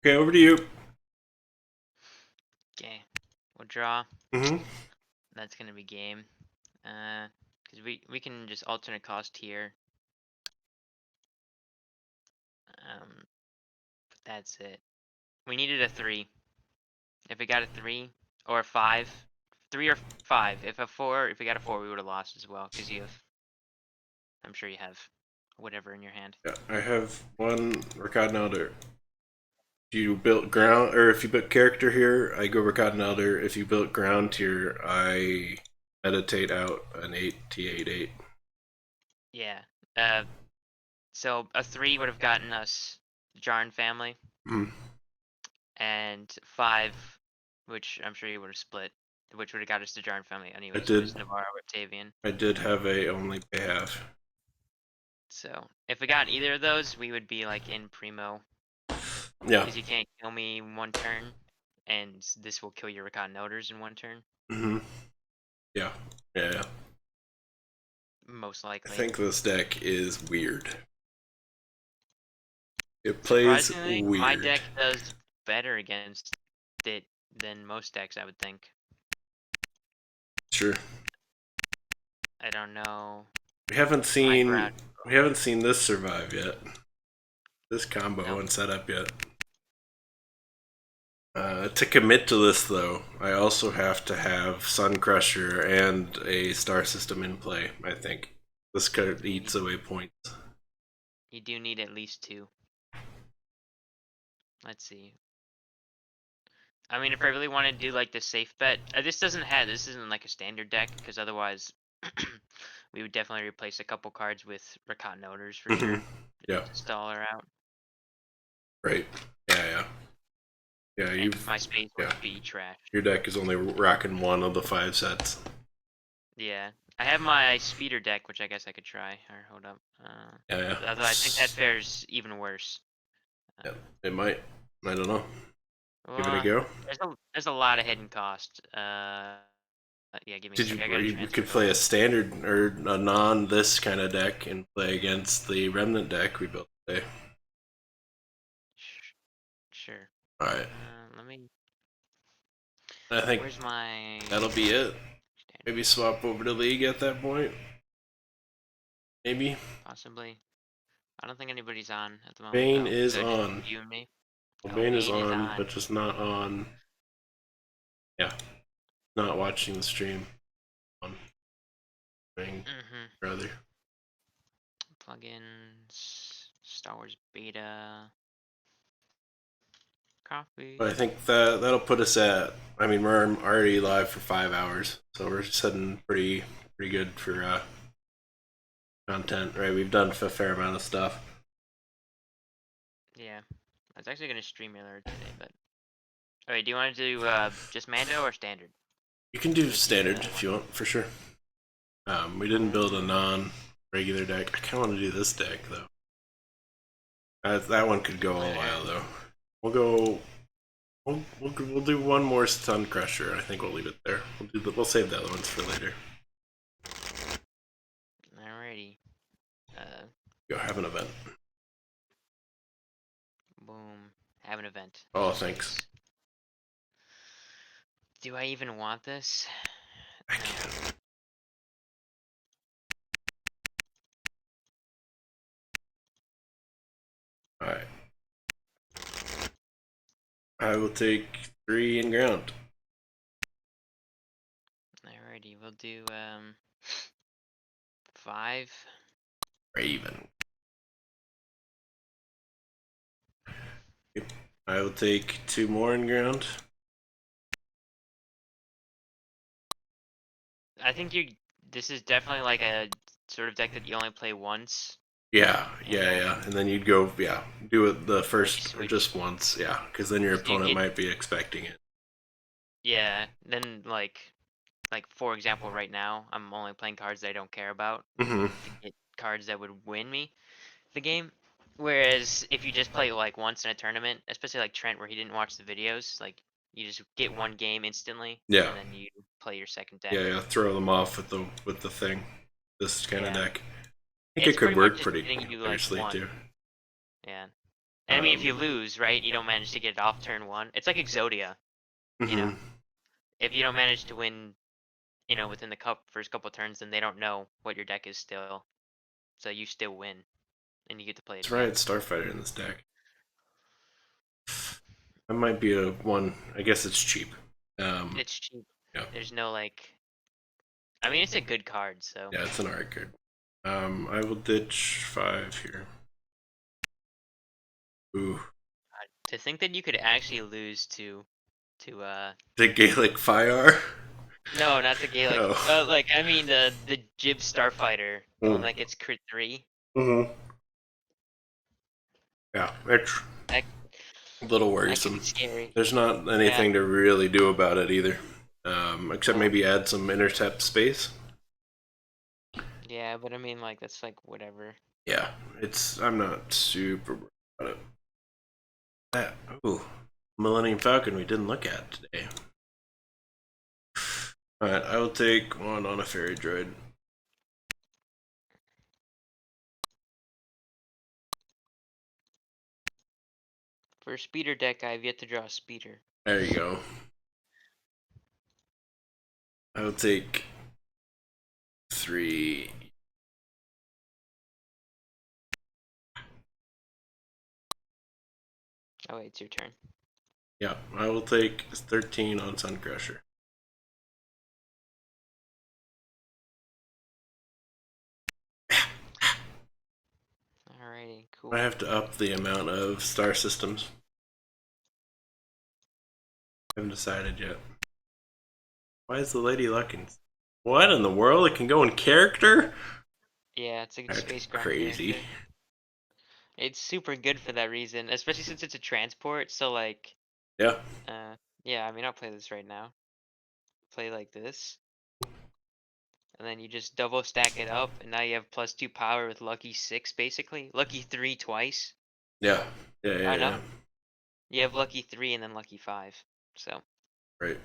Okay, over to you. Okay, we'll draw. Mm-hmm. That's gonna be game. Cause we can just alternate cost here. But that's it. We needed a 3. If we got a 3 or a 5, 3 or 5. If we got a 4, we would have lost as well. Cause you have, I'm sure you have whatever in your hand. Yeah, I have 1 Rakad Elder. If you built ground, or if you built character here, I go Rakad Elder. If you built ground here, I meditate out an 8 T88. Yeah. So a 3 would have gotten us Jarn family, Mm. and 5, which I'm sure you would have split, which would have got us the Jarn family I anyways, was did. Navarro Octavian. I did have a only pay half. So if we got either of those, we would be like in primo, Yeah. because you can't kill me in 1 turn, and this will kill your Rakan Noters in 1 turn, Mm-hmm. Yeah. Yeah. most I likely. think this deck is weird. It plays Surprisingly, weird. my deck does better against it than most decks, I would think. Sure. I don't know. We haven't My seen ground. we haven't seen this survive yet. This combo Nope. and setup yet. To commit to this though, I also have to have Sun Crusher and a star system in play. I think this card eats away points. You do need at least 2. Let's see. I mean, if I really want to do like the safe bet, this isn't like a standard deck, because otherwise we would definitely replace a couple cards with Rakan Noters for Mm-hmm. sure. Yeah. To stall her out. Right. Yeah. Yeah. And my space would be trash. Your deck is only rocking 1 of the 5 sets. Yeah. I have my speeder deck, which I guess I could try. Or hold up. Yeah. Although I think that fares even worse. Yeah. It might. I don't know. Give it a Well, go. there's a lot of hidden cost. Yeah, give me a Did sec. you? I gotta You transfer. could play a standard or a non this kind of deck and play against the remnant deck we built today. Sure. All right. Let me I think Where's my that'll be it. standard? Maybe swap over to League at that point. Maybe. Possibly. I don't think anybody's on at the moment Bane though. is So just on. you and me. Well, Oh, Bane is Bane is on, on. but just not on. Yeah, not watching the stream. On thing, brother. Plugins. Star Wars Beta. Copy. But I think that'll put us at. I mean, we're already live for 5 hours, so we're sitting pretty good for content, right? We've done a fair amount of stuff. Yeah. I was actually gonna stream earlier today, but alright, do you want to do just Mando or standard? You can do With the standard if you want, for sure. We didn't build a non-regular deck. I kind of want to do this deck though. That one could go a while though. We'll go. We'll do one more Stun Crusher. I think we'll leave it there. We'll save the other ones for later. Alrighty. Go have an event. Boom. Have an event. Oh, thanks. Nice. Do I even want this? I can't. Alright. I will take 3 in ground. Alrighty, we'll do 5. Raven. I will take 2 more in ground. I think this is definitely like a sort of deck that you only play once. Yeah. And then you'd go, do it the first or switch. just once, because then your So you opponent get- might be expecting it. Yeah, then like for example, right now I'm only playing cards that I don't care about Mm-hmm. to get cards that would win me the game. Whereas if you just play like once in a tournament, especially like Trent, where he didn't watch the videos, like you just get one game instantly, Yeah. and then you play your second deck. Yeah, throw them off with the thing. This kind of Yeah. deck. I think It's it could pretty much work just pretty getting you like nicely one. too. Yeah. And I mean, if you lose, right, you don't manage to get it off turn 1. It's like Exodia, you know. If you don't manage to win, within the first couple turns, then they don't know what your deck is still. So you still win, and you get to play it That's again. right, Starfighter in this deck. That might be a one. I guess it's cheap. It's cheap. Yeah. There's no like. I mean, it's a good card, so. Yeah, it's an art card. I will ditch 5 here. Ooh. To think that you could actually lose to The Gaelic Fire. No, not the Gaelic. Oh. I mean the Jib Starfighter, the one that gets crit 3. Mm-hmm. Yeah, it's That a little could worrisome. be scary. There's not anything to really do about it either, except maybe add some intercept space. Yeah, but I mean, like that's like whatever. Yeah, I'm not super worried about it. That Millennium Falcon we didn't look at today. All right, I will take 1 on a fairy droid. For a speeder deck, I have yet to draw a speeder. There you go. I will take 3. Oh wait, it's your turn. Yeah, I will take 13 on Suncrusher. Alrighty, cool. I have to up the amount of star systems. I haven't decided yet. Why is the lady looking? What in the world? It can go in character? Yeah, it's a That's spacecraft crazy. character. It's super good for that reason, especially since it's a transport. So like, Yeah. yeah. I mean, I'll play this right now. Play like this, and then you just double stack it up, and now you have +2 power with lucky 6, basically. Lucky 3 twice. Yeah. No. You have lucky 3 and then lucky 5. So. Right.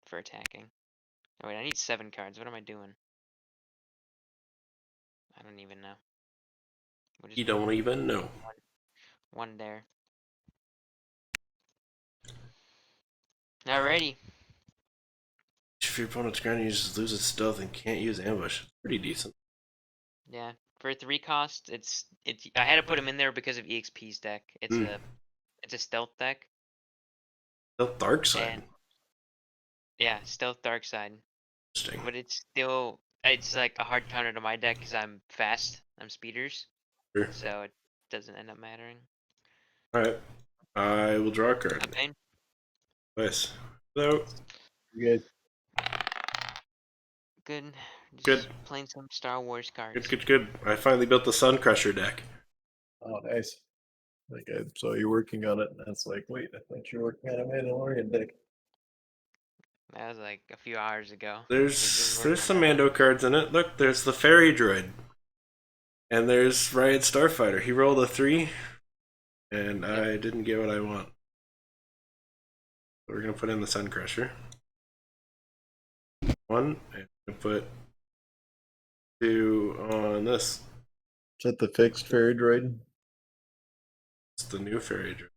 For attacking. Oh wait, I need 7 cards. What am I doing? I don't even know. You don't even know. One there. Alrighty. If your opponent's ground uses loses stealth and can't use ambush, pretty decent. Yeah. For 3 cost, it's I had to put him in there because of EXP's deck. It's a stealth deck. Stealth dark side. And yeah, stealth dark side. Interesting. But it's like a hard counter to my deck because I'm fast. I'm speeders. Sure. So it doesn't end up mattering. Alright. I will draw a card. Okay. Nice. Hello. Good. Good. Just Good. playing some Star Wars cards. Good. I finally built the Sun Crusher deck. Oh, nice. Like I saw you working on it, and I was like, wait, I thought you were working on a Mandalorian deck. That was like a few hours ago. There's some Mando cards in it. Look, there's the Fairy Droid. And there's Riot Starfighter. He rolled a 3, and I didn't get what I want. So we're going to put in the Sun Crusher. 1, and put 2 on this. Is that the fixed fairy droid? It's the new Fairy Droid.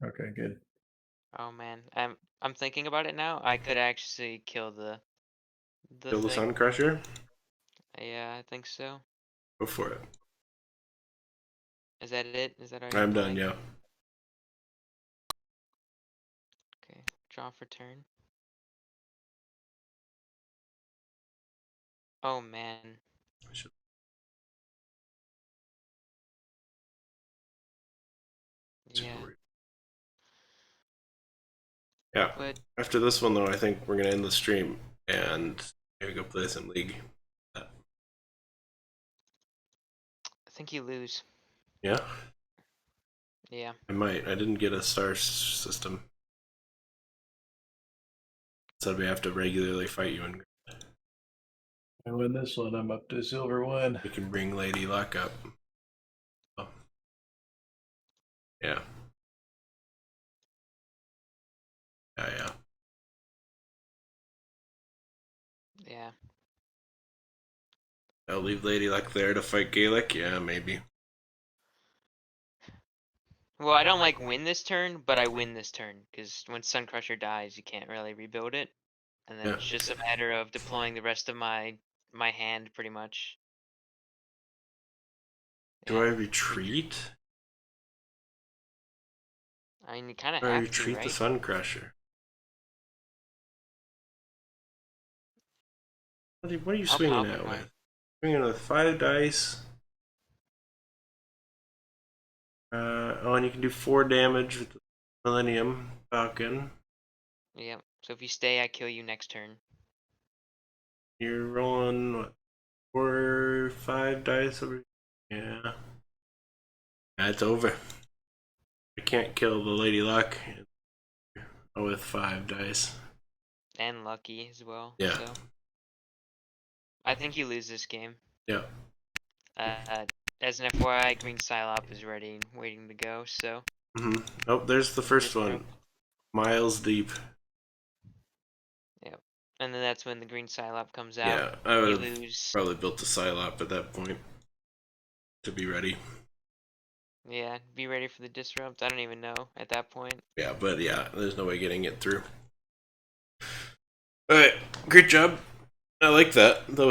Okay, good. Oh man, I'm thinking about it now. I could actually kill the Kill the thing. Sun Crusher? Yeah, I think so. Go for it. Is that it? Is that all? I'm done, yeah. Okay, draw for turn. Oh man. Yeah. Yeah. But After this one, though, I think we're going to end the stream and maybe go play some League. I think you lose. Yeah? Yeah. I might. I didn't get a star system. So we have to regularly fight you, and I win this one. I'm up to silver 1. we can bring Lady Luck up. Oh. Yeah. Yeah. Yeah. I'll leave Lady Luck there to fight Gaelic? Yeah, maybe. Well, I don't like win this turn, but I win this turn because when Sun Crusher dies, you can't really rebuild it, and then Yeah. it's just a matter of deploying the rest of my hand, pretty much. Do I retreat? I mean, you kind of Or I have retreat to, right? the Sun Crusher? What are you swinging at with? Swinging with 5 dice. Oh, and you can do 4 damage with the Millennium Falcon. Yeah. So if you stay, I kill you next turn. You're rolling, what, 4 or 5 dice? Yeah. That's over. I can't kill the Lady Luck with 5 dice. And lucky as well. Yeah. So I think you lose this game. Yeah. As an FYI, Green Psylop is ready and waiting to go, so. Oh, there's the first one. Miles Deep. Yep. And then that's when the Green Psylop comes out. Yeah, I would You have lose. probably built the Psylop at that point to be ready. Yeah, be ready for the disrupt. I don't even know at that point. Yeah, but yeah, there's no way getting it through. All right, great job. I like that though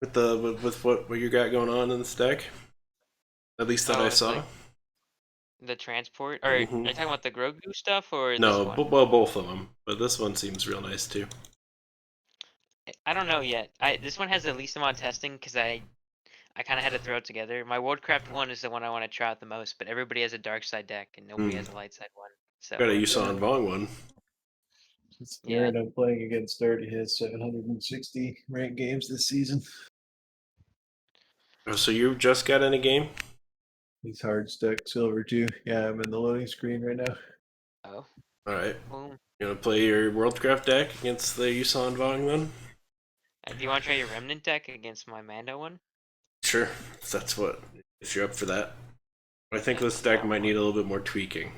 with what you got going on in the stack. At least that I it's saw. like the transport, or are you talking about the Grogu stuff or No, this one? well, both of them, but this one seems real nice too. I don't know yet. This one has the least amount of testing because I kind of had to throw it together. My Worldcraft one is the one I want to try out the most, but everybody has a dark side deck and nobody has a light side one. So Got a Yusan Vong one. Aaron, I'm playing against Dirty. He has 760 ranked games this season. Oh, so you just got in a game? He's hard stuck silver 2. Yeah, I'm in the loading screen right now. Oh. All right. Boom. You want to play your Worldcraft deck against the Yusan Vong then? Do you want to try your Remnant deck against my Mando one? Sure, that's what. If you're up for that, I think this deck might need a little bit more tweaking.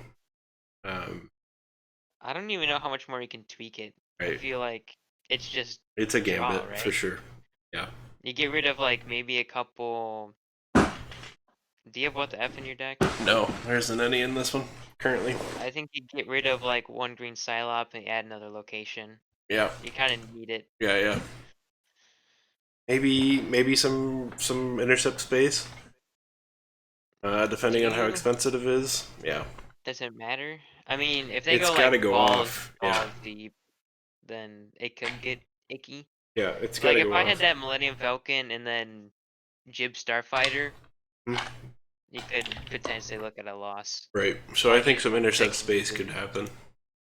I don't even know how much more you can tweak it. Right. I feel like it's just it's a gambit draw, right? for sure. Yeah. You get rid of like maybe a couple. Do you have what the F in your deck? No, there isn't any in this one. currently. I think you get rid of like one green Psylop and add another location. Yeah, You kind of need it. yeah. Maybe some intercept space. Depending Do on how you? expensive it is. Yeah, Does it matter? I mean, if they it's go got to like go off. Yeah, balls deep, then it could get icky. yeah, it's got Like to if go I had off. that Millennium Falcon and then Jib Starfighter, Hmm. you could potentially look at a loss. Right. So Or I like think use some one intercept second space could blue. happen.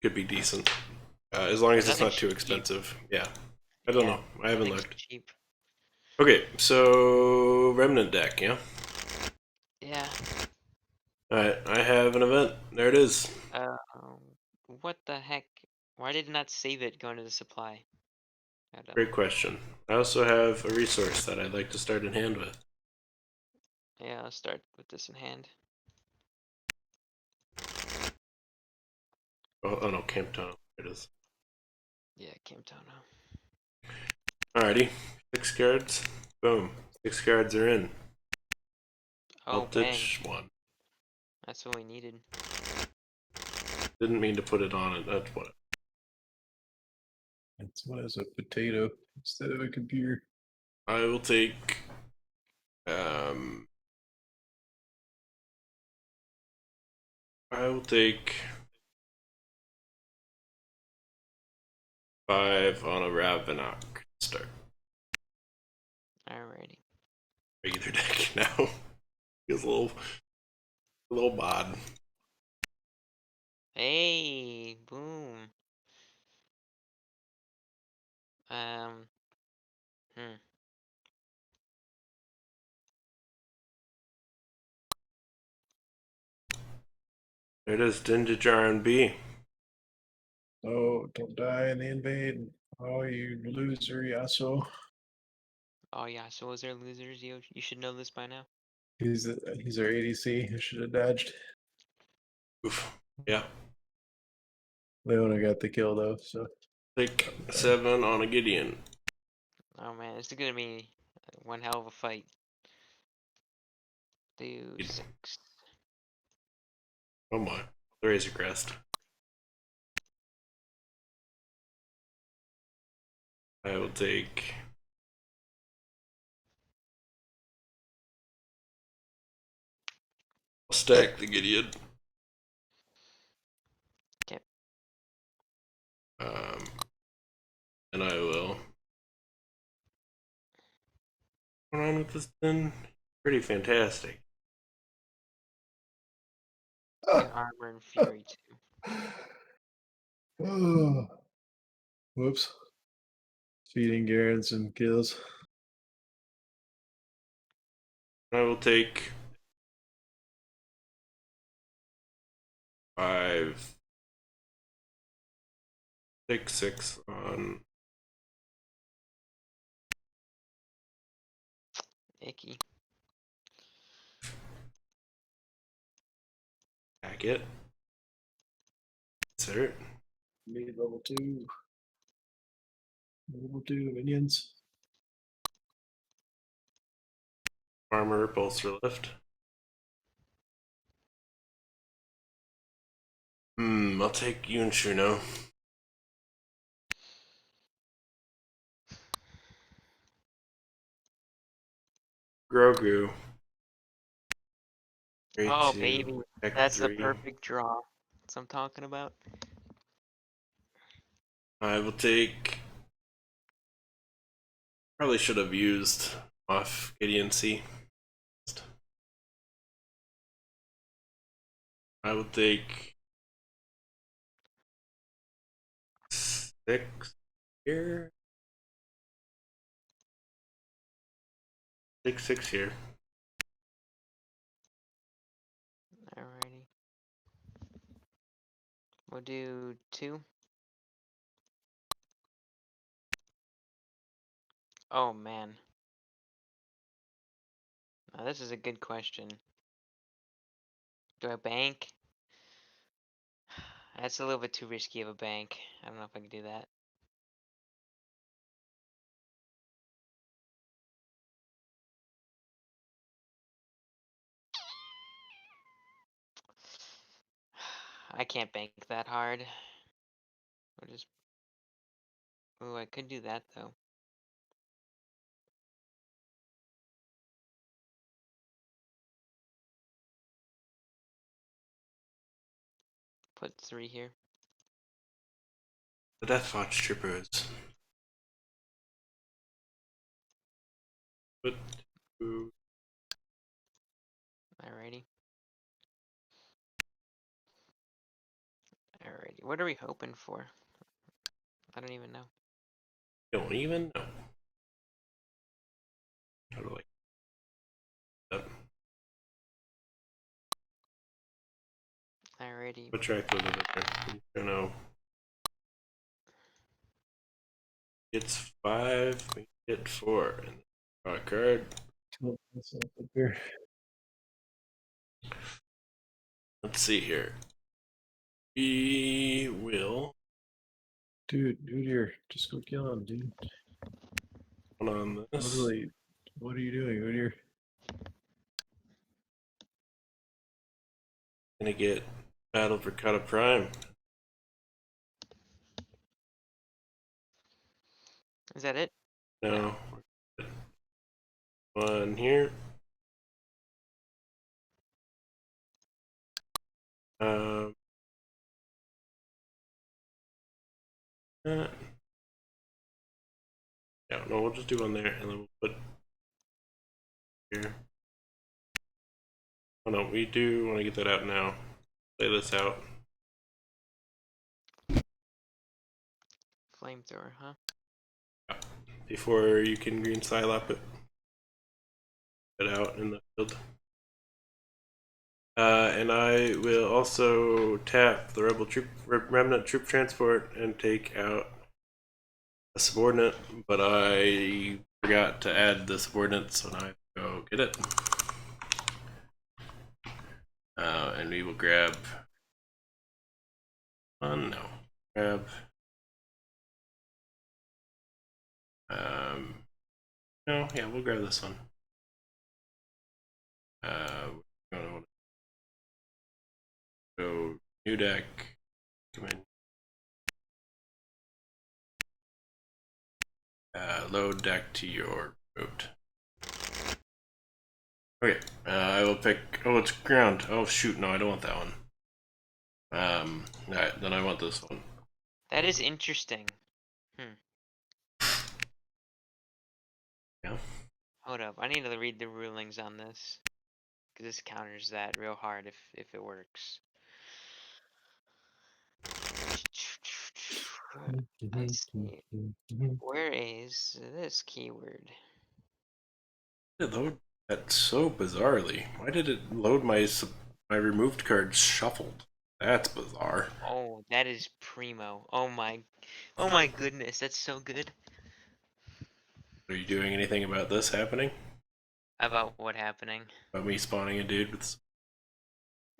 Could be decent. As long as it's not Nothing's too cheap. expensive. Yeah. I don't Yeah, know. I haven't nothing's looked. cheap. Okay, so Remnant deck, yeah? Yeah. Alright, I have an event. There it is. Uh, what the heck? Why did it not save it going to the supply? Great question. I also have a resource that I'd like to start in hand with. Yeah, let's start with this in hand. Oh no, Camp Tunnel. There it is. Yeah, Camtono. Alrighty. 6 cards. Boom. 6 cards are in. I'll Oh, bang. ditch one. That's what we needed. Didn't mean to put it on it. That's what. It's one as a potato instead of a computer. I will take. Um. I will take 5 on a Ravenok start. Alrighty. Regular deck now. Feels a little bod. Hey, boom. Um, hmm. There it is, Dinjajar and B. Oh, don't die in the invade. Oh, you loser, Yasuo. Oh yeah, so was there losers? You should know this by now. He's our ADC. I should have dodged. Oof. Yeah. Leona got the kill though, so Take 7 on a Gideon. Oh man, this is gonna be one hell of a fight. Do 6. Oh my. The Razor Crest. I will take. I'll stack the Gideon. Okay. Um, and I will. What's going on with this then? Pretty fantastic. New armor and fury too. Oh, whoops. Feeding Garen some kills. I will take 5, 6 on. Icky. Pack it. Insert. Need level 2. Level 2 minions. Armor, Repulsor lift. I'll take Yunshuno. Grogu. Grade Oh 2. baby, Deck that's the 3. perfect draw. That's what I'm talking about. I will take. Probably should have used off Gideon C. I will take 6 here. 6 here. Alrighty. We'll do 2. Oh man. Now this is a good question. Do I bank? That's a little bit too risky of a bank. I don't know if I can do that. I can't bank that hard. I'll just. Oh, I could do that though. Put 3 here. The Deathwatch Troopers. Put 2. Alrighty. Alrighty. What are we hoping for? I don't even know. Don't even know. How do I? Alrighty. What track was it there? I don't know. It's 5. We get 4. And draw a card. Tilt myself up here. Let's see here. We will. Dude here. Just go kill him, dude. Hold on this. Literally, what are you doing? Dude here. Gonna get Battle for Kata Prime. Is that it? No. One here. Yeah, no, we'll just do one there and then we'll put here. Oh no, we do want to get that out now. Lay this out. Flamethrower, huh? Before you can green Psylop it. Put it out in the field. And I will also tap the Remnant Troop Transport and take out a subordinate, but I forgot to add the subordinates when I go get it. And we will grab one, no, grab no, yeah, we'll grab this one. Go new deck. Come in. Load deck to your boat. Okay, I will pick. Oh, it's ground. Oh shoot, no, I don't want that one. Alright, then I want this one. That is interesting. Yeah. Hold up, I need to read the rulings on this. Because this counters that real hard if it works. Let's see. Where is this keyword? It load that so bizarrely. Why did it load my removed cards shuffled? That's bizarre. Oh, that is primo. Oh my goodness, that's so good. Are you doing anything about this happening? About what happening? About me spawning a dude with?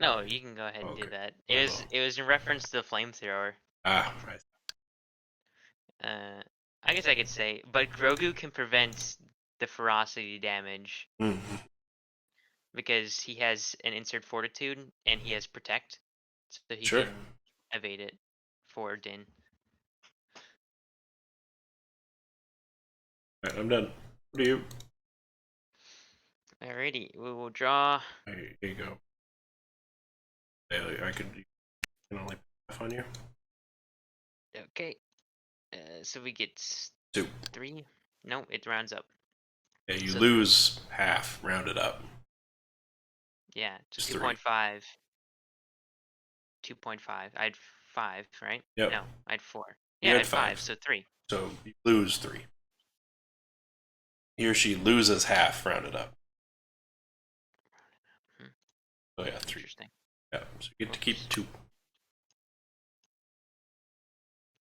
No, you can go ahead and do Okay. that. It was in reference to the flamethrower. Ah, right. I guess I could say, but Grogu can prevent the ferocity damage because he has an insert fortitude and he has protect, so he Sure. can evade it for Din. Alright, I'm done. What do you? Alrighty, we will draw. Here you go. I can only F on you. Okay, so we get 2. 3. No, it rounds up. Yeah, you So lose half, rounded up. Yeah, Just 2.5. 2.5. I had 5, right? Yep. No, I had 4. You Yeah, I had had 5, 5. so 3. So you lose 3. He or she loses half, rounded up. Oh yeah, 3. Interesting. Yeah, so you get to keep 2.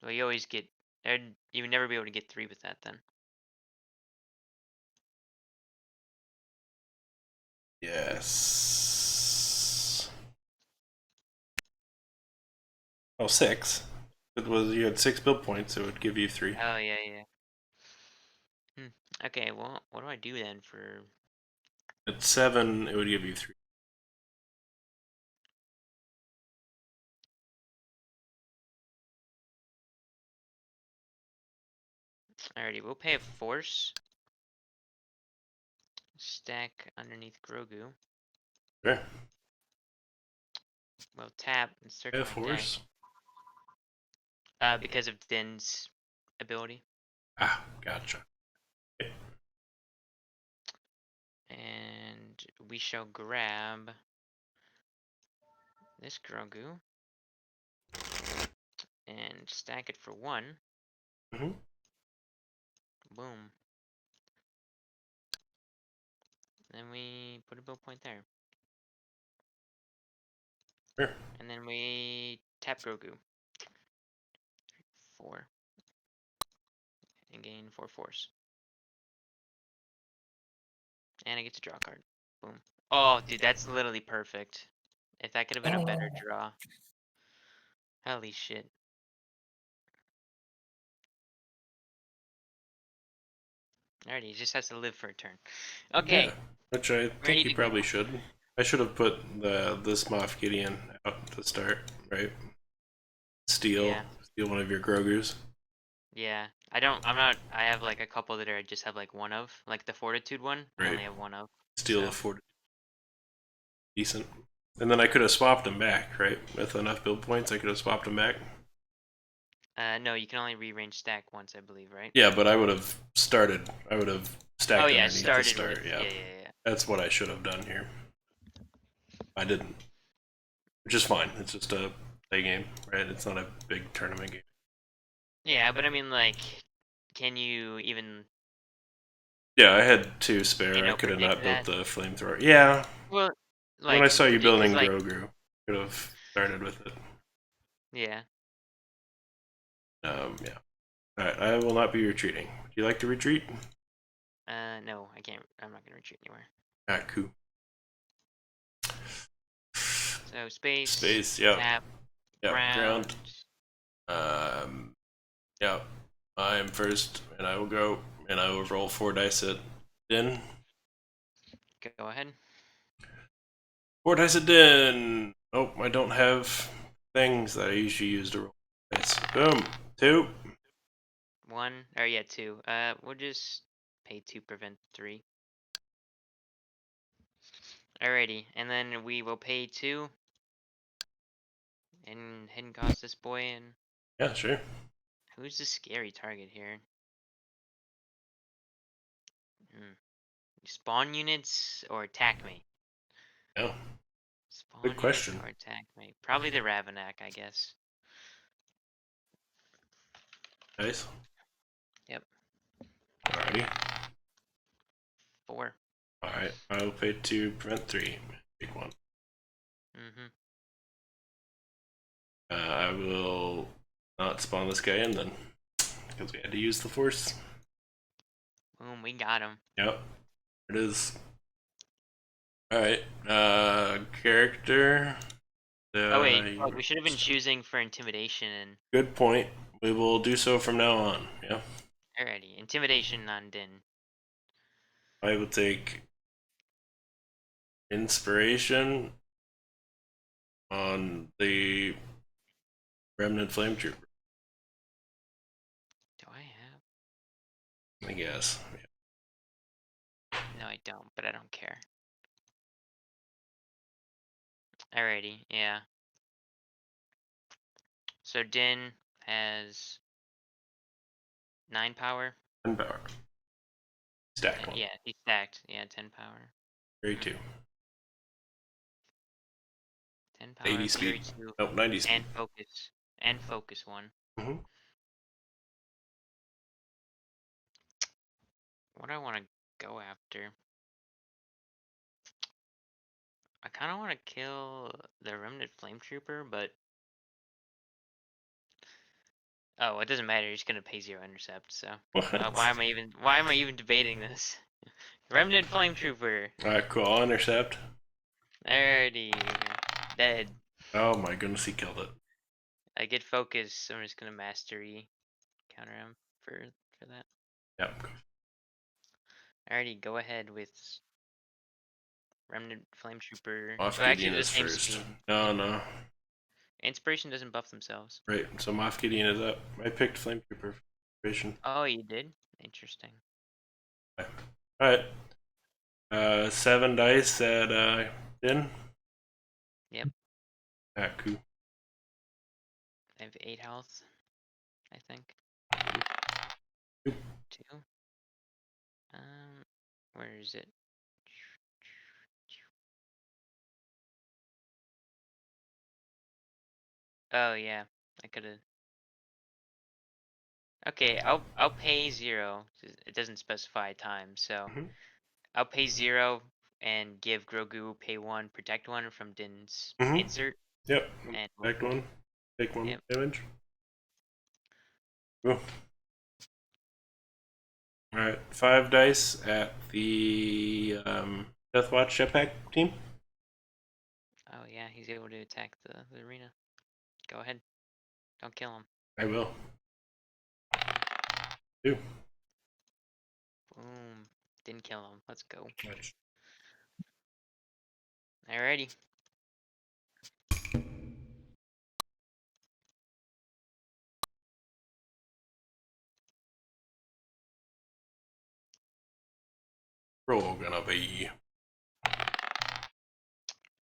Well, you always get. You would never be able to get 3 with that then. Yes. Oh, 6. It was you had 6 build points, so it would give you 3. Oh yeah, yeah. Okay, well, what do I do then for? At 7, it would give you 3. Alrighty, we'll pay a force. Stack underneath Grogu. Sure. We'll tap and circle Pay a my deck. force. Because of Din's ability. Ah, gotcha. And we shall grab this Grogu and stack it for 1. Mm-hmm. Boom. Then we put a build point there. Sure. And then we tap Grogu. 4. And gain 4 force. And I get to draw a card. Boom. Oh, dude, that's literally perfect. If that could have been a better draw. Holy shit. Alrighty, he just has to live for a turn. Okay. Yeah, which I think Ready you to probably go. should. I should have put this Moff Gideon out to start, right? Steal one of your Grogu's. Yeah. I have like a couple that I just have like one of. Like the Fortitude one, I Right. only have one of. Steal So. the Fort. Decent. And then I could have swapped him back, right? With enough build points, I could have swapped him back. No, you can only rearrange stack once, I believe, right? Yeah, but I would have started. I would have stacked underneath the start. with, Yeah. yeah. That's what I should have done here. I didn't. Which is fine. It's just a play game, right? It's not a big tournament game. Yeah, but I mean, like, can you even? Yeah, I had 2 spare. You know, I could have not predict built the flamethrower. Yeah. Well, When I saw you building like, Grogu, could have started with it. yeah. Yeah. Alright, I will not be retreating. Would you like to retreat? No, I can't. I'm not gonna retreat anywhere. Ah, cool. So space. Space, yeah. Tap. Yeah, Ground. Yeah. I am first, and I will go, and I will roll 4 dice at Din. Go ahead. 4 dice at Din! Oh, I don't have things that I usually use to roll dice. Boom! 2. 1, or yeah, 2. We'll just pay 2, prevent 3. Alrighty, and then we will pay 2. And hidden cost this boy in. Yeah, sure. Who's the scary target here? Spawn units or attack me? Yeah. Spawn Good question. units or attack me? Probably the Ravenak, I guess. Nice. Yep. Alrighty. 4. Alright, I will pay 2, prevent 3. Take 1. I will not spawn this guy in then, because we had to use the force. Boom, we got him. Yep, it is. Alright, character. Oh wait, we should have been choosing for intimidation and. Good point. We will do so from now on. Yeah. Alrighty, intimidation on Din. I will take inspiration on the Remnant Flame Trooper. Do I have? I guess. No, I don't, but I don't care. Alrighty, yeah. So Din has 9 power. 10 power. Stacked one. Yeah, he's stacked. Yeah, 10 power. Fury 2. 10 power. 80 Fury speed. 2. Nope, 90 speed. And focus. And focus 1. What do I want to go after? I kind of want to kill the Remnant Flame Trooper, but oh, it doesn't matter. He's gonna pay 0 intercept. So why am I even debating this? Remnant Flame Trooper. Alright, cool. I'll intercept. Alrighty, dead. Oh my goodness, he killed it. I get focus, so I'm just gonna mastery counter him for that. Yep. Alrighty, go ahead with Remnant Flame Trooper. Moff Actually, Gideon the is same first. speed. No. Inspiration doesn't buff themselves. Right, so Moff Gideon is up. I picked Flame Trooper. Vision. Oh, you did? Interesting. Alright. 7 dice at Din. Yep. Ah, cool. I have 8 health, I think. Oop. 2. Where is it? Oh yeah, I could have. Okay, I'll pay 0. It doesn't specify time, so Mhm. I'll pay 0 and give Grogu pay 1, protect 1 from Din's Mhm. insert. Yep. And Protect 1. Take 1 Yep. damage. Cool. Alright, 5 dice at the Death Watch jetpack team. Oh yeah, he's able to attack the arena. Go ahead. Don't kill him. I will. 2. Boom. Didn't kill him. Let's go. Much. Alrighty. Roll gonna be.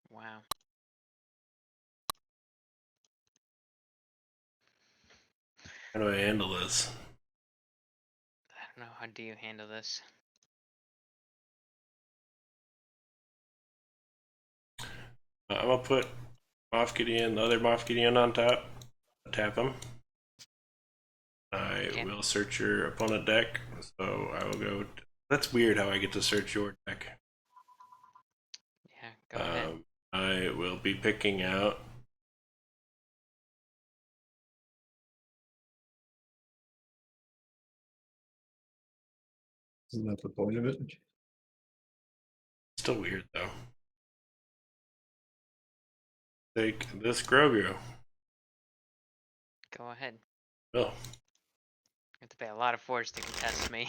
Wow. How do I handle this? I don't know. How do you handle this? I'm gonna put Moff Gideon, the other Moff Gideon on top. Tap him. I Okay. will search your opponent deck. So I will go. That's weird how I get to search your deck. Yeah, go ahead. I will be picking out. Isn't that the point of it? Still weird though. Take this Grogu. Go ahead. Oh, You have to pay a lot of force to contest me.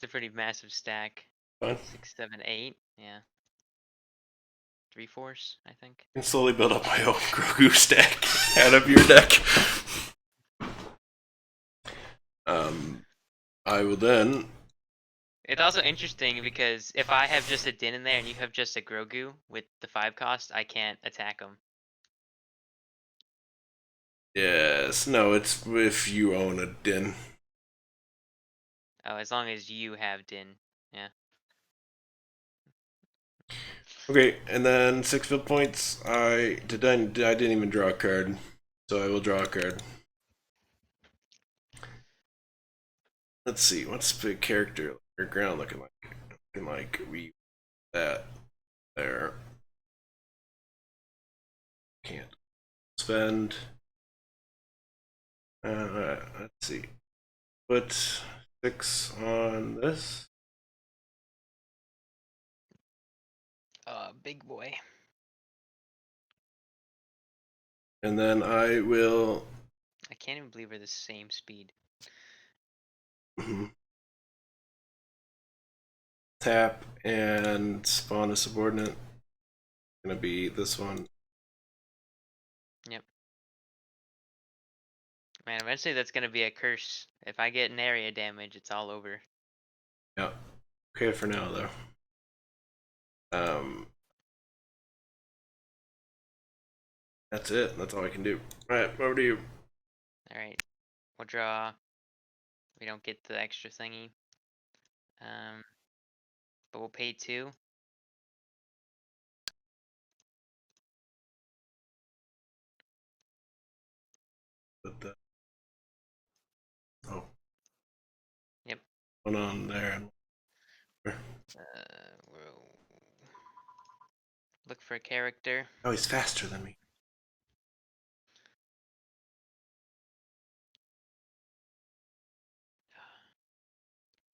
It's a pretty massive stack. fine. 6, 7, 8. Yeah. 3 force, I think. I can slowly build up my own Grogu stack out of your deck. I will then. It's also interesting because if I have just a Din in there and you have just a Grogu with the 5 cost, I can't attack him. Yes, no, it's if you own a Din. Oh, as long as you have Din. Yeah. Okay, and then 6 field points. I didn't even draw a card, so I will draw a card. Let's see, what's the character or ground looking like? Looking like we that there. Can't spend. Let's see. Put 6 on this. Big boy. And then I will I can't even believe we're the same speed. tap and spawn a subordinate. Gonna be this one. Yep. Man, eventually that's gonna be a curse. If I get an area damage, it's all over. Yeah. Okay for now though. That's it. That's all I can do. Alright, over to you. Alright. We'll draw. We don't get the extra thingy. But we'll pay 2. Put the oh. Yep. One on there. We'll look for a character. Oh, he's faster than me.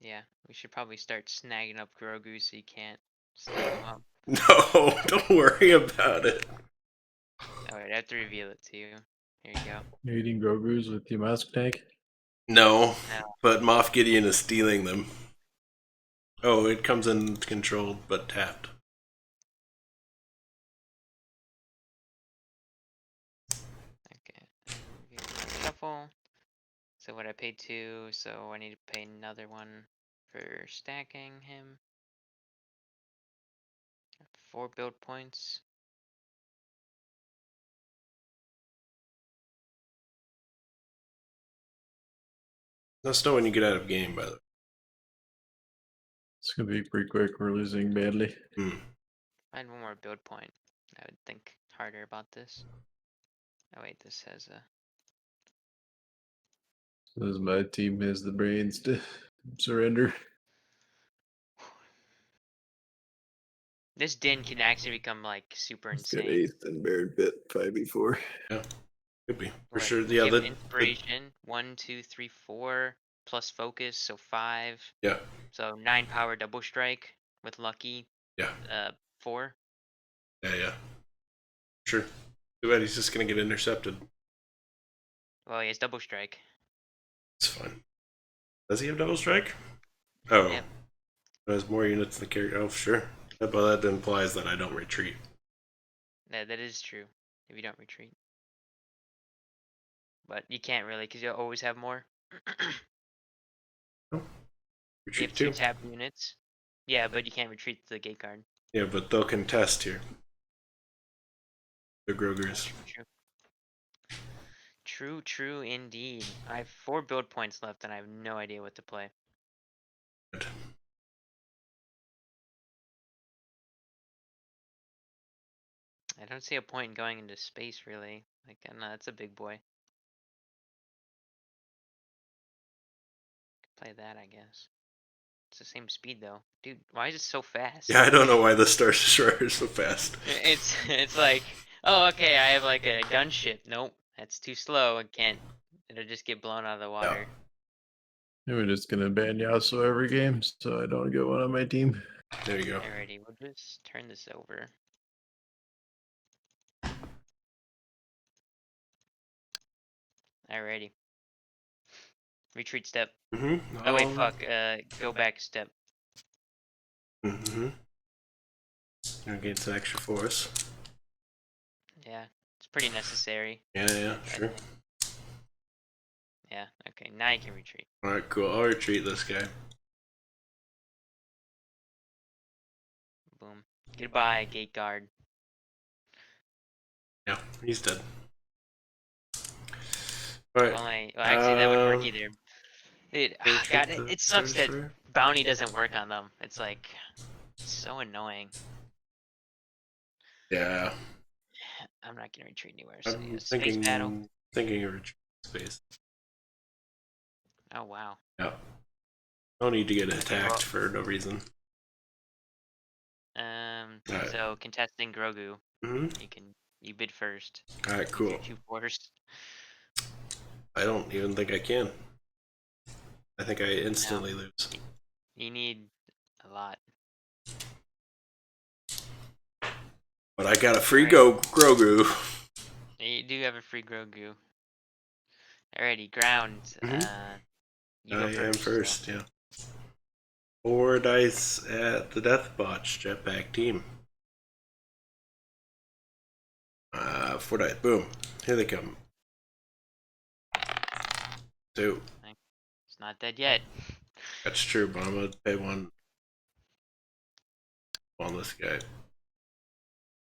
Yeah, we should probably start snagging up Grogu so you can't snag him up. No, don't worry about it. Alright, I have to reveal it to you. Here you go. You're eating Grogu's with your mask tank? No, No. but Moff Gideon is stealing them. Oh, it comes in controlled but tapped. Okay. Shuffle. So what I paid 2, so I need to pay another one for stacking him. 4 build points. Let us know when you get out of game, by the way. It's gonna be pretty quick. We're losing badly. Find one more build point. I would think harder about this. Oh wait, this has a. Says my team has the brains to surrender. This din can actually become like super It's got insane. 8th and Baron Pit 5v4. Yeah, could be for What? sure. Yeah, Give the inspiration 1, 2, 3, 4 plus focus, so 5. yeah, So 9 power double strike with lucky. yeah, 4. yeah. Sure. Too bad he's just gonna get intercepted. Well, he has double strike. It's fine. Does he have double strike? Oh, Yep. has more units than the character. Oh, sure. But that implies that I don't retreat. That is true. If you don't retreat. But you can't really, because you'll always have more. You Retreat have 2 too. tap units. Yeah, but you can't retreat the gate guard. Yeah, but they'll contest here. The Grogers. True indeed. I have 4 build points left and I have no idea what to play. Good. I don't see a point in going into space really. Like, no, that's a big boy. Play that, I guess. It's the same speed though. Dude, why is it so fast? Yeah, I don't know why the Star Destroyer is so fast. It's like, oh, okay, I have like a gunship. Nope, that's too slow. I can't. It'll just get blown out of the water. And we're just gonna ban Yasuo every game, so I don't get one on my team. There you go. Alrighty, we'll just turn this over. Alrighty. Retreat step. Mm-hmm. Oh wait, fuck. Go back step. Mm-hmm. Gonna gain some extra force. Yeah, it's pretty necessary. Yeah, sure. Yeah, okay, now you can retreat. Alright, cool. I'll retreat this guy. Boom. Goodbye, gate guard. Yeah, he's dead. Alright. Well, actually, that wouldn't work either. Dude, retreat God, the it sucks Star that Destroyer? bounty doesn't work on them. It's like, so annoying. Yeah. I'm not gonna retreat anywhere, so I'm yeah, space battle. thinking of retreat space. Oh, wow. Yeah. No need to get well- attacked for no reason. Alright. So contesting Grogu, Mm-hmm. you bid first. Alright, cool. Use your 2 force. I don't even think I can. I think I instantly lose. You need a lot. But I got a free Grogu. You do have a free Grogu. Alrighty, ground. You go I first. am first, yeah. 4 dice at the Death Botch Jetpack team. 4 dice. Boom. Here they come. 2. It's not dead yet. That's true, but I'm gonna pay 1 on this guy.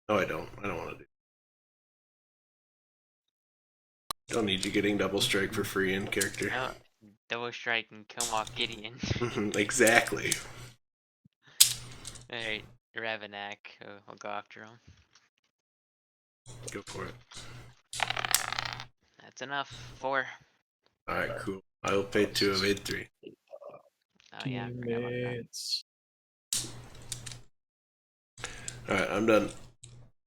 No, I don't. I don't want to do. Don't need you getting double strike for free in character. No, double strike and kill off Gideon. Exactly. Alright, Ravenak. I'll go after him. Go for it. That's enough. 4. Alright, cool. I'll pay 2 of 8-3. Oh yeah, I forgot about that. Teammates. Alright, I'm done.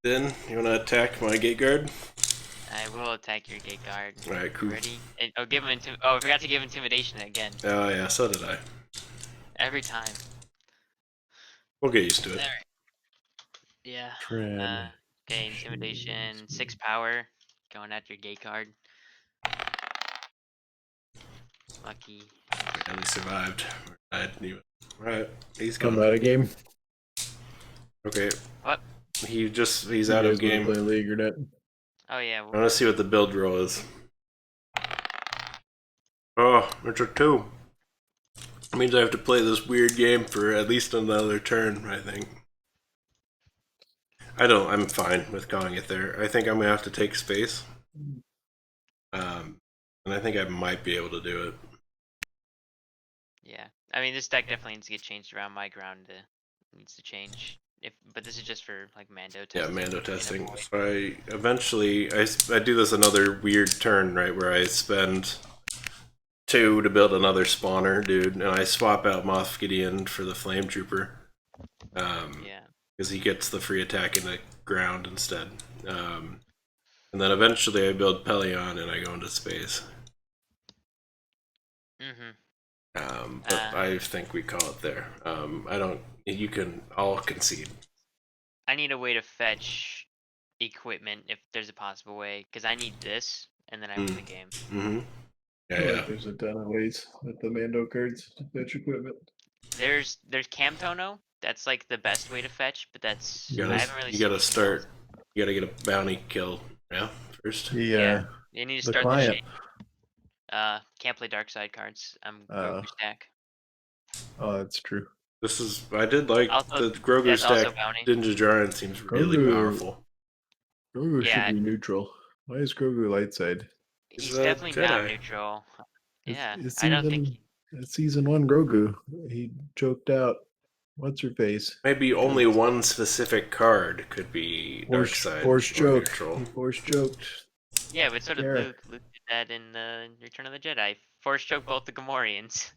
Then, you wanna attack my gate guard? I will attack your gate guard. Alright, cool. Ready? Oh, give him I forgot to give intimidation again. Oh yeah, so did I. Every time. We'll get used to it. Alright. Yeah. Fred. Okay, intimidation, 6 power. Going at your gate guard. Lucky. At least survived. Died. Alright, he's Come gone. out of game. Okay. What? He's out of game. Play League or not? Oh yeah. I wanna see what the build roll is. Oh, there's a 2. That means I have to play this weird game for at least another turn, I think. I'm fine with calling it there. I think I'm gonna have to take space. And I think I might be able to do it. Yeah, I mean this deck definitely needs to get changed around. My ground needs to change. But this is just for like Mando Yeah, testing. Mando testing. So I do this another weird turn, right, where I spend 2 to build another spawner, dude, and I swap out Moff Gideon for the Flame Trooper. Yeah. Because he gets the free attack in the ground instead. And then eventually I build Pelion and I go into space. But I think we call it there. I don't. You can all concede. I need a way to fetch equipment if there's a possible way, because I need this, and then I win the game. Mm-hmm. I feel like there's a ton of ways with the Mando cards to fetch equipment. There's Camtono. That's like the best way to fetch, but that's I haven't really. You gotta start. Else. You gotta get a bounty kill. Yeah, first. Yeah. You need to start the client. Can't play dark side cards. I'm Grogu stack. Oh, that's true. This is. I did like also, the Grogu stack. Ninja Jaren seems really powerful. Grogu should be neutral. Why is Grogu light side? He's definitely not neutral. Yeah, I don't think. It's season 1 Grogu. He choked out. What's her face? Maybe only one specific card could be dark side. Force choke. He force choked. Yeah, but so did Luke. Luke did that in Return of the Jedi. Force choked both the Gamorreans.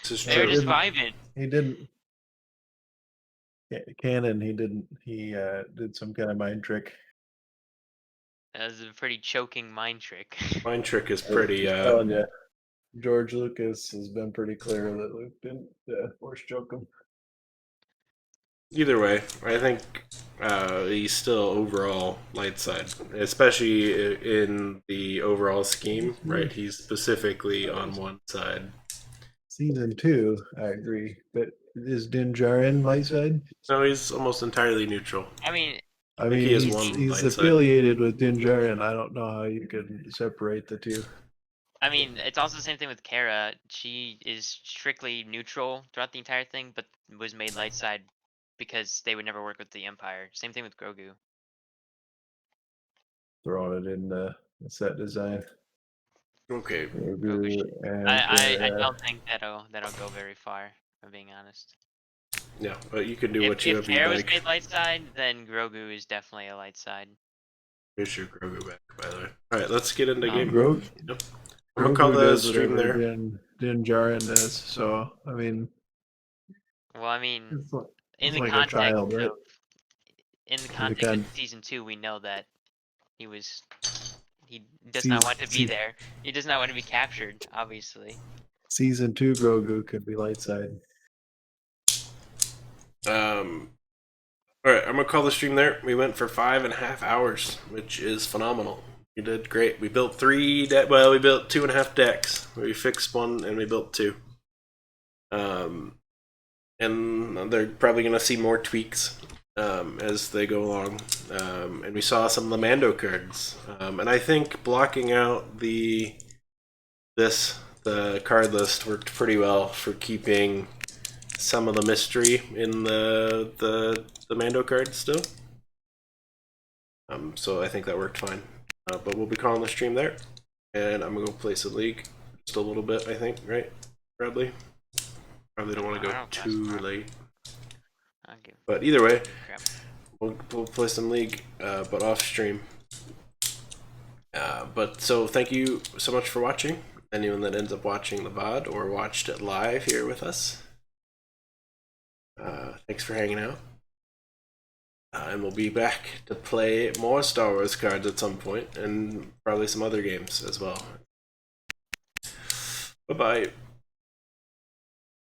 They were just vibing. He didn't. Canon. He didn't. He did some kind of mind trick. That was a pretty choking mind trick. Mind trick is pretty. George Lucas has been pretty clear that Luke didn't force choke him. Either way, I think he's still overall light side, especially in the overall scheme, right? He's specifically on one side. Season 2, I agree. But is Din Djarin light side? No, he's almost entirely neutral. I mean, he has one he's affiliated with Din Djarin. I don't know how you can separate the two. I mean, it's also the same thing with Kara. She is strictly neutral throughout the entire thing, but was made light side because they would never work with the Empire. Same thing with Grogu. Throwing it in the set design. Okay. Grogu I don't think that'll go very far, if I'm being honest. Yeah, but you can do what you have. If Kara was made light side, then Grogu is definitely a light side. Here's your Grogu back, by the way. Alright, let's get into game. Grogu. Yep. I'm gonna call the stream there. Din Djarin does, so I mean. Well, I mean, in the like context child, right? of season 2, we know that he does not want to be there. He does not want to be captured, obviously. Season 2 Grogu could be light side. Alright, I'm gonna call the stream there. We went for 5.5 hours, which is phenomenal. We did great. We built 3 decks. Well, we built 2.5 decks. We fixed 1 and we built 2. And they're probably gonna see more tweaks as they go along. And we saw some Mando cards. And I think blocking out the card list worked pretty well for keeping some of the mystery in the Mando cards still. So I think that worked fine. But we'll be calling the stream there. And I'm gonna go play some League just a little bit, I think, right? Probably don't want to go too late. But either way, we'll play some League, but off stream. But so thank you so much for watching. Anyone that ends up watching the VOD or watched it live here with us. Thanks for hanging out. And we'll be back to play more Star Wars cards at some point, and probably some other games as well. Bye-bye.